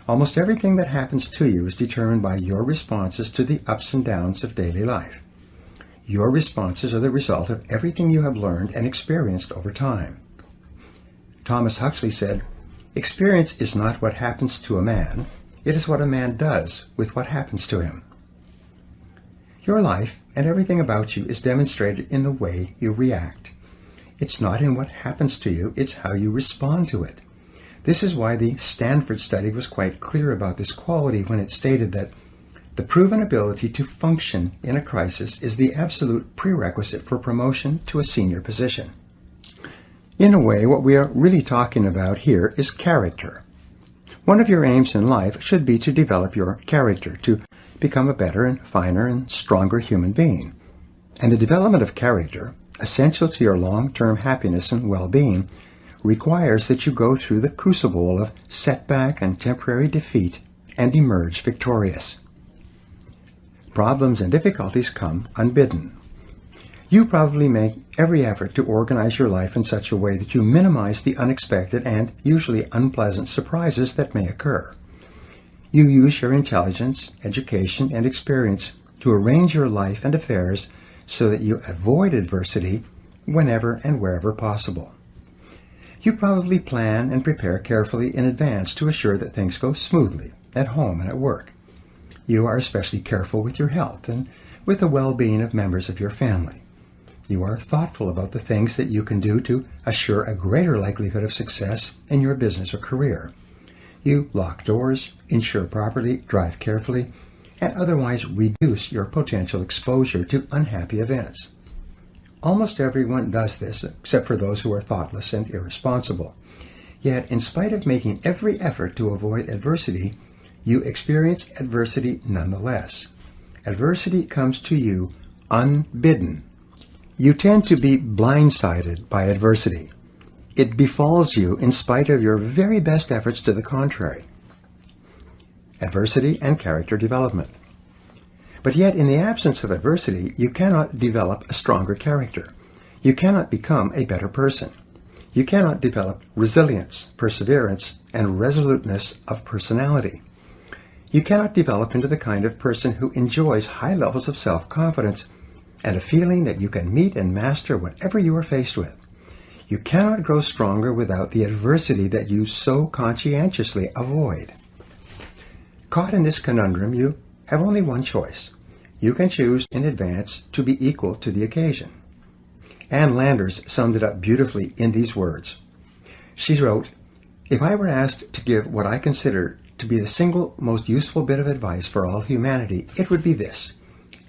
Almost everything that happens to you is determined by your responses to the ups and downs of daily life. Your responses are the result of everything you have learned and experienced over time. Thomas Huxley said, "Experience is not what happens to a man, it is what a man does with what happens to him." Your life and everything about you is demonstrated in the way you react. It's not in what happens to you, it's how you respond to it. This is why the Stanford study was quite clear about this quality when it stated that the proven ability to function in a crisis is the absolute prerequisite for promotion to a senior position. In a way, what we are really talking about here is character. One of your aims in life should be to develop your character, to become a better and finer and stronger human being. And the development of character, essential to your long-term happiness and well-being, requires that you go through the crucible of setback and temporary defeat and emerge victorious. Problems and difficulties come unbidden. You probably make every effort to organize your life in such a way that you minimize the unexpected and usually unpleasant surprises that may occur. You use your intelligence, education, and experience to arrange your life and affairs so that you avoid adversity whenever and wherever possible. You probably plan and prepare carefully in advance to assure that things go smoothly at home and at work. You are especially careful with your health and with the well-being of members of your family. You are thoughtful about the things that you can do to assure a greater likelihood of success in your business or career. You lock doors, insure properly, drive carefully, and otherwise reduce your potential exposure to unhappy events. Almost everyone does this, except for those who are thoughtless and irresponsible. Yet, in spite of making every effort to avoid adversity, you experience adversity nonetheless. Adversity comes to you unbidden. You tend to be blindsided by adversity. It befalls you in spite of your very best efforts to the contrary. Adversity and character development. But yet, in the absence of adversity, you cannot develop a stronger character. You cannot become a better person. You cannot develop resilience, perseverance, and resoluteness of personality. You cannot develop into the kind of person who enjoys high levels of self-confidence and a feeling that you can meet and master whatever you are faced with. You cannot grow stronger without the adversity that you so conscientiously avoid. Caught in this conundrum, you have only one choice. You can choose in advance to be equal to the occasion. Ann Landers summed it up beautifully in these words. She wrote, "If I were asked to give what I consider to be the single most useful bit of advice for all humanity, it would be this.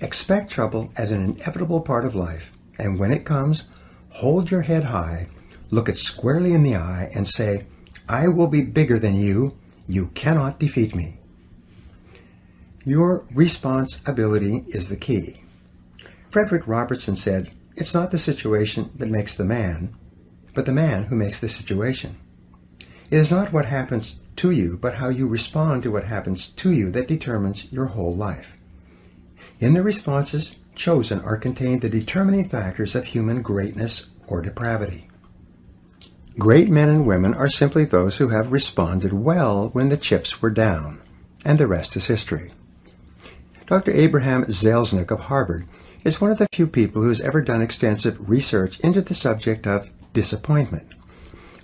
Expect trouble as an inevitable part of life, and when it comes, hold your head high, look it squarely in the eye, and say, I will be bigger than you. You cannot defeat me. Your responsibility is the key. Frederick Robertson said, it's not the situation that makes the man, but the man who makes the situation. It is not what happens to you, but how you respond to what happens to you that determines your whole life. In the responses chosen are contained the determining factors of human greatness or depravity. Great men and women are simply those who have responded well when the chips were down, and the rest is history. Dr. Abraham Zelznick of Harvard is one of the few people who has ever done extensive research into the subject of disappointment.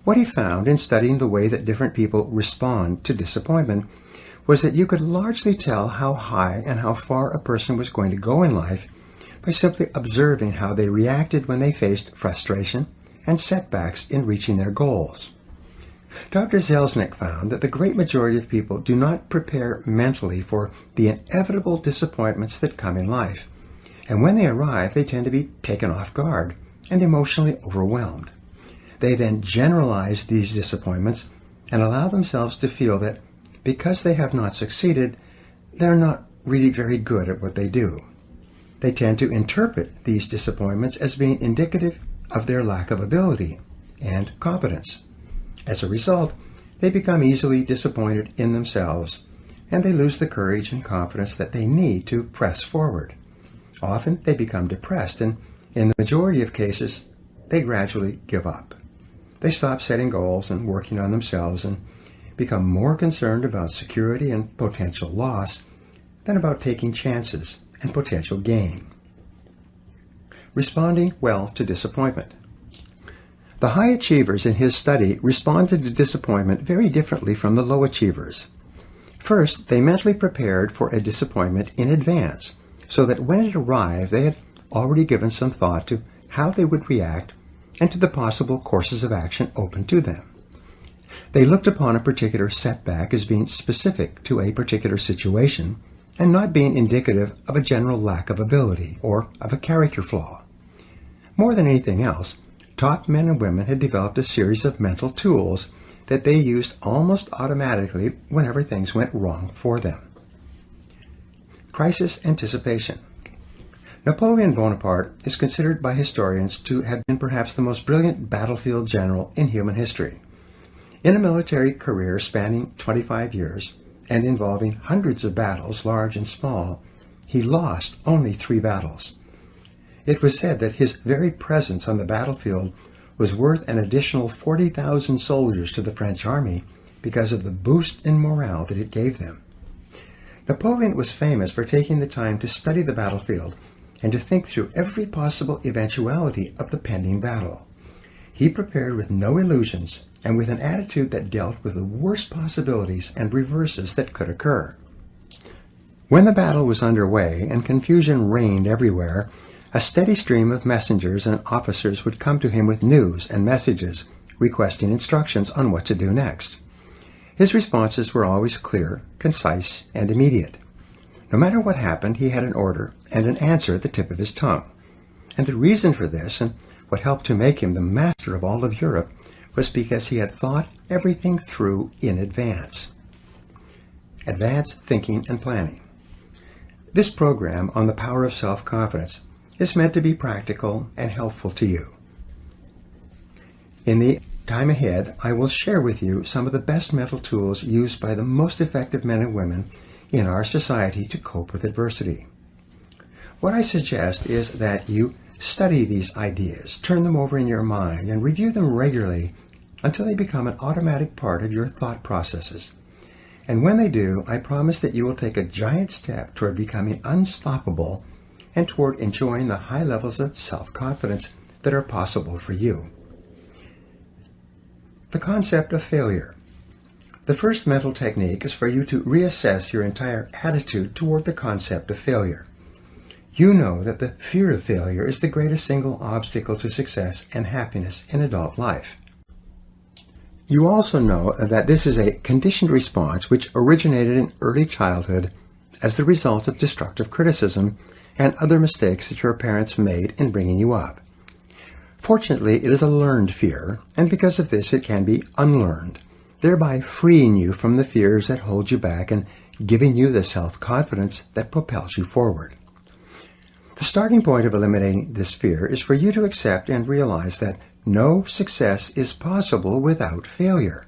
What he found in studying the way that different people respond to disappointment was that you could largely tell how high and how far a person was going to go in life by simply observing how they reacted when they faced frustration and setbacks in reaching their goals. Dr. Zelznick found that the great majority of people do not prepare mentally for the inevitable disappointments that come in life, and when they arrive, they tend to be taken off guard and emotionally overwhelmed. They then generalize these disappointments and allow themselves to feel that because they have not succeeded, they're not really very good at what they do. They tend to interpret these disappointments as being indicative of their lack of ability and competence. As a result, they become easily disappointed in themselves, and they lose the courage and confidence that they need to press forward. Often they become depressed, and in the majority of cases, they gradually give up. They stop setting goals and working on themselves and become more concerned about security and potential loss than about taking chances and potential gain. Responding well to disappointment. The high achievers in his study responded to disappointment very differently from the low achievers. First, they mentally prepared for a disappointment in advance, so that when it arrived, they had already given some thought to how they would react and to the possible courses of action open to them. They looked upon a particular setback as being specific to a particular situation and not being indicative of a general lack of ability or of a character flaw. More than anything else, top men and women had developed a series of mental tools that they used almost automatically whenever things went wrong for them. Crisis anticipation. Napoleon Bonaparte is considered by historians to have been perhaps the most brilliant battlefield general in human history. In a military career spanning 25 years and involving hundreds of battles, large and small, he lost only 3 battles. It was said that his very presence on the battlefield was worth an additional 40,000 soldiers to the French army because of the boost in morale that it gave them. Napoleon was famous for taking the time to study the battlefield and to think through every possible eventuality of the pending battle. He prepared with no illusions and with an attitude that dealt with the worst possibilities and reverses that could occur. When the battle was underway and confusion reigned everywhere, a steady stream of messengers and officers would come to him with news and messages requesting instructions on what to do next. His responses were always clear, concise, and immediate. No matter what happened, he had an order and an answer at the tip of his tongue. And the reason for this, and what helped to make him the master of all of Europe, was because he had thought everything through in advance. Advanced thinking and planning. This program on the power of self-confidence is meant to be practical and helpful to you. In the time ahead, I will share with you some of the best mental tools used by the most effective men and women in our society to cope with adversity. What I suggest is that you study these ideas, turn them over in your mind, and review them regularly until they become an automatic part of your thought processes. And when they do, I promise that you will take a giant step toward becoming unstoppable and toward enjoying the high levels of self-confidence that are possible for you. The concept of failure. The first mental technique is for you to reassess your entire attitude toward the concept of failure. You know that the fear of failure is the greatest single obstacle to success and happiness in adult life. You also know that this is a conditioned response which originated in early childhood as the result of destructive criticism and other mistakes that your parents made in bringing you up. Fortunately, it is a learned fear, and because of this it can be unlearned, thereby freeing you from the fears that hold you back and giving you the self-confidence that propels you forward. The starting point of eliminating this fear is for you to accept and realize that no success is possible without failure.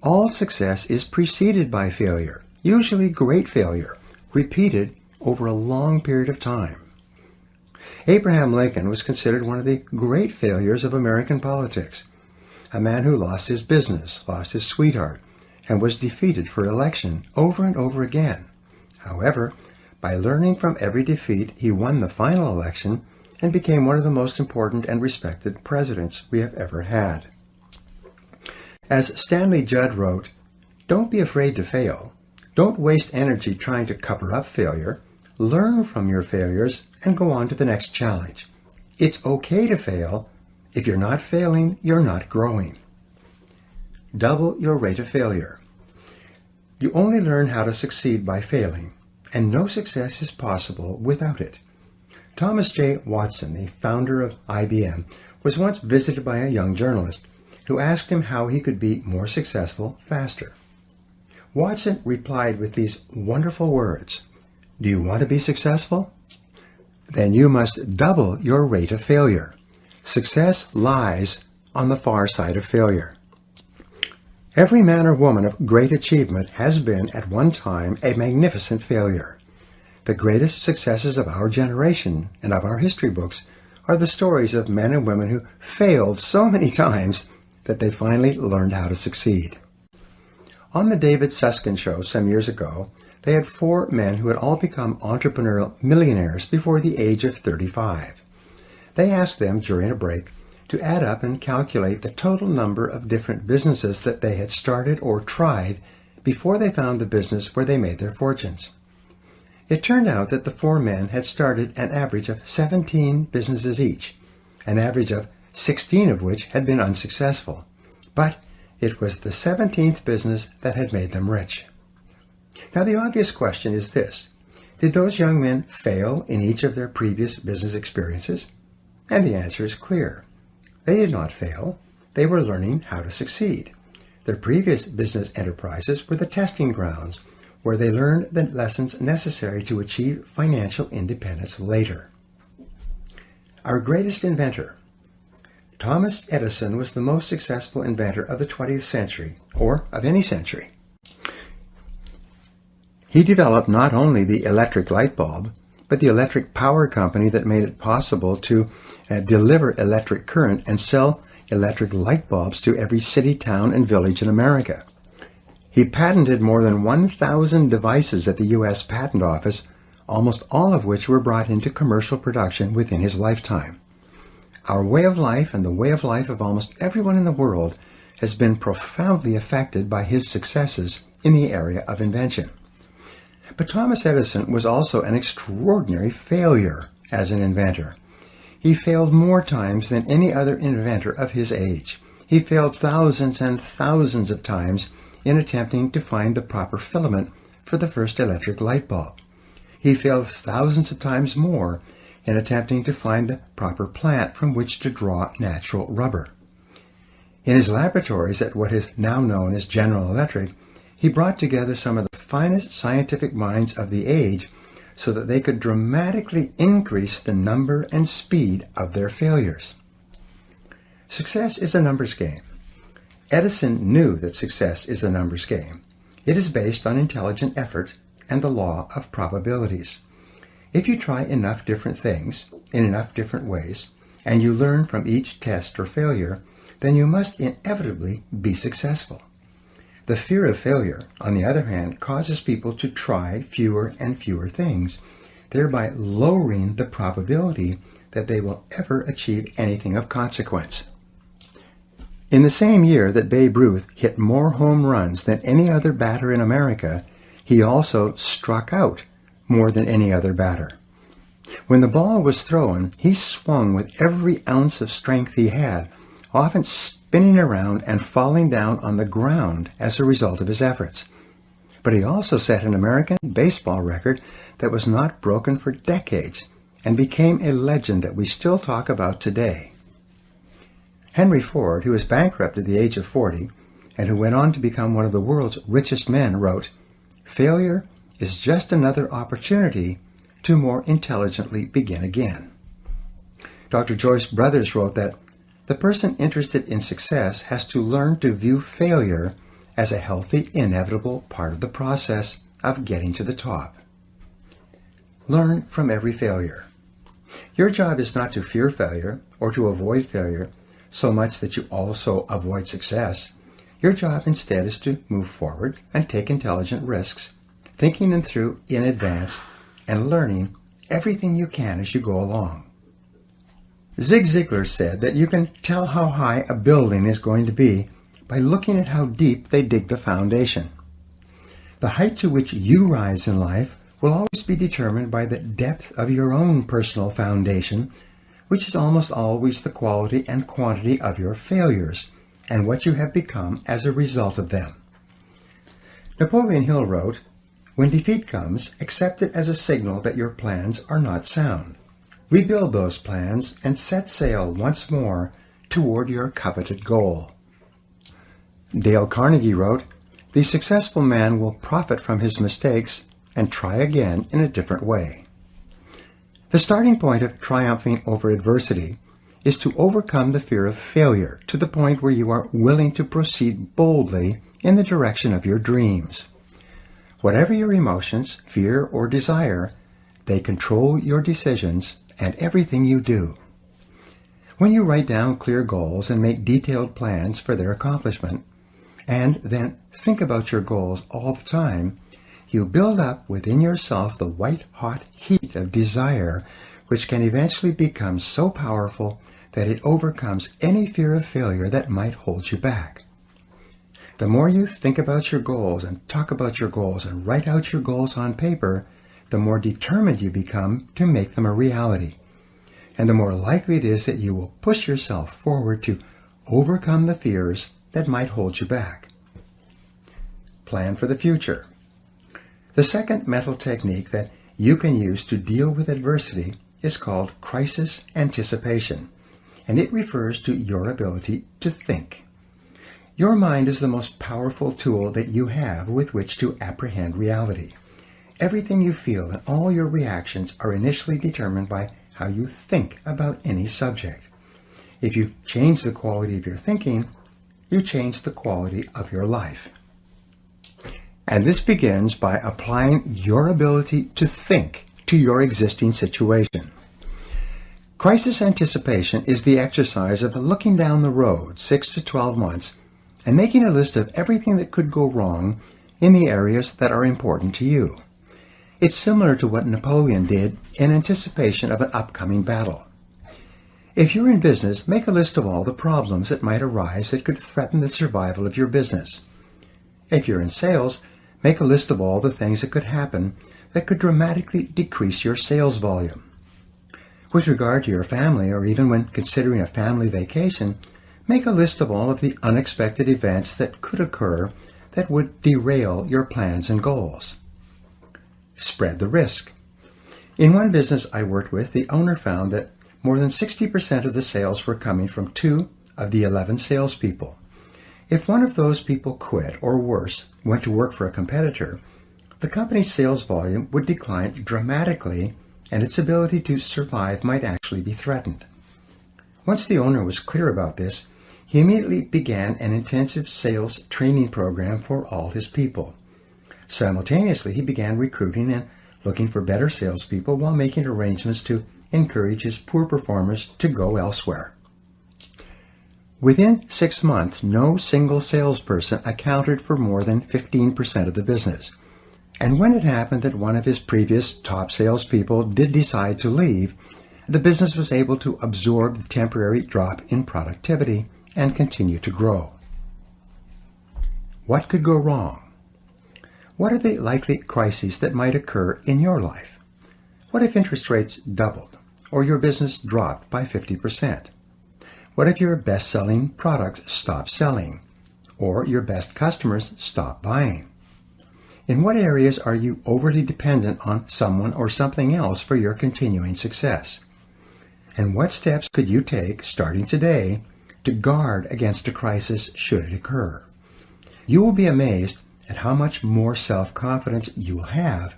All success is preceded by failure, usually great failure, repeated over a long period of time. Abraham Lincoln was considered one of the great failures of American politics, a man who lost his business, lost his sweetheart, and was defeated for election over and over again. However, by learning from every defeat, he won the final election and became one of the most important and respected presidents we have ever had. As Stanley Judd wrote, "Don't be afraid to fail. Don't waste energy trying to cover up failure. Learn from your failures and go on to the next challenge. It's okay to fail. If you're not failing, you're not growing." Double your rate of failure. You only learn how to succeed by failing, and no success is possible without it. Thomas J. Watson, the founder of IBM, was once visited by a young journalist who asked him how he could be more successful faster. Watson replied with these wonderful words, "Do you want to be successful? Then you must double your rate of failure. Success lies on the far side of failure." Every man or woman of great achievement has been at one time a magnificent failure. The greatest successes of our generation and of our history books are the stories of men and women who failed so many times that they finally learned how to succeed. On the David Susskind show some years ago, they had 4 men who had all become entrepreneurial millionaires before the age of 35. They asked them during a break to add up and calculate the total number of different businesses that they had started or tried before they found the business where they made their fortunes. It turned out that the 4 men had started an average of 17 businesses each, an average of 16 of which had been unsuccessful. But it was the 17th business that had made them rich. Now the obvious question is this: did those young men fail in each of their previous business experiences? And the answer is clear. They did not fail. They were learning how to succeed. Their previous business enterprises were the testing grounds where they learned the lessons necessary to achieve financial independence later. Our greatest inventor, Thomas Edison, was the most successful inventor of the 20th century, or of any century. He developed not only the electric light bulb, but the electric power company that made it possible to deliver electric current and sell electric light bulbs to every city, town, and village in America. He patented more than 1,000 devices at the U.S. Patent Office, almost all of which were brought into commercial production within his lifetime. Our way of life and the way of life of almost everyone in the world has been profoundly affected by his successes in the area of invention. But Thomas Edison was also an extraordinary failure as an inventor. He failed more times than any other inventor of his age. He failed thousands and thousands of times in attempting to find the proper filament for the first electric light bulb. He failed thousands of times more in attempting to find the proper plant from which to draw natural rubber. In his laboratories at what is now known as General Electric, he brought together some of the finest scientific minds of the age so that they could dramatically increase the number and speed of their failures. Success is a numbers game. Edison knew that success is a numbers game. It is based on intelligent effort and the law of probabilities. If you try enough different things in enough different ways, and you learn from each test or failure, then you must inevitably be successful. The fear of failure, on the other hand, causes people to try fewer and fewer things, thereby lowering the probability that they will ever achieve anything of consequence. In the same year that Babe Ruth hit more home runs than any other batter in America, he also struck out more than any other batter. When the ball was thrown, he swung with every ounce of strength he had, often spinning around and falling down on the ground as a result of his efforts. But he also set an American baseball record that was not broken for decades and became a legend that we still talk about today. Henry Ford, who was bankrupt at the age of 40 and who went on to become one of the world's richest men, wrote, "Failure is just another opportunity to more intelligently begin again." Dr. Joyce Brothers wrote that the person interested in success has to learn to view failure as a healthy, inevitable part of the process of getting to the top. Learn from every failure. Your job is not to fear failure or to avoid failure so much that you also avoid success. Your job instead is to move forward and take intelligent risks, thinking them through in advance and learning everything you can as you go along. Zig Ziglar said that you can tell how high a building is going to be by looking at how deep they dig the foundation. The height to which you rise in life will always be determined by the depth of your own personal foundation, which is almost always the quality and quantity of your failures and what you have become as a result of them. Napoleon Hill wrote, "When defeat comes, accept it as a signal that your plans are not sound. Rebuild those plans and set sail once more toward your coveted goal." Dale Carnegie wrote, "The successful man will profit from his mistakes and try again in a different way." The starting point of triumphing over adversity is to overcome the fear of failure to the point where you are willing to proceed boldly in the direction of your dreams. Whatever your emotions, fear, or desire, they control your decisions and everything you do. When you write down clear goals and make detailed plans for their accomplishment, and then think about your goals all the time, you build up within yourself the white-hot heat of desire, which can eventually become so powerful that it overcomes any fear of failure that might hold you back. The more you think about your goals and talk about your goals and write out your goals on paper, the more determined you become to make them a reality. And the more likely it is that you will push yourself forward to overcome the fears that might hold you back. Plan for the future. The second mental technique that you can use to deal with adversity is called crisis anticipation, and it refers to your ability to think. Your mind is the most powerful tool that you have with which to apprehend reality. Everything you feel and all your reactions are initially determined by how you think about any subject. If you change the quality of your thinking, you change the quality of your life. And this begins by applying your ability to think to your existing situation. Crisis anticipation is the exercise of looking down the road 6 to 12 months and making a list of everything that could go wrong in the areas that are important to you. It's similar to what Napoleon did in anticipation of an upcoming battle. If you're in business, make a list of all the problems that might arise that could threaten the survival of your business. If you're in sales, make a list of all the things that could happen that could dramatically decrease your sales volume. With regard to your family, or even when considering a family vacation, make a list of all of the unexpected events that could occur that would derail your plans and goals. Spread the risk. In one business I worked with, the owner found that more than 60% of the sales were coming from 2 of the 11 salespeople. If one of those people quit, or worse, went to work for a competitor, the company's sales volume would decline dramatically and its ability to survive might actually be threatened. Once the owner was clear about this, he immediately began an intensive sales training program for all his people. Simultaneously, he began recruiting and looking for better salespeople while making arrangements to encourage his poor performers to go elsewhere. Within 6 months, no single salesperson accounted for more than 15% of the business. And when it happened that one of his previous top salespeople did decide to leave, the business was able to absorb the temporary drop in productivity and continue to grow. What could go wrong? What are the likely crises that might occur in your life? What if interest rates doubled or your business dropped by 50%? What if your best-selling products stop selling, or your best customers stop buying? In what areas are you overly dependent on someone or something else for your continuing success? And what steps could you take, starting today, to guard against a crisis should it occur? You will be amazed at how much more self-confidence you will have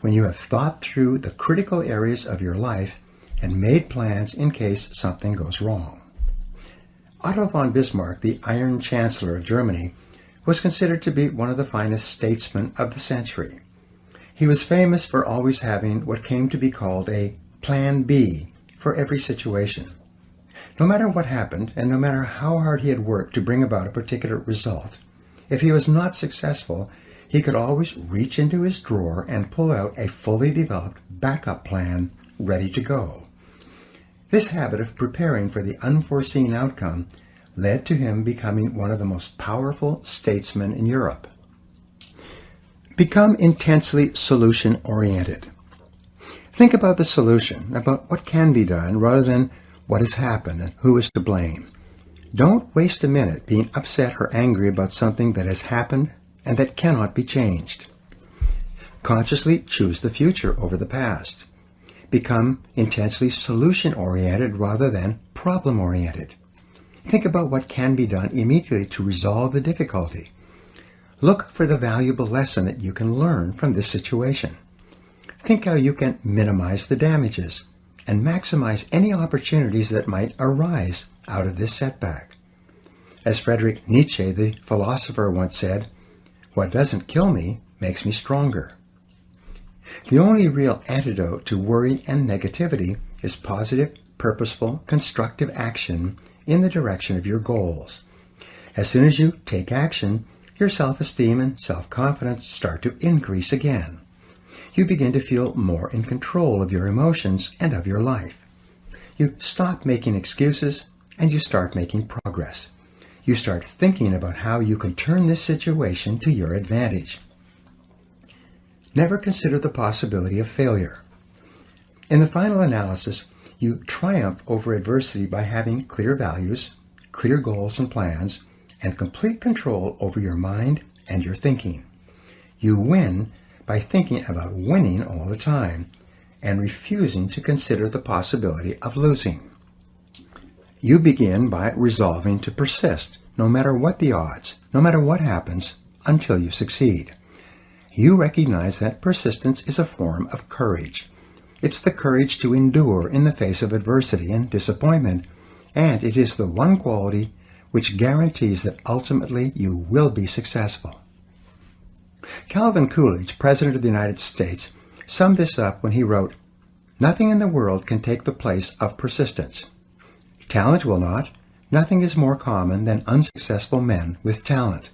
when you have thought through the critical areas of your life and made plans in case something goes wrong. Otto von Bismarck, the Iron Chancellor of Germany, was considered to be one of the finest statesmen of the century. He was famous for always having what came to be called a Plan B for every situation. No matter what happened, and no matter how hard he had worked to bring about a particular result, if he was not successful, he could always reach into his drawer and pull out a fully developed backup plan ready to go. This habit of preparing for the unforeseen outcome led to him becoming one of the most powerful statesmen in Europe. Become intensely solution-oriented. Think about the solution, about what can be done, rather than what has happened and who is to blame. Don't waste a minute being upset or angry about something that has happened and that cannot be changed. Consciously choose the future over the past. Become intensely solution-oriented rather than problem-oriented. Think about what can be done immediately to resolve the difficulty. Look for the valuable lesson that you can learn from this situation. Think how you can minimize the damages and maximize any opportunities that might arise out of this setback. As Friedrich Nietzsche, the philosopher, once said, "What doesn't kill me makes me stronger." The only real antidote to worry and negativity is positive, purposeful, constructive action in the direction of your goals. As soon as you take action, your self-esteem and self-confidence start to increase again. You begin to feel more in control of your emotions and of your life. You stop making excuses and you start making progress. You start thinking about how you can turn this situation to your advantage. Never consider the possibility of failure. In the final analysis, you triumph over adversity by having clear values, clear goals and plans, and complete control over your mind and your thinking. You win by thinking about winning all the time and refusing to consider the possibility of losing. You begin by resolving to persist, no matter what the odds, no matter what happens, until you succeed. You recognize that persistence is a form of courage. It's the courage to endure in the face of adversity and disappointment, and it is the one quality which guarantees that ultimately you will be successful. Calvin Coolidge, President of the United States, summed this up when he wrote, "Nothing in the world can take the place of persistence. Talent will not. Nothing is more common than unsuccessful men with talent.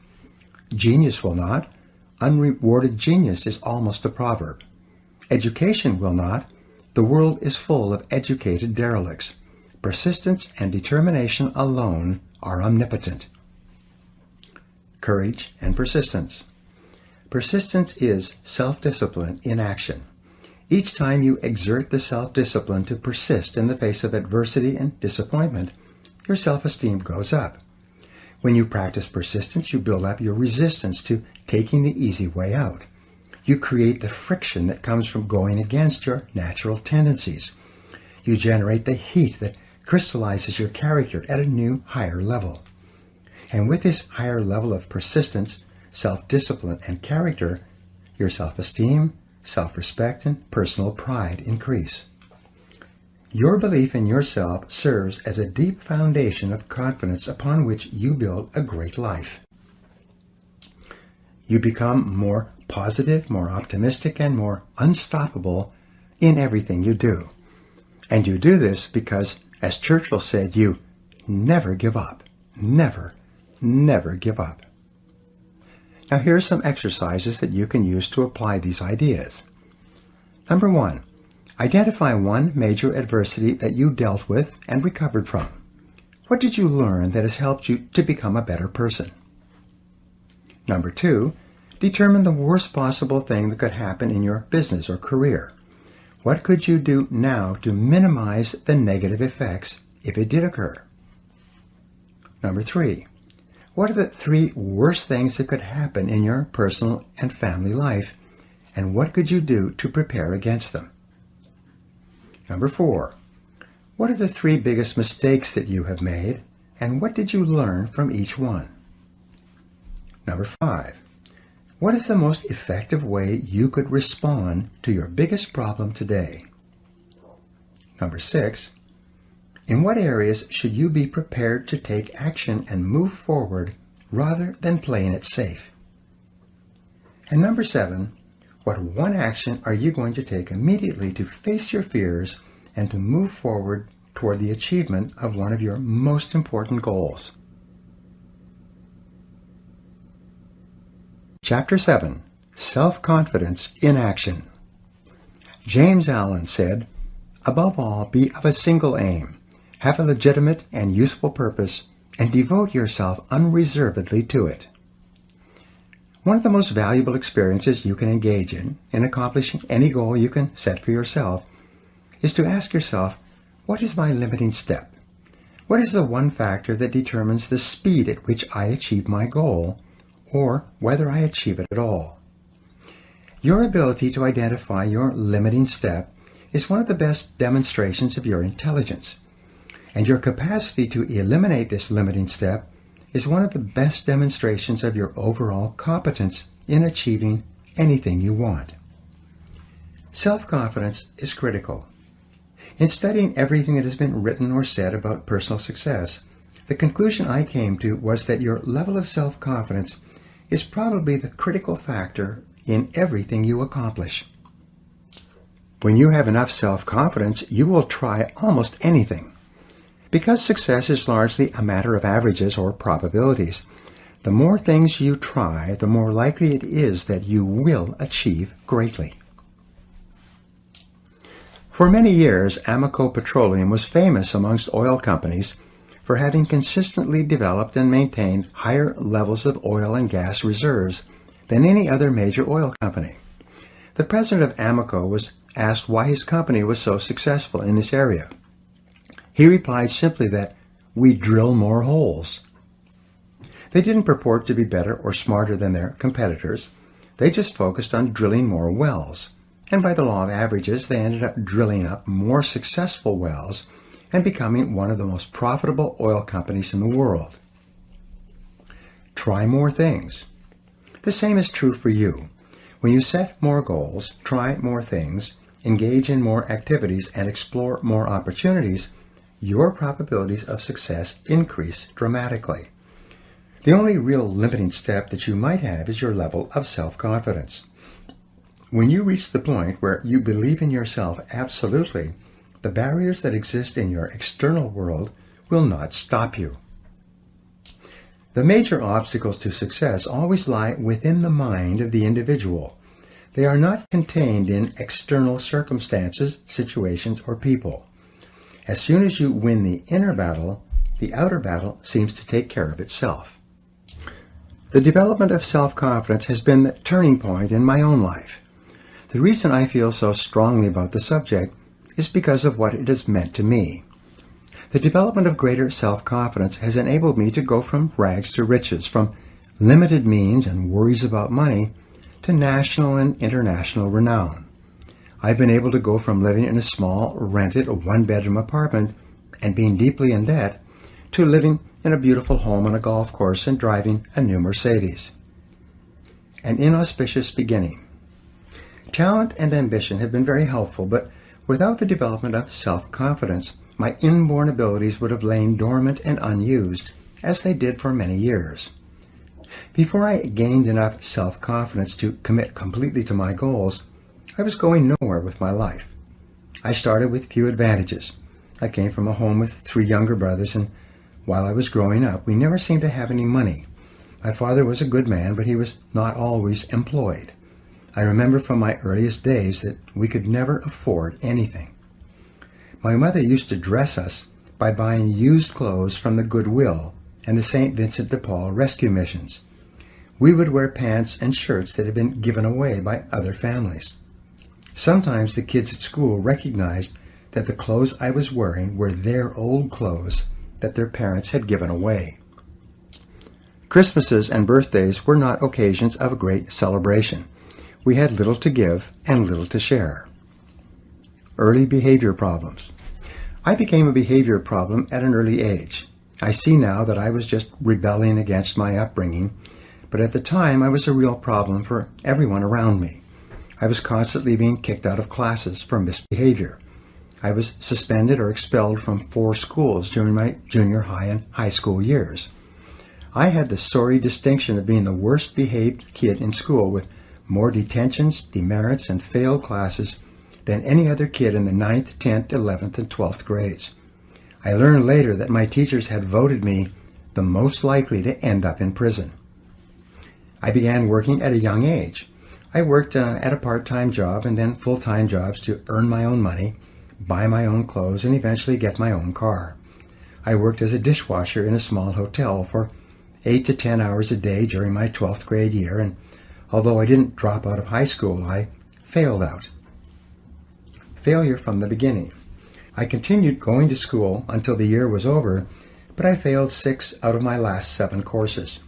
Genius will not. Unrewarded genius is almost a proverb. Education will not. The world is full of educated derelicts. Persistence and determination alone are omnipotent." Courage and persistence. Persistence is self-discipline in action. Each time you exert the self-discipline to persist in the face of adversity and disappointment, your self-esteem goes up. When you practice persistence, you build up your resistance to taking the easy way out. You create the friction that comes from going against your natural tendencies. You generate the heat that crystallizes your character at a new, higher level. And with this higher level of persistence, self-discipline, and character, your self-esteem, self-respect, and personal pride increase. Your belief in yourself serves as a deep foundation of confidence upon which you build a great life. You become more positive, more optimistic, and more unstoppable in everything you do. And you do this because, as Churchill said, you never give up. Never, never give up. Now here are some exercises that you can use to apply these ideas. Number 1, identify one major adversity that you dealt with and recovered from. What did you learn that has helped you to become a better person? Number 2, determine the worst possible thing that could happen in your business or career. What could you do now to minimize the negative effects if it did occur? Number 3, what are the 3 worst things that could happen in your personal and family life, and what could you do to prepare against them? Number 4, what are the 3 biggest mistakes that you have made, and what did you learn from each one? Number 5, what is the most effective way you could respond to your biggest problem today? Number 6, in what areas should you be prepared to take action and move forward rather than playing it safe? And number 7, what one action are you going to take immediately to face your fears and to move forward toward the achievement of one of your most important goals? Chapter 7, Self-Confidence in Action. James Allen said, "Above all, be of a single aim, have a legitimate and useful purpose, and devote yourself unreservedly to it." One of the most valuable experiences you can engage in accomplishing any goal you can set for yourself, is to ask yourself, what is my limiting step? What is the one factor that determines the speed at which I achieve my goal, or whether I achieve it at all? Your ability to identify your limiting step is one of the best demonstrations of your intelligence, and your capacity to eliminate this limiting step is one of the best demonstrations of your overall competence in achieving anything you want. Self-confidence is critical. In studying everything that has been written or said about personal success, the conclusion I came to was that your level of self-confidence is probably the critical factor in everything you accomplish. When you have enough self-confidence, you will try almost anything. Because success is largely a matter of averages or probabilities, the more things you try, the more likely it is that you will achieve greatly. For many years, Amoco Petroleum was famous amongst oil companies for having consistently developed and maintained higher levels of oil and gas reserves than any other major oil company. The president of Amoco was asked why his company was so successful in this area. He replied simply that, "We drill more holes." They didn't purport to be better or smarter than their competitors. They just focused on drilling more wells. And by the law of averages, they ended up drilling up more successful wells and becoming one of the most profitable oil companies in the world. Try more things. The same is true for you. When you set more goals, try more things, engage in more activities, and explore more opportunities, your probabilities of success increase dramatically. The only real limiting step that you might have is your level of self-confidence. When you reach the point where you believe in yourself absolutely, the barriers that exist in your external world will not stop you. The major obstacles to success always lie within the mind of the individual. They are not contained in external circumstances, situations, or people. As soon as you win the inner battle, the outer battle seems to take care of itself. The development of self-confidence has been the turning point in my own life. The reason I feel so strongly about the subject is because of what it has meant to me. The development of greater self-confidence has enabled me to go from rags to riches, from limited means and worries about money to national and international renown. I've been able to go from living in a small, rented, one-bedroom apartment and being deeply in debt to living in a beautiful home on a golf course and driving a new Mercedes. An inauspicious beginning. Talent and ambition have been very helpful, but without the development of self-confidence, my inborn abilities would have lain dormant and unused, as they did for many years. Before I gained enough self-confidence to commit completely to my goals, I was going nowhere with my life. I started with few advantages. I came from a home with 3 younger brothers, and while I was growing up, we never seemed to have any money. My father was a good man, but he was not always employed. I remember from my earliest days that we could never afford anything. My mother used to dress us by buying used clothes from the Goodwill and the St. Vincent de Paul rescue missions. We would wear pants and shirts that had been given away by other families. Sometimes the kids at school recognized that the clothes I was wearing were their old clothes that their parents had given away. Christmases and birthdays were not occasions of great celebration. We had little to give and little to share. Early behavior problems. I became a behavior problem at an early age. I see now that I was just rebelling against my upbringing, but at the time I was a real problem for everyone around me. I was constantly being kicked out of classes for misbehavior. I was suspended or expelled from 4 schools during my junior high and high school years. I had the sorry distinction of being the worst behaved kid in school, with more detentions, demerits, and failed classes than any other kid in the 9th, 10th, 11th, and 12th grades. I learned later that my teachers had voted me the most likely to end up in prison. I began working at a young age. I worked at a part-time job and then full-time jobs to earn my own money, buy my own clothes, and eventually get my own car. I worked as a dishwasher in a small hotel for 8 to 10 hours a day during my 12th grade year, and although I didn't drop out of high school, I failed out. Failure from the beginning. I continued going to school until the year was over, but I failed 6 out of my last 7 courses.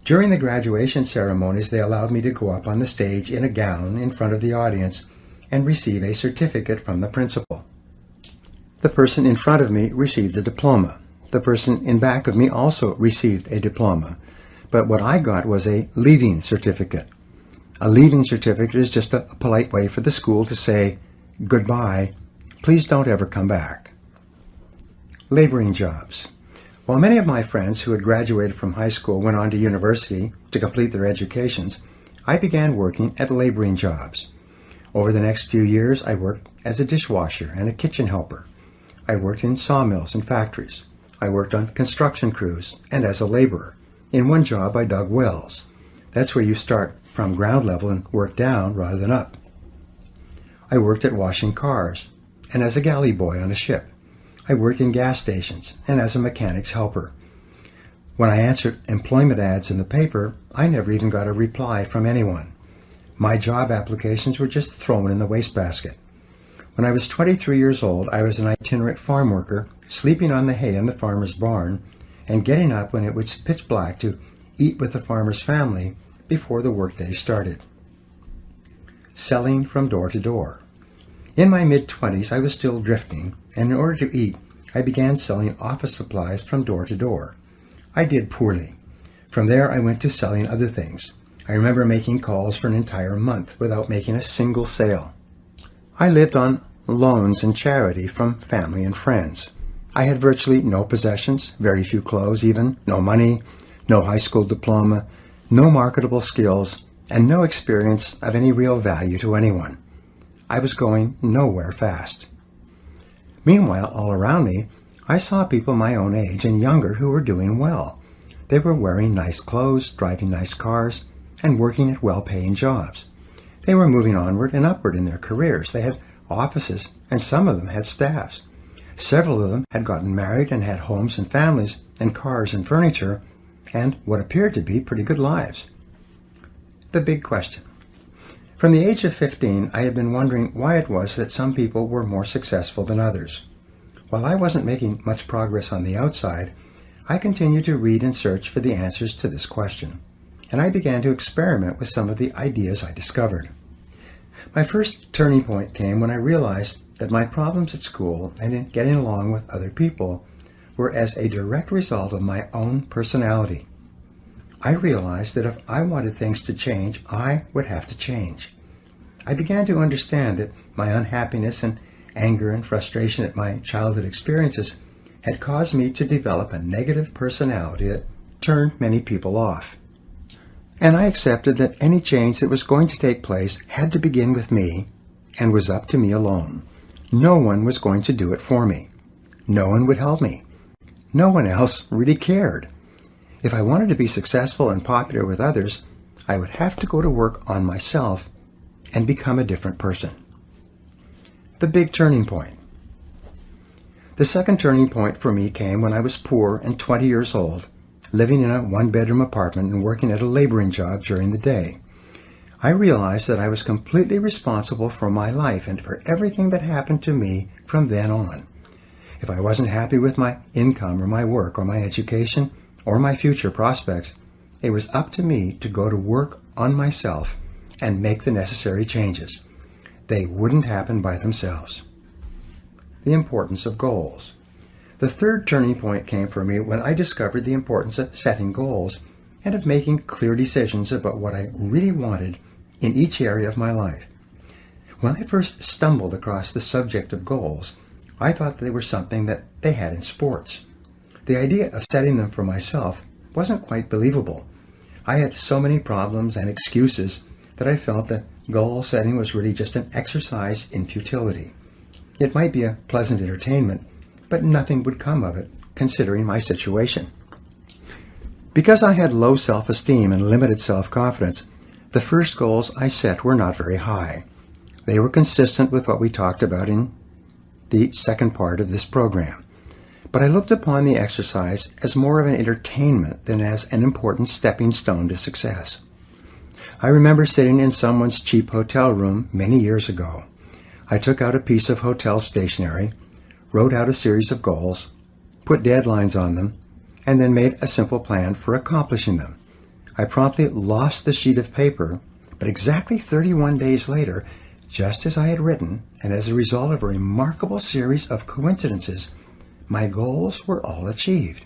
During the graduation ceremonies, they allowed me to go up on the stage in a gown in front of the audience and receive a certificate from the principal. The person in front of me received a diploma. The person in back of me also received a diploma, but what I got was a leaving certificate. A leaving certificate is just a polite way for the school to say, "Goodbye, please don't ever come back." Laboring jobs. While many of my friends who had graduated from high school went on to university to complete their educations, I began working at laboring jobs. Over the next few years, I worked as a dishwasher and a kitchen helper. I worked in sawmills and factories. I worked on construction crews and as a laborer. In one job, I dug wells. That's where you start from ground level and work down rather than up. I worked at washing cars and as a galley boy on a ship. I worked in gas stations and as a mechanic's helper. When I answered employment ads in the paper, I never even got a reply from anyone. My job applications were just thrown in the wastebasket. When I was 23 years old, I was an itinerant farm worker, sleeping on the hay in the farmer's barn and getting up when it was pitch black to eat with the farmer's family before the workday started. Selling from door to door. In my mid-20s, I was still drifting, and in order to eat, I began selling office supplies from door to door. I did poorly. From there, I went to selling other things. I remember making calls for an entire month without making a single sale. I lived on loans and charity from family and friends. I had virtually no possessions, very few clothes even, no money, no high school diploma, no marketable skills, and no experience of any real value to anyone. I was going nowhere fast. Meanwhile, all around me, I saw people my own age and younger who were doing well. They were wearing nice clothes, driving nice cars, and working at well-paying jobs. They were moving onward and upward in their careers. They had offices, and some of them had staffs. Several of them had gotten married and had homes and families and cars and furniture and what appeared to be pretty good lives. The big question. From the age of 15, I had been wondering why it was that some people were more successful than others. While I wasn't making much progress on the outside, I continued to read and search for the answers to this question, and I began to experiment with some of the ideas I discovered. My first turning point came when I realized that my problems at school and in getting along with other people were as a direct result of my own personality. I realized that if I wanted things to change, I would have to change. I began to understand that my unhappiness and anger and frustration at my childhood experiences had caused me to develop a negative personality that turned many people off. And I accepted that any change that was going to take place had to begin with me and was up to me alone. No one was going to do it for me. No one would help me. No one else really cared. If I wanted to be successful and popular with others, I would have to go to work on myself and become a different person. The big turning point. The second turning point for me came when I was poor and 20 years old, living in a one-bedroom apartment and working at a laboring job during the day. I realized that I was completely responsible for my life and for everything that happened to me from then on. If I wasn't happy with my income or my work or my education or my future prospects, it was up to me to go to work on myself and make the necessary changes. They wouldn't happen by themselves. The importance of goals. The third turning point came for me when I discovered the importance of setting goals and of making clear decisions about what I really wanted in each area of my life. When I first stumbled across the subject of goals, I thought they were something that they had in sports. The idea of setting them for myself wasn't quite believable. I had so many problems and excuses that I felt that goal setting was really just an exercise in futility. It might be a pleasant entertainment, but nothing would come of it, considering my situation. Because I had low self-esteem and limited self-confidence, the first goals I set were not very high. They were consistent with what we talked about in the second part of this program. But I looked upon the exercise as more of an entertainment than as an important stepping stone to success. I remember sitting in someone's cheap hotel room many years ago. I took out a piece of hotel stationery, wrote out a series of goals, put deadlines on them, and then made a simple plan for accomplishing them. I promptly lost the sheet of paper, but exactly 31 days later, just as I had written, and as a result of a remarkable series of coincidences, my goals were all achieved.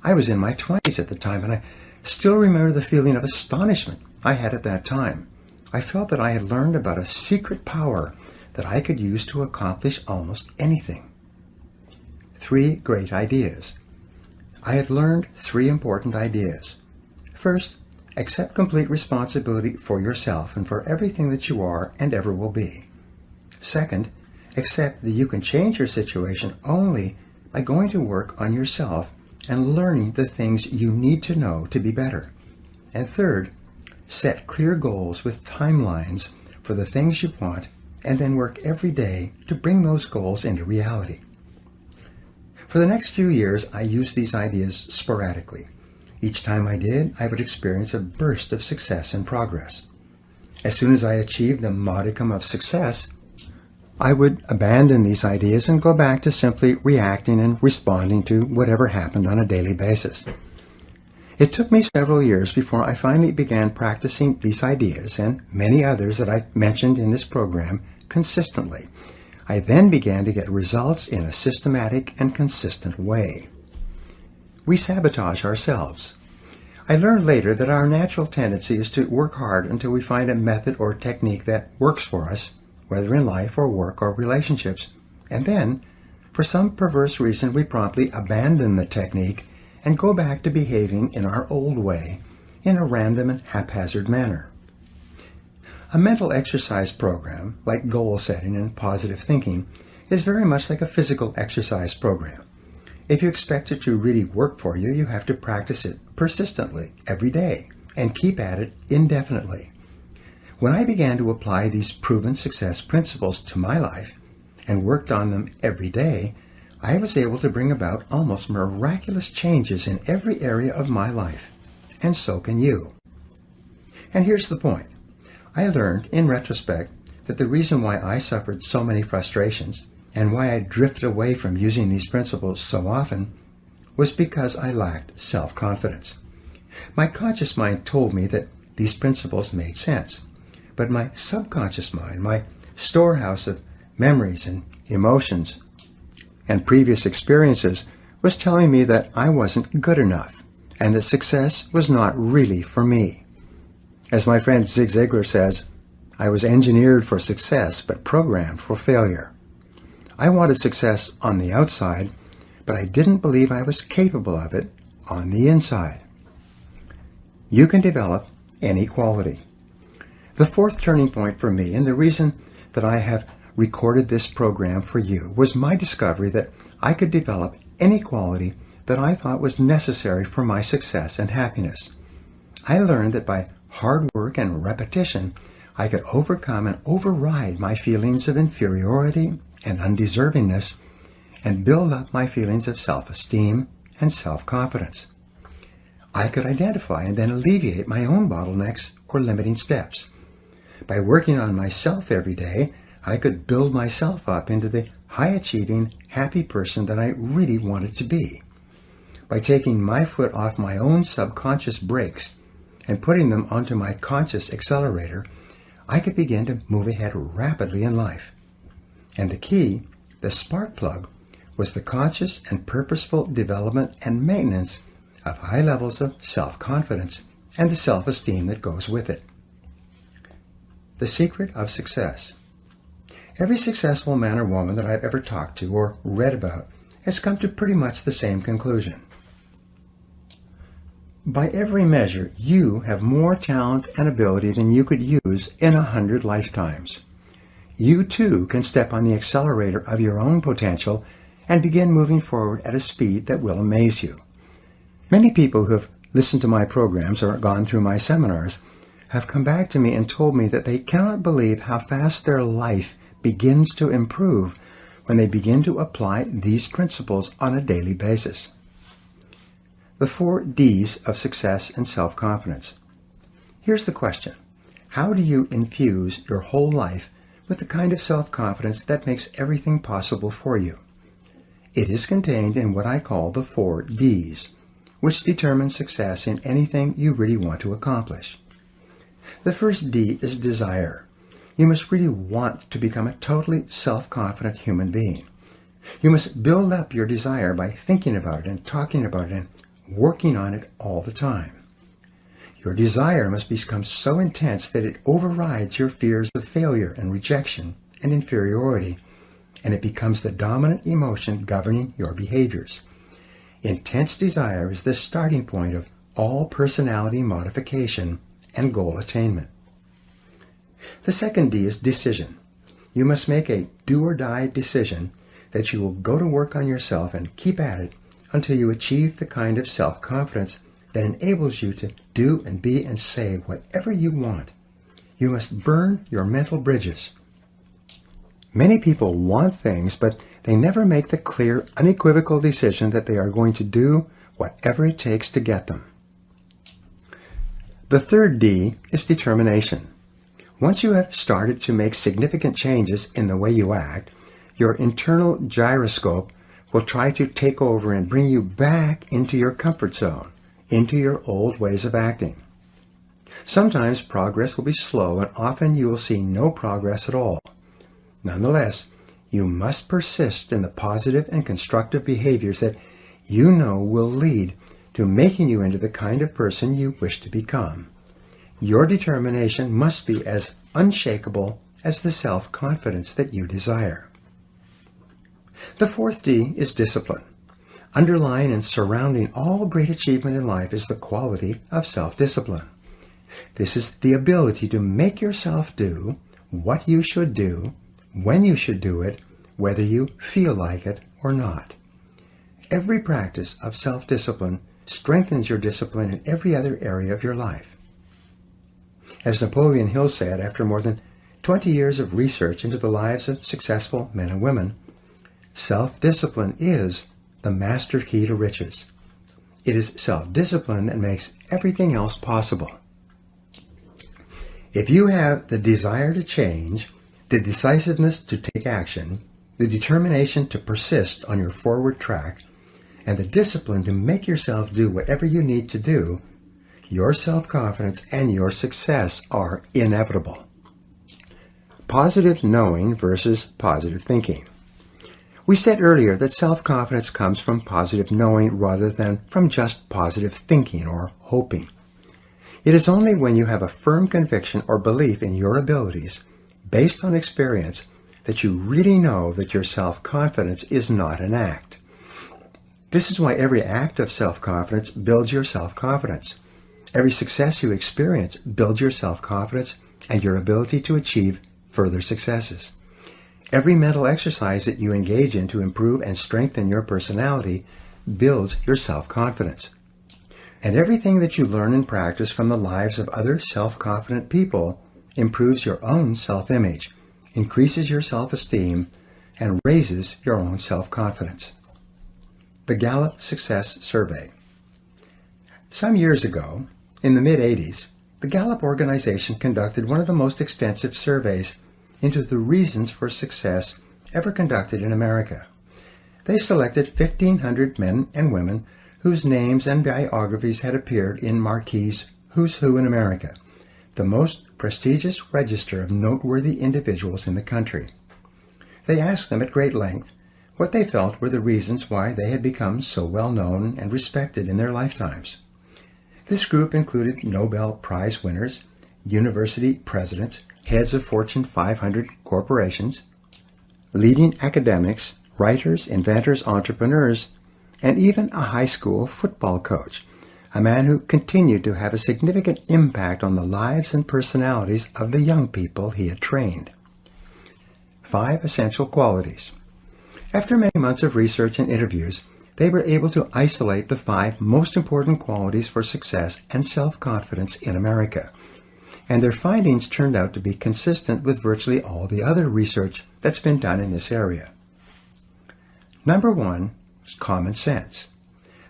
I was in my 20s at the time, and I still remember the feeling of astonishment I had at that time. I felt that I had learned about a secret power that I could use to accomplish almost anything. 3 great ideas. I had learned 3 important ideas. First, accept complete responsibility for yourself and for everything that you are and ever will be. Second, accept that you can change your situation only by going to work on yourself and learning the things you need to know to be better. And third, set clear goals with timelines for the things you want and then work every day to bring those goals into reality. For the next few years, I used these ideas sporadically. Each time I did, I would experience a burst of success and progress. As soon as I achieved a modicum of success, I would abandon these ideas and go back to simply reacting and responding to whatever happened on a daily basis. It took me several years before I finally began practicing these ideas and many others that I mentioned in this program consistently. I then began to get results in a systematic and consistent way. We sabotage ourselves. I learned later that our natural tendency is to work hard until we find a method or technique that works for us, whether in life or work or relationships, and then, for some perverse reason, we promptly abandon the technique and go back to behaving in our old way, in a random and haphazard manner. A mental exercise program, like goal setting and positive thinking, is very much like a physical exercise program. If you expect it to really work for you, you have to practice it persistently every day and keep at it indefinitely. When I began to apply these proven success principles to my life and worked on them every day, I was able to bring about almost miraculous changes in every area of my life. And so can you. And here's the point. I learned, in retrospect, that the reason why I suffered so many frustrations and why I drifted away from using these principles so often was because I lacked self-confidence. My conscious mind told me that these principles made sense, but my subconscious mind, my storehouse of memories and emotions and previous experiences, was telling me that I wasn't good enough and that success was not really for me. As my friend Zig Ziglar says, I was engineered for success but programmed for failure. I wanted success on the outside, but I didn't believe I was capable of it on the inside. You can develop any quality. The fourth turning point for me, and the reason that I have recorded this program for you, was my discovery that I could develop any quality that I thought was necessary for my success and happiness. I learned that by hard work and repetition, I could overcome and override my feelings of inferiority and undeservingness and build up my feelings of self-esteem and self-confidence. I could identify and then alleviate my own bottlenecks or limiting steps. By working on myself every day, I could build myself up into the high-achieving, happy person that I really wanted to be. by taking my foot off my own subconscious brakes and putting them onto my conscious accelerator, I could begin to move ahead rapidly in life. And the key, the spark plug, was the conscious and purposeful development and maintenance of high levels of self-confidence and the self-esteem that goes with it. The secret of success. Every successful man or woman that I've ever talked to or read about has come to pretty much the same conclusion. By every measure, you have more talent and ability than you could use in 100 lifetimes. You too can step on the accelerator of your own potential and begin moving forward at a speed that will amaze you. Many people who have listened to my programs or gone through my seminars have come back to me and told me that they cannot believe how fast their life begins to improve when they begin to apply these principles on a daily basis. The 4 Ds of success and self-confidence. Here's the question. How do you infuse your whole life with the kind of self-confidence that makes everything possible for you? It is contained in what I call the 4 Ds, which determine success in anything you really want to accomplish. The first D is desire. You must really want to become a totally self-confident human being. You must build up your desire by thinking about it and talking about it and working on it all the time. Your desire must become so intense that it overrides your fears of failure and rejection and inferiority, and it becomes the dominant emotion governing your behaviors. Intense desire is the starting point of all personality modification and goal attainment. The second D is decision. You must make a do-or-die decision that you will go to work on yourself and keep at it until you achieve the kind of self-confidence that enables you to do and be and say whatever you want. You must burn your mental bridges. Many people want things, but they never make the clear, unequivocal decision that they are going to do whatever it takes to get them. The third D is determination. Once you have started to make significant changes in the way you act, your internal gyroscope will try to take over and bring you back into your comfort zone, into your old ways of acting. Sometimes progress will be slow, and often you will see no progress at all. Nonetheless, you must persist in the positive and constructive behaviors that you know will lead to making you into the kind of person you wish to become. Your determination must be as unshakable as the self-confidence that you desire. The fourth D is discipline. Underlying and surrounding all great achievement in life is the quality of self-discipline. This is the ability to make yourself do what you should do, when you should do it, whether you feel like it or not. Every practice of self-discipline strengthens your discipline in every other area of your life. As Napoleon Hill said, after more than 20 years of research into the lives of successful men and women, self-discipline is the master key to riches. It is self-discipline that makes everything else possible. If you have the desire to change, the decisiveness to take action, the determination to persist on your forward track, and the discipline to make yourself do whatever you need to do, your self-confidence and your success are inevitable. Positive knowing versus positive thinking. We said earlier that self-confidence comes from positive knowing rather than from just positive thinking or hoping. It is only when you have a firm conviction or belief in your abilities, based on experience, that you really know that your self-confidence is not an act. This is why every act of self-confidence builds your self-confidence. Every success you experience builds your self-confidence and your ability to achieve further successes. Every mental exercise that you engage in to improve and strengthen your personality builds your self-confidence. And everything that you learn and practice from the lives of other self-confident people improves your own self-image, increases your self-esteem, and raises your own self-confidence. The Gallup Success Survey. Some years ago, in the mid-'80s, the Gallup organization conducted one of the most extensive surveys into the reasons for success ever conducted in America. They selected 1,500 men and women whose names and biographies had appeared in Marquis's Who's Who in America, the most prestigious register of noteworthy individuals in the country. They asked them at great length what they felt were the reasons why they had become so well known and respected in their lifetimes. This group included Nobel Prize winners, university presidents, heads of Fortune 500 corporations, leading academics, writers, inventors, entrepreneurs, and even a high school football coach, a man who continued to have a significant impact on the lives and personalities of the young people he had trained. 5 essential qualities. After many months of research and interviews, they were able to isolate the 5 most important qualities for success and self-confidence in America. And their findings turned out to be consistent with virtually all the other research that's been done in this area. Number 1 is common sense.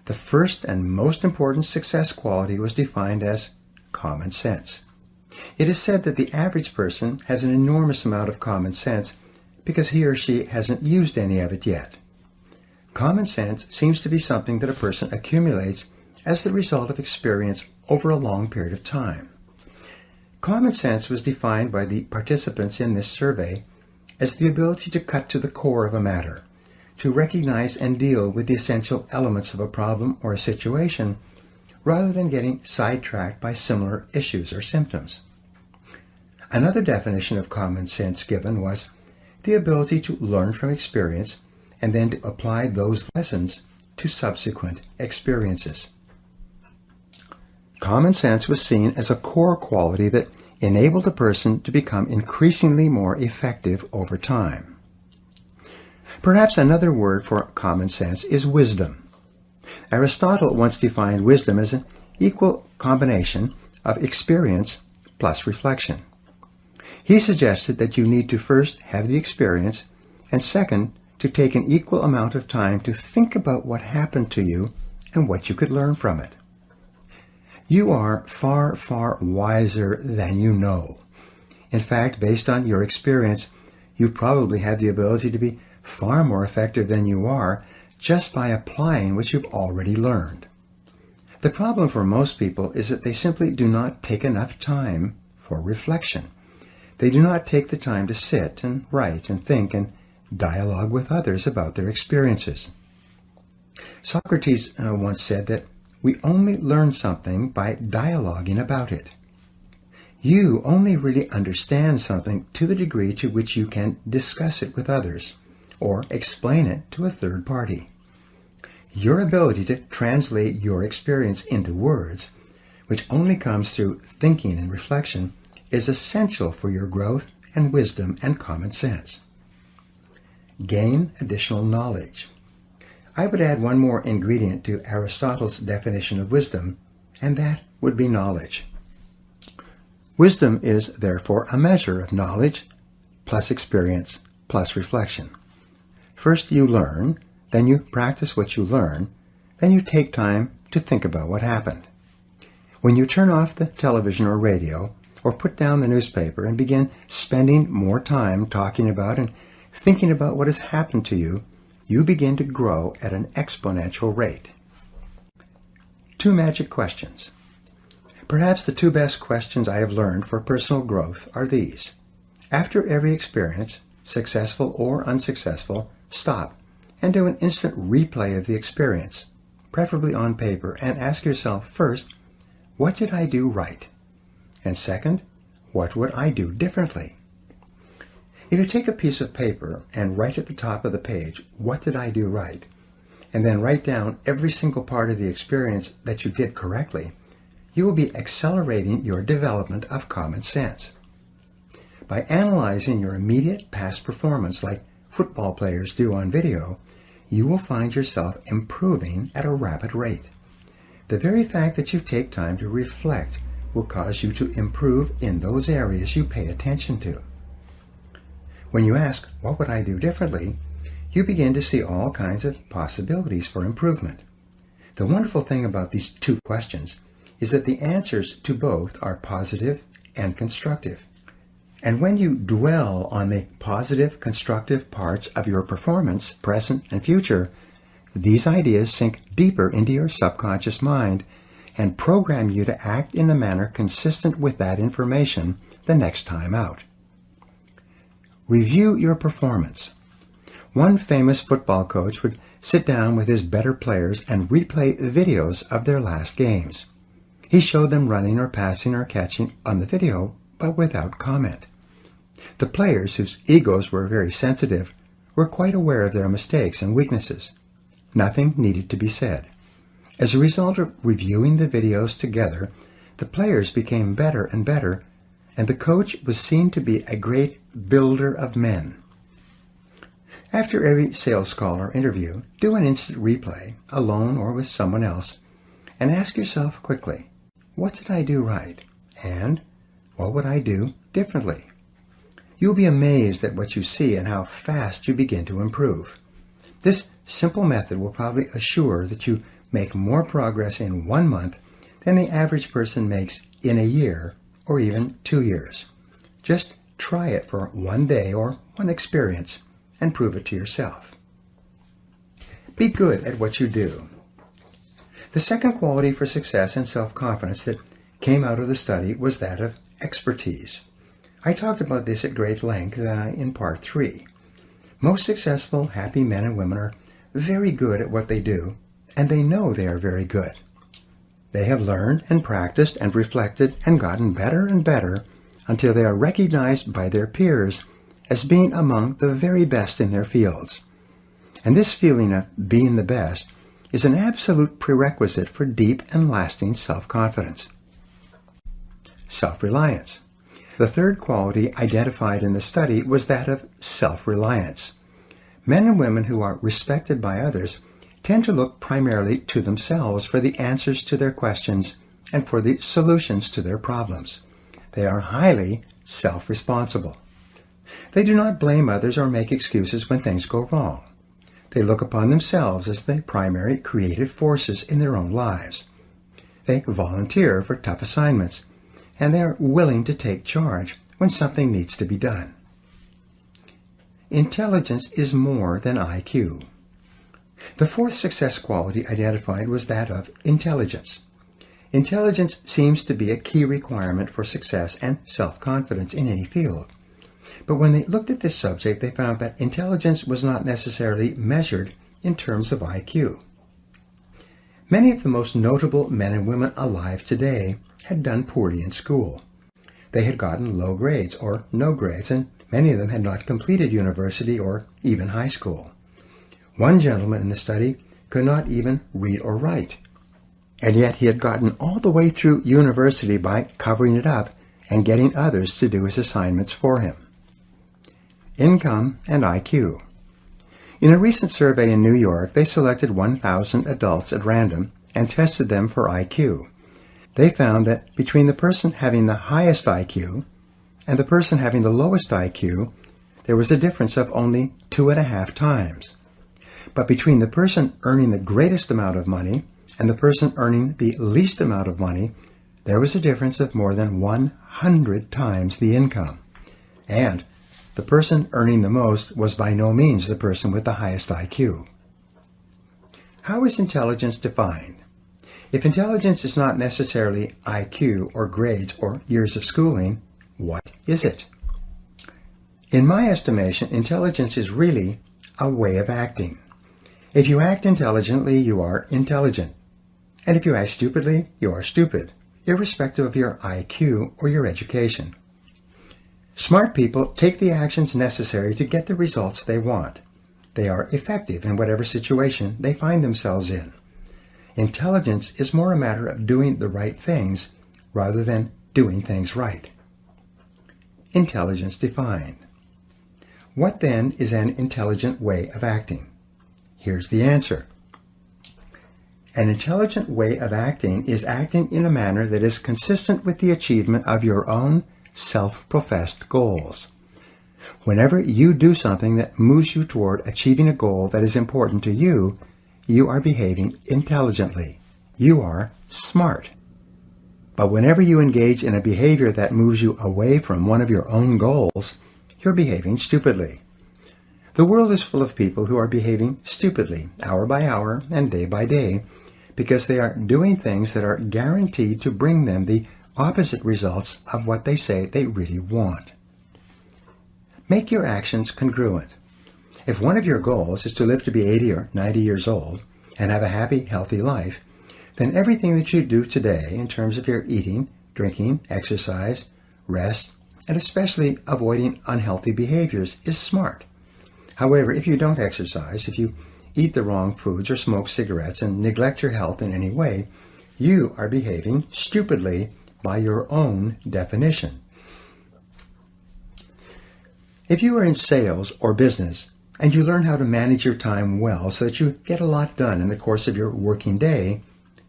The first and most important success quality was defined as common sense. It is said that the average person has an enormous amount of common sense because he or she hasn't used any of it yet. Common sense seems to be something that a person accumulates as the result of experience over a long period of time. Common sense was defined by the participants in this survey as the ability to cut to the core of a matter, to recognize and deal with the essential elements of a problem or a situation, rather than getting sidetracked by similar issues or symptoms. Another definition of common sense given was the ability to learn from experience and then to apply those lessons to subsequent experiences. Common sense was seen as a core quality that enabled a person to become increasingly more effective over time. Perhaps another word for common sense is wisdom. Aristotle once defined wisdom as an equal combination of experience plus reflection. He suggested that you need to first have the experience, and second, to take an equal amount of time to think about what happened to you and what you could learn from it. You are far, far wiser than you know. In fact, based on your experience, you probably have the ability to be far more effective than you are just by applying what you've already learned. The problem for most people is that they simply do not take enough time for reflection. They do not take the time to sit and write and think and dialogue with others about their experiences. Socrates once said that we only learn something by dialoguing about it. You only really understand something to the degree to which you can discuss it with others or explain it to a third party. Your ability to translate your experience into words, which only comes through thinking and reflection, is essential for your growth and wisdom and common sense. Gain additional knowledge. I would add one more ingredient to Aristotle's definition of wisdom, and that would be knowledge. Wisdom is therefore a measure of knowledge plus experience plus reflection. First you learn, then you practice what you learn, then you take time to think about what happened. When you turn off the television or radio, or put down the newspaper and begin spending more time talking about and thinking about what has happened to you, you begin to grow at an exponential rate. 2 magic questions. Perhaps the 2 best questions I have learned for personal growth are these. After every experience, successful or unsuccessful, stop and do an instant replay of the experience, preferably on paper, and ask yourself first, what did I do right? And second, what would I do differently? If you take a piece of paper and write at the top of the page, what did I do right? And then write down every single part of the experience that you did correctly, you will be accelerating your development of common sense. By analyzing your immediate past performance like football players do on video, you will find yourself improving at a rapid rate. The very fact that you take time to reflect will cause you to improve in those areas you pay attention to. When you ask, what would I do differently, you begin to see all kinds of possibilities for improvement. The wonderful thing about these 2 questions is that the answers to both are positive and constructive. And when you dwell on the positive, constructive parts of your performance, present and future, these ideas sink deeper into your subconscious mind and program you to act in a manner consistent with that information the next time out. Review your performance. One famous football coach would sit down with his better players and replay videos of their last games. He showed them running or passing or catching on the video, but without comment. The players, whose egos were very sensitive, were quite aware of their mistakes and weaknesses. Nothing needed to be said. As a result of reviewing the videos together, the players became better and better, and the coach was seen to be a great builder of men. After every sales call or interview, do an instant replay, alone or with someone else, and ask yourself quickly, what did I do right? And what would I do differently? You'll be amazed at what you see and how fast you begin to improve. This simple method will probably assure that you make more progress in 1 month than the average person makes in a year or even 2 years. Just try it for 1 day or 1 experience and prove it to yourself. Be good at what you do. The second quality for success and self-confidence that came out of the study was that of expertise. I talked about this at great length in part 3. Most successful, happy men and women are very good at what they do, and they know they are very good. They have learned and practiced and reflected and gotten better and better until they are recognized by their peers as being among the very best in their fields. And this feeling of being the best is an absolute prerequisite for deep and lasting self-confidence. Self-reliance. The third quality identified in the study was that of self-reliance. Men and women who are respected by others tend to look primarily to themselves for the answers to their questions and for the solutions to their problems. They are highly self-responsible. They do not blame others or make excuses when things go wrong. They look upon themselves as the primary creative forces in their own lives. They volunteer for tough assignments, and they are willing to take charge when something needs to be done. Intelligence is more than IQ. The fourth success quality identified was that of intelligence. Intelligence seems to be a key requirement for success and self-confidence in any field. But when they looked at this subject, they found that intelligence was not necessarily measured in terms of IQ. Many of the most notable men and women alive today had done poorly in school. They had gotten low grades or no grades, and many of them had not completed university or even high school. One gentleman in the study could not even read or write, and yet he had gotten all the way through university by covering it up and getting others to do his assignments for him. Income and IQ. In a recent survey in New York, they selected 1,000 adults at random and tested them for IQ. They found that between the person having the highest IQ and the person having the lowest IQ, there was a difference of only 2.5 times. But between the person earning the greatest amount of money and the person earning the least amount of money, there was a difference of more than 100 times the income. And the person earning the most was by no means the person with the highest IQ. How is intelligence defined? If intelligence is not necessarily IQ or grades or years of schooling, what is it? In my estimation, intelligence is really a way of acting. If you act intelligently, you are intelligent. And if you act stupidly, you are stupid, irrespective of your IQ or your education. Smart people take the actions necessary to get the results they want. They are effective in whatever situation they find themselves in. Intelligence is more a matter of doing the right things rather than doing things right. Intelligence defined. What then is an intelligent way of acting? Here's the answer. An intelligent way of acting is acting in a manner that is consistent with the achievement of your own self-professed goals. Whenever you do something that moves you toward achieving a goal that is important to you, you are behaving intelligently. You are smart. But whenever you engage in a behavior that moves you away from one of your own goals, you're behaving stupidly. The world is full of people who are behaving stupidly, hour by hour and day by day, because they are doing things that are guaranteed to bring them the opposite results of what they say they really want. Make your actions congruent. If one of your goals is to live to be 80 or 90 years old and have a happy, healthy life, then everything that you do today in terms of your eating, drinking, exercise, rest, and especially avoiding unhealthy behaviors is smart. However, if you don't exercise, if you eat the wrong foods or smoke cigarettes and neglect your health in any way, you are behaving stupidly by your own definition. If you are in sales or business and you learn how to manage your time well so that you get a lot done in the course of your working day,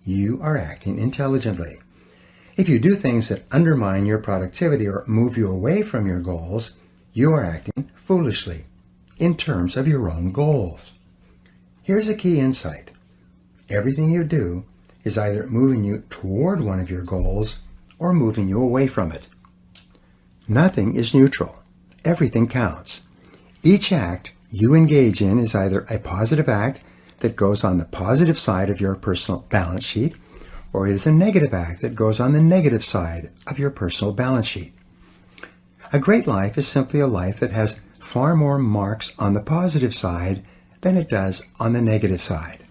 you are acting intelligently. If you do things that undermine your productivity or move you away from your goals, you are acting foolishly in terms of your own goals. Here's a key insight. Everything you do is either moving you toward one of your goals or moving you away from it. Nothing is neutral. Everything counts. Each act you engage in is either a positive act that goes on the positive side of your personal balance sheet, or it is a negative act that goes on the negative side of your personal balance sheet. A great life is simply a life that has far more marks on the positive side than it does on the negative side.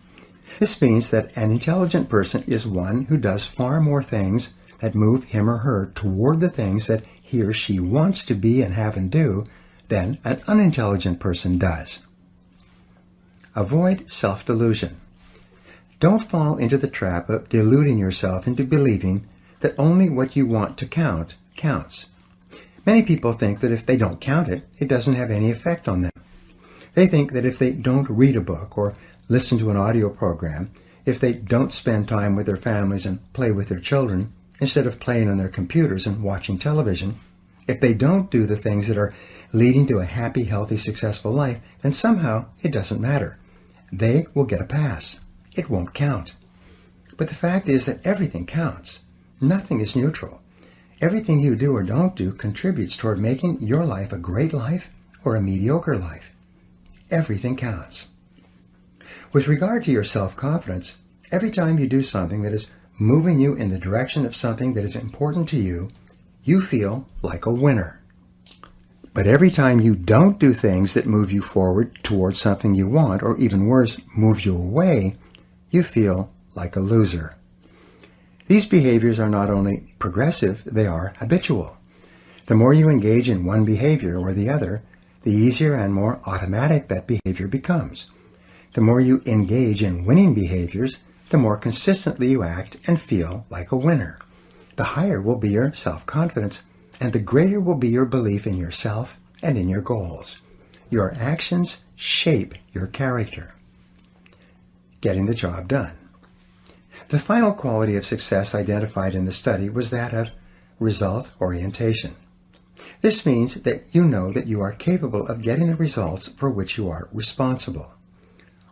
This means that an intelligent person is one who does far more things that move him or her toward the things that he or she wants to be and have and do than an unintelligent person does. Avoid self-delusion. Don't fall into the trap of deluding yourself into believing that only what you want to count counts. Many people think that if they don't count it, it doesn't have any effect on them. They think that if they don't read a book or listen to an audio program, if they don't spend time with their families and play with their children, instead of playing on their computers and watching television, if they don't do the things that are leading to a happy, healthy, successful life, then somehow it doesn't matter. They will get a pass. It won't count. But the fact is that everything counts. Nothing is neutral. Everything you do or don't do contributes toward making your life a great life or a mediocre life. Everything counts. With regard to your self-confidence, every time you do something that is moving you in the direction of something that is important to you, you feel like a winner. But every time you don't do things that move you forward towards something you want, or even worse, move you away, you feel like a loser. These behaviors are not only progressive, they are habitual. The more you engage in one behavior or the other, the easier and more automatic that behavior becomes. The more you engage in winning behaviors, the more consistently you act and feel like a winner. The higher will be your self-confidence, and the greater will be your belief in yourself and in your goals. Your actions shape your character. Getting the job done. The final quality of success identified in the study was that of result orientation. This means that you know that you are capable of getting the results for which you are responsible.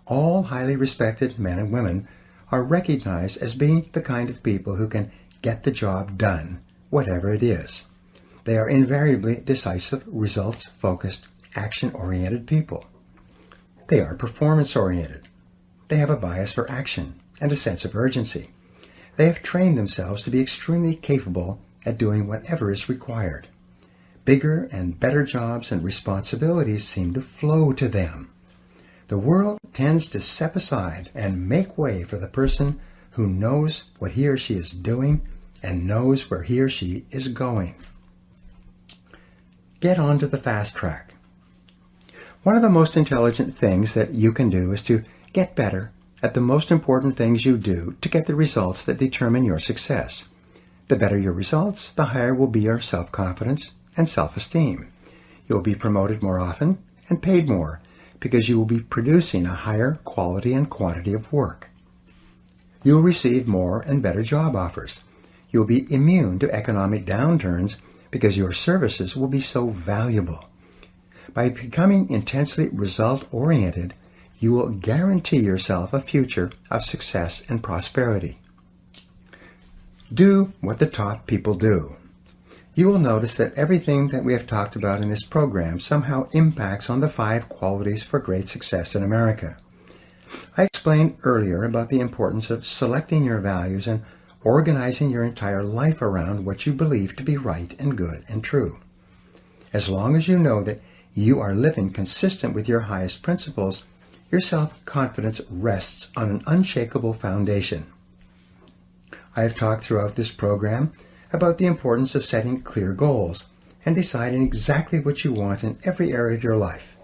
All highly respected men and women are recognized as being the kind of people who can get the job done, whatever it is. They are invariably decisive, results-focused, action-oriented people. They are performance-oriented. They have a bias for action and a sense of urgency. They have trained themselves to be extremely capable at doing whatever is required. Bigger and better jobs and responsibilities seem to flow to them. The world tends to step aside and make way for the person who knows what he or she is doing and knows where he or she is going. Get on to the fast track. One of the most intelligent things that you can do is to get better at the most important things you do to get the results that determine your success. The better your results, the higher will be your self-confidence and self-esteem. You'll be promoted more often and paid more because you will be producing a higher quality and quantity of work. You'll receive more and better job offers. You'll be immune to economic downturns because your services will be so valuable. By becoming intensely result-oriented, you will guarantee yourself a future of success and prosperity. Do what the top people do. You will notice that everything that we have talked about in this program somehow impacts on the 5 qualities for great success in America. I explained earlier about the importance of selecting your values and organizing your entire life around what you believe to be right and good and true. As long as you know that you are living consistent with your highest principles, your self-confidence rests on an unshakable foundation. I have talked throughout this program about the importance of setting clear goals and deciding exactly what you want in every area of your life.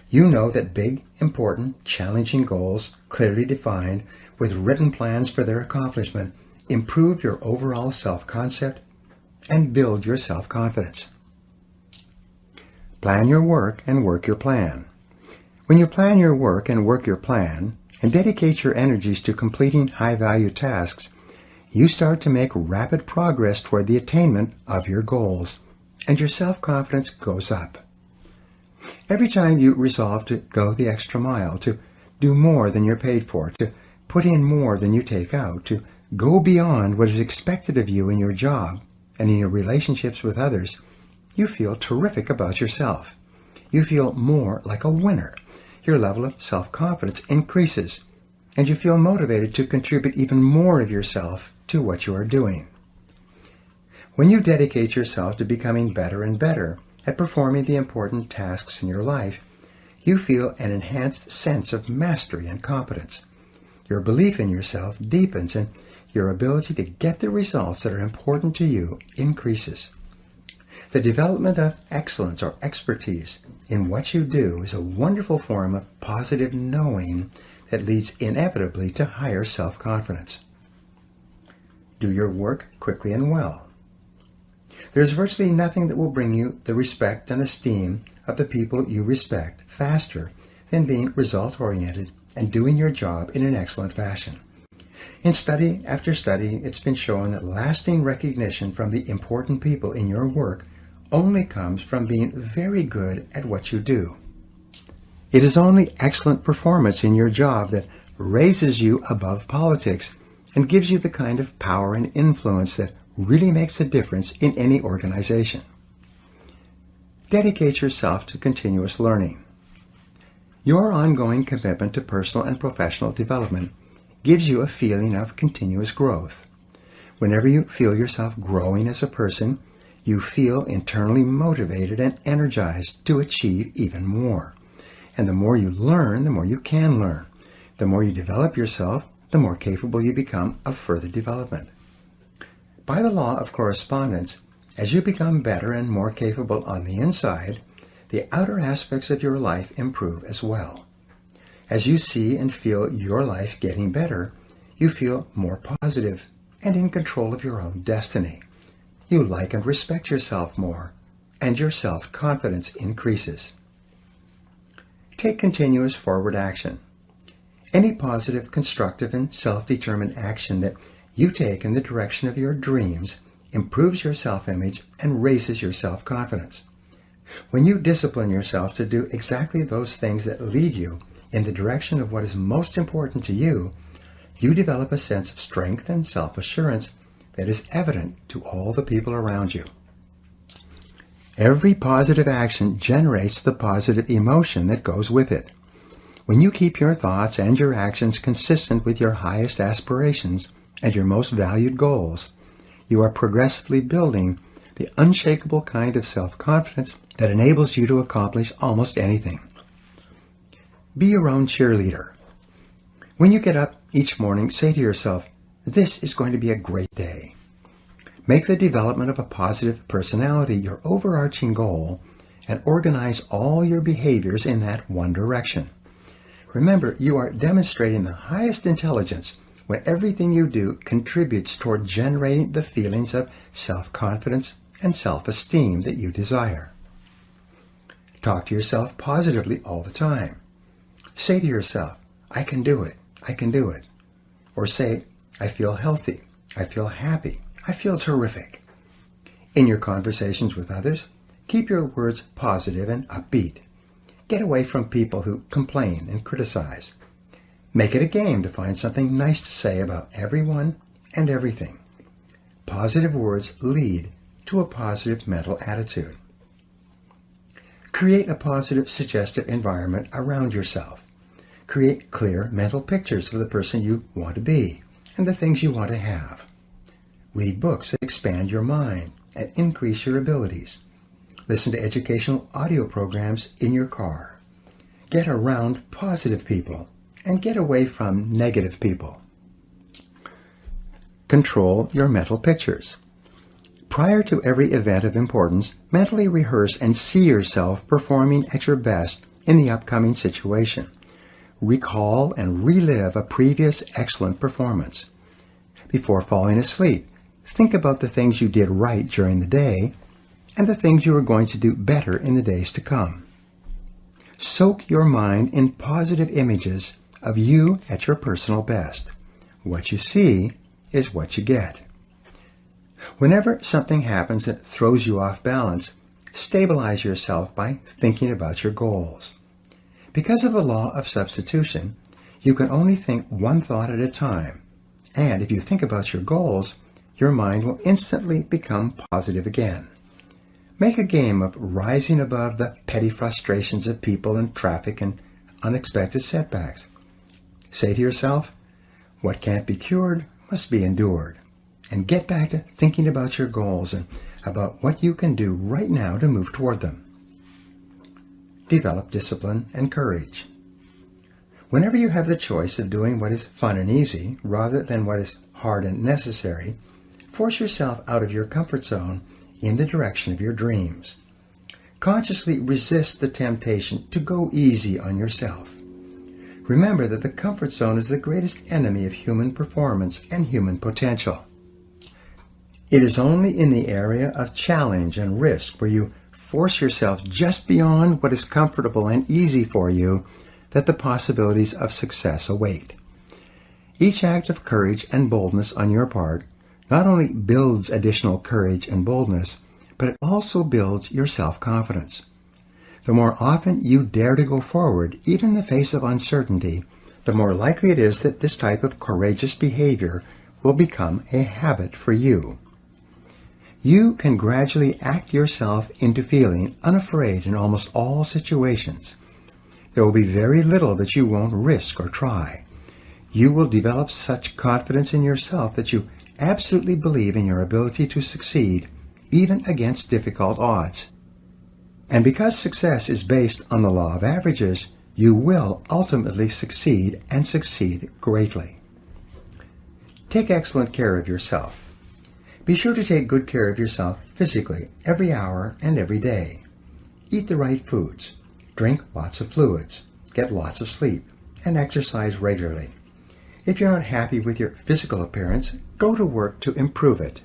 You know that big, important, challenging goals, clearly defined, with written plans for their accomplishment, improve your overall self-concept and build your self-confidence. Plan your work and work your plan. When you plan your work and work your plan, and dedicate your energies to completing high-value tasks, you start to make rapid progress toward the attainment of your goals, and your self-confidence goes up. Every time you resolve to go the extra mile, to do more than you're paid for, to put in more than you take out, to go beyond what is expected of you in your job and in your relationships with others, you feel terrific about yourself. You feel more like a winner. Your level of self-confidence increases, and you feel motivated to contribute even more of yourself to what you are doing. When you dedicate yourself to becoming better and better at performing the important tasks in your life, you feel an enhanced sense of mastery and competence. Your belief in yourself deepens, and your ability to get the results that are important to you increases. The development of excellence or expertise in what you do is a wonderful form of positive knowing that leads inevitably to higher self-confidence. Do your work quickly and well. There is virtually nothing that will bring you the respect and esteem of the people you respect faster than being result-oriented and doing your job in an excellent fashion. In study after study, it's been shown that lasting recognition from the important people in your work only comes from being very good at what you do. It is only excellent performance in your job that raises you above politics and gives you the kind of power and influence that really makes a difference in any organization. Dedicate yourself to continuous learning. Your ongoing commitment to personal and professional development gives you a feeling of continuous growth. Whenever you feel yourself growing as a person, you feel internally motivated and energized to achieve even more. And the more you learn, the more you can learn. The more you develop yourself, the more capable you become of further development. By the law of correspondence, as you become better and more capable on the inside, the outer aspects of your life improve as well. As you see and feel your life getting better, you feel more positive and in control of your own destiny. You like and respect yourself more, and your self-confidence increases. Take continuous forward action. Any positive, constructive, and self-determined action that you take in the direction of your dreams improves your self-image and raises your self-confidence. When you discipline yourself to do exactly those things that lead you in the direction of what is most important to you, you develop a sense of strength and self-assurance that is evident to all the people around you. Every positive action generates the positive emotion that goes with it. When you keep your thoughts and your actions consistent with your highest aspirations and your most valued goals, you are progressively building the unshakable kind of self-confidence that enables you to accomplish almost anything. Be your own cheerleader. When you get up each morning, say to yourself, "This is going to be a great day." Make the development of a positive personality your overarching goal and organize all your behaviors in that one direction. Remember, you are demonstrating the highest intelligence when everything you do contributes toward generating the feelings of self-confidence and self-esteem that you desire. Talk to yourself positively all the time. Say to yourself, "I can do it, I can do it." Or say, "I feel healthy, I feel happy, I feel terrific." In your conversations with others, keep your words positive and upbeat. Get away from people who complain and criticize. Make it a game to find something nice to say about everyone and everything. Positive words lead to a positive mental attitude. Create a positive, suggestive environment around yourself. Create clear mental pictures of the person you want to be and the things you want to have. Read books that expand your mind and increase your abilities. Listen to educational audio programs in your car. Get around positive people and get away from negative people. Control your mental pictures. Prior to every event of importance, mentally rehearse and see yourself performing at your best in the upcoming situation. Recall and relive a previous excellent performance. Before falling asleep, think about the things you did right during the day and the things you are going to do better in the days to come. Soak your mind in positive images of you at your personal best. What you see is what you get. Whenever something happens that throws you off balance, stabilize yourself by thinking about your goals. Because of the law of substitution, you can only think one thought at a time, and if you think about your goals, your mind will instantly become positive again. Make a game of rising above the petty frustrations of people and traffic and unexpected setbacks. Say to yourself, what can't be cured must be endured. And get back to thinking about your goals and about what you can do right now to move toward them. Develop discipline and courage. Whenever you have the choice of doing what is fun and easy rather than what is hard and necessary, force yourself out of your comfort zone in the direction of your dreams. Consciously resist the temptation to go easy on yourself. Remember that the comfort zone is the greatest enemy of human performance and human potential. It is only in the area of challenge and risk where you force yourself just beyond what is comfortable and easy for you that the possibilities of success await. Each act of courage and boldness on your part not only builds additional courage and boldness, but it also builds your self-confidence. The more often you dare to go forward, even in the face of uncertainty, the more likely it is that this type of courageous behavior will become a habit for you. You can gradually act yourself into feeling unafraid in almost all situations. There will be very little that you won't risk or try. You will develop such confidence in yourself that you absolutely believe in your ability to succeed, even against difficult odds. And because success is based on the law of averages, you will ultimately succeed and succeed greatly. Take excellent care of yourself. Be sure to take good care of yourself physically every hour and every day. Eat the right foods, drink lots of fluids, get lots of sleep, and exercise regularly. If you're not happy with your physical appearance, go to work to improve it.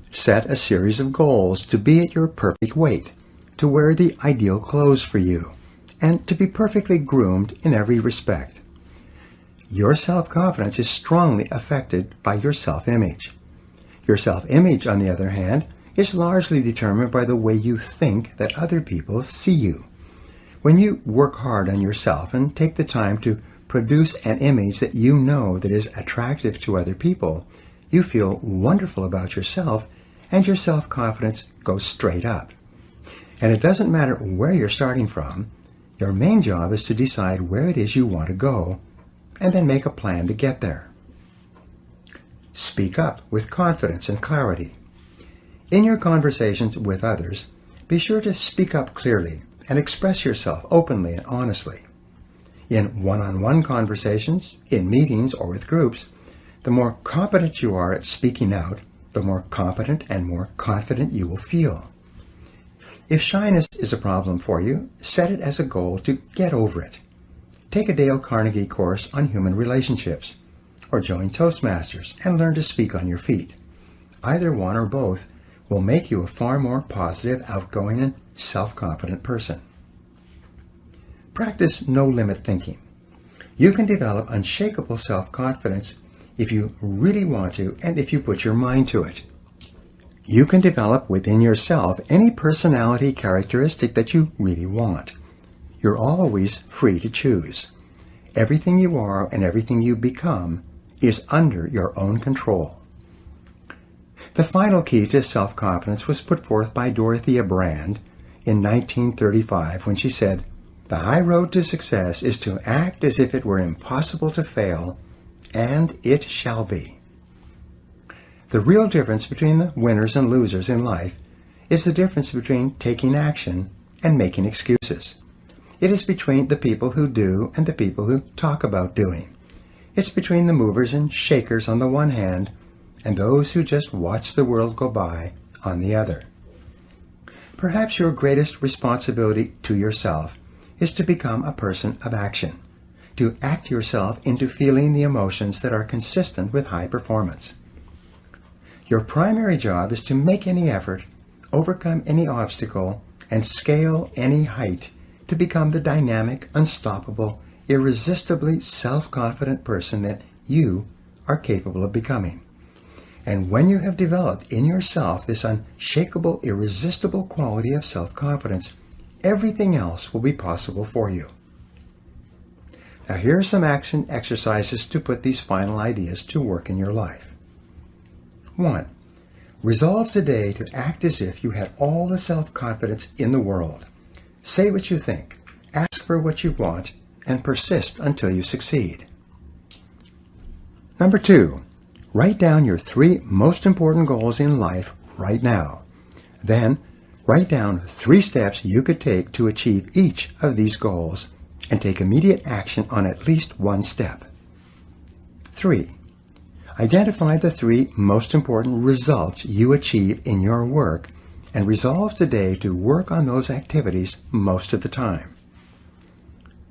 Set a series of goals to be at your perfect weight, to wear the ideal clothes for you, and to be perfectly groomed in every respect. Your self-confidence is strongly affected by your self-image. Your self-image, on the other hand, is largely determined by the way you think that other people see you. When you work hard on yourself and take the time to produce an image that you know that is attractive to other people, you feel wonderful about yourself and your self-confidence goes straight up. And it doesn't matter where you're starting from, your main job is to decide where it is you want to go and then make a plan to get there. Speak up with confidence and clarity. In your conversations with others, be sure to speak up clearly and express yourself openly and honestly. In one-on-one conversations, in meetings, or with groups, the more competent you are at speaking out, the more competent and more confident you will feel. If shyness is a problem for you, set it as a goal to get over it. Take a Dale Carnegie course on human relationships, or join Toastmasters and learn to speak on your feet. Either one or both will make you a far more positive, outgoing, and self-confident person. Practice no-limit thinking. You can develop unshakable self-confidence if you really want to and if you put your mind to it. You can develop within yourself any personality characteristic that you really want. You're always free to choose. Everything you are and everything you become is under your own control. The final key to self-confidence was put forth by Dorothea Brande in 1935 when she said, "The high road to success is to act as if it were impossible to fail, and it shall be." The real difference between the winners and losers in life is the difference between taking action and making excuses. It is between the people who do and the people who talk about doing. It's between the movers and shakers on the one hand and those who just watch the world go by on the other. Perhaps your greatest responsibility to yourself is to become a person of action, to act yourself into feeling the emotions that are consistent with high performance. Your primary job is to make any effort, overcome any obstacle, and scale any height to become the dynamic, unstoppable, irresistibly self-confident person that you are capable of becoming. And when you have developed in yourself this unshakable, irresistible quality of self-confidence, everything else will be possible for you. Now here are some action exercises to put these final ideas to work in your life. 1. Resolve today to act as if you had all the self-confidence in the world. Say what you think, ask for what you want, and persist until you succeed. Number 2. Write down your 3 most important goals in life right now. Then, write down 3 steps you could take to achieve each of these goals and take immediate action on at least one step. 3. Identify the 3 most important results you achieve in your work and resolve today to work on those activities most of the time.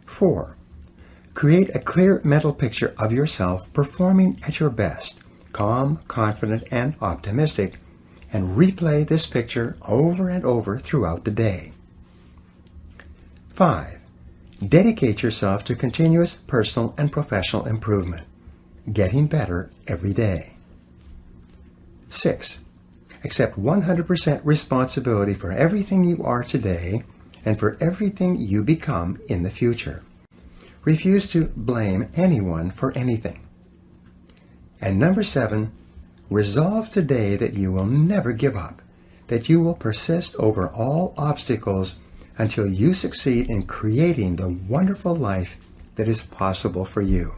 4. Create a clear mental picture of yourself performing at your best, calm, confident, and optimistic, and replay this picture over and over throughout the day. 5. Dedicate yourself to continuous personal and professional improvement, getting better every day. 6. Accept 100% responsibility for everything you are today and for everything you become in the future. Refuse to blame anyone for anything. And number 7, resolve today that you will never give up, that you will persist over all obstacles until you succeed in creating the wonderful life that is possible for you.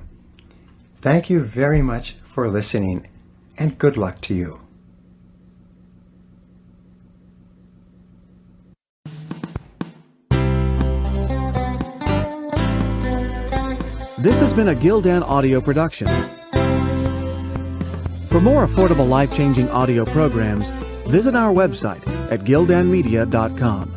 Thank you very much for listening, and good luck to you. This has been a Gildan audio production. For more affordable life-changing audio programs, visit our website at gildanmedia.com.